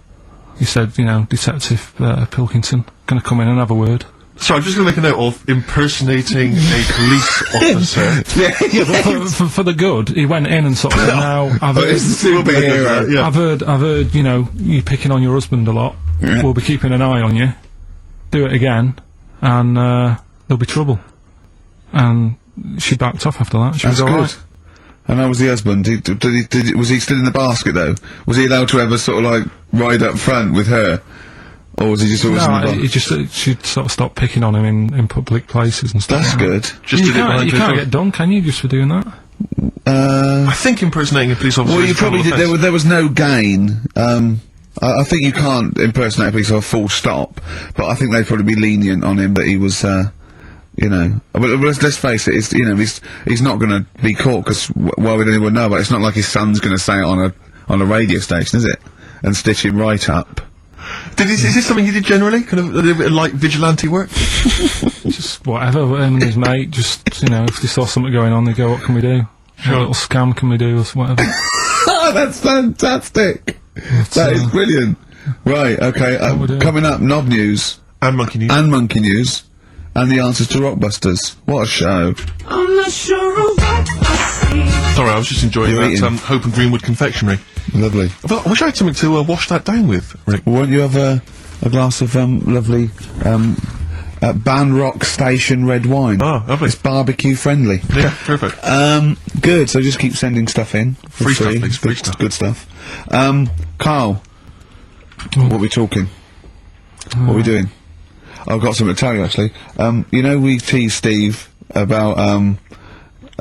He said, Detective Pilkington, gonna come in and have a word. So I'm just going to make a note of impersonating a police officer. For the good, he went in and sort of said, now, I've heard, superhero. Yeah. I've heard, you picking on your husband a lot. Yeah. We'll be keeping an eye on you. Do it again, and there'll be trouble. And she backed off after that. She was all right. And how was the husband? Was he still in the basket though? Was he allowed to ever sort of ride up front with her? Or was he just always in the basket? She'd sort of stopped picking on him in public places and stuff. That's good. Just you can't get done, can you, just for doing that? I think impersonating a police officer. Well, you probably did. There was no gain. I think you can't impersonate a police officer full stop, but I think they'd probably be lenient on him that he was, But let's face it. He's not going to be caught because why would anyone know? But it's not like his son's going to say it on a radio station, is it? And stitch him right up. Is this something you did generally? Kind of a little bit like vigilante work? Just whatever, him and his mate, just, if they saw something going on, they go, what can we do? What little scam can we do, or whatever. That's fantastic. That is brilliant. Right, okay, coming up, Knob News. And Monkey News. And Monkey News. And the answers to Rockbusters. What a show. I'm not sure of what I see. Sorry, I was just enjoying You're that eating. Hope and Greenwood confectionery. Lovely. But I wish I had something to wash that down with, Rick. Won't you have a glass of lovely Banrock Station red wine? Oh, lovely. It's barbecue friendly. Yeah, perfect. Good. So just keep sending stuff in. For Free stuff, please, free Good, stuff. good stuff. Carl, what are we talking? What are we doing? I've got something to tell you, actually. You know, we teased Steve about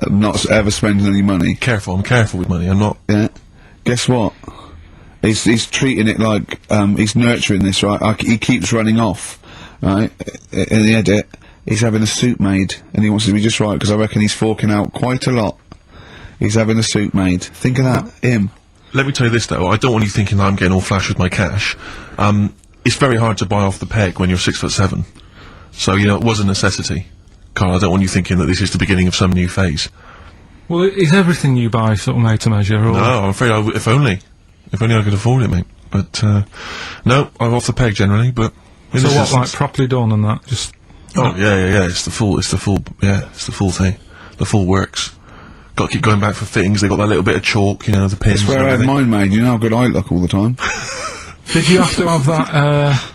not ever spending any money. Careful, I'm careful with money, I'm not... Yeah. Guess what? He's treating it like he's nurturing this, right? He keeps running off, right? In the edit, he's having a suit made, and he wants it to be just right because I reckon he's forking out quite a lot. He's having a suit made. Think of that, him. Let me tell you this, though. I don't want you thinking that I'm getting all flash with my cash. It's very hard to buy off the peg when you're 6'7". So, you know, it was a necessity. Carl, I don't want you thinking that this is the beginning of some new phase. Well, is everything you buy sort of made to measure? Or? No, I'm afraid if only I could afford it, mate. But, no, I'm off the peg generally, but... So what, like properly done and that? Just... Oh, yeah, it's the full thing. The full works. Got to keep going back for fittings, they got that little bit of chalk, you know, the pins. That's where I had mine made, you know how good I look all the time. Did you have to have that,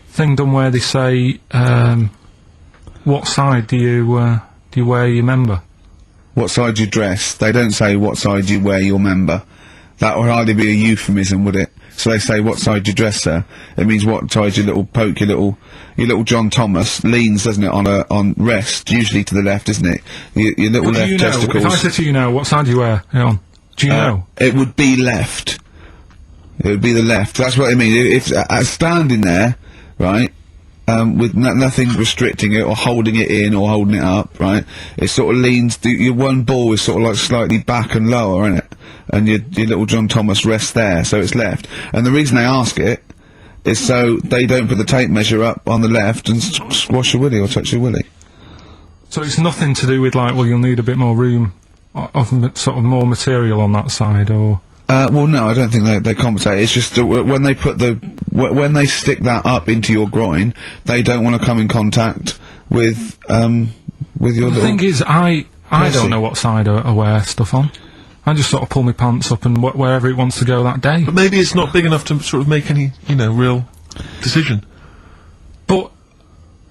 thing done where they say, what side do you wear your member? What side you dress. They don't say what side you wear your member. That would hardly be a euphemism, would it? So they say what side you dress, sir. It means what side your little John Thomas leans, doesn't it, on rest, usually to the left, isn't it? Your little left testicles. If I said to you now, what side do you wear it on? Do you know? It would be left. It would be the left. That's what I mean. If standing there, right, with nothing restricting it or holding it in or holding it up, right, it sort of leans. Your one ball is sort of like slightly back and lower, isn't it? And your little John Thomas rests there, so it's left. And the reason they ask it is so they don't put the tape measure up on the left and squash your willy or touch your willy. So it's nothing to do with like, well, you'll need a bit more room, of sort of more material on that side, or. Well, no, I don't think they compensate. It's just when they put when they stick that up into your groin, they don't want to come in contact with your little... The thing is, I don't know what side I wear stuff on. I just sort of pull my pants up and wherever it wants to go that day. But maybe it's not big enough to sort of make any, you know, real decision. But,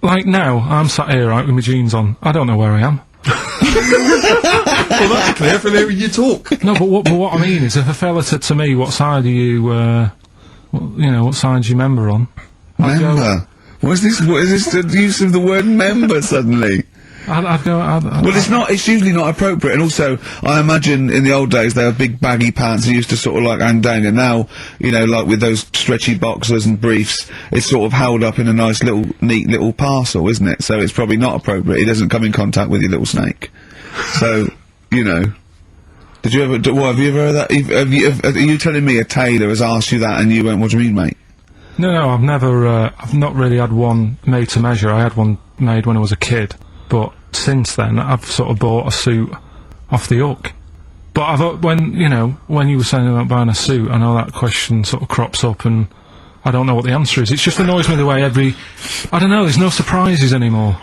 like now, I'm sat here, right, with my jeans on. I don't know where I am. Well, that's clear from hearing you talk. No, but what I mean is, if a fella said to me, what side are you, what side's your member on? Member? What is this the use of the word member suddenly? I'd go... Well, it's usually not appropriate, and also, I imagine in the old days they were big baggy pants and used to sort of like hang down, and now, you know, like with those stretchy boxers and briefs, it's sort of held up in a nice little, neat little parcel, isn't it? So it's probably not appropriate, it doesn't come in contact with your little snake. So, you know... Did you ever, have you ever heard that? Are you telling me a tailor has asked you that and you went, what do you mean, mate? No, I've never, I've not really had one made to measure. I had one made when I was a kid, but since then I've sort of bought a suit off the hook. But when you were saying about buying a suit, I know that question sort of crops up and I don't know what the answer is. It just annoys me the way I don't know, there's no surprises anymore.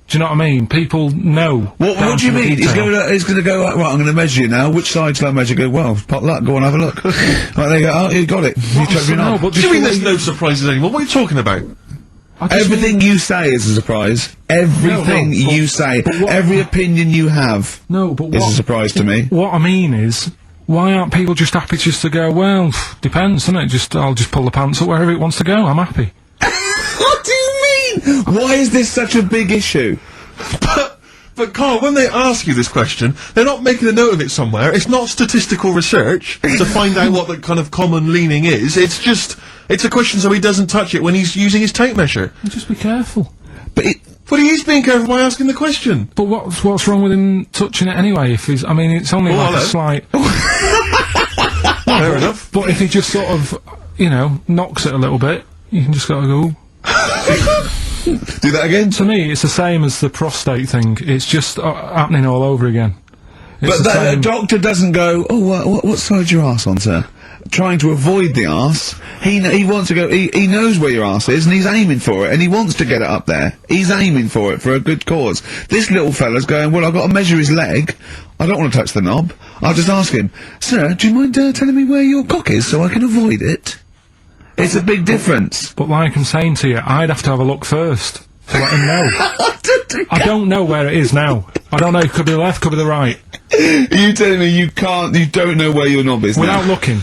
Do you know what I mean? People know. What do you mean? He's gonna go like, right, I'm gonna measure you now. Which side shall I measure? Go, well, pot luck, go on, have a look. Right, there you go, oh, you got it. You chugged me no, up. but Do you mean there's no surprises anymore? What are you talking about? Everything you say is a surprise. Everything you say, every opinion you have is a surprise to me. What I mean is, why aren't people just happy just to go, well, depends, doesn't it? I'll just pull the pants up wherever it wants to go, I'm happy. What do you mean? Why is this such a big issue? But Karl, when they ask you this question, they're not making a note of it somewhere. It's not statistical research to find out what the kind of common leaning is. It's a question so he doesn't touch it when he's using his tape measure. Just be careful. But he is being careful by asking the question. But what's wrong with him touching it anyway? If he's, I mean, it's only like a slight. Fair enough. But if he just sort of, knocks it a little bit, you can just gotta go. Do that again? To me, it's the same as the prostate thing. It's just happening all over again. But the doctor doesn't go, oh, what side's your arse on, sir? Trying to avoid the arse. He wants to go, he knows where your arse is, and he's aiming for it, and he wants to get it up there. He's aiming for it, for a good cause. This little fella's going, well, I've got to measure his leg. I don't want to touch the knob. I'll just ask him, sir, do you mind telling me where your cock is so I can avoid it? It's a big difference. But like I'm saying to you, I'd have to have a look first to let him know. I don't know where it is now. I don't know, it could be the left, could be the right. You telling me you don't know where your knob is Without now? looking.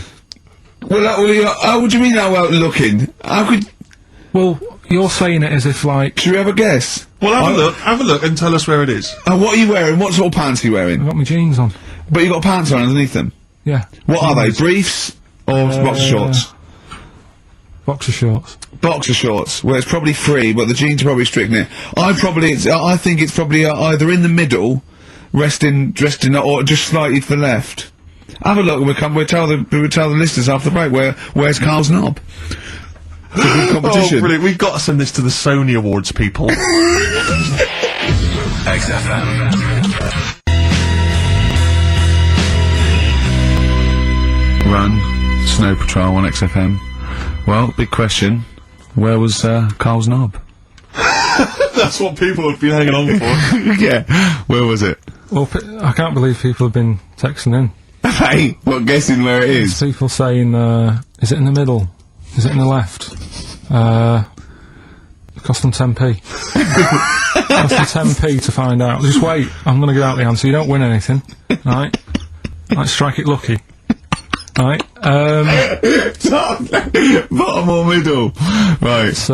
Well, what do you mean without looking? How could... Well, you're saying it as if, like... Should we have a guess? Well, have a look and tell us where it is. What are you wearing? What sort of pants are you wearing? I've got my jeans on. But you got pants on underneath them? Yeah. What are they? Briefs? Or boxer shorts? Boxer shorts. Boxer shorts. Well, it's probably free, but the jeans are probably strict in it. I think it's probably either in the middle, dressed in, or just slightly to the left. Have a look, and we'll tell the listeners after the break where's Karl's knob. It's a good competition. Oh, brilliant. We've got to send this to the Sony Awards people. XFM. Run, Snow Patrol on XFM. Well, big question. Where was Karl's knob? That's what people have been hanging on for. Yeah. Where was it? Well, I can't believe people have been texting in. Hey, what, guessing where it is? People saying, is it in the middle? Is it in the left? It cost them 10p. Cost them 10p to find out. Just wait, I'm gonna give out the answer. You don't win anything, right? Like, strike it lucky. Right, bottom or middle? Right. It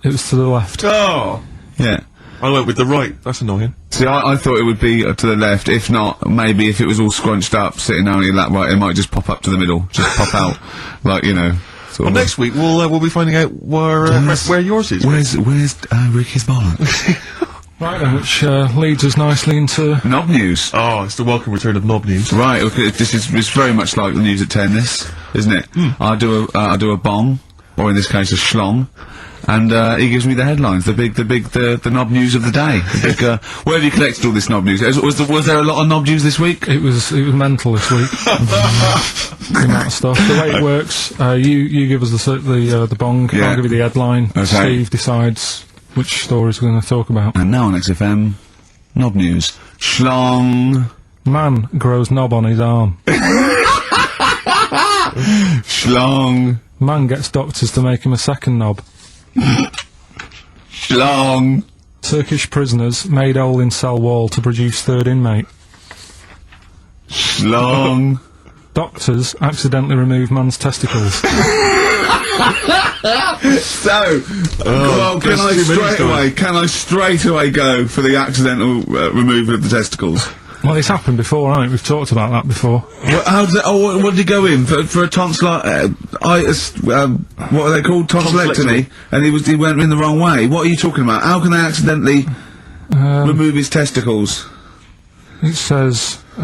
was to the left. Oh! Yeah. I went with the right. That's annoying. See, I thought it would be to the left. If not, maybe if it was all scrunched up, sitting down in that right, it might just pop up to the middle. Just pop out. Like, you know. Well, next week we'll be finding out where yours is. Where's Ricky's bollocks? Right then, which leads us nicely into... Knob news. Oh, it's the welcome return of knob news. Right, okay, it's very much like the news at 10, this, isn't it? I do a bong, or in this case a schlong, and he gives me the headlines, the knob news of the day. The big, where have you collected all this knob news? Was there a lot of knob news this week? It was mental this week. The amount of stuff. The way it works, you give us the bong, Yeah. I'll give you the headline, Okay. Steve decides which stories we're going to talk about. And now on XFM, knob news. Schlong. Man grows knob on his arm. Schlong. Man gets doctors to make him a second knob. Schlong. Turkish prisoners made hole in cell wall to produce third inmate. Schlong. Doctors accidentally remove man's testicles. So, well, can I straight away go for the accidental removal of the testicles? Well, it's happened before, hasn't it? We've talked about that before. What did he go in for a tonsillitis? What are they called? Tonsillectomy. And he went in the wrong way. What are you talking about? How can they accidentally remove his testicles? It says he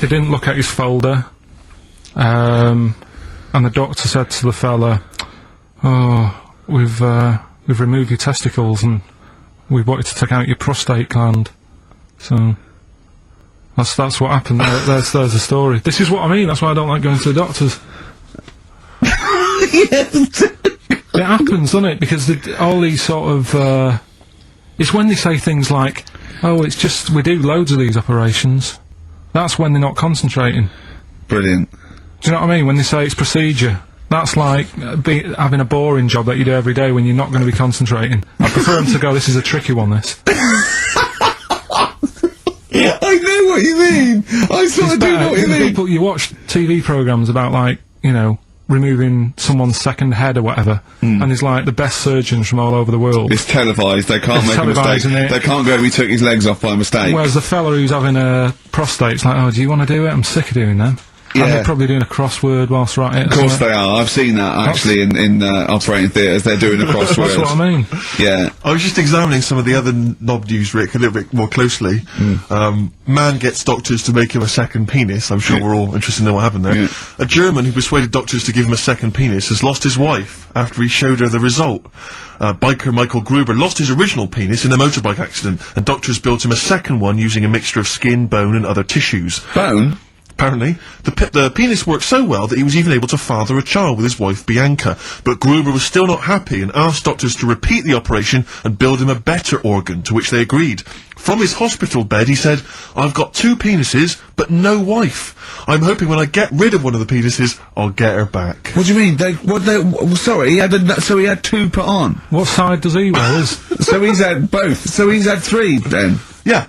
didn't look at his folder, and the doctor said to the fella, "Oh, we've removed your testicles and we wanted to take out your prostate gland." So that's what happened. There's the story. This is what I mean. That's why I don't like going to the doctors. It happens, doesn't it? Because all these sort of it's when they say things like, "Oh, it's just we do loads of these operations." That's when they're not concentrating. Brilliant. Do you know what I mean? When they say it's procedure, that's like having a boring job that you do every day when you're not going to be concentrating. I prefer them to go, "This is a tricky one, this." I know what you mean. I sort of do know what you mean. People, you watch TV programmes about, like, you know, removing someone's second head or whatever, and there's like the best surgeons from all over the world. It's televised. They can't make a mistake. They can't go, "We took his legs off by mistake." Whereas the fella who's having a prostate, it's like, "Oh, do you want to do it? I'm sick of doing them." And they're probably doing a crossword whilst writing it. Of course they are. I've seen that, actually, in operating theatres. They're doing a crossword. That's what I mean. Yeah. I was just examining some of the other knob news, Rick, a little bit more closely. Man gets doctors to make him a second penis. I'm sure we're all interested to know what happened there. Yeah. A German who persuaded doctors to give him a second penis has lost his wife after he showed her the result. Biker Michael Gruber lost his original penis in a motorbike accident, and doctors built him a second one using a mixture of skin, bone, and other tissues. Bone? Apparently, the penis worked so well that he was even able to father a child with his wife Bianca. But Gruber was still not happy and asked doctors to repeat the operation and build him a better organ, to which they agreed. From his hospital bed, he said, "I've got 2 penises, but no wife. I'm hoping when I get rid of one of the penises, I'll get her back." What do you mean? Sorry, so he had 2 put on. What side does he wear? So he's had both. So he's had 3 then. Yeah.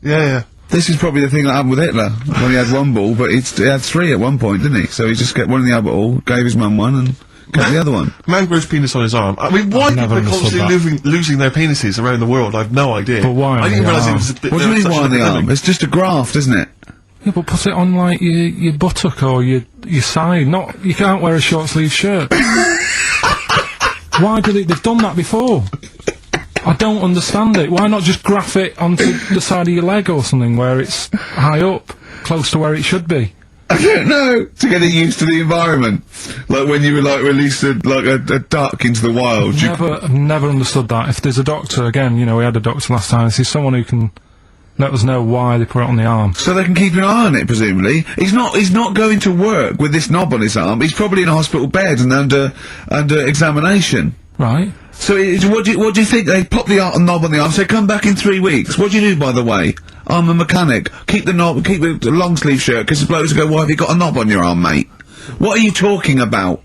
Yeah. This is probably the thing that happened with Hitler, when he had 1 ball, but he had 3 at one point, didn't he? So he just got one in the other ball, gave his mum one, and got the other one. Man grows penis on his arm. I mean, why people are constantly losing their penises around the world? I've no idea. But why I didn't realise it was a bit... What do you mean, why on the arm? It's just a graft, isn't it? Yeah, but put it on, like, your buttock or your side. You can't wear a short-sleeved shirt. Why do they've done that before? I don't understand it. Why not just graph it onto the side of your leg or something where it's high up, close to where it should be? I don't know. To get it used to the environment. Like when you release a duck into the wild. I've never understood that. If there's a doctor, again, you know, we had a doctor last time, if there's someone who can let us know why they put it on the arm. So they can keep an eye on it, presumably. He's not going to work with this knob on his arm. He's probably in a hospital bed and under examination. Right. So what do you think? They pop the knob on the arm, say come back in 3 weeks. What do you do, by the way? I'm a mechanic. Keep the knob, keep the long sleeve shirt, because the blokes go, why have you got a knob on your arm, mate? What are you talking about?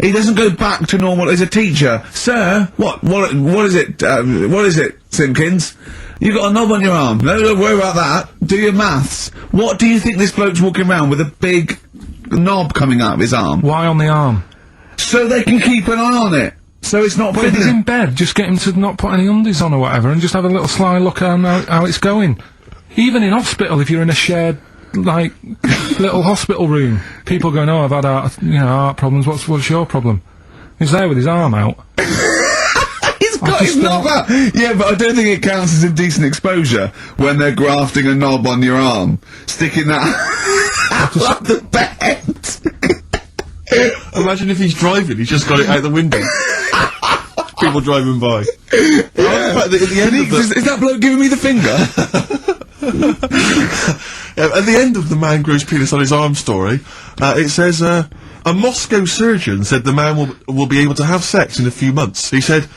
He doesn't go back to normal as a teacher. Sir, what is it, Simpkins? You got a knob on your arm. No, don't worry about that. Do your maths. What do you think this bloke's walking around with a big knob coming out of his arm? Why on the arm? So they can keep an eye on it. So it's not... But if he's in bed, just get him to not put any undies on or whatever, and just have a little sly look at how it's going. Even in hospital, if you're in a shared, like, little hospital room, people going, oh, I've had heart problems, what's your problem? He's there with his arm out. He's got his knob out! Yeah, but I don't think it counts as indecent exposure when they're grafting a knob on your arm, sticking that out the bed. Imagine if he's driving, he's just got it out the window. People driving by. Yeah. At the end is that bloke giving me the finger? At the end of the man grows penis on his arm story, it says, a Moscow surgeon said the man will be able to have sex in a few months. He said,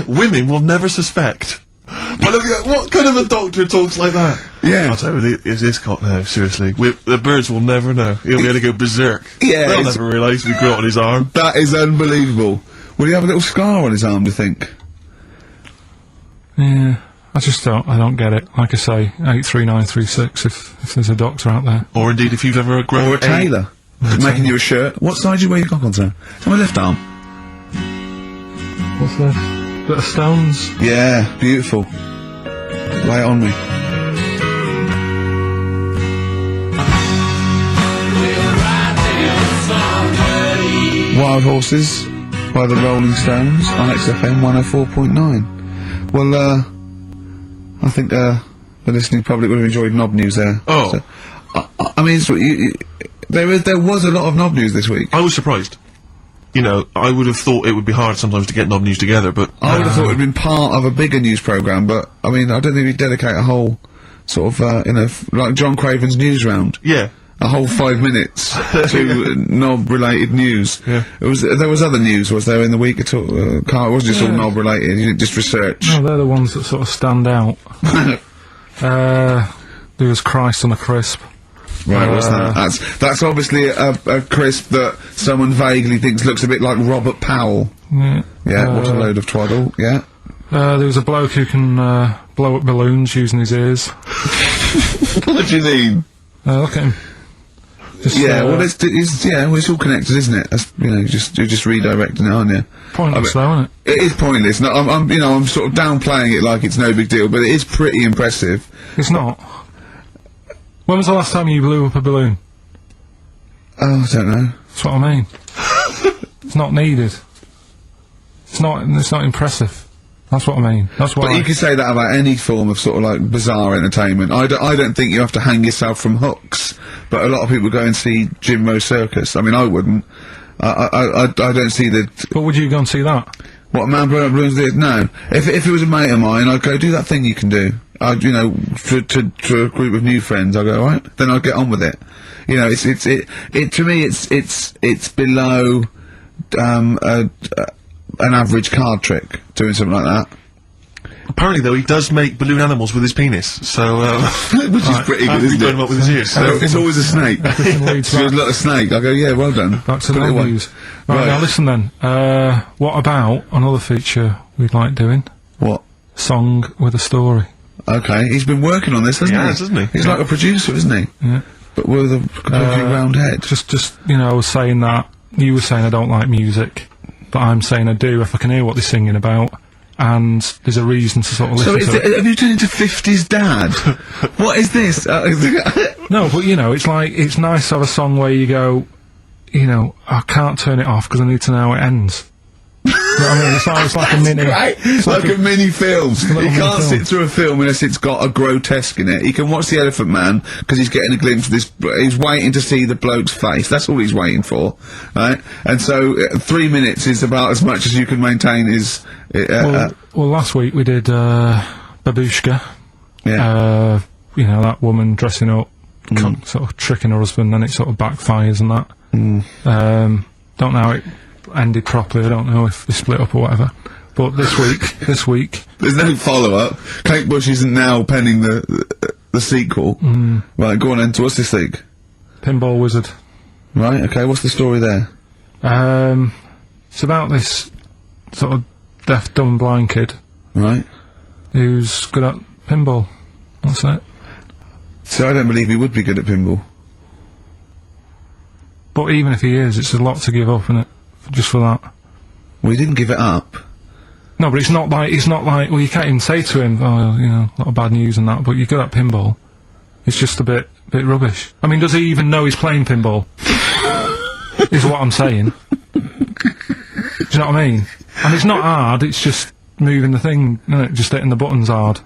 women will never suspect. But what kind of a doctor talks like that? Yeah. I'll tell you, is this cock now, seriously? The birds will never know. He'll be able to go berserk. Yeah. They'll never realise we grew it on his arm. That is unbelievable. Will he have a little scar on his arm, do you think? Yeah. I don't get it. Like I say, 83936 if there's a doctor out there. Or indeed if you've ever grown... Or a tailor. Making you a shirt. What side do you wear your cock on, sir? It's on my left arm. What's this? Bit of stones. Yeah, beautiful. Lay it on me. Wild Horses by the Rolling Stones on XFM 104.9. Well, I think the listening public would have enjoyed knob news there. Oh. So, I mean, there was a lot of knob news this week. I was surprised. You know, I would have thought it would be hard sometimes to get knob news together, but... I would have thought it would have been part of a bigger news programme, but, I mean, I don't think we'd dedicate a whole, sort of, like John Craven's news round. Yeah. A whole 5 minutes to knob-related news. Yeah. There was other news, was there, in the week at all? Karl, it wasn't just all knob-related, you didn't just research. No, they're the ones that sort of stand out. There was Christ on a crisp. Right, what's that? That's obviously a crisp that someone vaguely thinks looks a bit like Robert Powell. Yeah. Yeah, what a load of twaddle, yeah. There was a bloke who can, blow up balloons using his ears. What do you mean? Look at him. Just, well, it's all connected, isn't it? That's, you know, you're just redirecting it, aren't you? Pointless, though, isn't it? It is pointless. No, I'm sort of downplaying it like it's no big deal, but it is pretty impressive. It's not. When was the last time you blew up a balloon? Oh, I don't know. That's what I mean. It's not needed. It's not impressive. That's what I mean. That's what But you can say that about any form of sort of like bizarre entertainment. I don't think you have to hang yourself from hooks, but a lot of people go and see Jim Rose Circus. I mean, I wouldn't. I don't see the... But would you go and see that? What, Man Blown Up Balloons did? No. If it was a mate of mine, I'd go, do that thing you can do. You know, to a group of new friends, I'd go, alright, then I'd get on with it. You know, to me, it's below, an average card trick, doing something like that. Apparently, though, he does make balloon animals with his penis, so, Which is pretty good, isn't him it? up with his ears, so. It's always a snake. Leads So there's a back, lot of snake. I go, yeah, well done. back to Put it the away. news. Right, now listen then. What about another feature we'd like doing? What? Song with a story. Okay, he's been working on this, hasn't he? He has, hasn't he? He's like a producer, isn't he? Yeah. But with a completely round head. Just, you know, I was saying that, you were saying I don't like music, but I'm saying I do if I can hear what they're singing about, and there's a reason to sort of So listen to it. have you turned into 50s dad? What is this? No, but you know, it's like, it's nice to have a song where you go, you know, I can't turn it off because I need to know how it ends. You know what I mean? It's like a mini... Right, it's like a mini film. little You mini can't film. sit through a film unless it's got a grotesque in it. You can watch The Elephant Man because he's getting a glimpse of this. He's waiting to see the bloke's face. That's all he's waiting for, right? And so 3 minutes is about as much as you can maintain his. Well, last week we did Babushka. Yeah. You know, that woman dressing up, sort of tricking her husband, then it sort of backfires and that. Don't know how it ended properly. I don't know if they split up or whatever. But this week, There's no follow-up. Kate Bush isn't now penning the sequel. Right, go on then. So what's this thing? Pinball Wizard. Right. Okay. What's the story there? It's about this sort of deaf, dumb, blind kid Right. who's good at pinball. That's it. So I don't believe he would be good at pinball. But even if he is, it's a lot to give up, isn't it? Just for that. Well, he didn't give it up. No, but it's not like, well, you can't even say to him, oh, you know, a lot of bad news and that, but you're good at pinball. It's just a bit rubbish. I mean, does he even know he's playing pinball? Is what I'm saying. Do you know what I mean? And it's not hard, it's just moving the thing, isn't it? Just hitting the buttons hard.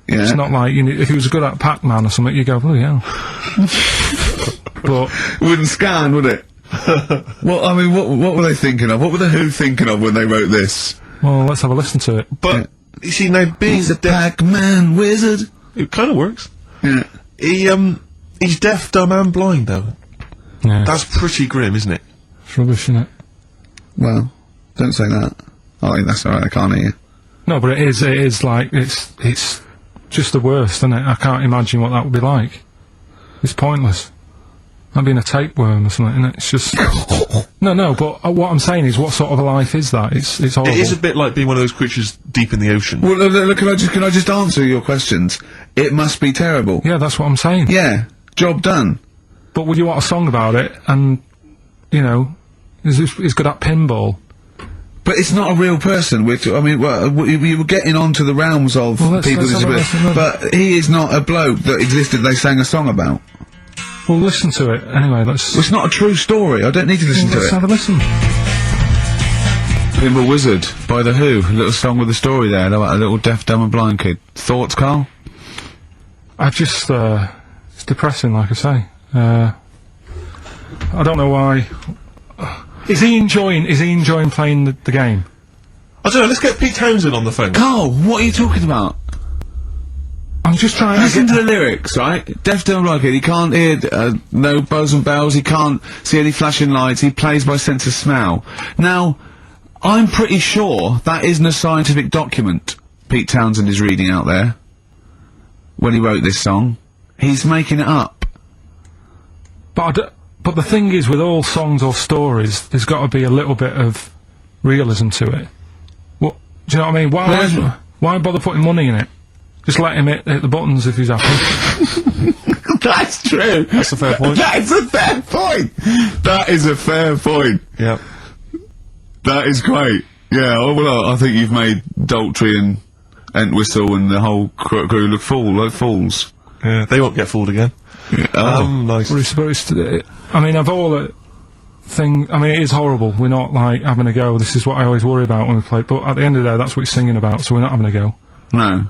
Yeah. It's not like, you know, if he was good at Pac-Man or something, you go, oh, yeah. But, It wouldn't scan, would it? Well, I mean, what were they thinking of? What were the Who thinking of when they wrote this? well, let's have a listen to it. But, you see, now, being He's a deaf, Pac-Man wizard. it kind of works. Yeah. He's deaf, dumb, and blind, though. Yeah, That's pretty grim, isn't it? it's rubbish, isn't it? Well, don't say that. Oh, that's alright, I can't hear you. No, but it is like, it's just the worst, isn't it? I can't imagine what that would be like. It's pointless. Like being a tapeworm or something, isn't it? It's just... No, but what I'm saying is, what sort of a life is that? It's horrible. It is a bit like being one of those creatures deep in the ocean. Well, look, can I just answer your questions? It must be terrible. Yeah, that's what I'm saying. Yeah, job done. But would you want a song about it, and, you know, he's good at pinball? But it's not a real person. I mean, we were getting onto the realms of Well, let's people with have a disabilities, listen then. but he is not a bloke that existed. They sang a song about. Well, listen to it. Anyway, let's... Well, it's not a true story. I don't need to listen to let's it. have a listen. Pinball Wizard by The Who. A little song with a story there about a little deaf, dumb and blind kid. Thoughts, Karl? I just, it's depressing, like I say. I don't know why. Is he enjoying playing the game? I don't know, let's get Pete Townsend on the phone. Karl, what are you talking about? I'm just trying to Listen get... to the lyrics, right? Deaf, dumb, blind kid. He can't hear, no bells and bells. He can't see any flashing lights. He plays by sense of smell. Now, I'm pretty sure that isn't a scientific document Pete Townsend is reading out there when he wrote this song. He's making it up. But the thing is, with all songs or stories, there's got to be a little bit of realism to it. What, do you know what I mean? Why bother putting money in it? Just let him hit the buttons if he's happy. That's true. That's a fair point. That is a fair point. That is a fair point. Yeah. That is great. Yeah, well, I think you've made Daltrey and Entwistle and the whole crew look like fools. Yeah, they won't get fooled again. Oh. Nice. But it's, I mean, of all thing, I mean, it is horrible. We're not, like, having a go. This is what I always worry about when we play. But at the end of the day, that's what it's singing about, so we're not having a go. No.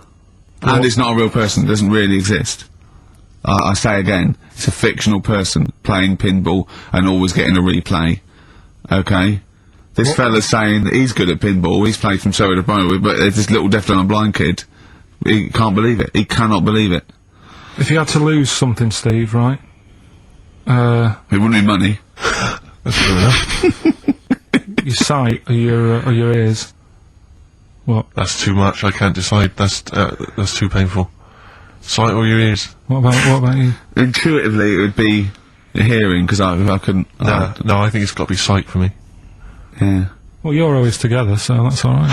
And it's not a real person. It doesn't really exist. I say again, it's a fictional person playing pinball and always getting a replay. Okay? This fella's saying that he's good at pinball, he's played from so to Brian, but there's this little deaf and blind kid, he can't believe it. He cannot believe it. If you had to lose something, Steve, right? It wouldn't be money. That's good enough. Your sight or your ears. What? That's too much. I can't decide. That's too painful. Sight or your ears? What about you? Intuitively, it would be hearing, because I couldn't... No, I think it's got to be sight for me. Yeah. Well, you're always together, so that's alright.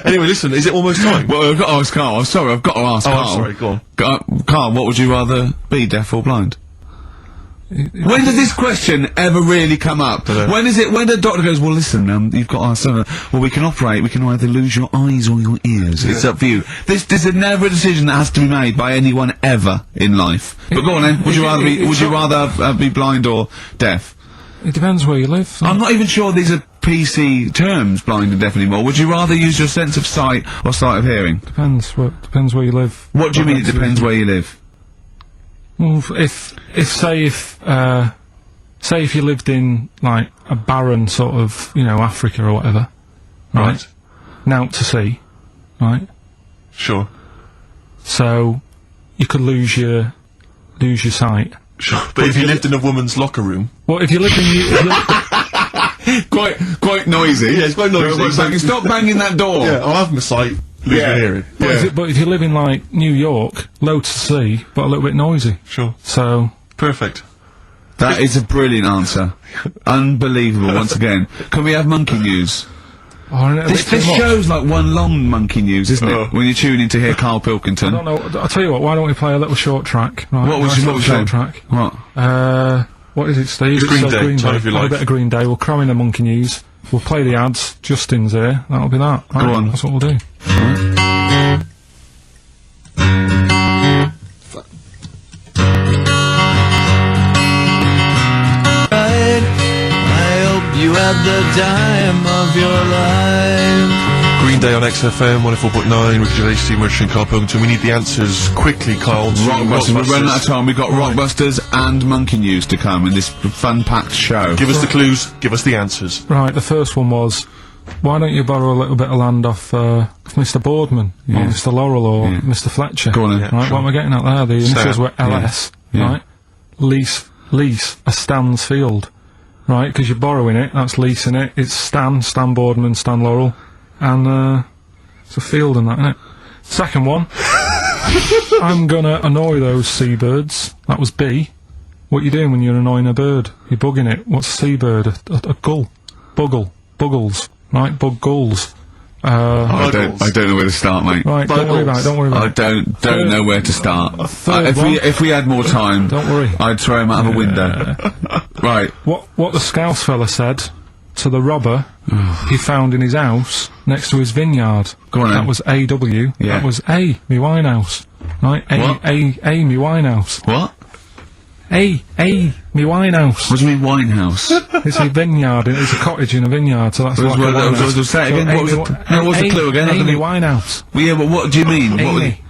Anyway, listen, is it almost time? Well, I've got to ask Karl. I'm sorry, I've got to ask Karl. I'm sorry, go on. Karl, what would you rather be, deaf or blind? When does this question ever really come up? When the doctor goes, well, listen, you've got our son, well, we can either lose your eyes or your ears. It's up for you. This is never a decision that has to be made by anyone ever in life. But go on then, would you rather be blind or deaf? It depends where you live. I'm not even sure these are PC terms, blind and deaf anymore. Would you rather use your sense of sight or sight of hearing? Depends where you live. What do you mean it depends where you live? Well, if you lived in, like, a barren sort of, Africa or whatever, right? Now to sea, right? Sure. So, you could lose your sight. Sure. But if you lived in a woman's locker room... Well, if you lived in... Quite noisy. Yeah, it's quite noisy. Stop banging that door. Yeah, I'll have my sight, lose your hearing. But if you live in, like, New York, low to sea, but a little bit noisy. Sure. So... Perfect. That is a brilliant answer. Unbelievable, once again. Can we have monkey news? This show's like one long monkey news, isn't it? When you tune in to hear Karl Pilkington. I don't know. I'll tell you what. Why don't we play a little short track? Right, what was your short track? What? What is it, Steve? It's Green Day. Time of your Play a life. bit of Green Day. We'll cram in the monkey news. We'll play the ads. Justin's here. That'll be that. Right, go on. That's what we'll do. You had the time of your life. Green Day on XFM, 104.9, Ricky Gervais, Steve Merchant, Karl Pilkington. We need the answers quickly, Karl. Rockbusters. We're running out of time. We've got Rockbusters and monkey news to come in this fun-packed show. Give us the clues, give us the answers. Right, the first one was, why don't you borrow a little bit of land off Mr. Boardman, or Mr. Laurel, or Mr. Fletcher? Go on then. Right, what am I getting at there? The initials were LS, right? Lease a Stan's field. Right, because you're borrowing it, that's leasing it, it's Stan Boardman, Stan Laurel, and, it's a field and that, innit? Second one, I'm gonna annoy those seabirds, that was B. What you doing when you're annoying a bird? You're bugging it. What's a seabird? A gull. Buggles. Right, bug gulls. I don't know where to start, mate. Right, don't worry about it. I don't know where to start. If we had more time, don't worry. I'd throw him out of a window. Right. What the Scouse fella said to the robber he found in his house next to his vineyard. Go on then. That was A.W. Yeah. That was A, me Winehouse. Right? A, me Winehouse. What? A, me Winehouse. What do you mean Winehouse? It's a vineyard, it's a cottage in a vineyard, so that's like a winehouse. Say it again, what was the clue again? Amy Winehouse. Well, yeah, but what do you mean? Amy.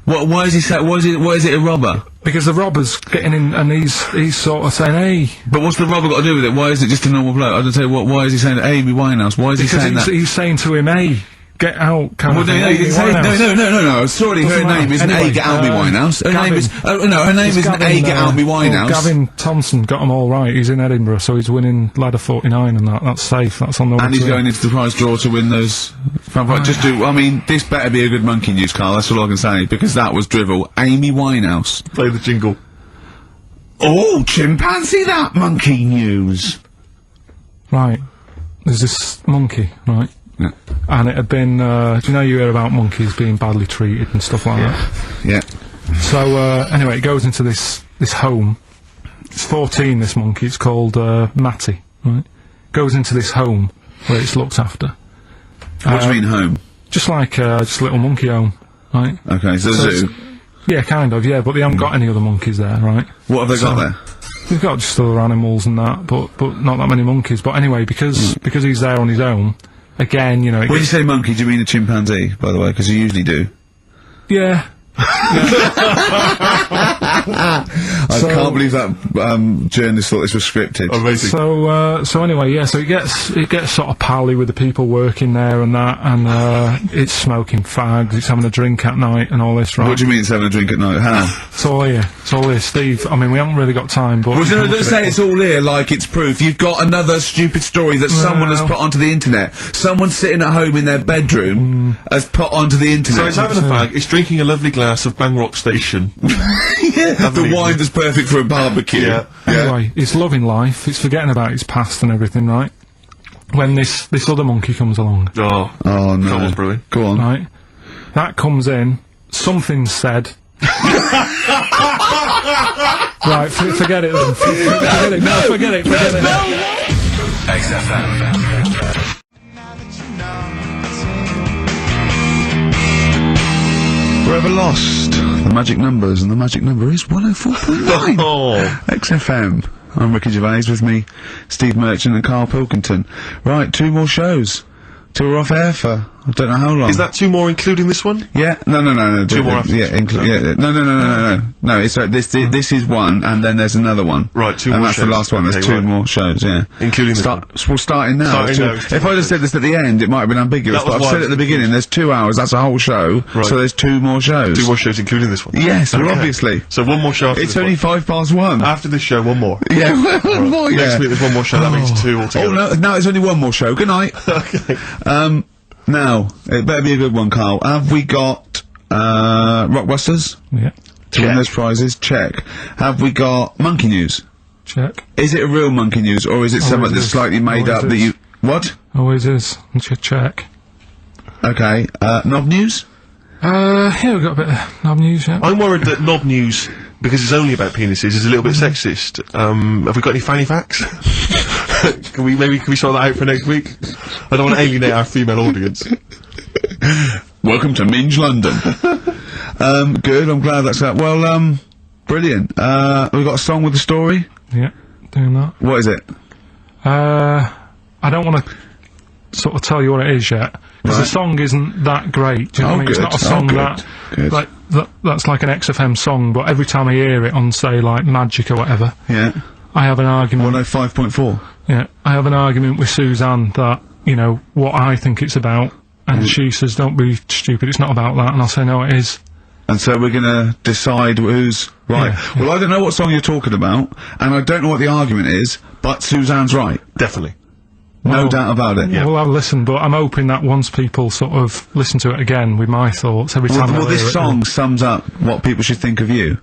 Why is he saying, why is it a robber? Because the robber's getting in and he's sort of saying, hey. But what's the robber got to do with it? Why is it just a normal bloke? I don't say, why is he saying Amy Winehouse? Why is he saying that? Because he's saying to him, hey, get out, kind of thing. No, sorry, her name isn't A, get out me Winehouse. Her name is, her name isn't A, get out me Winehouse. Gavin Thompson got them all right, he's in Edinburgh, so he's winning ladder 49 and that's safe, that's on the way. And he's going into the prize draw to win those, this better be a good monkey news, Karl, that's all I can say, because that was drivel. Amy Winehouse. Play the jingle. Oh, chimpanzee that monkey news. Right, there's this monkey, right? Yeah. And it had been, do you know you hear about monkeys being badly treated and stuff like that? Yeah. So, anyway, it goes into this home. It's 14, this monkey, it's called, Matty, right? Goes into this home where it's looked after. What do you mean home? Just like, just a little monkey home, right? Okay, so zoo? Yeah, kind of, yeah, but they haven't got any other monkeys there, right? What have they got there? We've got just other animals and that, but not that many monkeys. But anyway, because he's there on his own, again, you know... When you say monkey, do you mean a chimpanzee, by the way? Because you usually do. Yeah. I can't believe that journalist thought this was scripted. Amazing. So anyway, yeah. So it gets sort of pally with the people working there and that, and it's smoking fags, it's having a drink at night and all this, right? What do you mean it's having a drink at night? How? It's all here, Steve. I mean, we haven't really got time, but Well, no, don't say it's all here like it's proof. You've got another stupid story that someone has put onto the internet. Someone sitting at home in their bedroom has put onto the internet. So it's having a fag, it's drinking a lovely glass of Bangrock Station. The wine that's perfect for a barbecue. Yeah. Anyway, it's loving life, it's forgetting about its past and everything, right? When this other monkey comes along. Oh no. Carl's brilliant. Go on. Right? That comes in, something's said. Right, forget it then. Forget it. No, forget it. XFM. Forever Lost. The magic numbers, and the magic number is 104.9. XFM. I'm Ricky Gervais, with me, Steve Merchant and Karl Pilkington. Right, 2 more shows. 2 are off air for, I don't know how long. Is that 2 more including this one? Yeah, no. 2 more after yeah, no, it's this is one, and then there's another one. Right, 2 and more that's shows. the last one, there's Okay, 2 right. more shows, yeah. Including this one. We're starting now. Starting now. If I'd have said this at the end, it might have been ambiguous, That was but I've why said I at the was beginning, there's 2 hours, that's a whole show, Right. so there's 2 more shows. 2 more shows including this one? Yes, well, Okay. obviously. So 1 more show after It's this only one. 1:05. After this show, 1 more. Yeah, one more, yeah. Next week there's 1 more show, that makes 2 altogether. Oh, no, it's only 1 more show. Good night. Okay. Now, it better be a good one, Karl. Have we got, Rockbusters? Yeah. To win those prizes? Check. Have we got Monkey News? Check. Is it a real Monkey News, or is it something that's slightly made up that you... What? Always is. Check. Okay, Knob News? Yeah, we've got a bit of knob news, yeah. I'm worried that Knob News, because it's only about penises, is a little bit sexist. Have we got any fanny facts? Can we sort that out for next week? I don't want to alienate our female audience. Welcome to Minge London. Good, I'm glad that's that. Well, brilliant. We've got a song with a story? Yeah, doing that. What is it? I don't want to sort of tell you what it is yet, because the song isn't that great. Do you know what I mean? It's not a song that's like an XFM song, but every time I hear it on, say, like Magic or whatever, I have an argument. 105.4. Yeah, I have an argument with Suzanne that, you know, what I think it's about, and she says, don't be stupid, it's not about that, and I'll say, no, it is. And so we're gonna decide who's right. Yeah. Well, I don't know what song you're talking about, and I don't know what the argument is, but Suzanne's right. Definitely. No doubt about it. Yeah, well, I'll listen, but I'm hoping that once people sort of listen to it again with my thoughts every time Well, I hear this it, song sums up what people should think of you.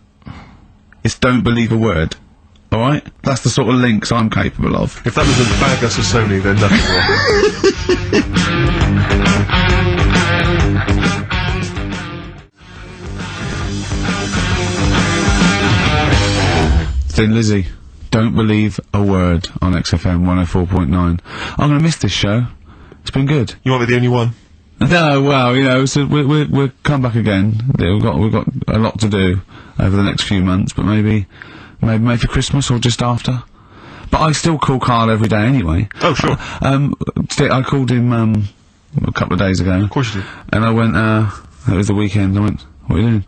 It's don't believe a word. Alright? That's the sort of links I'm capable of. If that doesn't bag us as Sony, then nothing will. Thin Lizzy. Don't believe a word on XFM 104.9. I'm gonna miss this show. It's been good. You want me the only one? No, well, you know, so we'll come back again. We've got a lot to do over the next few months, but maybe for Christmas or just after. But I still call Karl every day anyway. Oh, sure. I called him, a couple of days ago. Of course you did. And I went, it was the weekend, I went, what are you doing?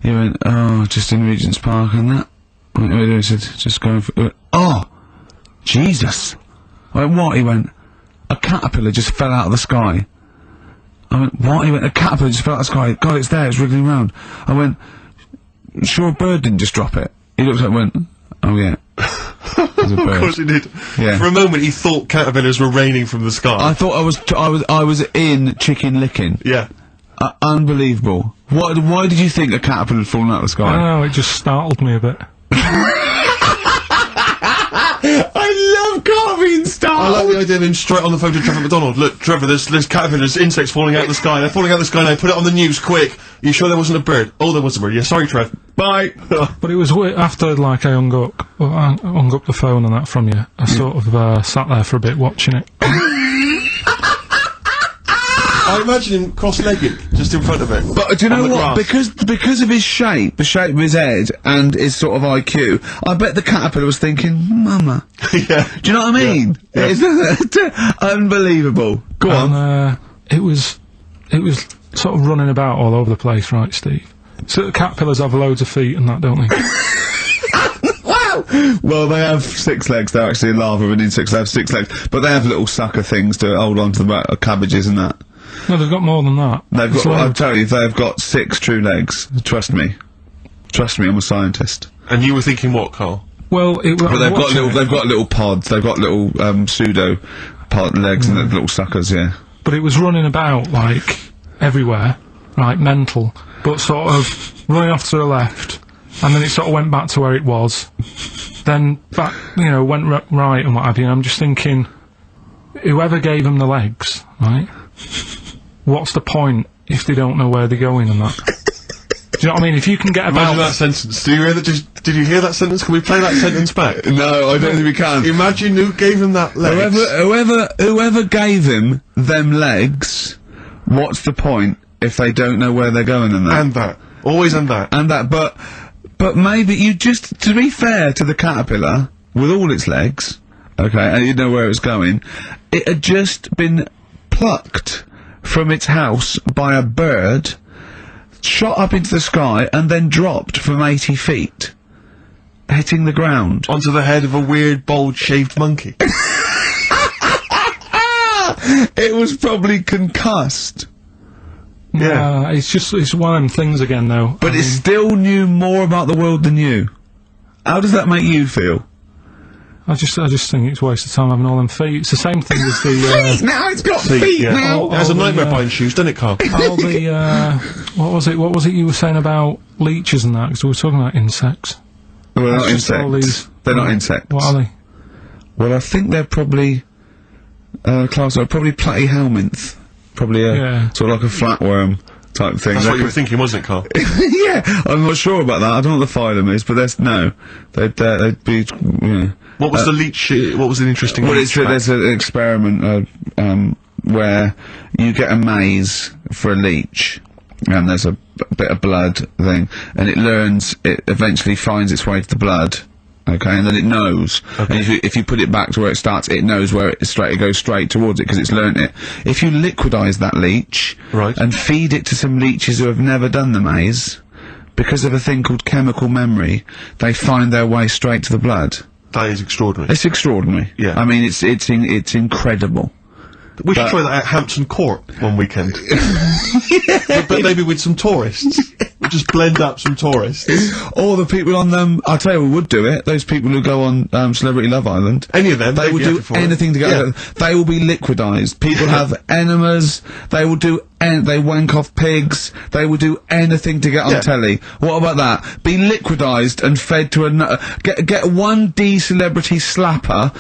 He went, oh, just in Regent's Park and that. I went, what are you doing? He said, just going for, he went, oh! Jesus! I went, what? He went, a caterpillar just fell out of the sky. I went, what? He went, a caterpillar just fell out of the sky. God, it's there, it's wriggling around. I went, sure a bird didn't just drop it? He looked at it and went, oh yeah. There's a bird. Of course he did. Yeah. For a moment he thought caterpillars were raining from the sky. I thought I was in Chicken Licking. Yeah. Unbelievable. Why did you think a caterpillar had fallen out of the sky? I don't know, it just startled me a bit. I love Karl being startled. I like the idea of him straight on the phone to Trevor McDonald. Look, Trevor, there's caterpillars, insects falling out of the sky. They're falling out of the sky now. Put it on the news, quick. Are you sure there wasn't a bird? Oh, there was a bird. Yeah, sorry, Trev. Bye. But it was after, like, I hung up the phone and that from you. I sort of sat there for a bit watching it. I imagine him cross-legged, just in front of it. But do you know what? Grass. Because of his shape, the shape of his head, and his sort of IQ, I bet the caterpillar was thinking, Mama. Yeah. Do you know what I mean? Yeah. It's unbelievable. Go on. It was sort of running about all over the place, right, Steve? So caterpillars have loads of feet and that, don't they? Wow! Well, they have 6 legs. They're actually larvae of an insect. They have 6 legs, but they have little sucker things to hold on to the cabbages and that. No, they've got more than that. They've got. I'll tell you, they've got 6 true legs. Trust me. Trust me, I'm a scientist. And you were thinking what, Carl? Well, they've got little pods. They've got little pseudo pod legs and little suckers. Yeah. But it was running about like everywhere, right? Mental, but sort of running off to the left. And then it sort of went back to where it was, then back, went right and what have you. And I'm just thinking, whoever gave them the legs, right? What's the point if they don't know where they're going and that? Do you know what I mean? If you can get about... Imagine that sentence. Did you hear that sentence? Can we play that sentence back? No, I don't think we can. Imagine who gave him that legs. Whoever gave him them legs, what's the point if they don't know where they're going and that? And that. Always and that. And that, but maybe you just, to be fair to the caterpillar, with all its legs, okay, and you know where it was going, it had just been plucked from its house by a bird, shot up into the sky, and then dropped from 80 feet, hitting the ground. Onto the head of a weird, bald-shaved monkey. It was probably concussed. Yeah, it's one of them things again, though. But it still knew more about the world than you. How does that make you feel? I just think it's a waste of time having all them feet. It's the same thing as the... now it's got feet now! It has a nightmare buying shoes, doesn't it, Carl? All the, what was it you were saying about leeches and that? Because we were talking about insects. Well, they're not insects. They're not insects. What are they? Well, I think they're probably, probably platyhelminths. Probably sort of like a flatworm type thing. That's what you were thinking, wasn't it, Carl? Yeah, I'm not sure about that. I don't know what the phylum is, but they'd be, What was the leech, what was the interesting leech? There's an experiment, where you get a maze for a leech, and there's a bit of blood thing, and it eventually finds its way to the blood. Okay, and then it knows. Okay. And if you put it back to where it starts, it knows where it goes straight towards it because it's learnt it. If you liquidise that leech and feed it to some leeches who have never done the maze, because of a thing called chemical memory, they find their way straight to the blood. That is extraordinary. It's extraordinary. Yeah. I mean, it's incredible. We should try that at Hampton Court one weekend. but maybe with some tourists. We'll just blend up some tourists. Or the people on them, I'll tell you who would do it, those people who go on Celebrity Love Island. Any of them. They will do anything to get They will be liquidised. People have enemas, they will do they wank off pigs, they will do anything to get on telly. What about that? Be liquidised and fed to another, get one D-celebrity slapper,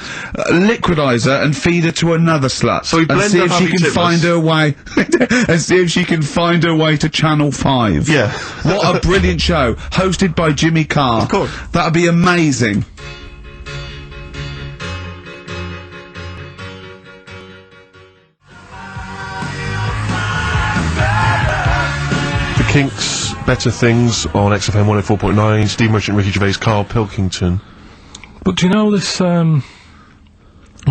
liquidise her and feed her to another slut. So and see if she can find her way, and see if she can find her way to Channel 5. Yeah. What a brilliant show, hosted by Jimmy Carr. Of course. That'd be amazing. Kinks, Better Things on XFM 104.9, Steve Merchant, Ricky Gervais, Karl Pilkington. But do you know this, we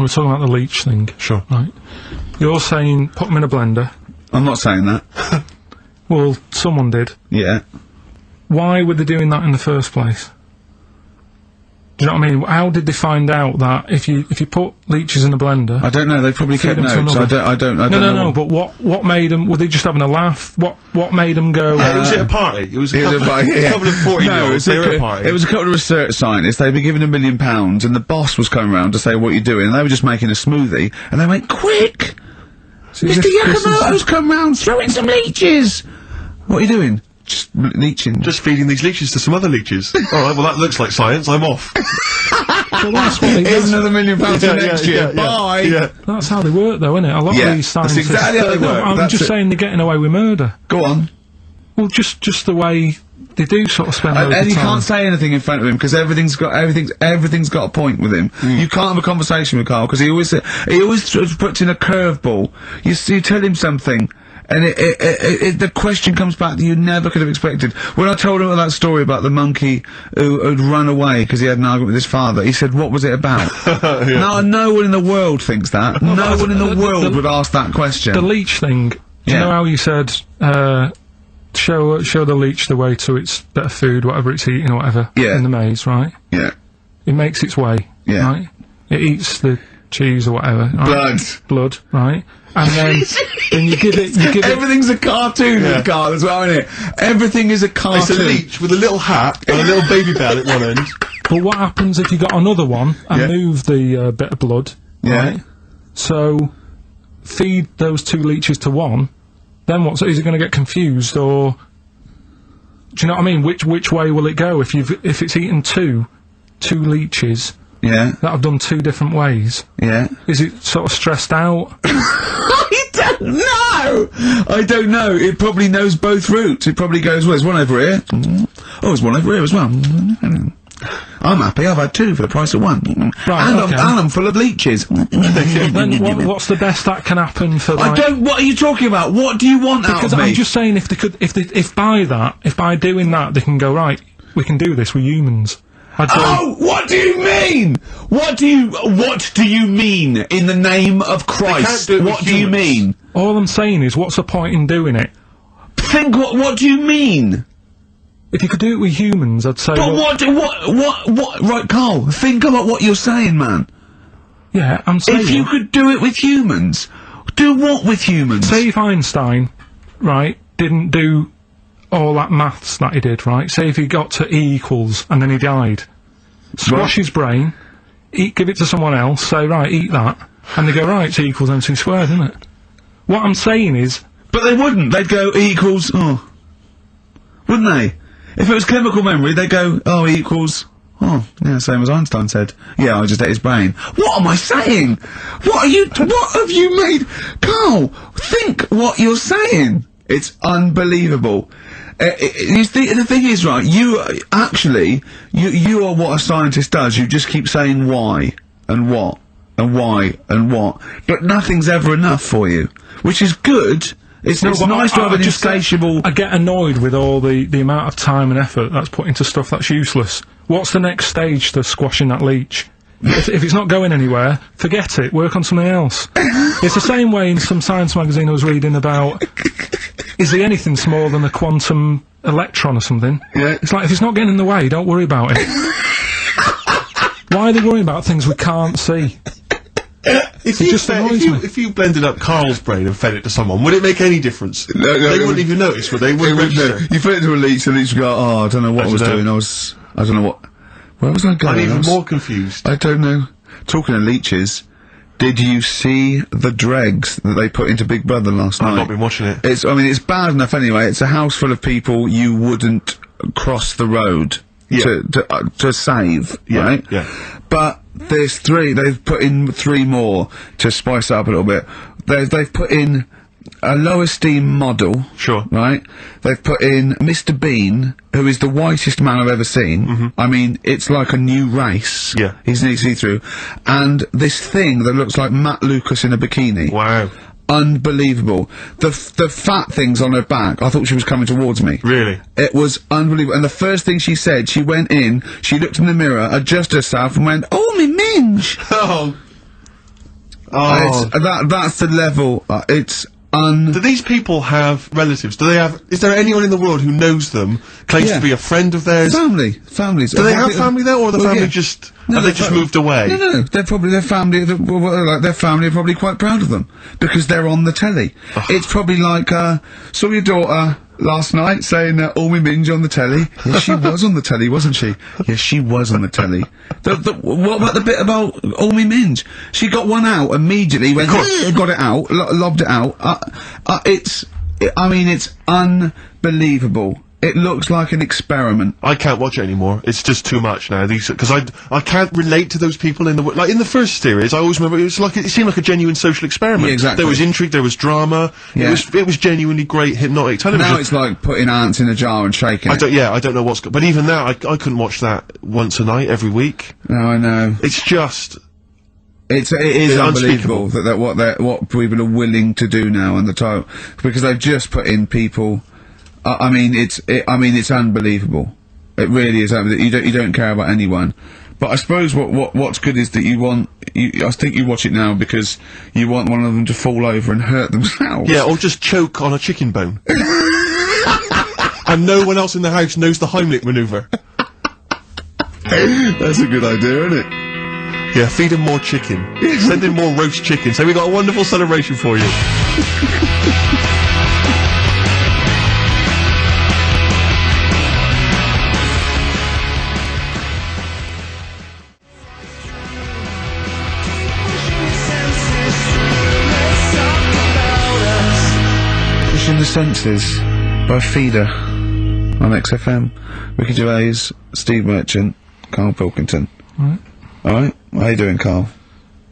were talking about the leech thing. Sure. Right. You're saying put them in a blender. I'm not saying that. Well, someone did. Yeah. Why were they doing that in the first place? Do you know what I mean? How did they find out that if you put leeches in a blender... I don't know, they probably kept notes. I don't know. No, but what made them... Were they just having a laugh? What made them go... was it a party? It was a couple of 40-year-olds, they were at a party. It was a couple of research scientists, they'd been given £1 million, and the boss was coming around to say, what are you doing? And they were just making a smoothie, and they went, quick! Mr. Yakamoto's come round, throw in some leeches! What are you doing? Just leeching. Just feeding these leeches to some other leeches. Alright, well that looks like science, I'm off. Well, that's what here's another £1 million for next year. Bye! Yeah. That's how they work, though, isn't it? A lot of these scientists... That's exactly how they work. I'm just saying they're getting away with murder. Go on. Well, just the way they do sort of spend loads of time. And you can't say anything in front of him, because everything's got a point with him. You can't have a conversation with Karl, because he always puts in a curveball. You tell him something, And the question comes back that you never could have expected. When I told him that story about the monkey who'd run away because he had an argument with his father, he said, what was it about? No one in the world thinks that. No one in the world would ask that question. The leech thing. Do you know how you said, show the leech the way to its better food, whatever it's eating or whatever, in the maze, right? Yeah. It makes its way, right? It eats the cheese or whatever. Right? Blood, right? And then you give it... Everything's a cartoon in Karl as well, isn't it? Everything is a cartoon. It's a leech with a little hat and a little baby bell at one end. But what happens if you got another one and move the bit of blood, right? So, feed those 2 leeches to one, then what? So is it going to get confused, or... Do you know what I mean? Which way will it go if it's eaten two leeches... that have done 2 different ways. Is it sort of stressed out? I don't know. It probably knows both routes. It probably goes, well, there's one over here. Oh, there's one over here as well. I'm happy. I've had 2 for the price of 1. Right, and I'm full of leeches. Then what's the best that can happen for? Like, what are you talking about? What do you want out of me? Because I'm just saying, if by doing that, they can go, right, we can do this with humans. What do you mean? What do you mean in the name of Christ? What do you mean? All I'm saying is, what's the point in doing it? What do you mean? If you could do it with humans, I'd say... But what, right, Karl, think about what you're saying, man. Yeah, I'm saying... If you could do it with humans, do what with humans? Say if Einstein, right, didn't do all that maths that he did, right? Say if he got to E equals and then he died. Squash his brain, give it to someone else, say, right, eat that, and they go, right, it's E equals MC squared, isn't it? What I'm saying is... But they wouldn't. They'd go, E equals... Oh. Wouldn't they? If it was chemical memory, they'd go, oh, E equals... Oh, yeah, same as Einstein said. Yeah, I just ate his brain. What am I saying? What have you made? Karl, think what you're saying. It's unbelievable. The thing is, right, you are what a scientist does. You just keep saying why, and what, and why, and what. But nothing's ever enough for you. Which is good. It's nice to have an insatiable... I get annoyed with all the amount of time and effort that's put into stuff that's useless. What's the next stage to squashing that leech? If it's not going anywhere, forget it, work on something else. It's the same way in some science magazine I was reading about, is there anything smaller than a quantum electron or something? Yeah. It's like, if it's not getting in the way, don't worry about it. Why are they worrying about things we can't see? If you blended up Karl's brain and fed it to someone, would it make any difference? No, they wouldn't even notice, would they? No. You fed it to a leech, and the leech would go, oh, I don't know what I was doing, I don't know what... Where was I going? I'm even more confused. I don't know. Talking of leeches, did you see the dregs that they put into Big Brother last night? I've not been watching it. It's bad enough anyway. It's a house full of people you wouldn't cross the road to save, right? Yeah. But there's 3, they've put in 3 more to spice it up a little bit. They've put in a low esteem model. Sure. Right? They've put in Mr. Bean, who is the whitest man I've ever seen. I mean, it's like a new race. Yeah. He's nearly see-through. And this thing that looks like Matt Lucas in a bikini. Wow. Unbelievable. The fat things on her back, I thought she was coming towards me. Really? It was unbelievable. And the first thing she said, she went in, she looked in the mirror, adjusted herself, and went, oh, me minge! That's the level, Do these people have relatives? Is there anyone in the world who knows them, claims to be a friend of theirs? Families. Do they have family there, or the family just... have they just moved away? No, they're probably, their family are probably quite proud of them, because they're on the telly. It's probably like, saw your daughter last night saying, all me minge on the telly. Yes, she was on the telly, wasn't she? Yes, she was on the telly. What about the bit about all me minge? She got one out immediately, got it out, lobbed it out. It's unbelievable. It looks like an experiment. I can't watch it anymore. It's just too much now. Because I can't relate to those people in in the first series. I always remember it seemed like a genuine social experiment. Yeah, exactly. There was intrigue, there was drama. Yeah. It was genuinely great hypnotic television. Now it's like putting ants in a jar and shaking it. I don't know what's but even now I couldn't watch that once a night every week. No, I know. It's just it is unbelievable that what people are willing to do now on the time, because they've just put in people. I mean, it's unbelievable. It really is. You don't care about anyone. But I suppose what's good is that I think you watch it now because you want one of them to fall over and hurt themselves. Yeah, or just choke on a chicken bone. And no one else in the house knows the Heimlich manoeuvre. That's a good idea, isn't it? Yeah, feed him more chicken. Send him more roast chicken. So we got a wonderful celebration for you. Pushing the Senses by Feeder on XFM. Ricky Gervais, Steve Merchant, Karl Pilkington. Alright, how you doing, Karl?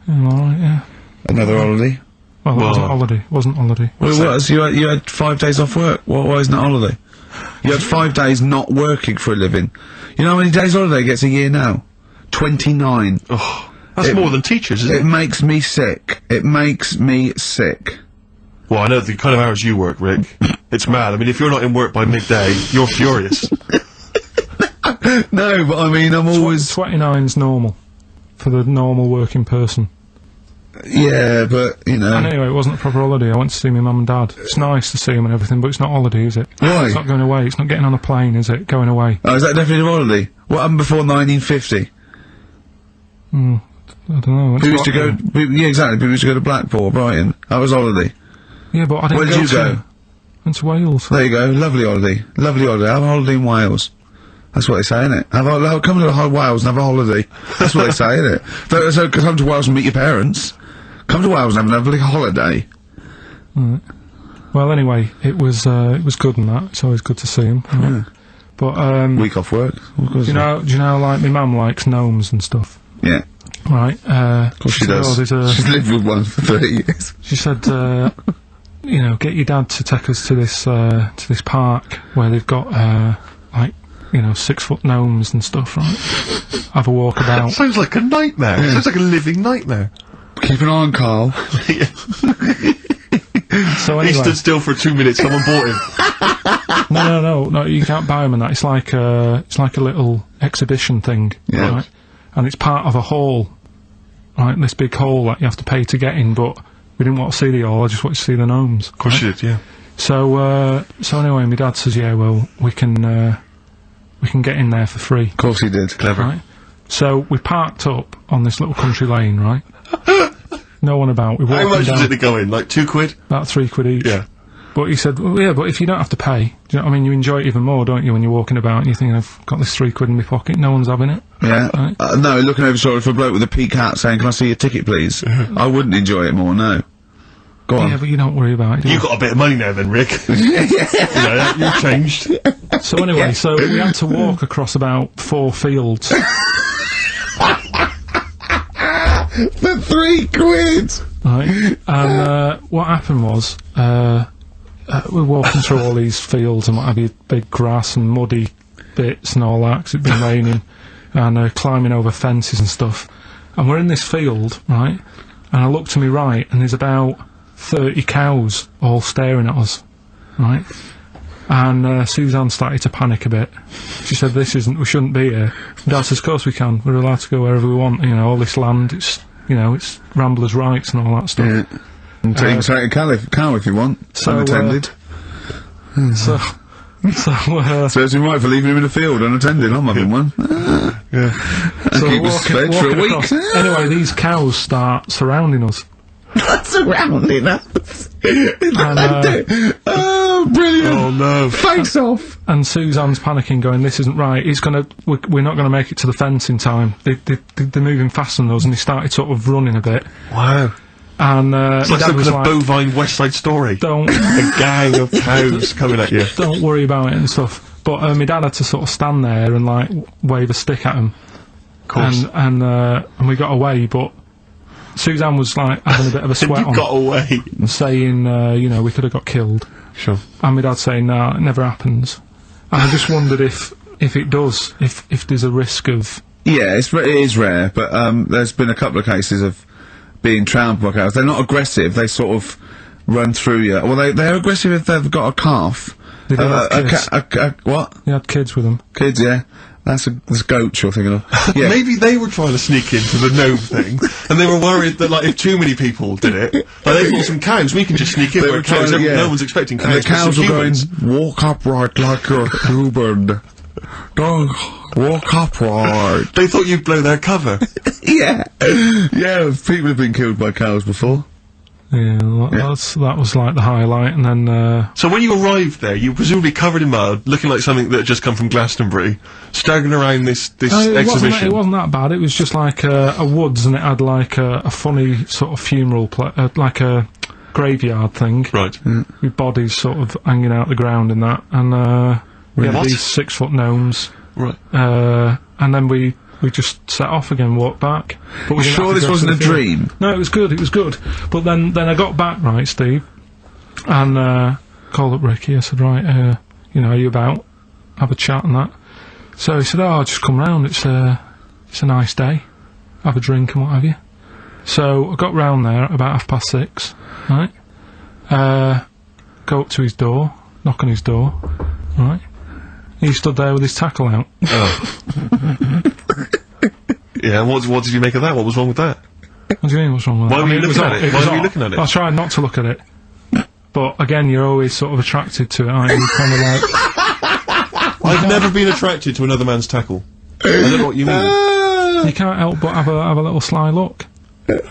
I'm alright, yeah. Another holiday? Well, it wasn't holiday. Wasn't holiday. Well, it was. You had 5 days off work. Why isn't it holiday? You had 5 days not working for a living. You know how many days holiday gets a year now? 29. Oh, that's more than teachers, isn't it? It makes me sick. It makes me sick. Well, I know the kind of hours you work, Rick. It's mad. I mean, if you're not in work by midday, you're furious. No, but I mean, I'm always... 29's normal. For the normal working person. Yeah, but, you know... And anyway, it wasn't a proper holiday. I went to see my mum and dad. It's nice to see them and everything, but it's not holiday, is it? Why? It's not going away. It's not getting on a plane, is it? Going away. Oh, is that definitely a holiday? What happened before 1950? I don't know. People used to go... Yeah, exactly. People used to go to Blackpool or Brighton. That was holiday. Yeah, but I didn't Where did you go? Went to Wales. There you go. Lovely holiday. Lovely holiday. Have a holiday in Wales. That's what they say, innit? Come to Wales and have a holiday. That's what they say, innit? So come to Wales and meet your parents. Come to Wales and have a lovely holiday. Right. Well, anyway, it was good and that. It's always good to see him. Right? Yeah. But week off work. Do you know? Like my mum likes gnomes and stuff. Yeah. Right. Of course she does. She's lived with one for 30 years. She said, you know, get your dad to take us to this park where they've got like, you know, 6-foot gnomes and stuff, right? Have a walk about. Sounds like a nightmare. Yeah. Sounds like a living nightmare. Keep an eye on Karl. So anyway, he stood still for 2 minutes. Someone bought him. No. You can't buy them and that. It's like a little exhibition thing, yeah. Right? And it's part of a hall, right? This big hall that you have to pay to get in. But we didn't want to see the hall. I just wanted to see the gnomes. Of course you did, yeah. So anyway, my dad says, yeah, well, we can get in there for free. Of course he did. Clever. Right? So we parked up on this little country lane, right? No one about. How much was it to go in? Like £2? About £3 each. Yeah. But he said, well, yeah, but if you don't have to pay, do you know what I mean? You enjoy it even more, don't you, when you're walking about and you're thinking, I've got this £3 in my pocket, no one's having it. Yeah. Right? No, looking over sort of for a bloke with a peak hat saying, can I see your ticket, please? I wouldn't enjoy it more, no. Go on. Yeah, but you don't worry about it. You've got a bit of money now then, Rick. You know, you've changed. So anyway, so we had to walk across about 4 fields. For £3! Right, and what happened was, we're walking through all these fields and what have you, big grass and muddy bits and all that, 'cause it'd been raining, and climbing over fences and stuff. And we're in this field, right, and I look to my right, and there's about 30 cows all staring at us, right? And Suzanne started to panic a bit. She said, we shouldn't be here. Dad says, of course we can, we're allowed to go wherever we want, you know, all this land, it's, you know, it's Ramblers' rights and all that stuff. Yeah. And take a cow if you want, unattended. So it's right for leaving him in the field unattended. I'm having one. Yeah. So keep us fed for a week. Anyway, these cows start surrounding us. Surrounding us. And, brilliant. Oh no. Face off. And Suzanne's panicking, going, this isn't right. We're not gonna make it to the fence in time. They're moving faster than us, and they started sort of running a bit. Wow. And it's like some kind of bovine West Side Story. A gang of cows coming at you. Don't worry about it and stuff. But my dad had to sort of stand there and like wave a stick at him. Of course. And we got away, but Suzanne was like having a bit of a sweat on. Got away. Saying, you know, we could have got killed. Sure. And my dad saying, nah, it never happens. And I just wondered if it does, if there's a risk of... Yeah, it is rare, but there's been a couple of cases of being trampled by cows. They're not aggressive. They sort of run through you. Well, they're aggressive if they've got a calf. They do have kids. What? They had kids with them. Kids, yeah. That's goats you're thinking of. Yeah. Maybe they were trying to sneak into the gnome thing, and they were worried that, like, if too many people did it, like, they thought some cows, we can just sneak in where cows, no one's expecting cows. And the cows were going, walk upright like you're human. Don't walk upright. They thought you'd blow their cover. Yeah. Yeah, people have been killed by cows before. Yeah, that was like the highlight, and then, So when you arrived there, you were presumably covered in mud, looking like something that had just come from Glastonbury, staggering around this exhibition. It wasn't that bad, it was just like a woods, and it had like a funny sort of funeral, like a graveyard thing. Right. With bodies sort of hanging out the ground and that, and, we had these 6-foot gnomes. Right. And then we just set off again, walked back. But we sure this wasn't a dream? No, it was good, But then I got back, right, Steve, and called up Ricky. I said, right, you know, are you about? Have a chat and that. So he said, oh, just come round, it's a nice day. Have a drink and what have you. So I got round there at about 6:30, right? Go up to his door, knock on his door, right? He stood there with his tackle out. Oh. Yeah, and what did you make of that? What was wrong with that? What do you mean, what's wrong with that? Why were you looking at it? Why were you looking at it? I tried not to look at it. But again, you're always sort of attracted to it, aren't you? Kind of like... I've never been attracted to another man's tackle. I don't know what you mean. You can't help but have a little sly look. And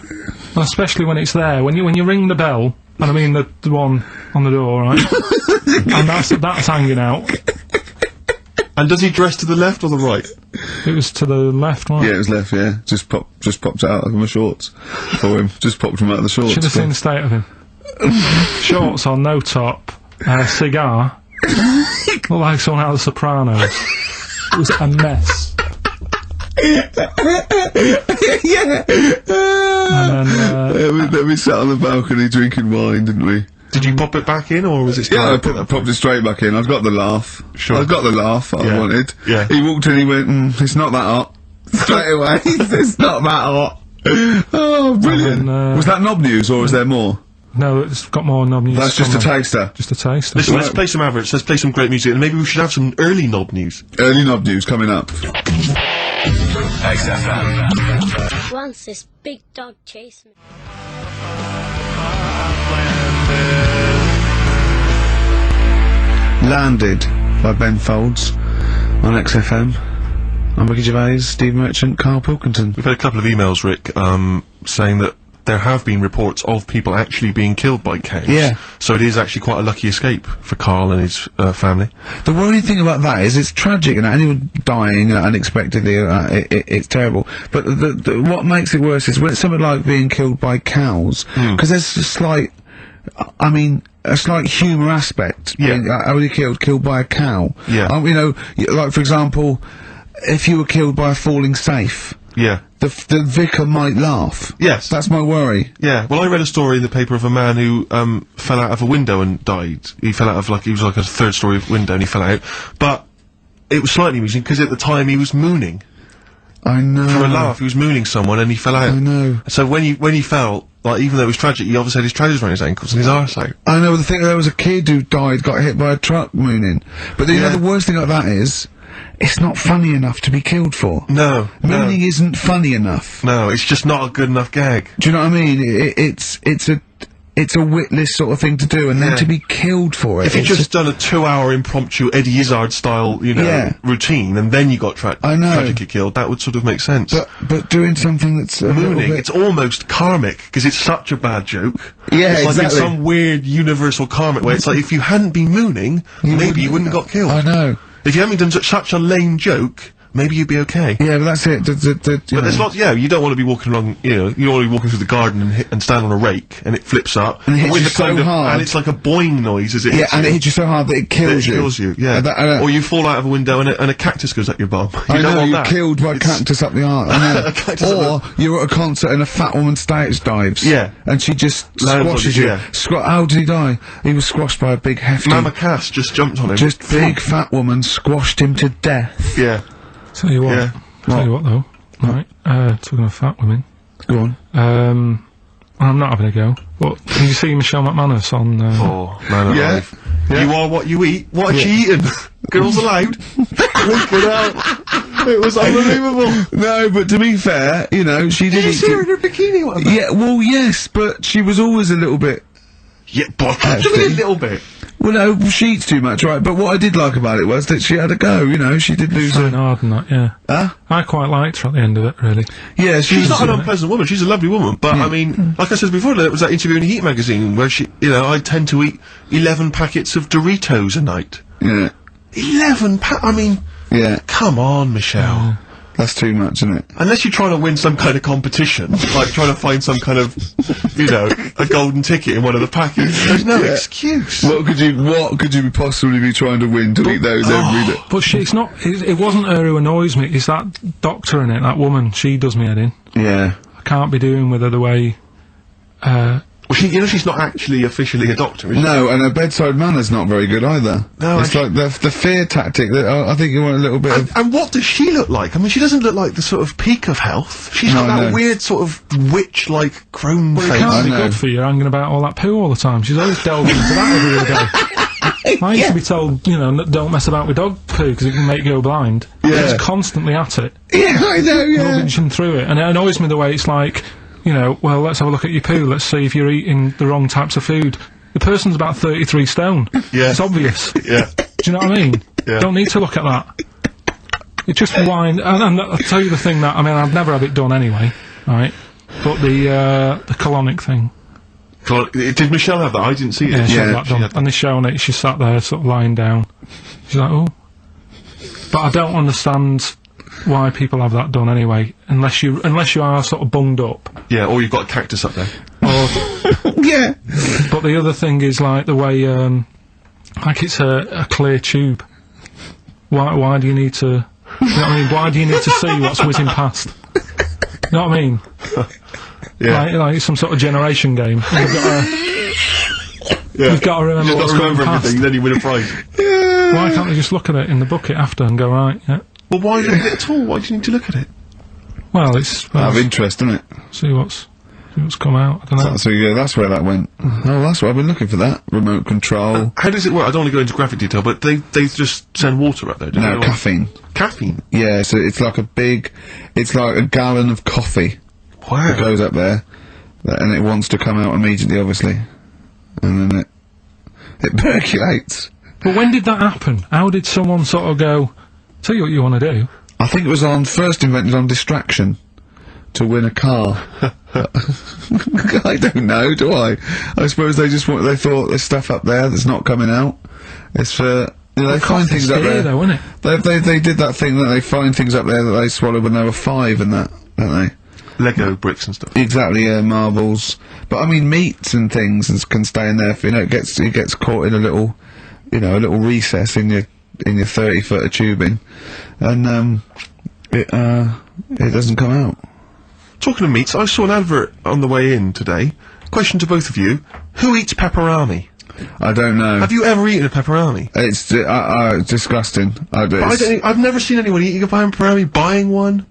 especially when it's there. When you ring the bell, and I mean the one on the door, right? And that's hanging out. And does he dress to the left or the right? It was to the left, right? Yeah, it was left, yeah. Just popped out of my shorts for him. Just popped him out of the shorts. Should have seen the state of him. Shorts on, no top, cigar. Looked like someone out of The Sopranos. It was a mess. Yeah. And then, we sat on the balcony drinking wine, didn't we? Did you pop it back in, or was it still... Yeah, I popped it straight back in. I've got the laugh. Sure. I've got the laugh I wanted. Yeah. He walked in, he went, it's not that hot. Straight away, it's not that hot. Oh, brilliant. then, was that knob news, or is there more? no, it's got more knob news. That's just a taster. Just a taster. Listen, let's play some average, let's play some great music, and maybe we should have some early knob news. Early knob news coming up. XFM. Once this big dog chased me. Landed by Ben Folds on XFM. I'm Ricky Gervais, Steve Merchant, Karl Pilkington. We've had a couple of emails, Rick, saying that there have been reports of people actually being killed by cows. Yeah. So it is actually quite a lucky escape for Karl and his family. The worrying thing about that is it's tragic, and anyone dying unexpectedly, it's terrible. But what makes it worse is when it's something like being killed by cows, because there's a slight humour aspect. Yeah. How were you killed by a cow? Yeah. You know, like for example, if you were killed by a falling safe. Yeah. The vicar might laugh. Yes. That's my worry. Yeah. Well, I read a story in the paper of a man who fell out of a window and died. He fell out of he was like a third-story window and he fell out. But it was slightly amusing because at the time he was mooning. I know. For a laugh, he was mooning someone and he fell out. I know. So when he fell, like, even though it was tragic, he obviously had his trousers around his ankles and his arse out. I know. The thing, there was a kid who died, got hit by a truck mooning. But you know, the worst thing like that is, it's not funny enough to be killed for. No. Mooning isn't funny enough. No, it's just not a good enough gag. Do you know what I mean? It's a witless sort of thing to do, and then to be killed for it. If you'd just done a 2-hour impromptu Eddie Izzard style, you know, routine, and then you got tragically killed, that would sort of make sense. But doing something that's mooning, it's almost karmic, because it's such a bad joke. Yeah, it's exactly. like in some weird universal karmic way. It's like if you hadn't been mooning, maybe you wouldn't have got killed. I know. If you hadn't done such a lame joke, maybe you'd be okay. Yeah, but that's it. But there's lots. Yeah, you don't want to be walking along. You know, you don't want to be walking through the garden and stand on a rake and it flips up and it hits you so hard, and it's like a boing noise as it. Yeah, and it hits you so hard that it kills you. It kills you. Yeah. Or you fall out of a window and a cactus goes up your bum. I know, you're killed by a cactus up the arse. I know. Or you're at a concert and a fat woman stage dives. Yeah. And she just squashes you. Yeah. How did he die? He was squashed by a big hefty. Mama Cass just jumped on him. Just big fat woman squashed him to death. Yeah. Tell you what. Yeah. Tell you what though. Right. Talking of fat women. Go on. I'm not having a go. But did you see Michelle McManus on? Oh, man alive! Yeah. You are what you eat. What has she eaten? Girls allowed. Fucking hell. It was unbelievable. No, but to be fair, you know, she did Did you eat see her in her bikini one day? Yeah, well, yes, but she was always a little bit. Yeah, but what do you mean a little bit? Well, no, she eats too much, right? But what I did like about it was that she had a go, you know, she did lose Fine hard and that, yeah. Huh? I quite liked her at the end of it, really. Yeah, She's not an unpleasant woman, she's a lovely woman, but I mean, like I said before, there was that interview in Heat magazine where she, you know, I tend to eat 11 packets of Doritos a night. Yeah. 11 I mean, Yeah. come on, Michelle. That's too much, isn't it? Unless you're trying to win some kind of competition, like trying to find some kind of, you know, a golden ticket in one of the packets, there's no excuse. What could you possibly be trying to win to eat those every day? But it's not, it wasn't her who annoys me, it's that doctor in it, that woman, she does me head in. Yeah. I can't be doing with her the way, Well, you know, she's not actually officially a doctor, is she? No, and her bedside manner's not very good either. No, it's like the fear tactic that I think you want a little bit of. And what does she look like? I mean, she doesn't look like the sort of peak of health. She's got that weird sort of witch-like crone face. it can't be good for you hanging about all that poo all the time. She's always delving into that every other day. I used to be told, you know, don't mess about with dog poo because it can make you go blind. Yeah. She's constantly at it. Yeah, I know, yeah. Rummaging through it. And it annoys me the way it's like, you know, well, let's have a look at your poo, let's see if you're eating the wrong types of food. The person's about 33 stone. Yeah. It's obvious. Yeah. Do you know what I mean? Yeah. Don't need to look at that. It's just wine, and I'll tell you the thing that, I mean, I've never had it done anyway, right? But the colonic thing. Did Michelle have that? I didn't see it. Yeah, she had Yeah, that she done. had that. And they're showing it, she sat there sort of lying down. She's like, oh. But I don't understand why people have that done anyway, unless you are sort of bunged up. Yeah, or you've got a cactus up there. Or, Yeah. but the other thing is like the way, like it's a clear tube. Why do you need to, you know what I mean? Why do you need to see what's whizzing past? You know what I mean? Yeah. Like it's some sort of generation game. You've got to remember You've got what's to going remember past. everything, then you win a prize. Why can't they just look at it in the bucket after and go, right, yeah. Well, why look at it at all? Why do you need to look at it? Well, it's... Out of interest, isn't it? See what's come out, I don't know. So yeah, that's where that went. Oh, that's why I've been looking for that. Remote control. How does it work? I don't want to go into graphic detail, but they just send water up there, don't No, they? caffeine. Caffeine? Yeah, so it's like it's like a gallon of coffee Wow. that goes up there, and it wants to come out immediately, obviously. And then it percolates. But when did that happen? How did someone sort of go, tell you what you want to do? I think it was first invented on distraction. To win a car. I don't know, do I? I suppose they thought there's stuff up there that's not coming out. It's for, you know, they find things up there. Though, isn't it? They did that thing that they find things up there that they swallow when they were 5 and that, don't they? Lego bricks and stuff. Exactly, yeah, marbles. But I mean, meats and things can stay in there. You know, it gets caught in a little recess in your 30-foot of tubing, and it doesn't come out. Talking of meats, I saw an advert on the way in today. Question to both of you: who eats pepperami? I don't know. Have you ever eaten a pepperami? It's disgusting. I've never seen anyone eating a pepperami, buying one.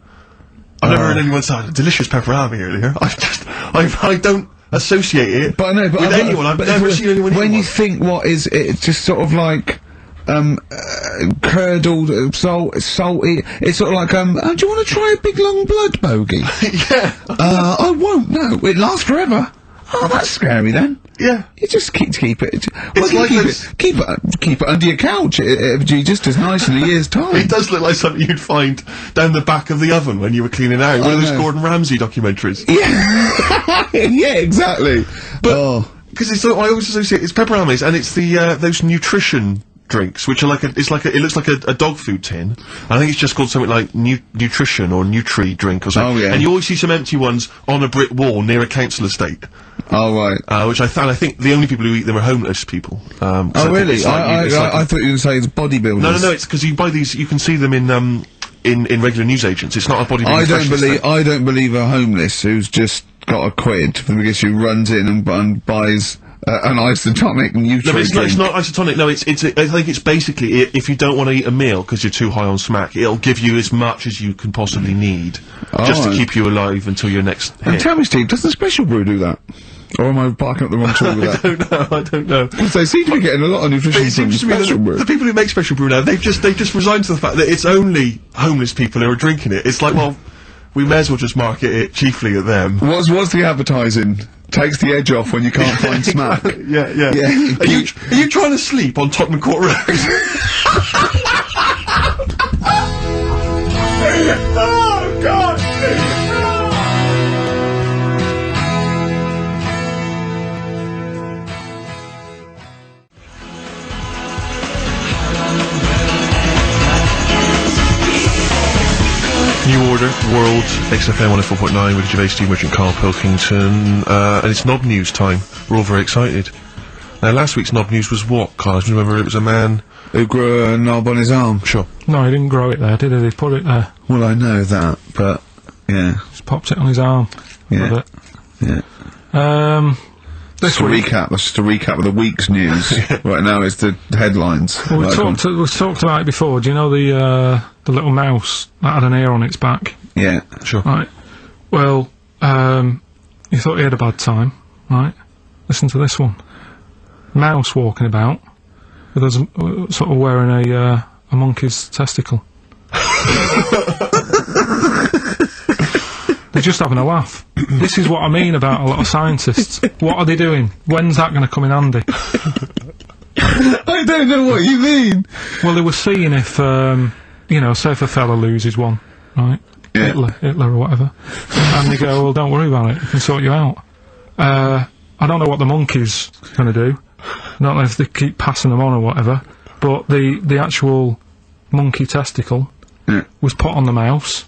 I've never heard anyone say delicious pepperami earlier. I don't associate it with anyone. I've never seen anyone eat when you one. think what is it, just sort of like curdled, salty. It's sort of like do you want to try a big long blood bogey? Yeah. I won't. No, it lasts forever. Oh, that's scary then. Yeah. You just keep it. It's like keep it under your couch. It'll be just as nice in a year's time. It does look like something you'd find down the back of the oven when you were cleaning out. One of those Gordon Ramsay documentaries. Yeah. Yeah, exactly. But because I always associate it's pepperami's and it's the those nutrition drinks, which are it looks like a dog food tin. I think it's just called something like nutrition or Nutri drink or something. Oh, yeah. And you always see some empty ones on a brick wall near a council estate. Oh, right. Which I think the only people who eat them are homeless people. Oh, really? I thought you were going to say it's bodybuilders. No, it's because you buy these, you can see them in regular newsagents. It's not a bodybuilding. I don't believe a homeless who's just got a quid because she runs in and buys an isotonic nutrient No, it's drink. not isotonic. No, I think it's basically if you don't want to eat a meal because you're too high on smack, it'll give you as much as you can possibly need just to keep you alive until your next hit. And tell me, Steve, does the Special Brew do that? Or am I barking up the wrong tree with that? I don't know. Because they seem to be getting a lot of nutrition from Special Brew. The people who make Special Brew now, they've just resigned to the fact that it's only homeless people who are drinking it. It's like, well, we may as well just market it chiefly at them. What's the advertising? Takes the edge off when you can't find smack. Yeah. Are you trying to sleep on Tottenham Court Road? Oh, God! New Order, World, XFM 104.9, Ricky Gervais, Steve Merchant, Karl Pilkington, and it's Knob News time. We're all very excited. Now, last week's Knob News was what, Karl? Do you remember it was a man who grew a knob on his arm? Sure. No, he didn't grow it there, did he? He put it there. Well, I know that, but, yeah. Just popped it on his arm. Yeah. Yeah. Just a recap of the week's news. Right now is the headlines. Well, we've talked about it before. Do you know the little mouse that had an ear on its back? Yeah, sure. Right. Well, you thought he had a bad time, right? Listen to this one. Mouse walking about with us, sort of wearing a monkey's testicle. They're just having a laugh. This is what I mean about a lot of scientists. What are they doing? When's that going to come in handy? I don't know what you mean. Well, they were seeing if, say if a fella loses one, right? Yeah. Hitler or whatever. And they go, well, don't worry about it, we can sort you out. I don't know what the monkey's going to do. I don't know if they keep passing them on or whatever. But the actual monkey testicle was put on the mouse.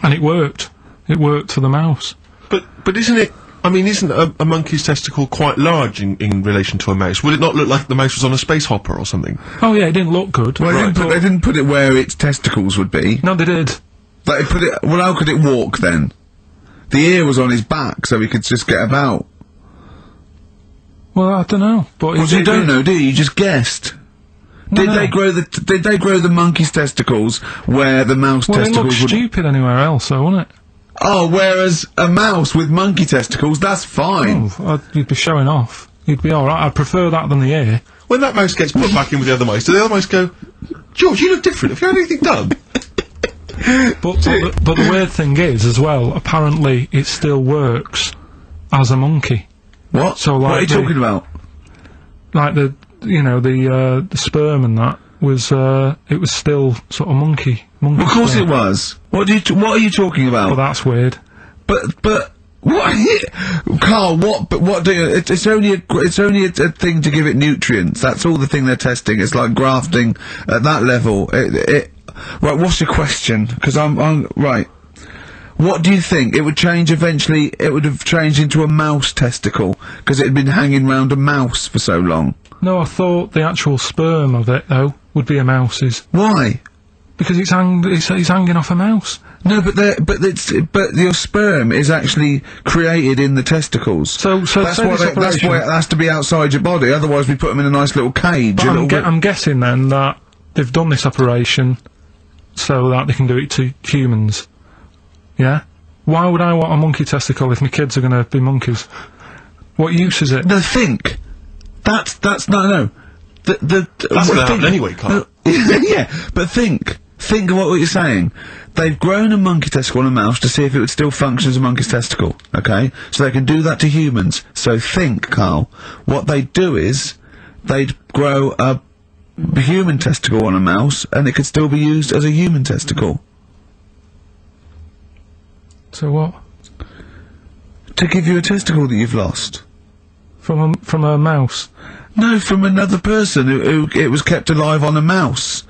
And it worked. It worked for the mouse. But isn't it... I mean, isn't a monkey's testicle quite large in relation to a mouse? Would it not look like the mouse was on a space hopper or something? Oh, yeah, it didn't look good. Well, they didn't put it where its testicles would be. No, they did. They put it... Well, how could it walk, then? The ear was on his back, so he could just get about. Well, I don't know. But you don't know, do you? You just guessed. Did they grow the monkey's testicles where the mouse testicles would... Well, it looked stupid anywhere else, though, wouldn't it? Oh, whereas a mouse with monkey testicles, that's fine. Oh, you'd be showing off. You'd be alright. I'd prefer that than the ear. When that mouse gets put back in with the other mice, do the other mice go, George, you look different. Have you had anything done? But the weird thing is, as well, apparently it still works as a monkey. What? So, like, what are you talking about? Like the sperm and that was, it was still sort of monkey Of course sperm. it was. What are you talking about? Well, that's weird. But what, Karl? What do you? It's only a thing to give it nutrients. That's all the thing they're testing. It's like grafting at that level. Right. What's your question? Because I'm right. What do you think? It would change eventually. It would have changed into a mouse testicle because it had been hanging round a mouse for so long. No, I thought the actual sperm of it, though, would be a mouse's. Why? Because it's hanging off a mouse. No, but your sperm is actually created in the testicles. So that's why it has to be outside your body. Otherwise, we put them in a nice little cage. But I'm guessing then that they've done this operation so that they can do it to humans. Yeah. Why would I want a monkey testicle if my kids are going to be monkeys? What use is it? No, think. That's no. That's going to happen anyway, Karl. Yeah, but think of what you're saying. They've grown a monkey testicle on a mouse to see if it would still function as a monkey's testicle, okay? So they can do that to humans. So think, Karl, what they'd do is, they'd grow a human testicle on a mouse, and it could still be used as a human testicle. So what? To give you a testicle that you've lost. From a mouse? No, from another person who it was kept alive on a mouse.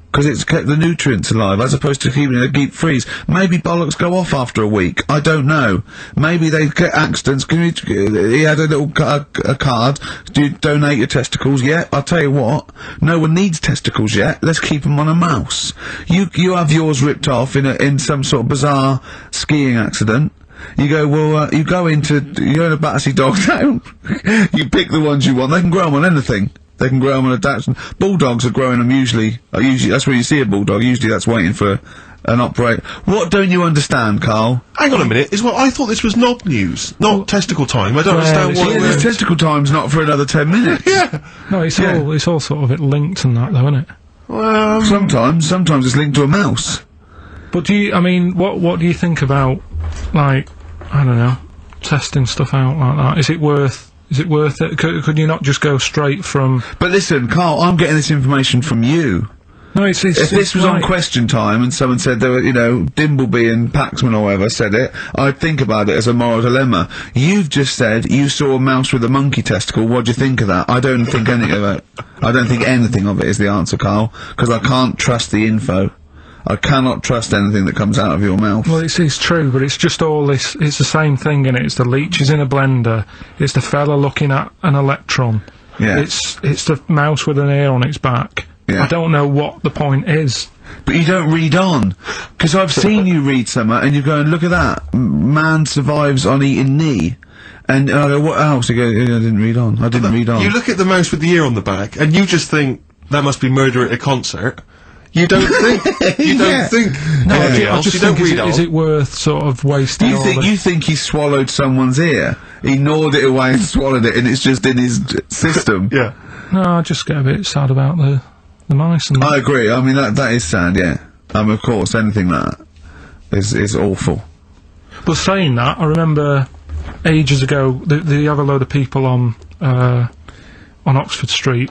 Because it's kept the nutrients alive, as opposed to keeping it in a deep freeze. Maybe bollocks go off after a week. I don't know. Maybe they get accidents. He had a little a card. Do you donate your testicles? Yeah, I'll tell you what. No one needs testicles yet. Let's keep them on a mouse. You have yours ripped off in some sort of bizarre skiing accident. You go, well, you go in a Battersea Dog Town, you pick the ones you want, they can grow them on anything. They can grow them on a Dachshund. Bulldogs are growing them usually, that's where you see a bulldog, usually that's waiting for an operate. What don't you understand, Karl? Hang on a minute, I thought this was knob news, not testicle time. I don't understand what... Yeah, testicle time's not for another 10 minutes. Yeah. No, it's all sort of linked and that, though, isn't it? Well... Sometimes it's linked to a mouse. But what do you think about, like, I don't know, testing stuff out like that? Is it worth it? Could you not just go straight from... But listen, Karl, I'm getting this information from you. No, if this was on Question Time and someone said there were, Dimbleby and Paxman or whatever said it, I'd think about it as a moral dilemma. You've just said you saw a mouse with a monkey testicle. What do you think of that? I don't think anything of it. I don't think anything of it is the answer, Karl, because I can't trust the info. I cannot trust anything that comes out of your mouth. Well, it's true, but it's just all this. It's the same thing, innit? It's the leeches in a blender. It's the fella looking at an electron. Yeah. It's the mouse with an ear on its back. Yeah. I don't know what the point is. But you don't read on. Because I've seen you read something, and you're going, look at that. Man survives on eating knee. And I go, what else? You go, I didn't read on. I didn't read on. You look at the mouse with the ear on the back, and you just think, that must be murder at a concert. You don't think, No, I just think, is it worth sort of wasting you think he swallowed someone's ear? He gnawed it away and swallowed it, and it's just in his system? Yeah. No, I just get a bit sad about the mice and... I agree, I mean, that is sad, yeah. Of course, anything like that is awful. But saying that, I remember ages ago, they have a load of people on Oxford Street,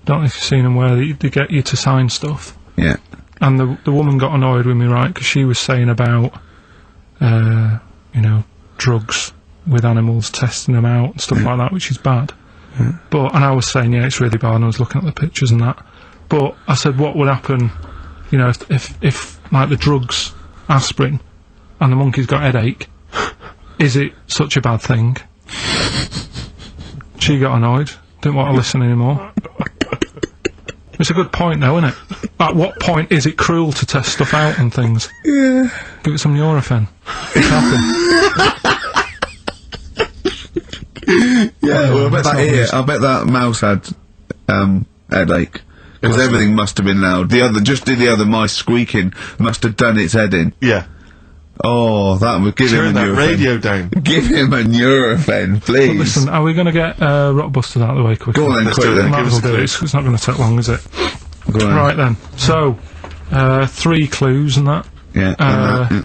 don't know if you've seen them, where they get you to sign stuff. Yeah. And the woman got annoyed with me, right, because she was saying about, drugs with animals, testing them out and stuff like that, which is bad. And I was saying, yeah, it's really bad, and I was looking at the pictures and that. But I said, what would happen, if like, the drugs, aspirin, and the monkey's got headache, is it such a bad thing? She got annoyed, didn't want to listen anymore. It's a good point, though, isn't it? At what point is it cruel to test stuff out and things? Yeah. Give it some Nurofen. It's happy. Yeah, well, I bet that mouse had, headache. Because everything must have been loud. The other mice squeaking must have done its head in. Yeah. Oh, that would give him a Nurofen. Turn that radio down. Give him a Nurofen, please. But listen, are we going to get Rockbusters out of the way quickly? Go on then, quick then. Might as well do it. It's not going to take long, is it? Go on. Right then. So, 3 clues and that. Yeah.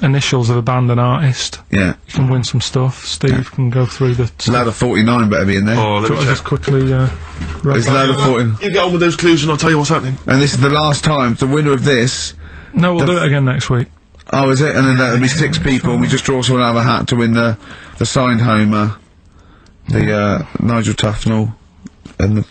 Initials of a band and artist. Yeah. You can win some stuff. Steve can go through the... Ladder 49 better be in there. Oh, let me just quickly... It's Ladder 49. You get on with those clues and I'll tell you what's happening. And this is the last time. The winner of this... No, we'll do it again next week. Oh, is it? And then that'll be 6 people, and we just draw someone out of a hat to win the signed Homer, the Nigel Tufnell, and the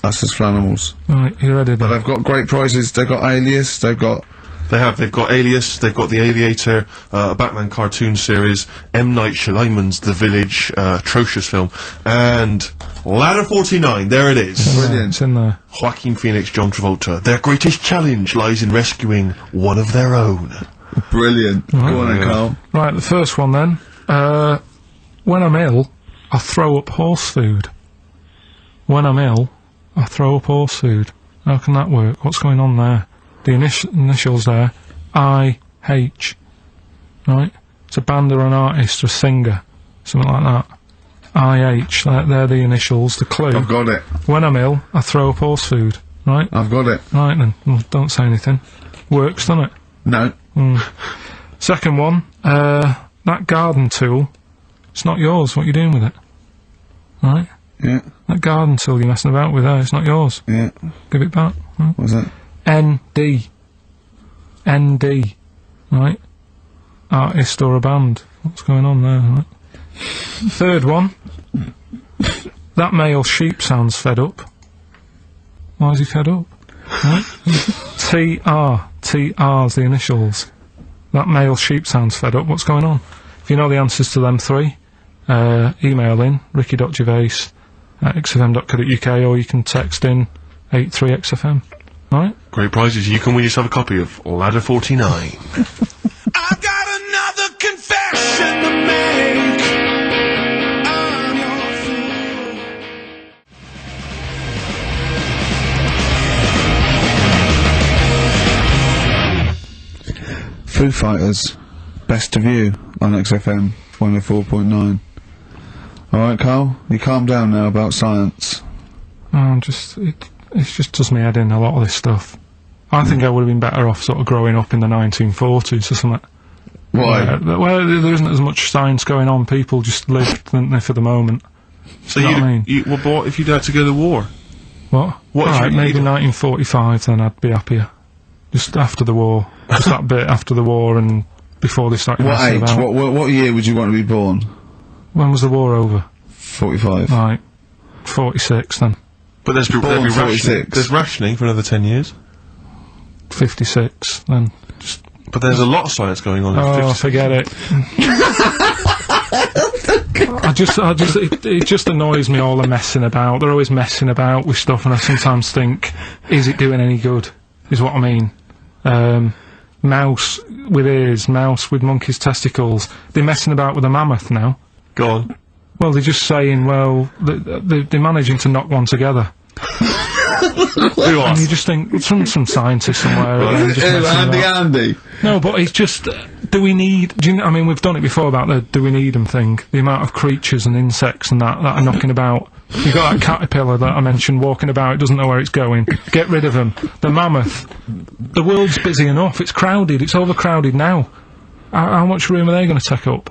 Us as Flanimals. Right, you ready then? But they've got great prizes. They've got Alias, they've got Alias, they've got The Aviator, a Batman cartoon series, M. Night Shyamalan's The Village, atrocious film, and Ladder 49, there it is. Brilliant. It's in there. Joaquin Phoenix, John Travolta. Their greatest challenge lies in rescuing one of their own. Brilliant. Right. Go on then, Karl. Right, the first one then. When I'm ill, I throw up horse food. When I'm ill, I throw up horse food. How can that work? What's going on there? The initials there, I-H, right? It's a band or an artist or a singer, something like that. I-H, they're the initials, the clue. I've got it. When I'm ill, I throw up horse food, right? I've got it. Right then, well, don't say anything. Works, doesn't it? No. Second one, that garden tool, it's not yours, what are you doing with it? Right? Yeah. That garden tool you're messing about with there, it's not yours. Yeah. Give it back. What's that? ND, right? Artist or a band. What's going on there, right? Third one. That male sheep sounds fed up. Why is he fed up? Right? TR's the initials. That male sheep sounds fed up. What's going on? If you know the answers to them 3, email in ricky.gervais@xfm.co.uk, or you can text in 83XFM. Right? Great prizes. You can win yourself a copy of Ladder 49. I've got another decision to make. I'm your fool. Foo Fighters, Best of You on XFM 104.9. Alright, Karl, you calm down now about science. It just does me head in, a lot of this stuff. I think I would have been better off sort of growing up in the 1940s or something. Why? Well, there isn't as much science going on. People just lived, didn't they, for the moment. So you know what I mean? well, but what if you'd had to go to war? What? What if Right, you- maybe 1945, then I'd be happier. Just after the war. Just that bit after the war and before they started What messing age? about. What year would you want to be born? When was the war over? 45. Right. 46 then. But there'd be Born rationing. 46. There's rationing for another 10 years. 56 then. But there's a lot of science going on. Oh, forget it. It just annoys me, all the messing about. They're always messing about with stuff, and I sometimes think, is it doing any good? Is what I mean. Mouse with ears, mouse with monkey's testicles. They're messing about with a mammoth now. Go on. Well, they're just saying, well, they're managing to knock one together. Who And asked? you just think, some scientist somewhere. just messing about. Andy. No, but it's just, do we need, I mean, we've done it before about the do we need them thing. The amount of creatures and insects and that are knocking about. You got that caterpillar that I mentioned walking about, it doesn't know where it's going. Get rid of them. The mammoth. The world's busy enough, it's crowded, it's overcrowded now. How much room are they going to take up?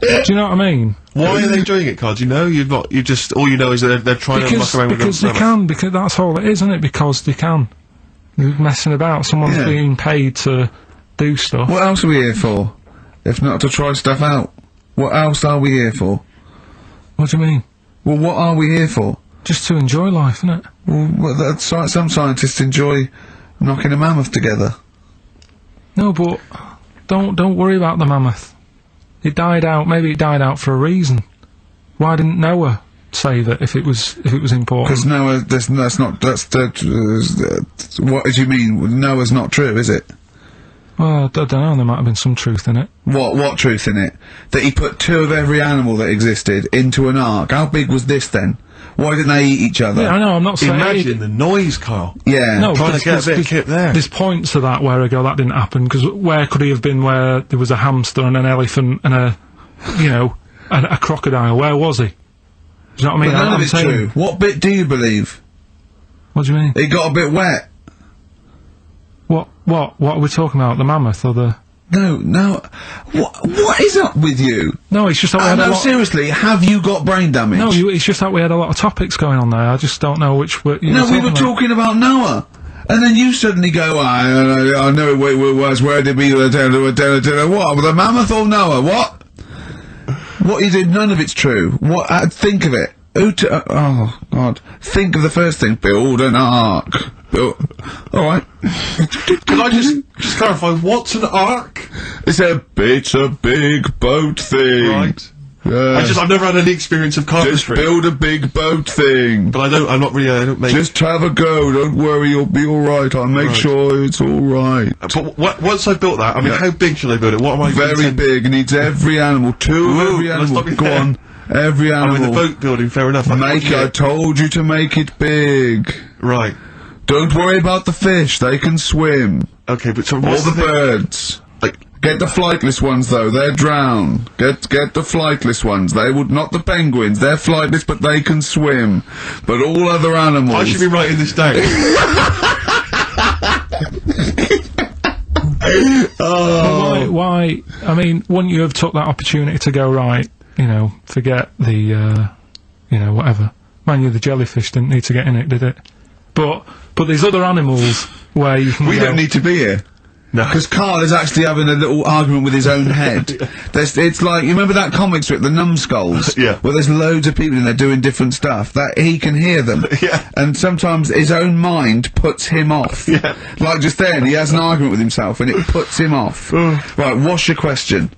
Do you know what I mean? Why are they doing it, Karl? Do you know? You just, all you know is that they're trying to muck around with because them. they can, because that's all it is, isn't it? Because they can. They're messing about, someone's Yeah. being paid to do stuff. What else are we here for? If not to try stuff out. What else are we here for? What do you mean? Well, what are we here for? Just to enjoy life, isn't it? Well, some scientists enjoy knocking a mammoth together. No, but don't worry about the mammoth. It died out. Maybe it died out for a reason. Why didn't Noah save it if it was important? Because Noah, what did you mean? Noah's not true, is it? Well, I don't know. There might have been some truth in it. What truth in it? That he put 2 of every animal that existed into an ark. How big was this then? Why didn't they eat each other? Yeah, I know. I'm not saying. Imagine the noise, Karl. Yeah. No, Trying to get a bit of kit there. There's points to that where I go, that didn't happen, because where could he have been where there was a hamster and an elephant and a crocodile? Where was he? Do you know what I mean? But none I'm of it's saying, true. What bit do you believe? What do you mean? It got a bit wet. What are we talking about? The mammoth or the... No. What is up with you? No, it's just that we had a No, lot... seriously, have you got brain damage? No, it's just that we had a lot of topics going on there. I just don't know which... No, we were talking about Noah. And then you suddenly go, I know where it was, where did we... What? The mammoth or Noah? What? What you did, none of it's true. What? Think of it. Oh, God. Think of the first thing. Build an ark. Alright. Can I just clarify, what's an ark? It's a big boat thing. Right. Yeah. I've never had any experience of Just carpentry. build a big boat thing. But I don't make... Just have a go, don't worry, you'll be alright, I'll make sure it's alright. But once I've built that, I mean, how big should I build it? What am I... Very big, needs every animal, 2 of every let's animal, not be go fair. on, every I animal. mean, the boat building, fair enough. I told you to make it big. Right. Don't worry about the fish, they can swim. Okay, but so All what's the thing? birds. Like, Get the flightless ones though, they're drown. Get the flightless ones, they would, not the penguins, they're flightless but they can swim. But all other animals... I should be writing this down. Why? I mean, wouldn't you have took that opportunity to go, right, forget the, whatever. Man, the jellyfish didn't need to get in it, did it? But there's other animals where you can We go, don't need to be here. No. Because Karl is actually having a little argument with his own head. It's like, you remember that comic strip, The Numbskulls? Yeah. Where there's loads of people in there doing different stuff, that he can hear them. Yeah. And sometimes his own mind puts him off. Yeah. Like just then, he has an argument with himself and it puts him off. Right, what's your question?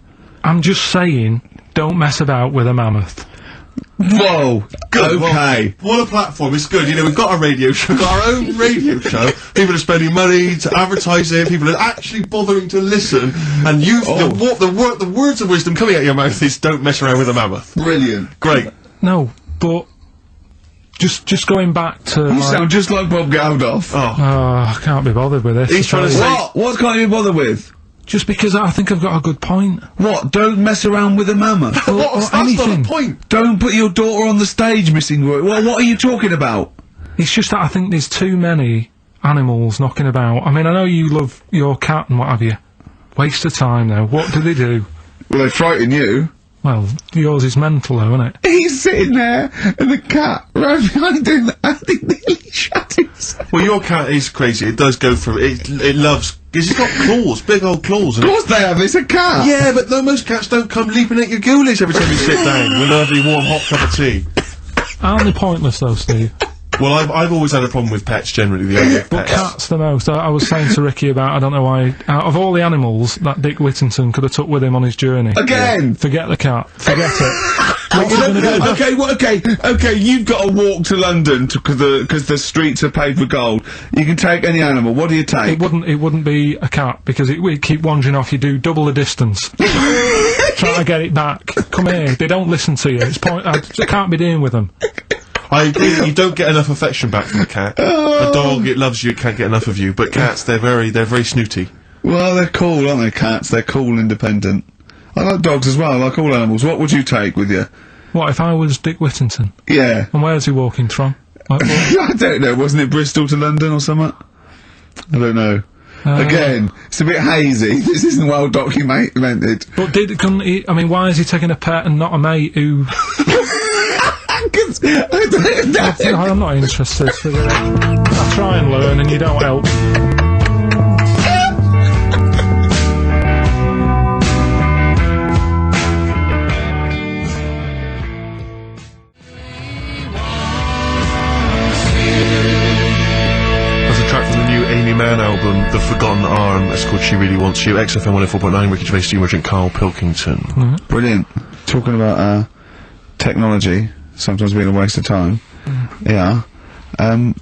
I'm just saying, don't mess about with a mammoth. Whoa. Good. Okay. Well, what a platform. It's good. You know, we've got a radio show, we've got our own radio show. People are spending money to advertise it. People are actually bothering to listen. And the words of wisdom coming out of your mouth is don't mess around with a mammoth. Brilliant. Great. No, but just going back to. You sound just like Bob Geldof. I can't be bothered with this. He's trying to say. What can't you be bothered with? Just because I think I've got a good point. What? Don't mess around with a mammoth. That's not the point. Don't put your daughter on the stage missing work. What are you talking about? It's just that I think there's too many animals knocking about. I mean, I know you love your cat and what have you. Waste of time, though. What do they do? Well, they frighten you. Well, yours is mental, though, isn't it? He's sitting there, and the cat right behind him, and he nearly shut himself. Well, your cat is crazy. It does go through. It loves. Because it's got claws, big old claws. Of course they have. It's a cat. Yeah, but no, most cats don't come leaping at your ghoulies every time you sit down with a lovely warm hot cup of tea. Aren't they pointless, though, Steve? Well, I've always had a problem with pets generally. The idea of But pets. cats the most. I was saying to Ricky about, I don't know why, out of all the animals that Dick Whittington could have took with him on his journey. Again! Forget the cat. Forget it. What's he gonna do? Okay, you've got to walk to London because the streets are paved with gold. You can take any animal. What do you take? It wouldn't be a cat, because it would keep wandering off. You do double the distance. Try to get it back. Come here. They don't listen to you. It's I can't be dealing with them. I agree. You don't get enough affection back from a cat. A dog, it loves you, it can't get enough of you. But cats, they're very snooty. Well, they're cool, aren't they, cats? They're cool, independent. I like dogs as well, I like all animals. What would you take with you? What, if I was Dick Whittington? Yeah. And where's he walking from? I don't know, wasn't it Bristol to London or something? I don't know. Again, it's a bit hazy. This isn't well documented. But why is he taking a pet and not a mate who... I'm not interested. I try and learn and you don't help. Amy Mann album, The Forgotten Arm. It's called She Really Wants You. XFM 104.9, Ricky Gervais, Steve Merchant, Karl Pilkington. Brilliant. Talking about technology sometimes being a waste of time. Yeah. You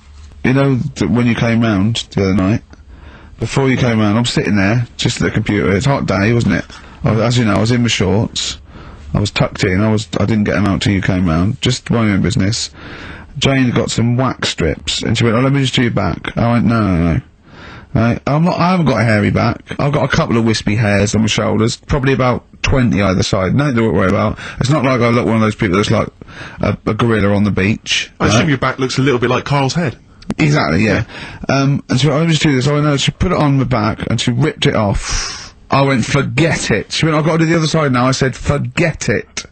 know, when you came round the other night, before you came round, I'm sitting there, just at the computer. It's a hot day, wasn't it? As you know, I was in my shorts. I was tucked in. I didn't get them out till you came round. Just my own business. Jane had got some wax strips, and she went, "Oh, let me just do your back." I went, "No. Right, I haven't got a hairy back. I've got a couple of wispy hairs on my shoulders, probably about 20 either side. Nothing to worry about. It's not like I look one of those people that's like a gorilla on the beach." I assume your back looks a little bit like Karl's head. Exactly, yeah. And she went, "Let me just do this." I went, "No." She put it on my back, and she ripped it off. I went, "Forget it." She went, "I've got to do the other side now." I said, "Forget it."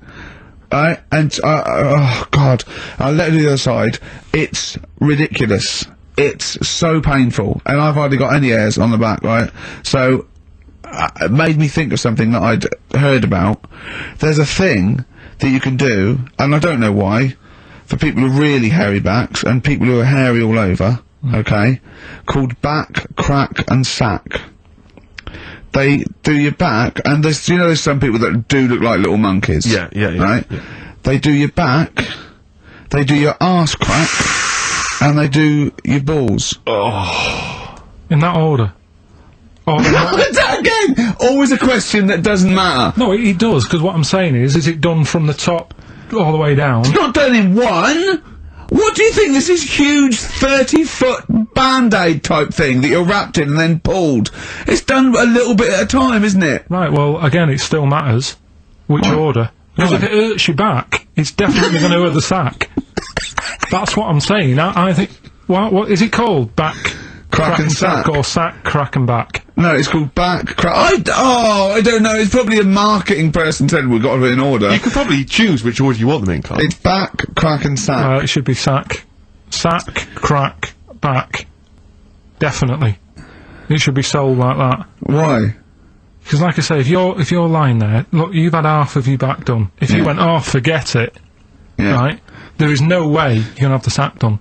And oh God, I let her do the other side. It's ridiculous. It's so painful, and I've hardly got any hairs on the back, right? So, it made me think of something that I'd heard about. There's a thing that you can do, and I don't know why, for people with really hairy backs, and people who are hairy all over, okay, called back, crack, and sack. They do your back, and there's some people that do look like little monkeys. Yeah. Right? Yeah. They do your back, they do your arse crack, and they do your balls. Oh. In that order. Again! Always a question that doesn't matter. No, it does, because what I'm saying is it done from the top all the way down? It's not done in one! What do you think? This is huge 30-foot Band-Aid type thing that you're wrapped in and then pulled. It's done a little bit at a time, isn't it? Right, well, again, it still matters which order. Because if it hurts your back, it's definitely going to hurt the sack. That's what I'm saying. I think... What is it called? Back... Crack and sack. Or sack, crack and back? No, it's called back, crack... I don't know. It's probably a marketing person said we've got to be in order. You could probably choose which order you want them in, Karl. It's back, crack and sack. It should be sack. Sack, crack, back. Definitely. It should be sold like that. Why? Because, like I say, if you're lying there, look, you've had half of your back done. If you went, "Oh, forget it," right? There is no way you're gonna have the sack done.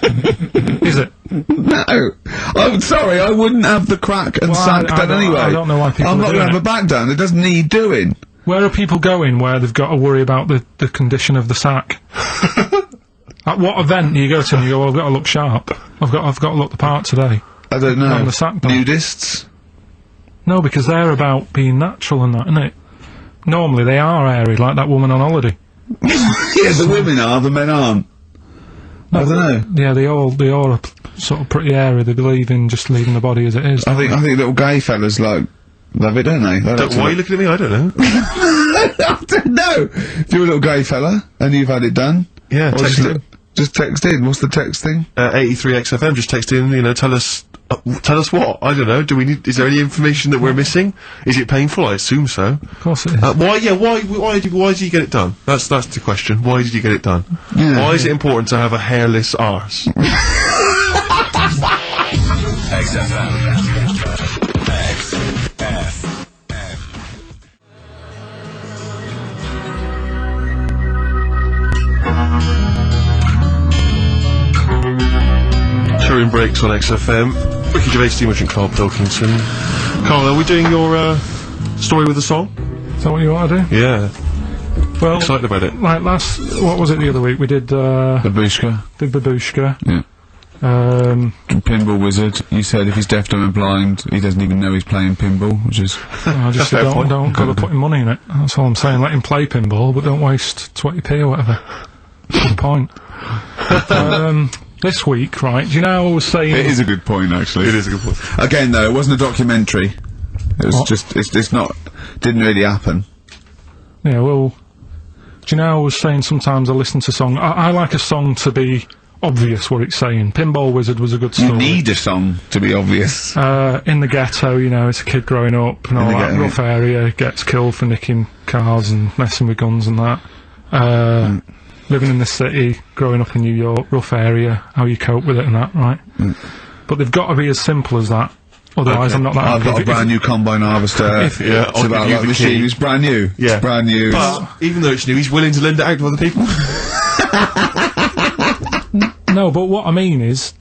Is it? No. I'm sorry, I wouldn't have the crack and sack done anyway. I don't know why people I'm not going to have a back done. It doesn't need doing. Where are people going where they've got to worry about the condition of the sack? At what event do you go to and you go, well, I've got to look sharp. I've got to look the part today. I don't know. On the sack belt. Nudists? No, because they're about being natural and that, isn't it? Normally they are airy, like that woman on holiday. Yeah, the women are, the men aren't. I don't know. Yeah, they all are sort of pretty airy. They believe in just leaving the body as it is. I think little gay fellas love it, don't they? Why are you looking at me? I don't know. I don't know. If you're a little gay fella and you've had it done, Yeah, text in. Just text in. What's the text thing? 83 XFM. Just text in. You know, tell us what. I don't know. Do we need? Is there any information that we're missing? Is it painful? I assume so. Of course it is. Why did you get it done? That's the question. Why did you get it done? Yeah. Why is it important to have a hairless arse? XFM. Touring breaks on XFM. Ricky Gervais, Steve and Karl Pilkington. Karl, are we doing your story with a song? Is that what you want to do? Yeah. Well, Excited about it. like what was it the other week? We did, Babushka. Babushka. Yeah. Pinball Wizard. You said if he's deaf, dumb and blind, he doesn't even know he's playing pinball, which is... I just said don't bother putting money in it. That's all I'm saying. Let him play pinball, but don't waste 20p or whatever. Good point. But, this week, right, do you know I was saying... It is a good point, actually. It is a good point. Again, though, it wasn't a documentary. It was just... It's not... Didn't really happen. Yeah, well... Do you know I was saying sometimes I listen to song... I like a song to be obvious what it's saying. Pinball Wizard was a good story. You need a song to be obvious. In the ghetto, you know, it's a kid growing up and all that rough area, gets killed for nicking cars and messing with guns and that. Living in the city, growing up in New York, rough area, how you cope with it and that, right? But they've got to be as simple as that. Otherwise, I'm not that I've got a brand new combine harvester. It's about like the machine. It's brand new. Yeah. It's brand new. But even though it's new, he's willing to lend it out to other people. No, but what I mean is,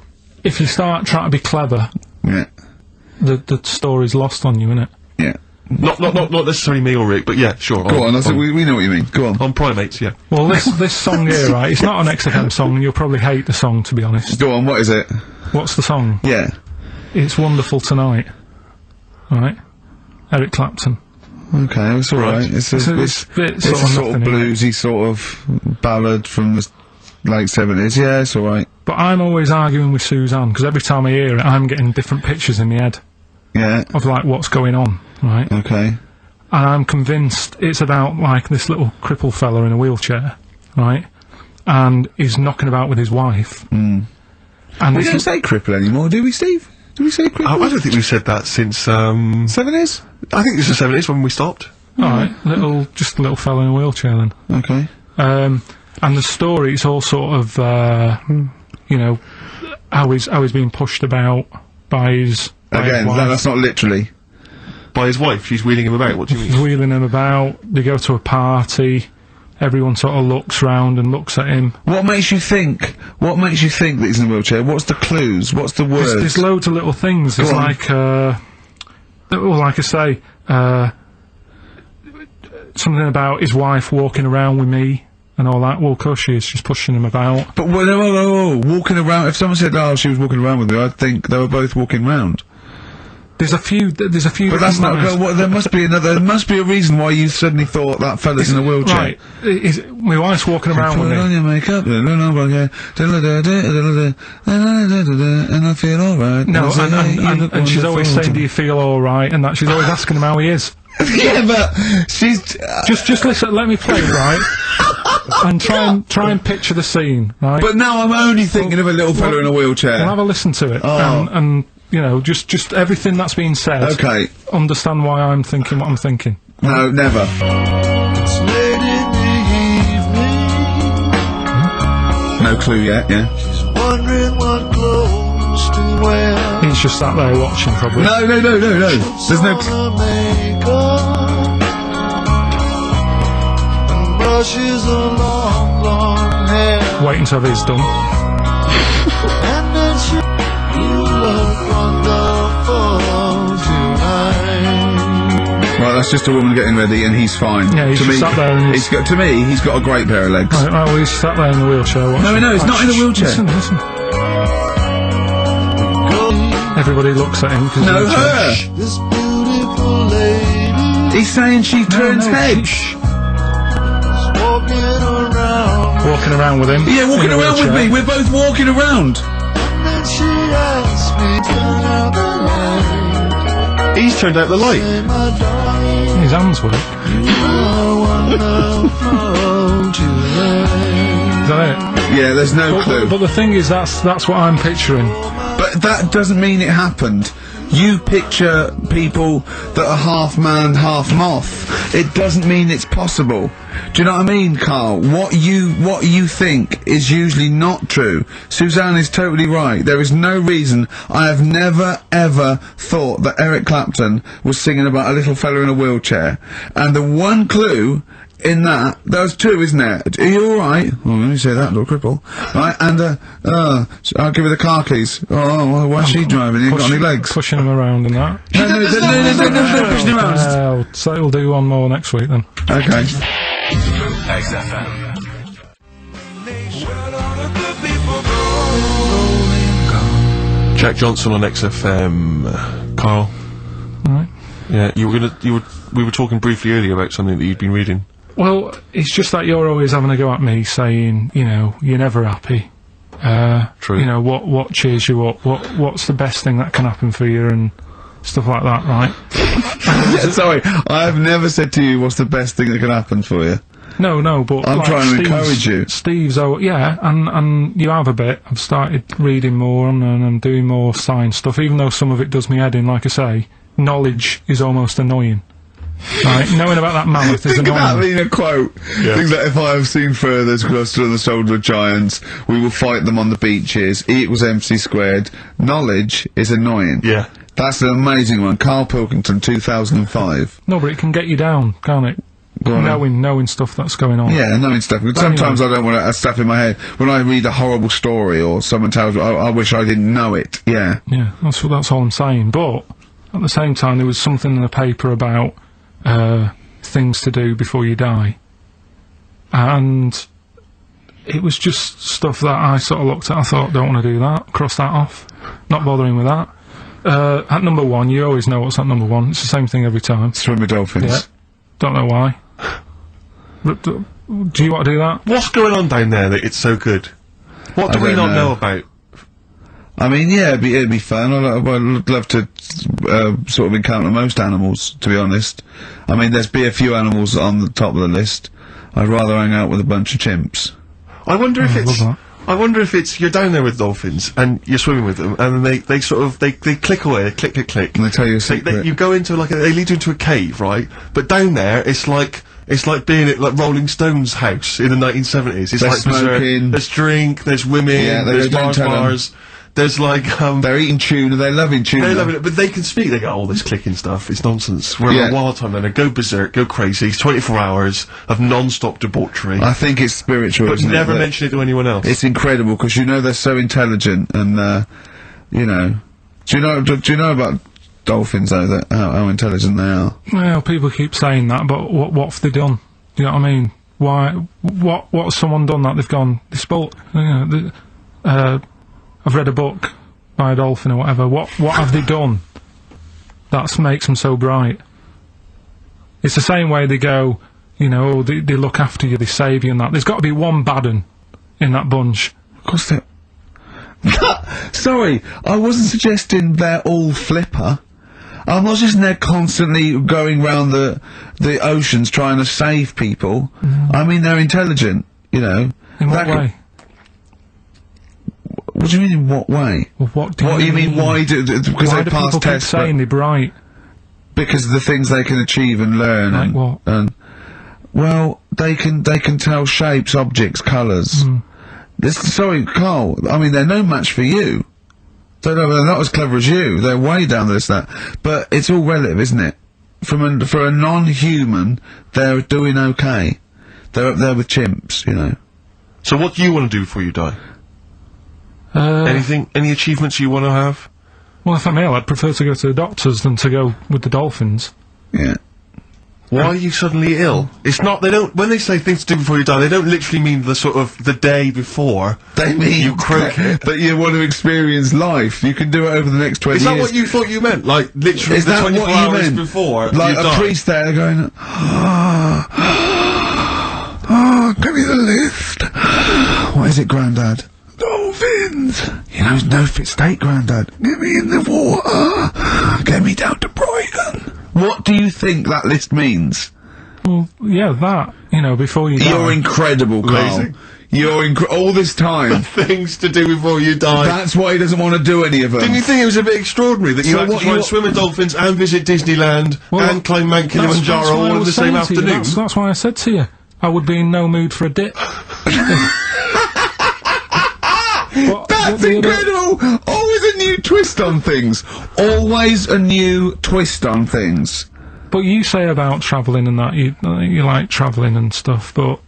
if you start trying to be clever, the story's lost on you, innit? Yeah. Not necessarily me or Rick, but yeah, sure. Go on, we know what you mean. Go on. On primates, yeah. Well, this song here, right, it's not an XFM song, and you'll probably hate the song, to be honest. Go on, what is it? What's the song? Yeah. It's Wonderful Tonight. Right? Eric Clapton. Okay, it's alright. It's a sort of bluesy sort of ballad from the late 70s. Yeah, it's alright. But I'm always arguing with Suzanne, because every time I hear it, I'm getting different pictures in my head. Yeah. Of, like, what's going on, right? Okay. And I'm convinced it's about, like, this little crippled fella in a wheelchair, right? And he's knocking about with his wife. And we don't say cripple anymore, do we, Steve? Do we say cripple? I don't think we've said that since, 70s? I think this is 70s when we stopped. Alright, just a little fella in a wheelchair then. Okay. And the story is all sort of, you know, how he's being pushed about by his... Again, that's not literally. By his wife, she's wheeling him about, what do you mean? He's wheeling him about, they go to a party, everyone sort of looks round and looks at him. What makes you think that he's in a wheelchair? What's the clues? What's the words? There's loads of little things. There's like, well, like I say, something about his wife walking around with me and all that. Well, of course she is, she's pushing him about. But, walking around, if someone said, oh, she was walking around with me, I'd think they were both walking round. There's a few. But that's not. There must be another. There must be a reason why you suddenly thought that fella's in a wheelchair. Right. My wife's walking around with me. Put on your makeup, and I feel alright. No, and she's always saying, "Do you feel alright?" And that she's always asking him how he is. Yeah, but she's just listen. Let me play, right? And try and picture the scene, right? But now I'm only thinking of a little fella in a wheelchair. Well, have a listen to it, and you know, just everything that's being said. Okay. Understand why I'm thinking what I'm thinking. No, never. It's late in the evening. No clue yet, yeah? She's wondering what clothes to wear. He's just sat there watching, probably. No. There's no makeup and brushes her long hair. Waiting to have his done. And then she, you look wonderful tonight. Right, That's just a woman getting ready, and he's fine. Yeah, he's to me, just sat there and he's got, to me, he's got a great pair of legs. Right, well, he's sat there in the wheelchair. No, he's not in the wheelchair. Listen. Everybody looks at him. No, her! This beautiful lady He's saying she turns heads. walking around with him. Yeah, walking around with me. We're both walking around. and she asked me to turn out the light. He's turned out the light. His hands work. You are wonderful to Is that it? Yeah, there's no clue. But the thing is, that's what I'm picturing. But that doesn't mean it happened. You picture people that are half man, half moth. It doesn't mean it's possible. Do you know what I mean, Karl? What you think is usually not true. Suzanne is totally right. There is no reason. I have never, ever thought that Eric Clapton was singing about a little fella in a wheelchair. And the one clue in that, there's two, isn't there? Are you alright? Oh, let me say that, little cripple. Right, and, so I'll give her the car keys. Oh, why's she driving? He ain't got any legs. Pushing him around and that. No, pushing him around. So he'll do one more next week then. Okay. XFM. Jack Johnson on XFM. Karl. Right. Yeah, we were talking briefly earlier about something that you'd been reading. Well, it's just that you're always having a go at me, saying, you know, you're never happy. True. You know, what cheers you up? What's the best thing that can happen for you and stuff like that, right? Sorry, I've never said to you what's the best thing that can happen for you. No, but I'm like trying to encourage you. Steve's, and you have a bit. I've started reading more and I'm doing more science stuff, even though some of it does me head in, like I say. Knowledge is almost annoying. Right, knowing about that mammoth is Think annoying. about being a quote. Yeah. Think that if I have seen furthers cluster on the shoulder of giants, we will fight them on the beaches. E equals MC squared. Knowledge is annoying. Yeah. That's an amazing one. Carl Pilkington, 2005. No, but it can get you down, can't it? Go on. Knowing stuff that's going on. Yeah, knowing stuff. Sometimes I don't want to stuff in my head. When I read a horrible story or someone tells me, I wish I didn't know it. Yeah. Yeah, that's all I'm saying. But at the same time, there was something in the paper about things to do before you die, and it was just stuff that I sort of looked at. I thought, don't want to do that. Cross that off. Not bothering with that. At number one, you always know what's at number one. It's the same thing every time. Swim with dolphins. Yeah. Don't know why. Do you want to do that? What's going on down there that it's so good? What do we not know about? I mean, yeah, it'd be fun. I'd love to sort of encounter most animals, to be honest. I mean, there's be a few animals on the top of the list. I'd rather hang out with a bunch of chimps. I wonder if it's. love that. I wonder if it's you're down there with dolphins and you're swimming with them, and then they sort of they click away, click, And they tell you a secret. you go into they lead you into a cave, right? But down there, it's like being at like Rolling Stones' house in the 1970s. It's They're like berserk. smoking. There's drink, there's women, Yeah, there's don't tell 'em. bars. There's like They're eating tuna. They're loving tuna. they're loving it, but they can speak. They go, all this clicking stuff. It's nonsense. We're Yeah. having a wild time. Then they go berserk, go crazy. It's 24 hours of non-stop debauchery. I think it's spiritual, But isn't never it? mention it to anyone else. It's incredible because you know they're so intelligent, and you know. Do you know about dolphins though? That how intelligent they are. Well, people keep saying that, but what have they done? Do you know what I mean? Why? What has someone done that they've gone? They spoke. You know, I've read a book by a dolphin or whatever. What have they done that makes them so bright? It's the same way they go, you know, they look after you, they save you and that. There's got to be one bad un in that bunch. Of course they. Sorry, I wasn't suggesting they're all flipper. I'm not just they're constantly going round the oceans trying to save people. I mean, they're intelligent, you know. In what way? What do you mean, in what way? Well, what do you mean? Why do because why they do pass people keep tests? saying they're bright? Because of the things they can achieve and learn. Like and, what? And well, they can tell shapes, objects, colours. Sorry, Karl. I mean, they're no match for you. They're not as clever as you. They're way down the list. That, but it's all relative, isn't it? For a non-human, they're doing okay. They're up there with chimps, you know. So what do you want to do before you die? Anything? Any achievements you want to have? Well, if I'm ill, I'd prefer to go to the doctors than to go with the dolphins. Yeah. Why are you suddenly ill? It's not, they don't, when they say things to do before you die, they don't literally mean the sort of, the day before. They mean you croak it. that you want to experience life. You can do it over the next 20 Is years. that what you thought you meant? Like, literally Is the that 24 what you hours meant? before Like you a die? priest there going, give me the lift. What is it, Grandad? Dolphins. You know, no fit state, Grandad. Get me in the water. Get me down to Brighton. What do you think that list means? Well, yeah, that, you know, before you die. You're incredible, Karl. Amazing. You're all this time. Things to do before you die. That's why he doesn't want to do any of them. Didn't you think it was a bit extraordinary that you So had to what try you- and swim with dolphins and visit Disneyland and climb Mount Kilimanjaro all in the same afternoon? That's why I said to you, I would be in no mood for a dip. That's incredible! Always a new twist on things. Always a new twist on things. But you say about travelling and that, you like travelling and stuff, but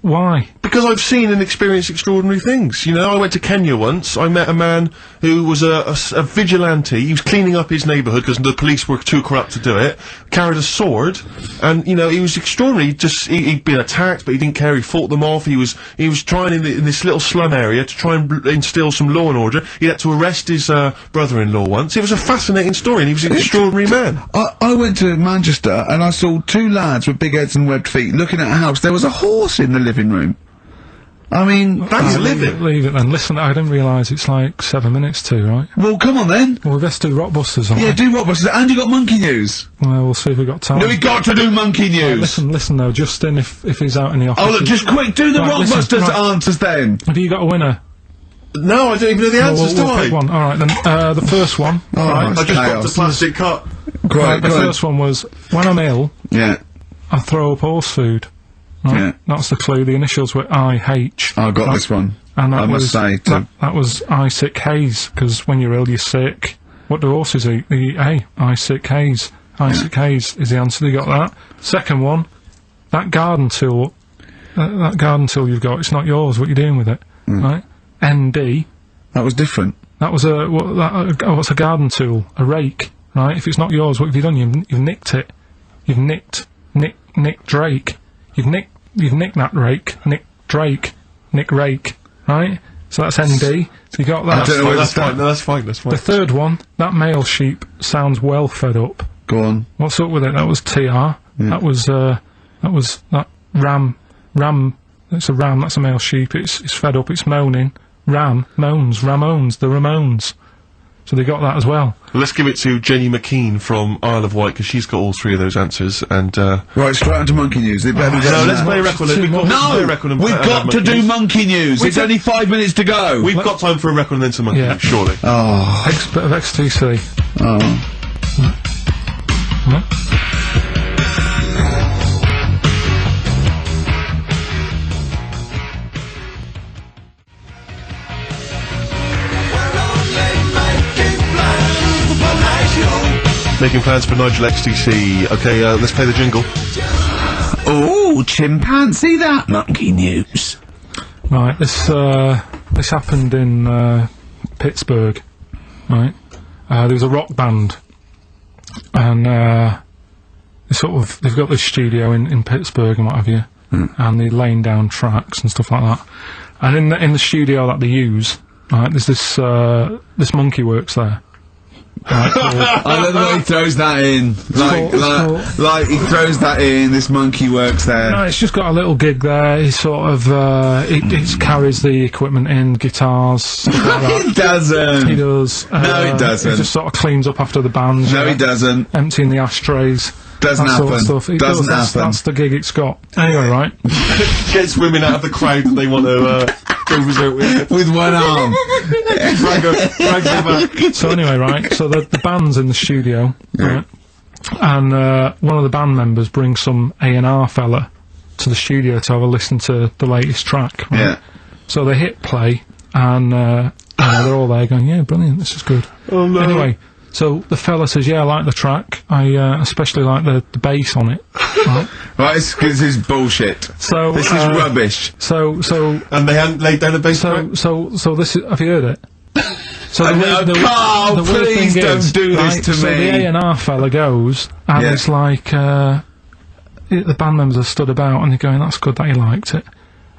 why? Because I've seen and experienced extraordinary things. You know, I went to Kenya once. I met a man who was a vigilante. He was cleaning up his neighbourhood because the police were too corrupt to do it. Carried a sword, and you know, he was extraordinary. He'd been attacked, but he didn't care. He fought them off. He was trying in this little slum area to try and instill some law and order. He had to arrest his brother-in-law once. It was a fascinating story, and he was an extraordinary man. I went to Manchester and I saw two lads with big heads and webbed feet looking at a house. There was a horse in the living room. I mean, That's living. Leave it then. Listen, I didn't realise it's like 7 minutes to, right? well, come on then. Well, let's do Rockbusters, aren't Yeah, we? do Rockbusters. And you got monkey news. Well, we'll see if we've got time. No, we got to do monkey news. Listen though, Justin, if he's out in the office... Oh, look, just quick, do the Right, listen, Rockbusters right. answers then. Have you got a winner? No, I don't even know the answers, we'll do I? pick one. Alright then, the first one. Oh, I it's just got chaos. the plastic cup. Right, the go on. first one was, when I'm ill, Yeah, I throw up horse food. Right? yeah. That's the clue. The initials were IH. I got Right? this one. And that I must say, too. that was I sick haze, because when you're ill, you're sick. What do horses eat? They eat hay. I sick haze. I sick haze is the answer. You got that. Second one, that garden tool. That garden tool you've got, it's not yours. What you doing with it? Right? ND. That was different. That was what's a garden tool? A rake. Right? If it's not yours, what have you done? You've nicked it. You've nicked Drake. You've nicked that rake. Nick Drake. Nick Rake. Right? So that's ND. So you got that. I don't know where to That's start. fine. No, that's fine. That's fine. The third one, that male sheep sounds well fed up. Go on. What's up with it? That was TR. That was that ram. It's a ram. That's a male sheep. It's fed up. It's moaning. Ram moans. Ramones. The Ramones. So they got that as well. Let's give it to Jenny McKean from Isle of Wight, because she's got all three of those answers, and, Right, straight on to monkey news. They better no, let's play a record. We've got to play a record and we've and got have to do monkeys. monkey news. It's only 5 minutes to go. We've got time for a record and then some monkeys, Yeah. surely. Oh, Bit of XTC. Making plans for Nigel XTC. Okay, let's play the jingle. oh, chimpanzee, that monkey news. Right. This happened in Pittsburgh. Right. There was a rock band, and they've got this studio in Pittsburgh and what have you, and they're laying down tracks and stuff like that. And in the studio that they use, right, there's this monkey works there. Right, I love the way he throws that in. Like he throws that in, this monkey works there. no, it's just got a little gig there. He sort of it carries the equipment in, guitars, stuff like that. He doesn't. He does. No, he doesn't. He just sort of cleans up after the band. No, he doesn't. Emptying the ashtrays. Doesn't that sort of happen. stuff. It Doesn't does, happen. That's the gig it's got. Anyway, right. Gets women out of the crowd that they want to go visit with. With one arm. Drag them back. So anyway, right. So the band's in the studio, right? And one of the band members brings some A&R fella to the studio to have a listen to the latest track. Right? Yeah. So they hit play, and they're all there going, "Yeah, brilliant, this is good." Oh no. Anyway, so the fella says, "Yeah, I like the track. I especially like the bass on it." Right? Right, this is bullshit. So This is rubbish. So And they hadn't laid down a bass track? so this is. Have you heard it? So Karl, the weird please thing don't is, do this right, to so me. the A&R fella goes, and it's like, the band members are stood about, and they're going, that's good that you liked it.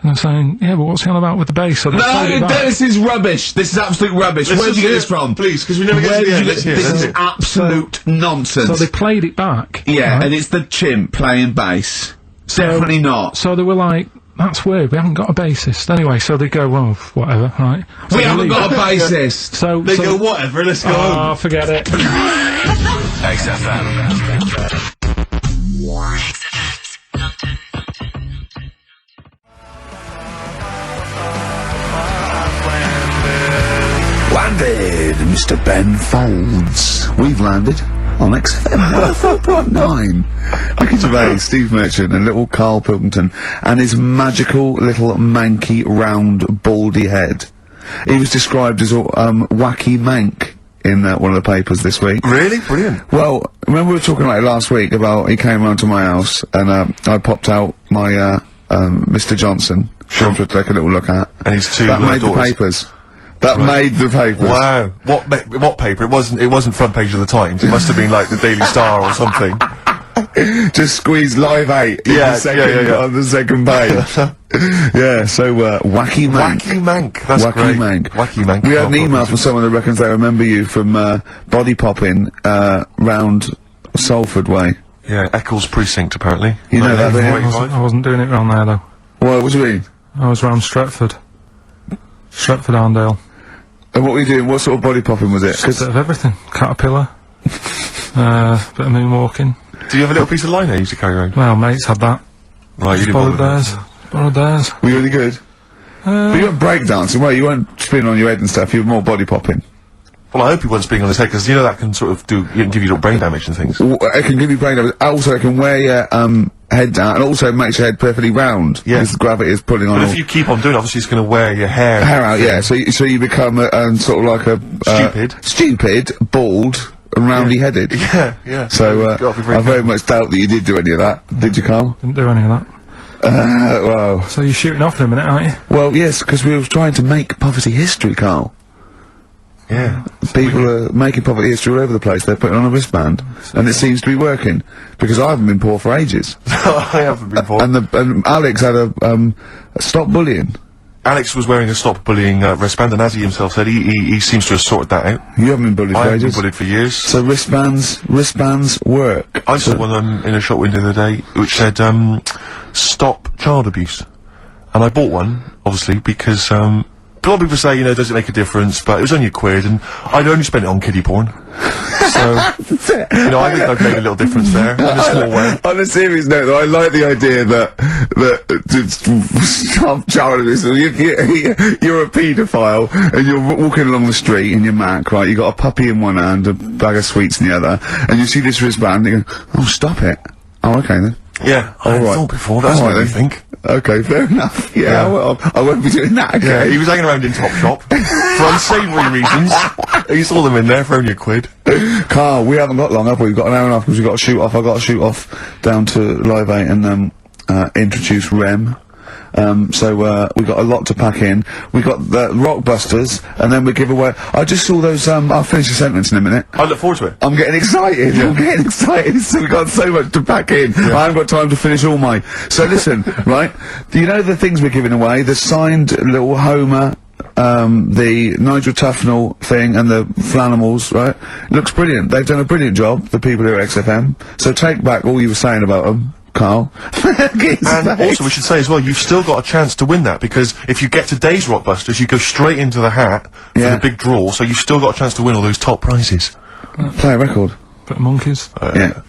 And I'm saying, yeah, but what's he on about with the bass? So No, this is rubbish. This is absolute rubbish. Where did you get this from? Please, because we never get to the end. This is absolute nonsense. So they played it back. Yeah, right? and it's the chimp playing bass. Definitely not. So they were like, that's weird, we haven't got a bassist. Anyway, so they go, well, whatever, right? So we haven't got a bassist. So they go, whatever, let's go home. Oh, forget it. XFM. Landed, Mr. Ben Folds. We've landed on XFM 104.9. Ricky Gervais, Steve Merchant, and little Karl Pilkington, and his magical little manky, round, baldy head. He was described as wacky mank in one of the papers this week. Really? Brilliant. Well, remember we were talking about it last week about he came round to my house and I popped out my Mr. Johnson to take a little look at. And his two that made daughters. the papers. That made the papers. Wow. What paper? It wasn't front page of the Times. It must have been like the Daily Star or something. Just squeeze Live 8 on the second page. Yeah, so wacky mank. Wacky mank. That's wacky great. Mank. Wacky mank. We had an email from someone that reckons they remember you from body popping round Salford Way. Yeah, Eccles Precinct apparently. You know that, I wasn't doing it round there though. What do you mean? I was round Stretford. Stretford Arndale. And what were you doing? What sort of body popping was it? A bit of everything. Caterpillar. Bit of moonwalking. Do you have a little piece of line there you used to carry around? Well, mates had that. Right, you didn't Borrowed bother. Borrowed theirs. Were you really good? But you weren't breakdancing, well, you weren't spinning on your head and stuff, you were more body popping. Well, I hope he wasn't speaking on his head, because you know that can sort of give you little brain damage and things. It can give you brain damage. Also, it can wear your head down, and also it makes your head perfectly round. Yeah. Because gravity is pulling on. But if you keep on doing it, obviously it's going to wear your hair out, yeah. So you become sort of like a stupid, bald, and roundy headed. Yeah, yeah. So I very much doubt that you did do any of that. Did you, Karl? Didn't do any of that. Well. So you're shooting off in a minute, aren't you? Well, yes, because we were trying to make poverty history, Karl. Yeah. People are making poverty history all over the place. They're putting on a wristband, and it seems to be working. Because I haven't been poor for ages. I haven't been poor. And Alex had a stop bullying. Alex was wearing a stop bullying wristband, and as he himself said, he seems to have sorted that out. You haven't been bullied for I haven't ages. been bullied for years. So wristbands work. I saw one in a shop window the other day which said stop child abuse, and I bought one obviously because a lot of people say, you know, does it make a difference, but it was only £1 and I'd only spent it on kiddie porn. So, you know, I think I've made a little difference there, in a small way. On a serious note, though, I like the idea that to stop child abuse, you're a paedophile, and you're walking along the street in your Mac, right, you got a puppy in one hand, a bag of sweets in the other, and you see this wristband, and you go, oh, stop it. Oh, okay then. Yeah, I hadn't thought before, that's what I think. Okay, fair enough. Yeah, well, I won't be doing that again. Yeah, he was hanging around in Topshop for unsavoury reasons. You saw them in there for only £1. Karl, we haven't got long, have we? We've got an hour and a half because we've got to shoot off. I've got to shoot off down to Live 8 and introduce Rem. So we've got a lot to pack in. We've got the Rockbusters, and then we give away. I just saw those. I'll finish the sentence in a minute. I look forward to it. I'm getting excited. Yeah. I'm getting excited. So we've got so much to pack in. Yeah. I haven't got time to finish all my. So listen, right? Do you know the things we're giving away? The signed little Homer. The Nigel Tufnell thing and the Flanimals, right? Looks brilliant. They've done a brilliant job, the people here at XFM. So take back all you were saying about them, Karl. And also we should say as well, you've still got a chance to win that, because if you get today's Rockbusters, you go straight into the hat for the big draw, so you've still got a chance to win all those top prizes. Play a record. Bit of monkeys. Yeah.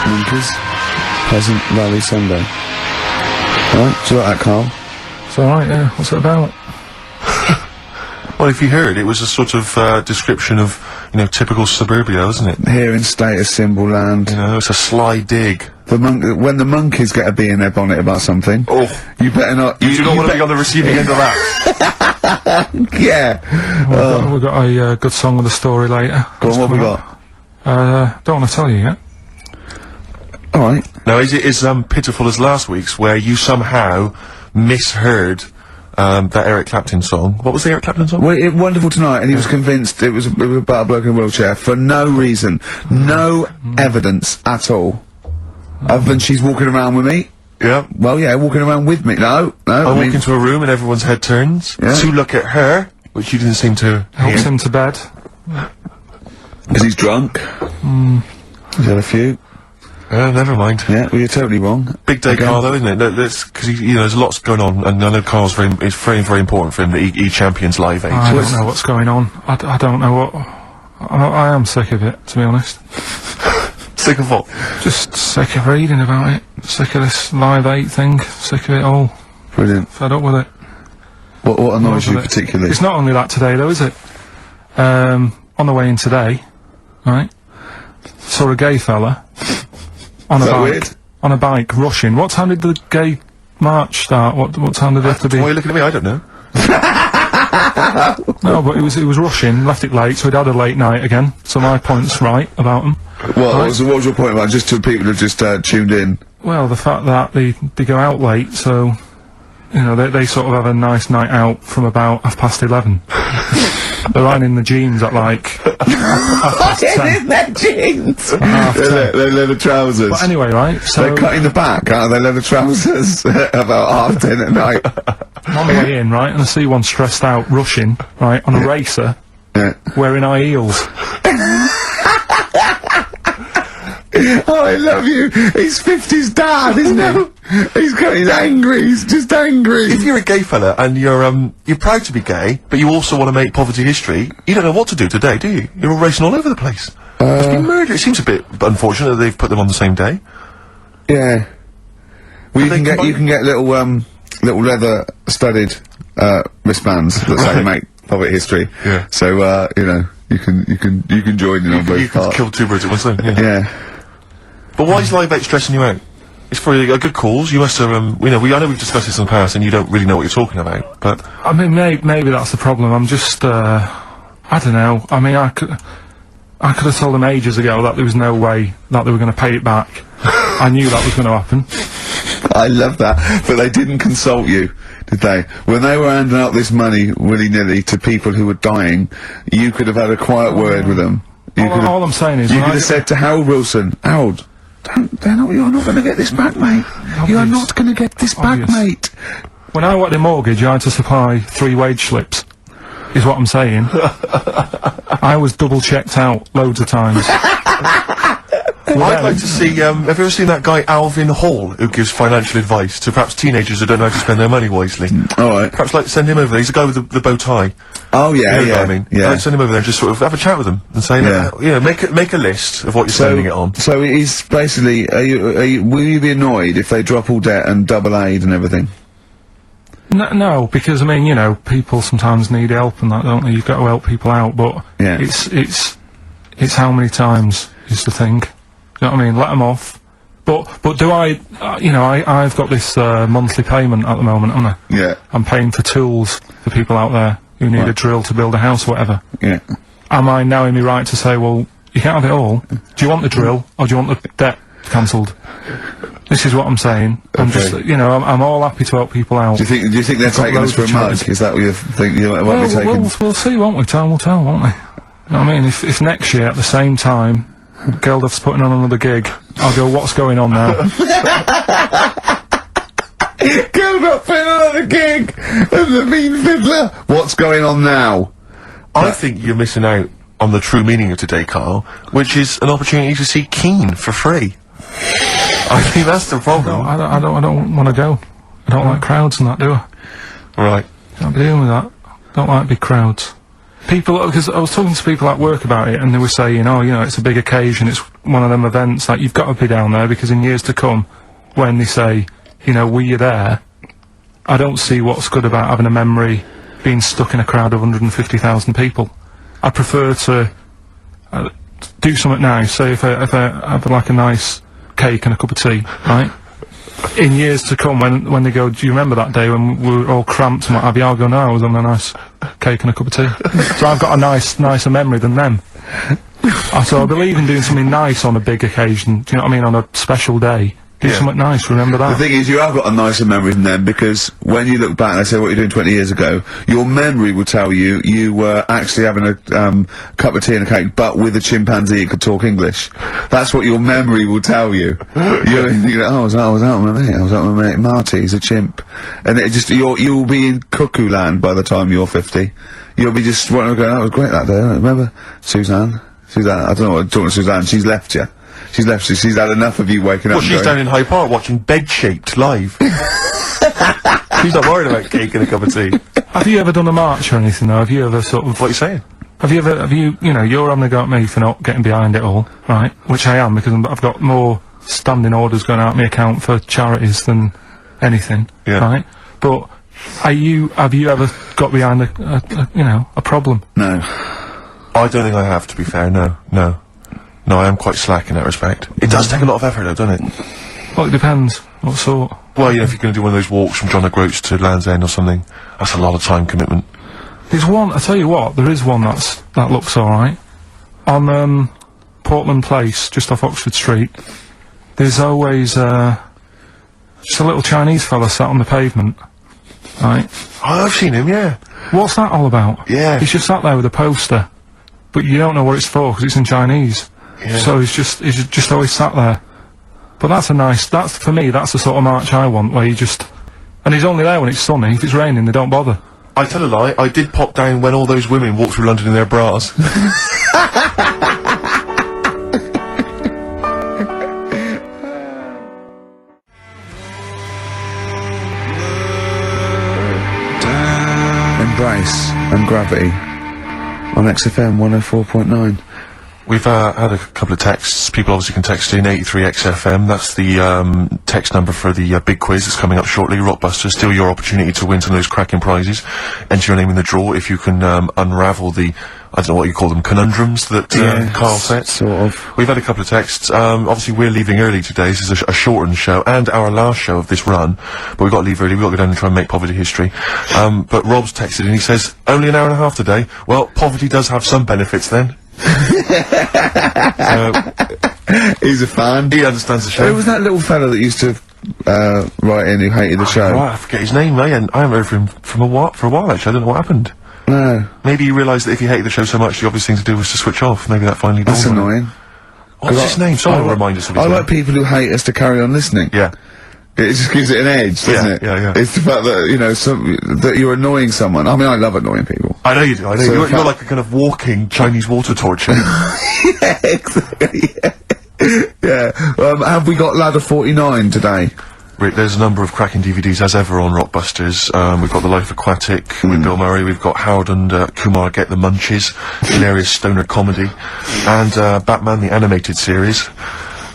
Monkeys, Pleasant Valley Sunday. Alright, do you like that, Karl? It's alright, yeah. What's it about? Well, if you heard, it was a sort of description of, you know, typical suburbia, isn't it? Here in status symbol land. You know, it's a sly dig. When the monkeys get a bee in their bonnet about something, you better not. You do not want to be on the receiving end of that. Yeah. Well, we've got a good song with a story later. Go on, what have we got? Don't want to tell you yet. Alright. Now, is it as pitiful as last week's, where you somehow misheard that Eric Clapton song? What was the Eric Clapton song? Well, Wonderful Tonight, and he was convinced it was about a bloke in a wheelchair for no reason. No evidence at all. Other than she's walking around with me. Yeah. Well, yeah, walking around with me. No. I walk into a room and everyone's head turns to look at her, which you didn't seem to Helps hear. him to bed. Because he's drunk. He's had a few. Never mind. Yeah, well, you're totally wrong. Big day, Karl, though, isn't it? Because you know, there's lots going on, and I know Karl's it's very, very important for him that he champions Live Aid. I don't know what's going on. I don't know what... I am sick of it, to be honest. Sick of what? Just sick of reading about it. Sick of this Live 8 thing. Sick of it all. Brilliant. Fed up with it. What annoys you particularly? It's not only that today, though, is it? On the way in today, right, saw a gay fella on a bike. Weird? On a bike, rushing. What time did the gay march start? What time did it have to be? Why are you looking at me? I don't know. No, but it was rushing, left it late, so he'd had a late night again. So my point's right about him. What was your point about, just to people who've just tuned in? Well, the fact that they go out late, so, you know, they sort of have a nice night out from about 11:30. They're lying in the jeans at like 10:30. In their jeans! They're leather trousers. But anyway, right, so... They're cutting the back, aren't they, leather trousers? About 10:30 at night. I'm on the way in, right, and I see one stressed out, rushing, right, on a racer, wearing high heels. Oh, I love you. He's 50's dad, isn't he? He's angry. He's just angry. If you're a gay fella and you're proud to be gay, but you also want to make poverty history, you don't know what to do today, do you? You're all racing all over the place. It's been murder. It seems a bit unfortunate that they've put them on the same day. Yeah. Well, you can get little leather studded wristbands that say make poverty history. Yeah. So you know, you can join in on both You can parts. kill two birds at one stone. Yeah. But why is Live 8 stressing you out? It's for a good cause. You must have, you know, I know we've discussed this in the past, and you don't really know what you're talking about. But I mean, maybe that's the problem. I'm just, I don't know. I mean, I could have told them ages ago that there was no way that they were going to pay it back. I knew that was going to happen. I love that, but they didn't consult you, did they? When they were handing out this money willy-nilly to people who were dying, you could have had a quiet word with them. All I'm saying is... You could have said to Harold Wilson, Harold, you're not going to get this back, mate. You're not going to get this back, mate. When I wanted a mortgage, I had to supply 3 wage slips, is what I'm saying. I was double-checked out loads of times. I'd like to see, have you ever seen that guy Alvin Hall, who gives financial advice to perhaps teenagers who don't know how to spend their money wisely? Alright. Perhaps like send him over there. He's the guy with the bow tie. Oh, yeah, You know yeah. what I mean? Yeah. I'd send him over there and just sort of have a chat with him and say, you know, make a list of what you're spending it on. So he's basically, will you be annoyed if they drop all debt and double aid and everything? No, because I mean, you know, people sometimes need help and that, don't they? You've got to help people out, but it's how many times is the thing. You know what I mean? Let them off. But do I, you know, I've got this monthly payment at the moment, haven't I? Yeah. I'm paying for tools for people out there who need a drill to build a house or whatever. Yeah. Am I now in my right to say, well, you can't have it all? Do you want the drill, or do you want the debt cancelled? This is what I'm saying. I'm just, you know, I'm all happy to help people out. Do you think they're taking us for a mug? Is that what you think you might be taking? We'll see, won't we? Time will tell, won't we? You know what I mean? If next year at the same time, Geldof's putting on another gig, I'll go, what's going on now? Geldof putting on another gig! And the mean fiddler! What's going on now? I think you're missing out on the true meaning of today, Karl, which is an opportunity to see Keane for free. I think that's the problem. I don't want to go. I don't like crowds and that, do I? Right. Can't be dealing with that. Don't like big crowds. People, because I was talking to people at work about it, and they were saying, oh, you know, it's a big occasion, it's one of them events, like, you've got to be down there, because in years to come, when they say, you know, were you there, I don't see what's good about having a memory being stuck in a crowd of 150,000 people. I prefer to do something nice, say if I have like a nice cake and a cup of tea, right? in years to come, when they go, do you remember that day when we were all cramped and what have you? I'll go, no, I was on a nice cake and a cup of tea. So I've got a nicer memory than them. So I believe in doing something nice on a big occasion, do you know what I mean, on a special day. Do something nice, remember that. The thing is, you have got a nicer memory than them, because when you look back and they say what you're doing 20 years ago, your memory will tell you you were actually having a cup of tea and a cake, but with a chimpanzee that could talk English. That's what your memory will tell you. You're thinking, oh, I was out with my mate Marty, he's a chimp. And it just, you'll be in cuckoo land by the time you're 50. You'll be just going, that was great that day, remember? Suzanne, I don't know what I'm talking to Suzanne, she's left you. She's left you, she's had enough of you waking up. Well, she's down in Hyde Park watching Bed-Shaped live. She's not worried about cake and a cup of tea. Have you ever done a march or anything though? Have you ever sort of... What are you saying? Have you, you know, you're having a go at me for not getting behind it all, right? Which I am, because I've got more standing orders going out my account for charities than anything, right? But have you ever got behind a problem? No. I don't think I have, to be fair, no. No, I am quite slack in that respect. It does take a lot of effort though, doesn't it? Well, it depends. What sort? Well, you know, if you're going to do one of those walks from John O'Groats to Land's End or something, that's a lot of time commitment. There's one, I tell you what, there is one that looks alright. On, Portland Place, just off Oxford Street, there's always, just a little Chinese fella sat on the pavement, right? Oh, I've seen him, yeah. What's that all about? Yeah. He's just sat there with a poster, but you don't know what it's for, because it's in Chinese. Yeah. So he's just always sat there. But for me, that's the sort of march I want, where you just... And he's only there when it's sunny. If it's raining, they don't bother. I tell a lie, I did pop down when all those women walked through London in their bras. Embrace and Gravity on XFM 104.9. We've had a couple of texts. People obviously can text in 83XFM. That's the text number for the big quiz that's coming up shortly. Rockbusters, still your opportunity to win some of those cracking prizes. Enter your name in the draw if you can unravel the, I don't know what you call them, conundrums that Karl sets. Sort of. We've had a couple of texts. Obviously we're leaving early today. This is a shortened show and our last show of this run. But we've got to leave early. We've got to go down and try and make poverty history. But Rob's texted and he says, only an hour and a half today. Well, poverty does have some benefits then. He's a fan. He understands the show. Who was that little fella that used to write in who hated the show? Right, I forget his name. I haven't heard from him for a while actually. I don't know what happened. No. Maybe he realised that if he hated the show so much, the obvious thing to do was to switch off. Maybe that finally dawned on him. That's annoying. What's his name? Someone will remind us of his name. I like people who hate us to carry on listening. Yeah. It just gives it an edge, doesn't it? Yeah. It's the fact that, you know, that you're annoying someone. I mean, I love annoying people. I know you do. I know you're like a kind of walking Chinese water torch. Yeah, exactly. Yeah. Have we got Ladder 49 today? Rick, there's a number of cracking DVDs as ever on Rockbusters. We've got The Life Aquatic with Bill Murray. We've got Howard and Kumar Get the Munchies, hilarious stoner comedy, and Batman the Animated Series.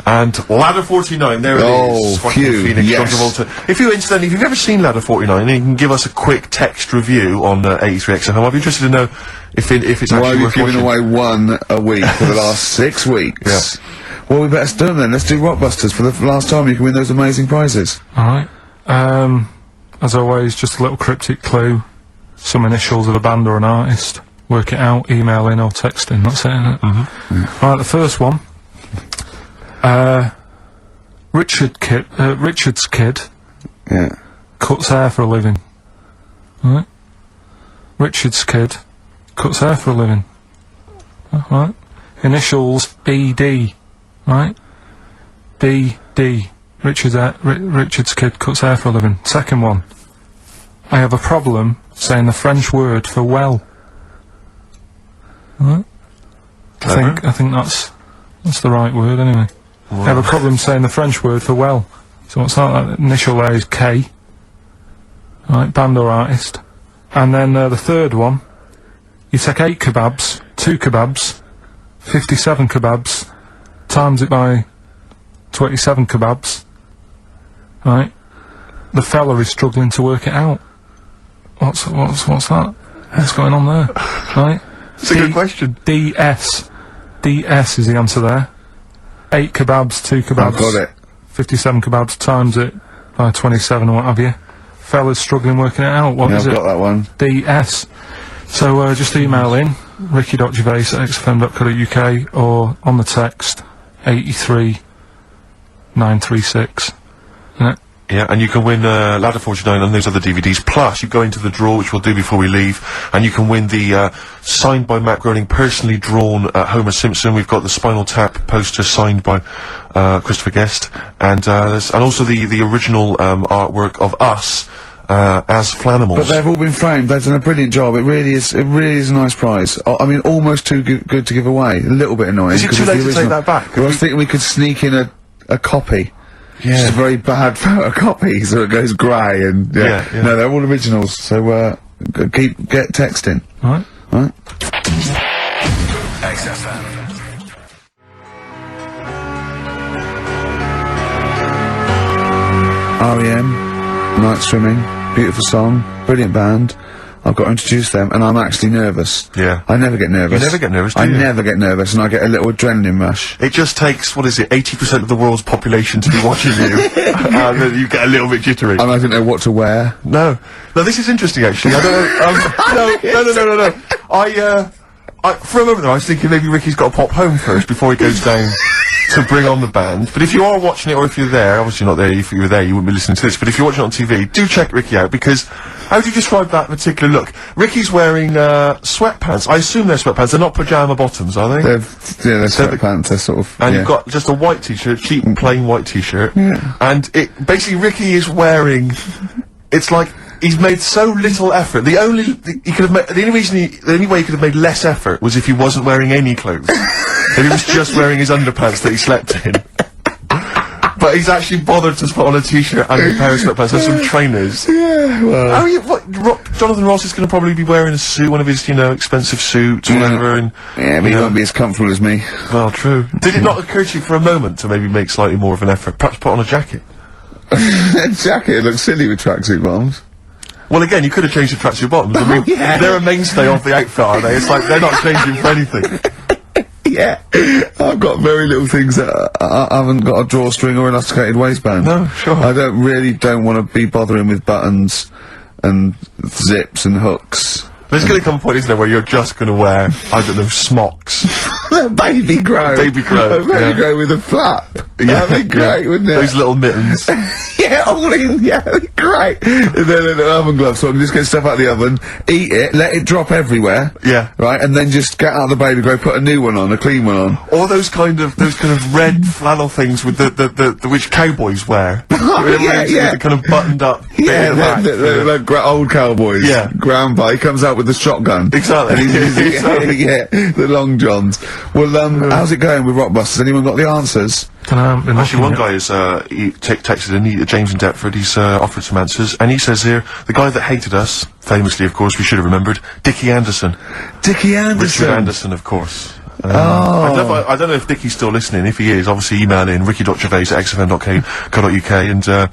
And Ladder 49, there it is. Phoenix, yes. John Travolta. If you've never seen Ladder 49, then you can give us a quick text review on 83XFM. I'd be interested to know if it's actually worth watching. Why have you given away one a week for the last 6 weeks? Yeah. Well, we better do them then. Let's do Rockbusters for the last time. You can win those amazing prizes. Alright. As always, just a little cryptic clue. Some initials of a band or an artist. Work it out, email in or text in. That's it, isn't it? Mm-hmm. Right, the first one. Richard's kid. Yeah. Cuts hair for a living. Right? Richard's kid cuts hair for a living. Right? Initials BD. Right? BD. Richard's kid cuts hair for a living. Second one. I have a problem saying the French word for well. Right? I think that's the right word anyway. I have a problem saying the French word for well. So what's that? That initial there is K. Right, band or artist. And then the third one, you take 8 kebabs, 2 kebabs, 57 kebabs, times it by 27 kebabs. Right? The fella is struggling to work it out. What's that? What's going on there? Right? It's a good question. DS is the answer there. 8 kebabs, 2 kebabs. I've got it. 57 kebabs times it by 27 or what have you. Fellas struggling working it out. What is I've it? got that one. DS. So just email in ricky.gervais@xfm.co.uk or on the text 83936. Yeah, and you can win Ladder 49 and those other DVDs. Plus, you go into the draw, which we'll do before we leave, and you can win the signed by Matt Groening, personally drawn Homer Simpson. We've got the Spinal Tap poster signed by Christopher Guest, and also the original artwork of us as Flanimals. But they've all been framed. They've done a brilliant job. It really is a nice prize. I mean, almost too good to give away. A little bit annoying. Is it too late to take that back? I was thinking we could sneak in a copy. Yeah. Just a very bad photocopy, so it goes grey and Yeah. No, they're all originals. So get texting. Alright. XFM. REM, Night Swimming, beautiful song, brilliant band. I've got to introduce them, and I'm actually nervous. Yeah. I never get nervous. You never get nervous, do I you? never get nervous, and I get a little adrenaline rush. It just takes, 80% of the world's population to be watching you, and then you get a little bit jittery. And I don't know what to wear. No, this is interesting actually. I don't know. No. I for a moment there, I was thinking maybe Ricky's got to pop home first before he goes down to bring on the band. But if you are watching it, or if you're there, obviously not there. If you were there, you wouldn't be listening to this. But if you're watching it on TV, do check Ricky out, because how do you describe that particular look? Ricky's wearing sweatpants. I assume they're sweatpants. They're not pajama bottoms, are they? They're sweatpants. They're sort of. And you've got just a white t-shirt, cheap and plain white t-shirt. Yeah. And it basically Ricky is wearing. It's like he's made so little effort. The only way he could have made less effort was if he wasn't wearing any clothes. And he was just wearing his underpants that he slept in. But he's actually bothered to put on a t-shirt and a pair of sweatpants and some trainers. Yeah, well. Jonathan Ross is going to probably be wearing a suit, one of his, expensive suits or whatever, and... Yeah, but he won't be as comfortable as me. Well, true. Did it not occur to you for a moment to maybe make slightly more of an effort? Perhaps put on a jacket? A jacket looks silly with tracksuit bottoms. Well, again, you could have changed the tracksuit bottoms. I mean, they're a mainstay of the outfit, aren't they? It's like, they're not changing for anything. Yeah, I've got very little things that I haven't got a drawstring or elasticated waistband. No, sure. I don't want to be bothering with buttons and zips and hooks. There's going to come a point, isn't there, where you're just going to wear, I don't know, smocks. Baby grow. Baby grow. Baby grow with a flap. Yeah. That'd be great, wouldn't it? Those little mittens. Yeah, all in, yeah, that'd be great. And then an oven glove, so I can just get stuff out of the oven, eat it, let it drop everywhere. Yeah. Right, and then just get out the baby grow, put a new one on, a clean one on. Or those kind of red flannel things with the which cowboys wear. Oh, yeah. With the kind of buttoned up. Yeah, they're like old cowboys. Yeah. Grandpa, he comes out with the shotgun. Exactly. Yeah, the long johns. Well, how's it going with Rockbusters? Anyone got the answers? Actually, one guy is, he texted in, James in Deptford, he's offered some answers, and he says here, the guy that hated us, famously, of course, we should have remembered, Dickie Anderson. Dickie Anderson? Richard Anderson, of course. I don't know if Dickie's still listening. If he is, obviously email in ricky.gervais@xfm.co.uk and tell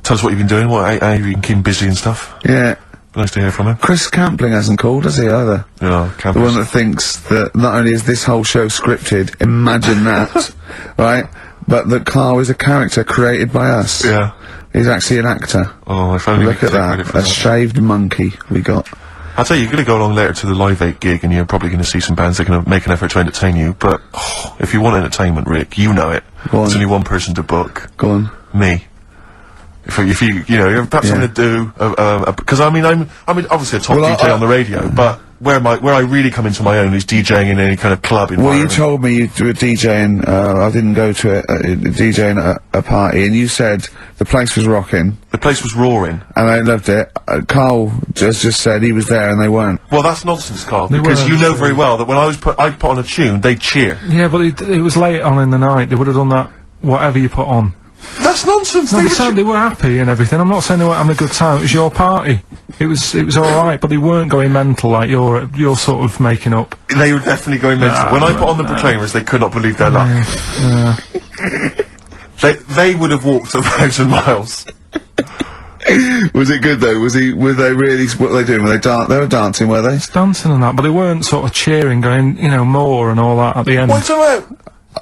us what you've been doing, how you've been keeping busy and stuff. Yeah. Nice to hear from him. Chris Campling hasn't called, has he, either? No, The one that thinks that not only is this whole show scripted, imagine that, right, but that Karl is a character created by us. Yeah. He's actually an actor. Oh, if only Look at that, a shaved monkey we got. I'll tell you, you're going to go along later to the Live 8 gig and you're probably going to see some bands that are going to make an effort to entertain you, but if you want entertainment, Rick, you know it. There's only one person to book. Go on. Me. If you you're perhaps something to do, because I'm obviously a top DJ on the radio, but where I really come into my own is DJing in any kind of club environment. Well, you told me you were DJing, I didn't go to it, DJing at a party, and you said the place was rocking. The place was roaring. And I loved it. Karl just said he was there and they weren't. Well, that's nonsense, Karl, because you know very well that when I put on a tune, they'd cheer. Yeah, but it was late on in the night, they would have done that, whatever you put on. That's nonsense. No, they were happy and everything. I'm not saying they weren't having a good time. It was your party. It was all right, but they weren't going mental like you're sort of making up. They were definitely going mental. When I put on the Proclaimers, they could not believe their luck. They would have walked 1,000 miles. Was it good though? Were they really? What were they doing? They were dancing, were they? Dancing and that, but they weren't sort of cheering, going, more and all that at the end. What's about?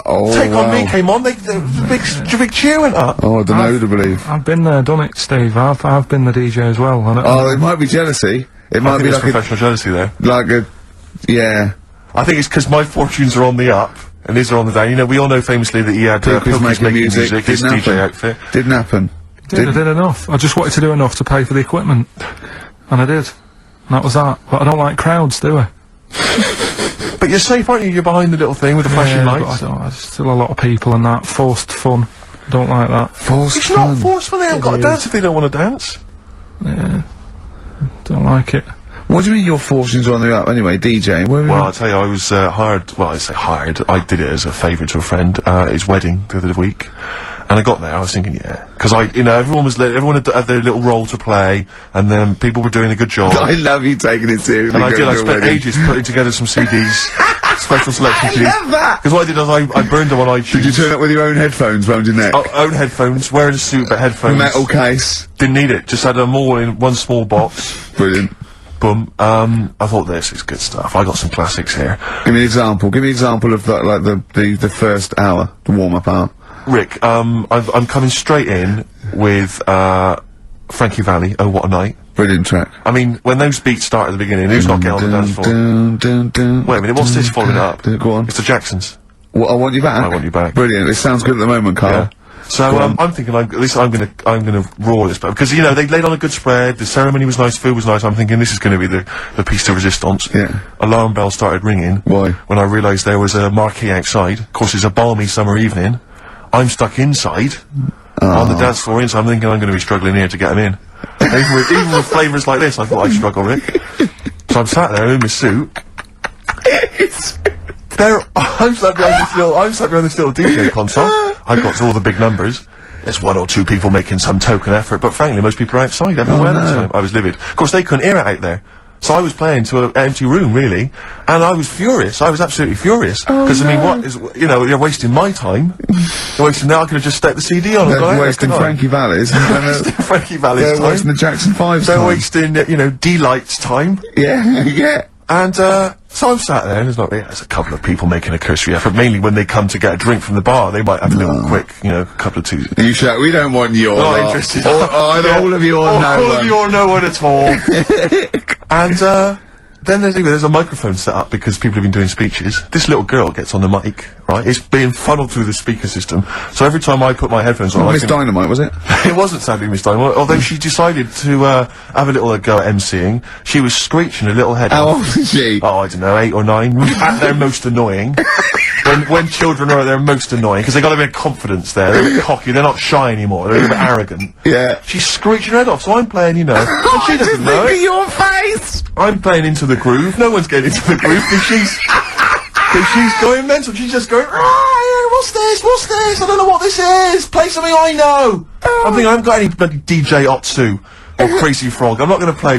Oh, Take wow. On Me came on, the big cheer went up. Oh, I don't know to believe. I've been there, done it, Steve. I've been the DJ as well. Oh, it might be jealousy. It might be like professional jealousy there. Yeah. I think it's because my fortunes are on the up. And his are on the down. You know, we all know famously that he had People's making music. his Didn't DJ happen. outfit. Didn't happen. I did enough. I just wanted to do enough to pay for the equipment. And I did. And that was that. But I don't like crowds, do I? But you're safe, aren't you? You're behind the little thing with the flashing lights. But there's still a lot of people and that. Forced fun. Don't like that. It's not forced fun. They haven't got to dance if they don't want to dance. Yeah. Don't like it. What do you mean your fortunes are on the up anyway, DJ? Well, I'll tell you, I was hired, well, I say hired, I did it as a favour to a friend, his wedding the other week, and I got there, I was thinking, yeah, because everyone had their little role to play, and then people were doing a good job. I love you taking it seriously. And I spent ages putting together some CDs, special selection CDs. I love that! Because what I did is I burned them on iTunes. Did you turn up with your own headphones round your neck? Own headphones, wearing a suit, but headphones. Metal case. Didn't need it, just had them all in one small box. Brilliant. Boom. I thought this is good stuff. I got some classics here. Give me an example. Give me an example of that, like the first hour, the warm-up hour. Rick, I'm coming straight in with Frankie Valli. Oh, what a night! Brilliant track. I mean, when those beats start at the beginning, who's not getting on the dance floor? Wait a minute, what's this following it up? Go on. It's the Jacksons. What, I Want You Back? I Want You Back. Brilliant. It sounds good at the moment, Karl. Yeah. So I'm thinking, at least I'm gonna roar this, because you know they laid on a good spread. The ceremony was nice, food was nice. I'm thinking this is going to be the piece de resistance. Yeah. Alarm bell started ringing. Why? When I realised there was a marquee outside. Of course, it's a balmy summer evening. I'm stuck inside on the dance floor. So I'm thinking I'm going to be struggling here to get them in. even with flavours like this, I thought I'd struggle, Rick. So I'm sat there in my suit. I'm sat behind this little DJ console. I've got all the big numbers. There's one or two people making some token effort, but frankly, most people are outside everywhere this time. I was livid. Of course, they couldn't hear it out there. So I was playing to an empty room, really, and I was furious. I was absolutely furious. Because, I mean, what is, you're wasting my time. You're wasting now, I could have just stuck the CD on and They're wasting Frankie Valli's. Frankie Valli's time. They're wasting the Jackson 5's They're time. wasting, D-Light's time. Yeah, yeah. And, so I'm sat there, and there's a couple of people making a cursory effort, mainly when they come to get a drink from the bar, they might have a little quick, couple of twos. You shout, we don't want your Not lot. interested. All of you or no one. All of you or no one at all. And, then there's a microphone set up because people have been doing speeches. This little girl gets on the mic, right? It's being funneled through the speaker system. So every time I put my headphones on, Miss Dynamite, was it? It wasn't sadly Miss Dynamite, although she decided to have a little go at MCing. She was screeching a little head How off. old is she? Oh, I don't know, 8 or 9. At their most annoying. when children are at their most annoying, because they got a bit of confidence there. They're a bit cocky. They're not shy anymore. They're a bit arrogant. Yeah. She's screeching her head off. So I'm playing, and she doesn't know it. Your face. I'm playing into the groove. No one's getting into the groove because she's going mental. She's just going, what's this? What's this? I don't know what this is. Play something I know. I'm thinking I haven't got any bloody DJ Otsu or Crazy Frog. I'm not going to play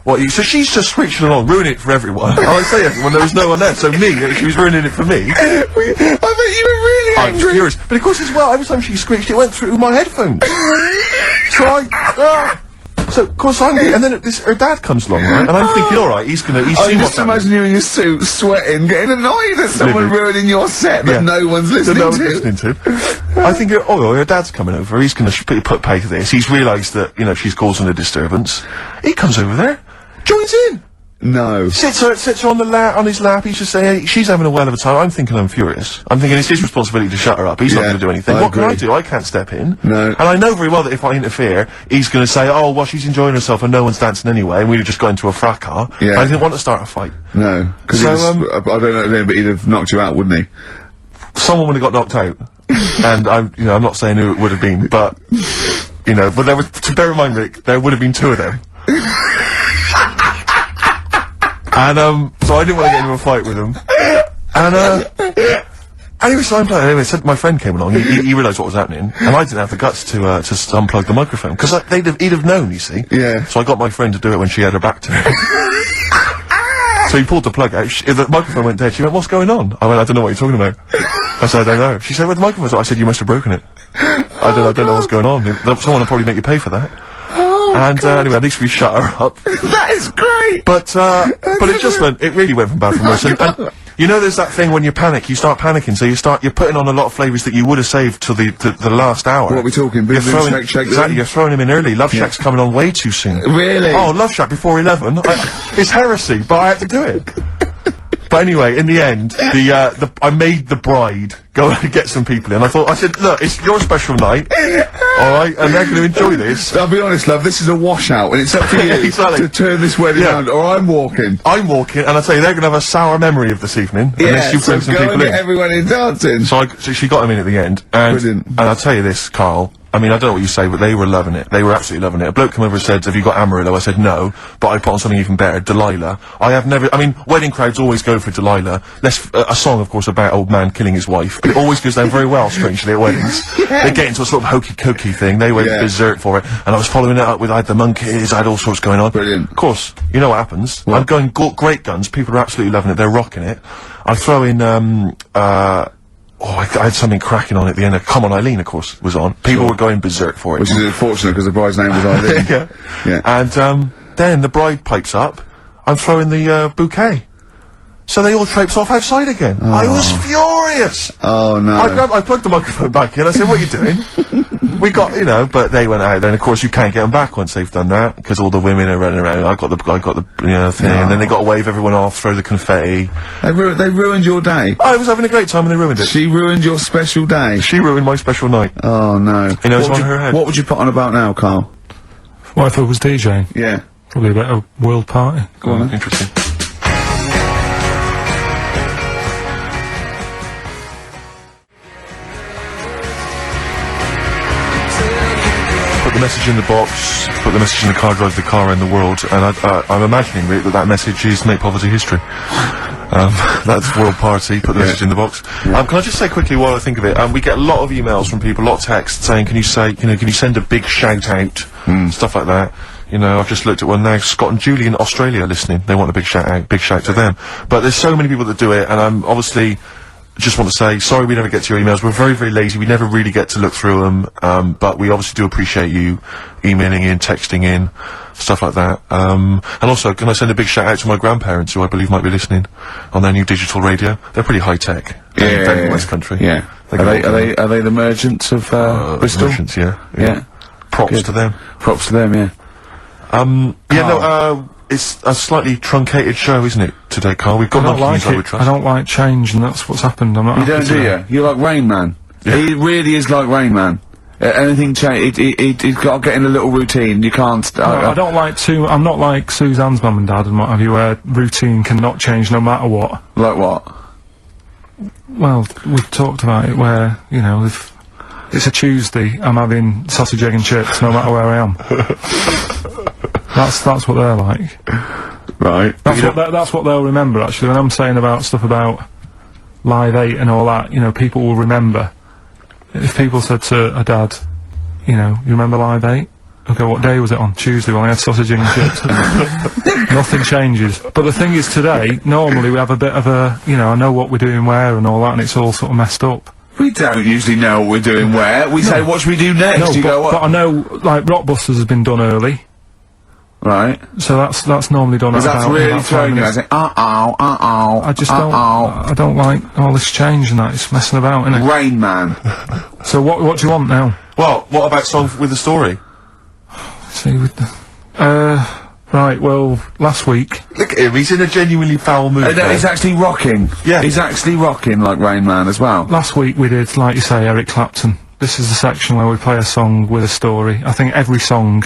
what you. So she's just screeching along, ruining it for everyone. I say everyone. There was no one there. So she was ruining it for me. I bet you were really I was angry. furious. But of course, as well, every time she screeched, it went through my headphones. So, of course, and then her dad comes along, right? And I'm thinking, alright, he's seen just what's happening. imagine you in your suit, sweating, getting annoyed at someone ruining your set that no one's listening to. I think, her dad's coming over, he's gonna put pay to this. He's realised that, she's causing a disturbance. He comes over there, joins in. No. Sits her on his lap, he's just saying, hey, she's having a well of a time. I'm thinking I'm furious. I'm thinking it's his responsibility to shut her up. He's not going to do anything. What can I do? I can't step in. No. And I know very well that if I interfere, he's going to say, oh, well, she's enjoying herself and no one's dancing anyway, and we'd have just got into a fracas. Yeah. I didn't want to start a fight. No. Because So, I don't know, but he'd have knocked you out, wouldn't he? Someone would have got knocked out. And I'm not saying who it would have been, but, but there was, to bear in mind, Rick, there would have been 2 of them. And, so I didn't want to get into a fight with him. And, anyway, so I'm playing. Anyway, so my friend came along, he realised what was happening, and I didn't have the guts to unplug the microphone, because he'd have known, you see. Yeah. So I got my friend to do it when she had her back to me. So he pulled the plug out, the microphone went dead, she went, what's going on? I went, I don't know what you're talking about. I said, I don't know. She said, where the microphone was? I said, you must have broken it. I don't know what's going on. Someone will probably make you pay for that. And anyway, at least we shut her up. That is great! But it really went from bad from worse. And You know, there's that thing when you panic, you start panicking, so you're putting on a lot of flavours that you would have saved till the last hour. What are we talking? Boom, boom, shake, shake, exactly, you're throwing them in early. Love Shack's coming on way too soon. Really? Oh, Love Shack before 11. It's heresy, but I had to do it. But anyway, in the end, I made the bride go and get some people in. I said, look, it's your special night, alright, and they're going to enjoy this. I'll be honest, love, this is a washout, and it's up to you to turn this wedding around, or I'm walking. I'm walking, and I tell you, they're going to have a sour memory of this evening, unless you bring some people in. Everyone in dancing. So she got them in at the end, and I'll tell you this, Karl. I mean, I don't know what you say, but they were loving it. They were absolutely loving it. A bloke came over and said, have you got Amarillo? I said, no, but I put on something even better, Delilah. I mean, wedding crowds always go for Delilah. A song, of course, about old man killing his wife. It always goes down very well, strangely, at weddings. They get into a sort of hokey-cokey thing. They went berserk for it. And I was following it up with, I had the monkeys, I had all sorts going on. Brilliant. Of course, you know what happens. What? I'm going great guns. People are absolutely loving it. They're rocking it. I throw in, I had something cracking on at the end. Come On Eileen, of course, was on. People were going berserk for it. Which is unfortunate, because the bride's name was Eileen. Yeah. And, then the bride pipes up. I'm throwing the, bouquet. So they all traipse off outside again. Oh. I was furious! Oh, no. I plugged the microphone back in. I said, what are you doing? We got, you know, but they went out there, and of course you can't get them back once they've done that, because all the women are running around. I got the, you know, thing, and then they got to wave everyone off, throw the confetti. They ruined your day. I was having a great time and they ruined it. She ruined your special day. She ruined my special night. Oh, no. You know, it's on her head. What would you put on about now, Karl? What if I was DJing? Yeah. Probably a bit of world party. Go on, then. Interesting. Put the message in the box, put the message in the car, drive the car around the world, and I'm imagining that message is make poverty history. That's world party, put the message in the box. Can I just say quickly while I think of it, we get a lot of emails from people, a lot of texts saying, can you send a big shout out, stuff like that. You know, I've just looked at one now, Scott and Julie in Australia listening, they want a big shout out, big shout to them. But there's so many people that do it, and I'm obviously just want to say, sorry we never get to your emails. We're very, very lazy. We never really get to look through them. But we obviously do appreciate you emailing in, texting in, stuff like that. And also, can I send a big shout out to my grandparents, who I believe might be listening on their new digital radio? They're pretty high tech. Down in the West Country. Yeah. Are they the merchants of Bristol? Merchants, yeah. Props to them. Props to them, yeah. It's a slightly truncated show, isn't it, today, Karl? We've got monkeys, I would trust. I don't like change, and that's what's happened. I'm not. You don't, do you? You're like Rain Man. Yeah. He really is like Rain Man. Anything change, he's got to get in a little routine. You can't. I don't like to. I'm not like Suzanne's mum and dad and what have you, where routine cannot change no matter what. Like what? Well, we've talked about it, where you know, if it's a Tuesday, I'm having sausage, egg, and chips, no matter where I am. That's what they're like. Right. That's what they'll remember, actually. When I'm saying about stuff about Live 8 and all that, you know, people will remember. If people said to a dad, you know, you remember Live 8? Okay, what day was it on? Tuesday, when I had sausage and chips. Nothing changes. But the thing is, today, normally we have a bit of a, you know, I know what we're doing where and all that, and it's all sort of messed up. We don't usually know what we're doing where. We say, what should we do next? But I know, like, Rockbusters has been done early. Right. So that's normally done at that's about really throwing you. I say, I just I don't like all this change and that. It's messing about, isn't it? Rain Man. So what do you want now? Well, what about song with a story? See, with the right. Well, last week. Look at him. He's in a genuinely foul mood. No, he's actually rocking. Yeah. He's actually rocking like Rain Man as well. Last week we did, like you say, Eric Clapton. This is the section where we play a song with a story. I think every song,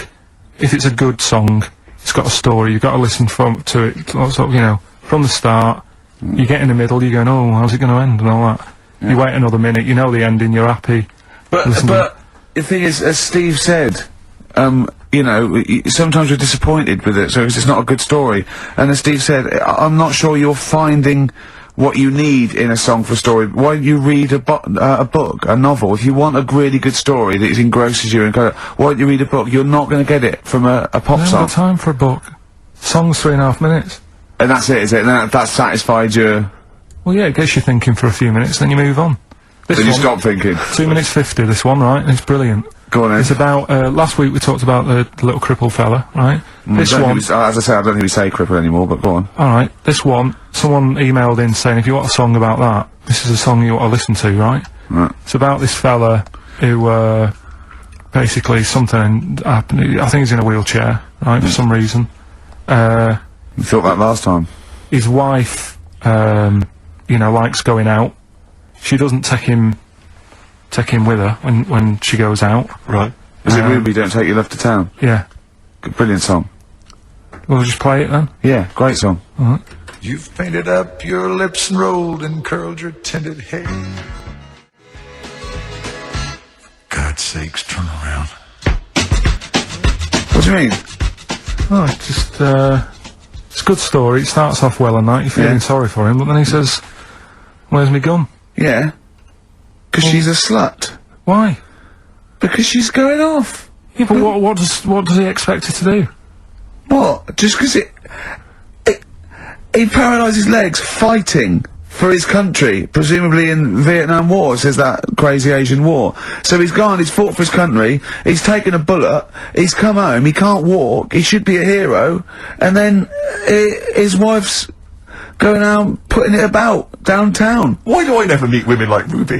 if it's a good song, it's got a story. You've got to listen to it, sort of, you know, from the start. You get in the middle, you're going, oh, how's it going to end, and all that. Yeah. You wait another minute, you know the ending, you're happy. But the thing is, as Steve said, you know, sometimes we're disappointed with it, so it's just not a good story. And as Steve said, I'm not sure you're finding what you need in a song for a story. Why don't you read a book, a novel? If you want a really good story that engrosses you, why don't you read a book? You're not going to get it from a pop song. I haven't got time for a book. Song's 3.5 minutes. And that's it, is it? And that satisfied you? Well, yeah, it gets you thinking for a few minutes, then you move on. Then you stop thinking. 2 minutes 50, this one, right? It's brilliant. Go on, It's about, last week we talked about the little crippled fella, right? This one... as I say, I don't think we say cripple anymore, but go on. Alright, this one, someone emailed in saying, if you want a song about that, this is a song you ought to listen to, right? Right. It's about this fella who, basically something happened. I think he's in a wheelchair, right, for some reason. You thought that last time. His wife, you know, likes going out. She doesn't take him with her when she goes out. Right. Is it Ruby, Don't Take Your Love to Town? Yeah. Brilliant song. We'll just play it then? Yeah, great song. Alright. You've painted up your lips and rolled and curled your tinted hair. For God's sakes, turn around. What do you mean? Oh, it's just, it's a good story. It starts off well and that, you're feeling sorry for him, but then he says, where's me gun? Yeah. Because she's a slut. Why? Because she's going off. Yeah, but what does he expect her to do? What? Just because he paralysed his legs fighting for his country, presumably in Vietnam War, says that crazy Asian war. So he's gone, he's fought for his country, he's taken a bullet, he's come home, he can't walk, he should be a hero, and then his wife's going out putting it about downtown. Why do I never meet women like Ruby?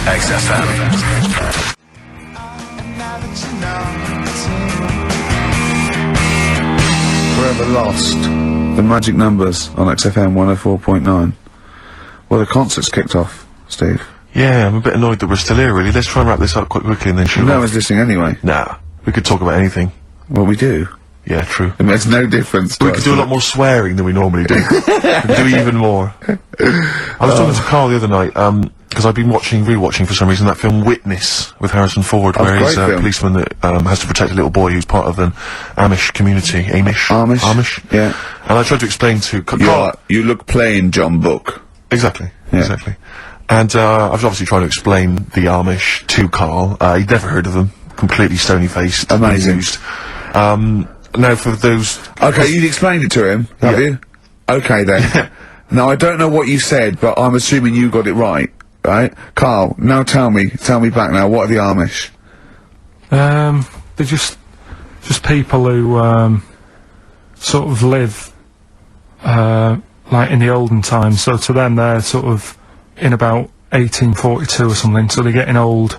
XFM. Forever Lost. The magic numbers on XFM 104.9. Well, the concert's kicked off, Steve. Yeah, I'm a bit annoyed that we're still here, really. Let's try and wrap this up quite quickly and then shoot No off. one's listening anyway. Nah, we could talk about anything. Well, we do. Yeah, true. It makes no difference to We us, could do a lot more swearing than we normally do. We could do even more. I was talking to Karl the other night, because I've been rewatching for some reason that film Witness with Harrison Ford, where he's a policeman that has to protect a little boy who's part of an Amish community. Amish? Yeah. And I tried to explain to Karl... You look plain, John Book. Exactly. Yeah. Exactly. And I was obviously trying to explain the Amish to Karl. He'd never heard of them. Completely stony-faced. Amazing. Now for those... Okay, you'd explained it to him, have you? Okay then. Now I don't know what you said, but I'm assuming you got it right, right? Karl, now tell me back now, what are the Amish? They're just people who, sort of live, like in the olden times, so to them they're sort of in about 1842 or something, so they're getting old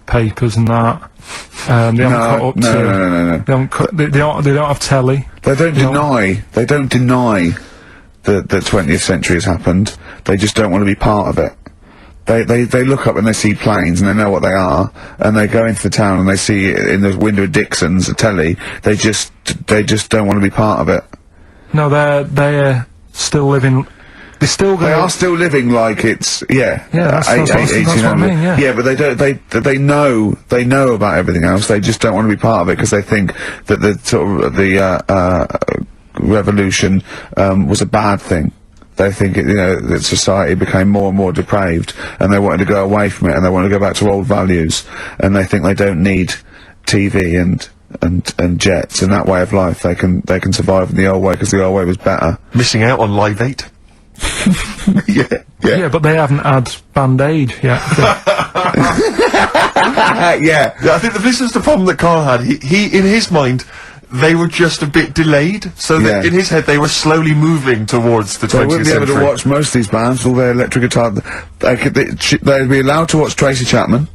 papers and that. They haven't cut up no. They don't have telly. They don't deny that the 20th century has happened. They just don't want to be part of it. They look up and they see planes and they know what they are, and they go into the town and they see it in the window of Dixon's, a telly. They just don't want to be part of it. No, they're still living. They are still living like it's that's what I mean, yeah. Yeah, but they don't. They know about everything else. They just don't want to be part of it because they think that the sort of the revolution was a bad thing. They think that society became more and more depraved, and they wanted to go away from it, and they want to go back to old values, and they think they don't need TV and jets and that way of life. They can survive in the old way because the old way was better. Missing out on Live 8. Yeah, but they haven't had Band-Aid yet. Yeah, I think this is the problem that Karl had. He in his mind, they were just a bit delayed, so that in his head they were slowly moving towards the 20th century. They wouldn't be able to watch most of these bands, all their electric guitar. They'd be allowed to watch Tracy Chapman.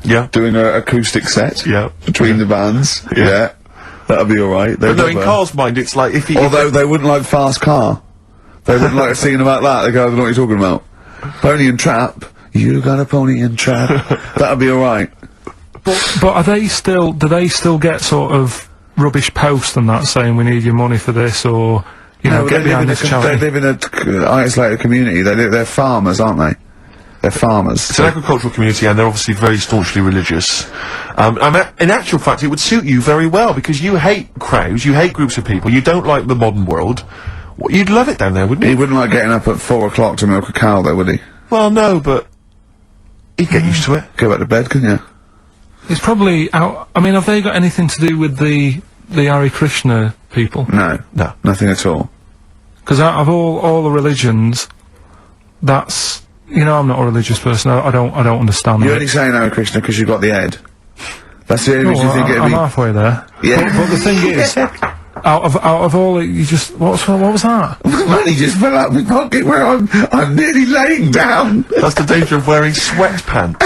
Yeah. Doing an acoustic set. Yeah. Between the bands. Yeah. That'd be alright. But no, in Karl's mind, it's like if he... Although they wouldn't like Fast Car. They wouldn't like singing about that. They go, I don't know what you're talking about. Pony and Trap. You got a pony and trap. That'd be alright. But are they still... Do they still get sort of rubbish posts and that saying we need your money for this, or... You know, get behind this charity? They live in a isolated community. They're farmers, aren't they? They're farmers. It's an agricultural community, and they're obviously very staunchly religious. In actual fact, it would suit you very well, because you hate crowds, you hate groups of people, you don't like the modern world. Well, you'd love it down there, wouldn't you? He wouldn't like getting up at 4 o'clock to milk a cow, though, would he? Well, no, but he'd get used to it. Go back to bed, couldn't you? It's probably out... I mean, have they got anything to do with the Hare Krishna people? No, nothing at all. Because out of all the religions, that's... You know, I'm not a religious person. I don't understand. You're only saying Hare Krishna because you've got the head. That's the only reason you think it'd I'm be... halfway there. Yeah. But the thing is, out of all, you just what was that? Money just fell out of my pocket where I'm nearly laying down. That's the danger of wearing sweatpants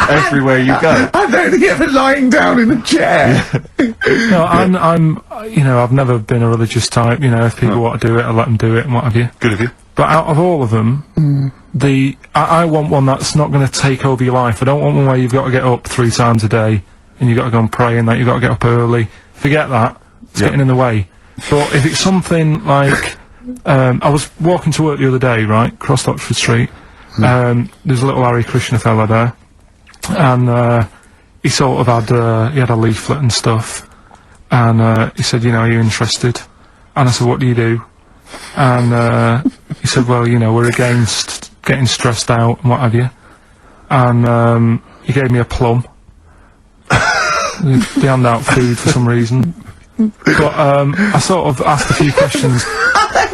everywhere you go. I'm only ever lying down in a chair. No, I'm, you know, I've never been a religious type. You know, if people want to do it, I let them do it and what have you. Good of you. But out of all of them, I want one that's not going to take over your life. I don't want one where you've got to get up 3 times a day and you've got to go and pray and that you've got to get up early. Forget that. It's getting in the way. But if it's something like, I was walking to work the other day, right, across Oxford Street. There's a little Hare Krishna fella there, and he sort of had he had a leaflet and stuff, and he said, you know, are you interested? And I said, what do you do? And he said, well, you know, we're against getting stressed out and what have you. And he gave me a plum. They hand out food for some reason. But I sort of asked a few questions. That's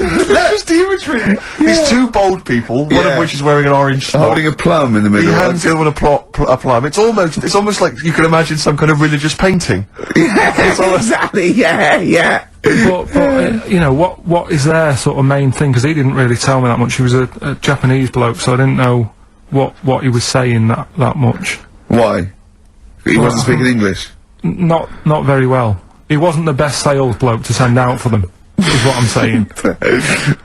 just the imagery. These two bold people, one of which is wearing an orange smock, holding a plum in the middle. He hands the other one a plum. It's almost like you can imagine some kind of religious painting. Exactly. Yeah. But you know, what is their sort of main thing? Because he didn't really tell me that much. He was a Japanese bloke, so I didn't know what he was saying that much. Why? He wasn't speaking English. Not very well. He wasn't the best sales bloke to send out for them, is what I'm saying.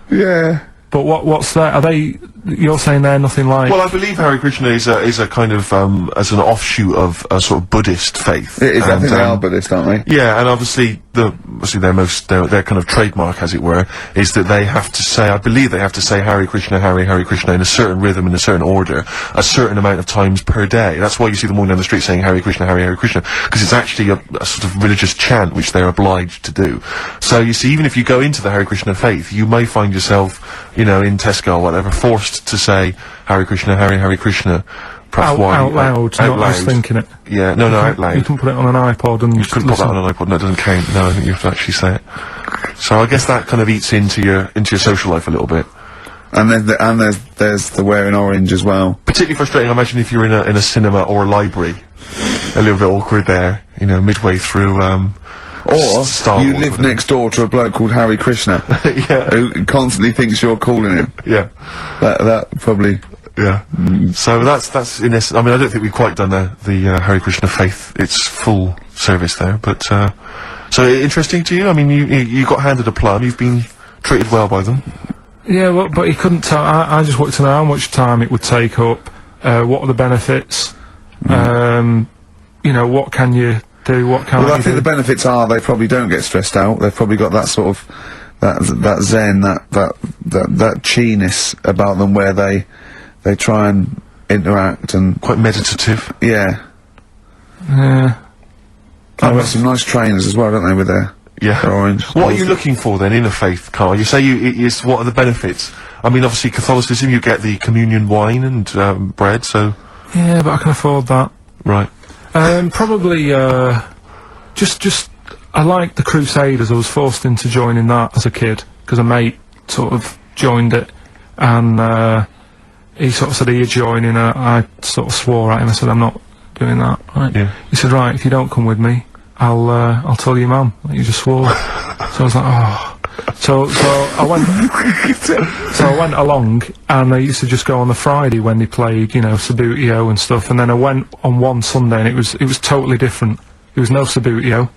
Yeah. But what's that? Are they? You're saying they're nothing like? Well, I believe Hare Krishna is a kind of as an offshoot of a sort of Buddhist faith. It is. I think they are Buddhist, aren't they? Yeah, and obviously their kind of trademark, as it were, is that they have to say. I believe they have to say Hare Krishna, Hare Krishna in a certain rhythm, in a certain order, a certain amount of times per day. That's why you see them walking down the street saying Hare Krishna, Hare Krishna, because it's actually a sort of religious chant which they're obliged to do. So you see, even if you go into the Hare Krishna faith, you may find yourself, you know, in Tesco or whatever, forced to say Hare Krishna, Hare Krishna. Out loud, not just thinking it. Yeah, no, out loud. You can put it on an iPod and you couldn't put that on an iPod. No, it doesn't count. No, I think you have to actually say it. So I guess that kind of eats into your social life a little bit. And then there's the wearing orange as well. Particularly frustrating, I imagine, if you're in a cinema or a library. A little bit awkward there, you know, midway through. Or you live next door to a bloke called Hare Krishna, yeah, who constantly thinks you're calling him. Yeah, that probably. Yeah. So that's in essence. I mean, I don't think we've quite done the Hare Krishna faith its full service there, but so interesting to you. I mean, you got handed a plum. You've been treated well by them. Yeah, well, but he couldn't tell. I just wanted to know how much time it would take up. What are the benefits? You know, what can you do? What can't you do? Well, I think the benefits are they probably don't get stressed out. They've probably got that sort of that zen, that chi-ness about them, where they try and interact and quite meditative. Yeah. Yeah. They've got some nice trainers as well, don't they, with their orange. What are you looking for then in a faith, Karl? You say what are the benefits? I mean, obviously Catholicism, you get the communion wine and bread, so. Yeah, but I can afford that. Right. Probably just I like the Crusaders. I was forced into joining that as a kid because a mate sort of joined it, and he sort of said, "Are you joining?" I sort of swore at him. I said, "I'm not doing that." Right? Yeah. He said, "Right, if you don't come with me, I'll tell your mum that you just swore." So I was like, "Oh." So I went. So I went along, and I used to just go on the Friday when they played, you know, Subutio and stuff. And then I went on one Sunday, and it was totally different. There was no Subutio.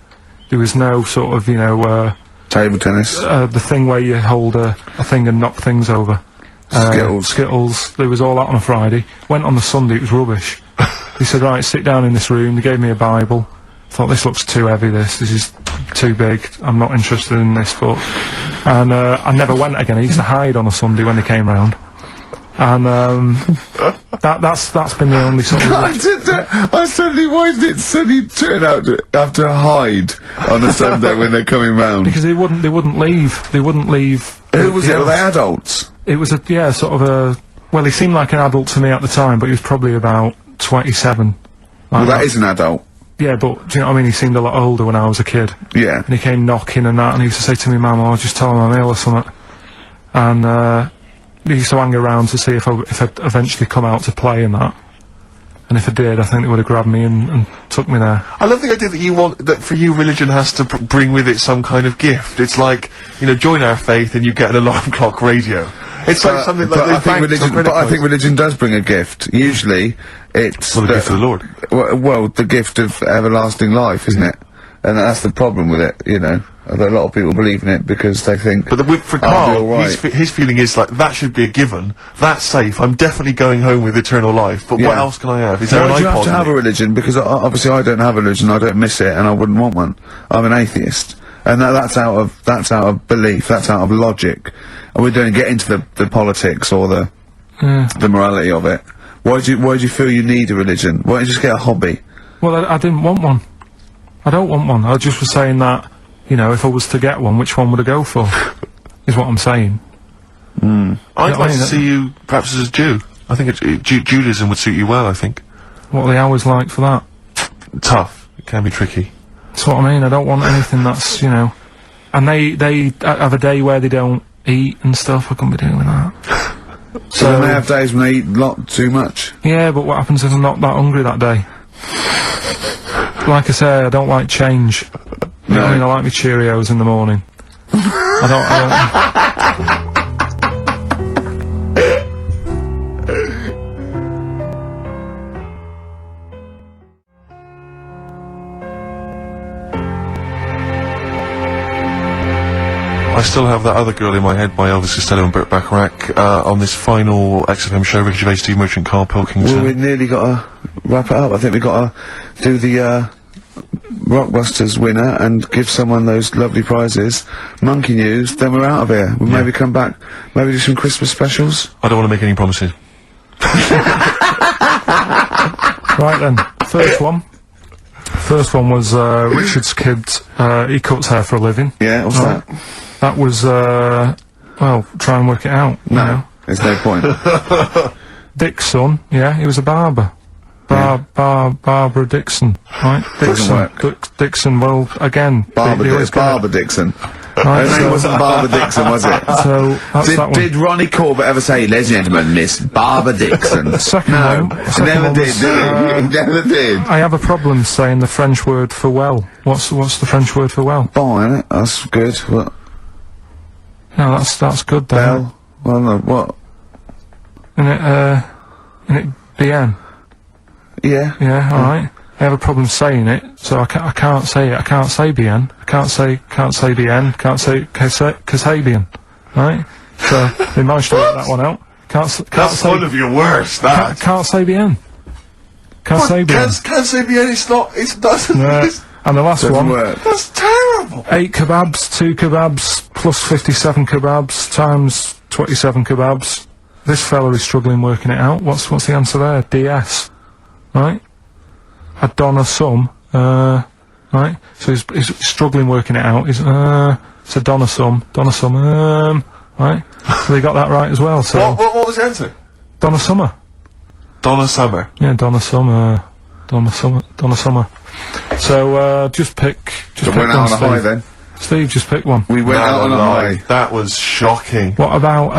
There was no sort of, you know, table tennis. The thing where you hold a thing and knock things over. Skittles. There was all that on a Friday. Went on the Sunday. It was rubbish. He said, "Right, sit down in this room." They gave me a Bible. Thought, this looks too heavy, this is too big, I'm not interested in this book. And I never went again. I used to hide on a Sunday when they came round. And that's been the only sort of... I suddenly, why did it suddenly turn out to have to hide on a Sunday when they're coming round? Because they wouldn't leave. They wouldn't leave. Who was it? Were they adults? It was sort of a... Well, he seemed like an adult to me at the time, but he was probably about 27. Well, that is an adult. Yeah, but, do you know what I mean? He seemed a lot older when I was a kid. Yeah. And he came knocking and that, and he used to say to me, "Mum, I'll just tell him I'm ill or something." And, used to hang around to see if I'd eventually come out to play and that. And if I did, I think they would have grabbed me and took me there. I love the idea that for you, religion has to bring with it some kind of gift. It's like, you know, join our faith and you get an alarm clock radio. It's like something like I think religion does bring a gift. Usually, it's the gift of the Lord. Well, the gift of everlasting life, isn't it? And that's the problem with it, you know. A lot of people believe in it because they think. But for Karl, his feeling is like that should be a given. That's safe. I'm definitely going home with eternal life. But what else can I have? Is there an iPod? You have to have a religion because obviously I don't have a religion. I don't miss it, and I wouldn't want one. I'm an atheist, and that's out of belief. That's out of logic. And we don't get into the politics or the morality of it. Why do you feel you need a religion? Why don't you just get a hobby? Well, I didn't want one. I don't want one. I just was saying that, you know, if I was to get one, which one would I go for? Is what I'm saying. I'd like to see you perhaps as a Jew. I think Judaism would suit you well, I think. What are the hours like for that? Tough. It can be tricky. That's what I mean. I don't want anything that's, you know... And they have a day where they don't eat and stuff. I couldn't be doing that. So they have days when they eat a lot too much? Yeah, but what happens if I'm not that hungry that day? Like I say, I don't like change. You know what I mean? I like my Cheerios in the morning. I still have that other girl in my head, by Elvis Costello and Burt Bacharach, on this final XFM show, Ricky Gervais, Steve Merchant, Karl Pilkington. Well, we nearly got to wrap it up. I think we've got to do the, Rockbusters winner and give someone those lovely prizes. Monkey News, then we're out of here. We'll maybe come back, maybe do some Christmas specials. I don't want to make any promises. Right then, first one was, Richard's kid, he cuts hair for a living. Yeah, what's that? That was, well, try and work it out. No, you know. there's no point. Dick's son, yeah, he was a barber. Barbara Dixon, right? Dixon, well, again... Barbara Dixon. Right, her name wasn't Barbara Dixon, was it? So, that's that one. Did Ronnie Corbett ever say, ladies and gentlemen, Miss Barbara Dixon? Second one... Never did, he never did. I have a problem saying the French word for well. What's the French word for well? Bon, isn't it? That's good. What? No, that's good, though. Bell? Well, no, what? Isn't it bien? Yeah. Yeah, alright. I have a problem saying it, so I can't say it. I can't say bien. I can't say bien. Can't say Kasabian. Right? So, they managed to work that one out. That's one of your worst, that. Can't say bien. Can't say bien. Can't say bien, it doesn't. And the last one. Work. That's terrible. 8 kebabs, 2 kebabs, plus 57 kebabs, times 27 kebabs. This fella is struggling working it out. What's the answer there? DS. Right? A donna sum, right? So he's struggling working it out. It's a donna sum, right? So they got that right as well, so... What was the answer? Donna Summer. Donna Summer. Yeah, Donna Summer. So, just pick went one, out on a Steve. high then. Steve, just pick one. We went out on a high. That was shocking. What about,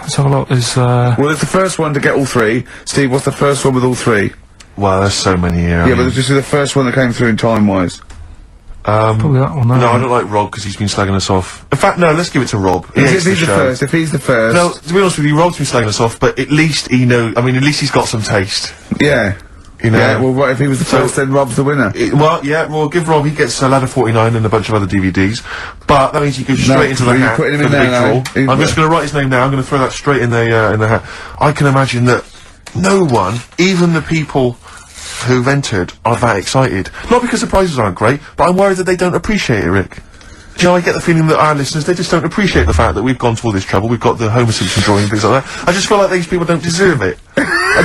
let's have a look, Well, it's the first one to get all three. Steve, what's the first one with all three? Well, there's so many here. Yeah, but this is the first one that came through in time-wise. Probably that one, no, I don't like Rob because he's been slagging us off. In fact, no, let's give it to Rob. If he's the first. No, to be honest with you, Rob's been slagging us off, but at least he knows. I mean, at least he's got some taste. Yeah. You know. Yeah, well, right, if he was the first, then Rob's the winner. We'll give Rob, he gets a Ladder 49 and a bunch of other DVDs, but that means he goes straight into the hat for the big draw. I'm just going to write his name now, I'm going to throw that straight in the hat. I can imagine that no one, even the people who've entered, are that excited. Not because the prizes aren't great, but I'm worried that they don't appreciate it, Rick. Do you know, I get the feeling that our listeners, they just don't appreciate the fact that we've gone to all this trouble, we've got the Homer Simpson drawing and things like that. I just feel like these people don't deserve it. Do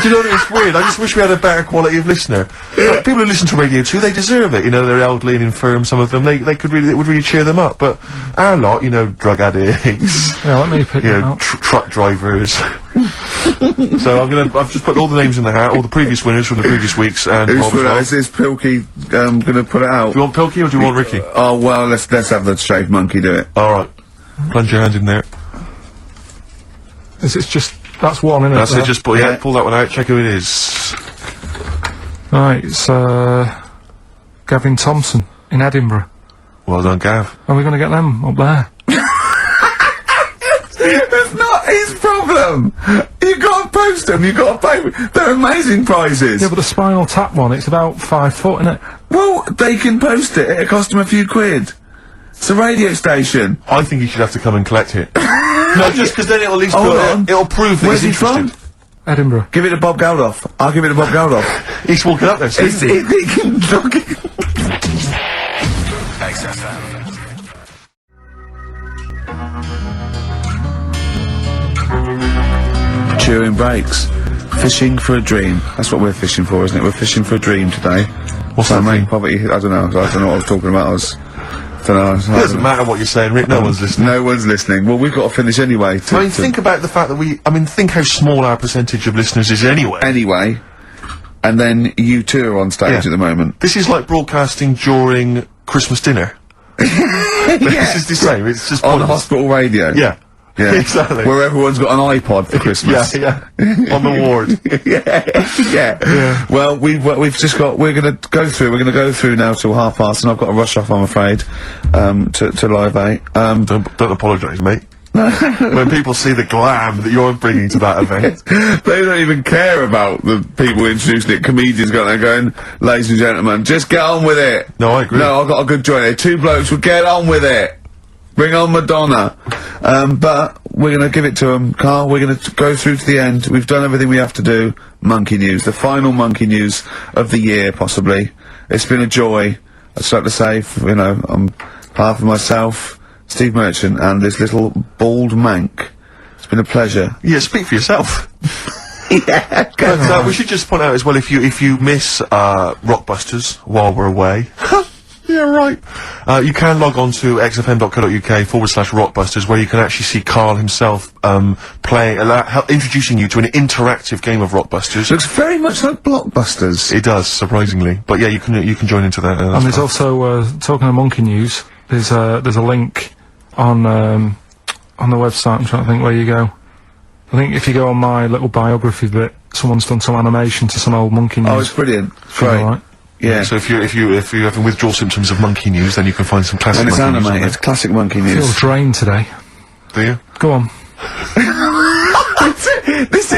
you know what, it's weird, I just wish we had a better quality of listener. Like, people who listen to Radio 2, they deserve it, you know, they're elderly and infirm, some of them, it would really cheer them up, but our lot, you know, drug addicts, yeah, let me pick truck drivers. So I've just put all the names in the hat, all the previous winners from the previous weeks, and Is Pilkey, gonna put it out? Do you want Pilkey or do you want Ricky? Oh, well, let's have the shaved monkey do it. Alright. Plunge your hand in there. It's just, that's one, isn't it? That's it, just pull that one out, check who it is. Right, it's, Gavin Thompson in Edinburgh. Well done, Gav. Are we going to get them up there? That's not his problem. You've got to post them. You've got to pay. They're amazing prizes. Yeah, but the Spinal Tap one, it's about 5 foot, isn't it? Well, they can post it. It'll cost them a few quid. It's a radio station. I think you should have to come and collect it. No, just because then it'll at least it'll prove that Where's he's he interested. from? Edinburgh. Give it to Bob Geldof. I'll give it to Bob Geldof. He's walking up there, so He can look it. XFM. Chewing breaks. Fishing for a dream. That's what we're fishing for, isn't it? We're fishing for a dream today. What's that mean? Poverty. I don't know. I don't know what I was talking about. It doesn't matter what you're saying, Rick. No one's listening. No one's listening. Well, we've got to finish anyway. Think about the fact that think how small our percentage of listeners is anyway. Anyway. And then you two are on stage at the moment. This is like broadcasting during Christmas dinner. This is the same. It's just on hospital radio. Yeah. Yeah, exactly. Where everyone's got an iPod for Christmas. Yeah. On the ward. yeah. Well, we've just got. We're going to go through. We're going to go through now till 5:30, and I've got to rush off. I'm afraid. To Live 8. Don't apologise, mate. When people see the glam that you're bringing to that event, they don't even care about the people introducing it. Comedians going there going, ladies and gentlemen, just get on with it. No, I agree. No, I've got a good joint here. Two blokes will get on with it. Bring on Madonna. But we're going to give it to them, Karl. We're going to go through to the end. We've done everything we have to do. Monkey news. The final monkey news of the year, possibly. It's been a joy. I'd like to say, on behalf of myself, Steve Merchant, and this little bald mank. It's been a pleasure. Yeah, speak for yourself. Yeah. We should just point out as well, if you miss Rockbusters while we're away. Yeah, right. You can log on to xfm.co.uk/Rockbusters, where you can actually see Karl himself introducing you to an interactive game of Rockbusters. Looks very much like Blockbusters. It does, surprisingly. But yeah, you can join into that. And there's also talking of monkey news. There's a link on the website. I'm trying to think where you go. I think if you go on my little biography bit, someone's done some animation to some old monkey news. Oh, it's brilliant. It's great. Right. Yeah. So if you're having withdrawal symptoms of monkey news, then you can find some classic. And it's monkey news animated. It's classic monkey news. I feel drained today. Do you? Go on. This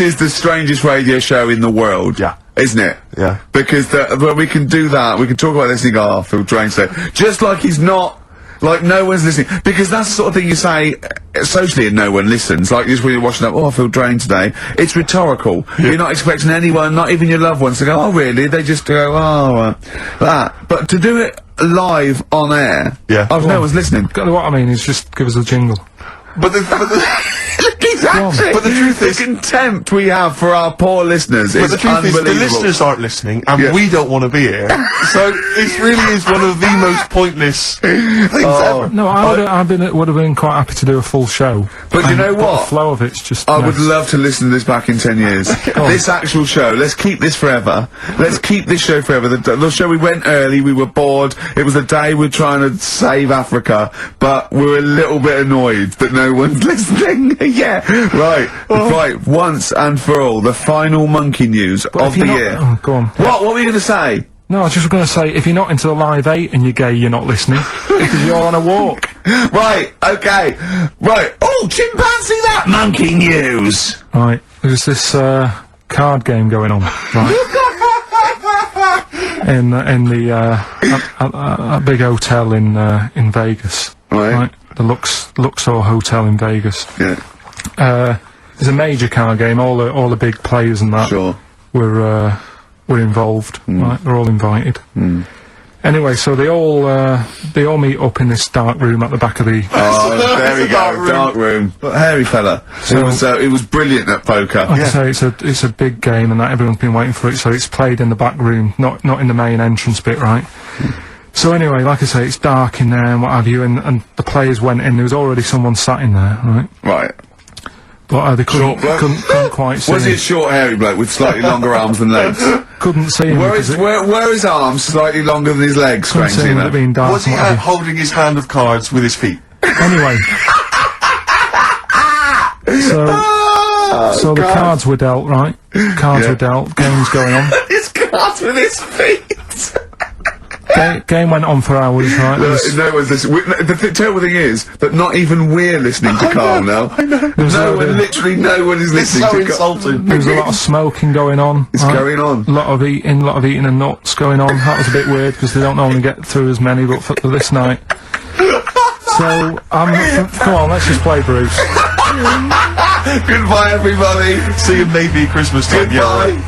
is the strangest radio show in the world. Yeah. Isn't it? Yeah. Because when we can do that, we can talk about this and go, oh, I feel drained today. Just like he's not. Like, no one's listening. Because that's the sort of thing you say socially and no one listens. Like, just when you're watching up, oh, I feel drained today. It's rhetorical. Yeah. You're not expecting anyone, not even your loved ones, to go, oh, really? They just go, oh, that. But to do it live on air, no one's listening. What I mean is just give us a jingle. But the exactly. But the truth is, the contempt we have for our poor listeners is unbelievable. The listeners aren't listening, and we don't want to be here. So it really is one of the most pointless things ever. No, I would have been quite happy to do a full show. But you know what? The flow of it's just. I would love to listen to this back in 10 years. This actual show. Let's keep this forever. Let's keep this show forever. The show we went early. We were bored. It was a day we're trying to save Africa, but we're a little bit annoyed that no one's listening. Yeah. Right. Right. Once and for all, the final monkey news of the year. Oh, go on. What were you going to say? No, I was just going to say, if you're not into the Live 8 and you're gay, you're not listening. Because you're on a walk. Right, okay. Right. Oh, chimpanzee that monkey news! Right, there's this, card game going on, right? in the, a big hotel in Vegas. Right. The Luxor Hotel in Vegas. Yeah. There's a major card game, all the big players and that. Sure. Were involved, right? They're all invited. Anyway, so they all meet up in this dark room at the back of the. Oh, there we go, dark room. But hairy fella. So it was brilliant at poker. Like I say, it's a big game, and that everyone's been waiting for it. So it's played in the back room, not in the main entrance bit, right? So anyway, like I say, it's dark in there and what have you, and the players went in. There was already someone sat in there, right? Right. But they couldn't quite see. Was it short, hairy bloke with slightly longer arms than legs? Couldn't see him. Were his arms slightly longer than his legs? Couldn't see him with it being dark. Was he holding his hand of cards with his feet? Anyway. So the cards were dealt, right? Cards were dealt, game's going on. His cards with his feet! Game went on for hours, right? No one's listening. The terrible thing is that not even we're listening to Karl now. I know. Literally no one is listening to Karl. It's so insulting. There was a lot of smoking going on. It's going on. A lot of eating and nuts going on. That was a bit weird because they don't normally get through as many, but for this night. So, come on, let's just play Bruce. Goodbye, everybody. See you maybe Christmas time. Goodbye. Yeah.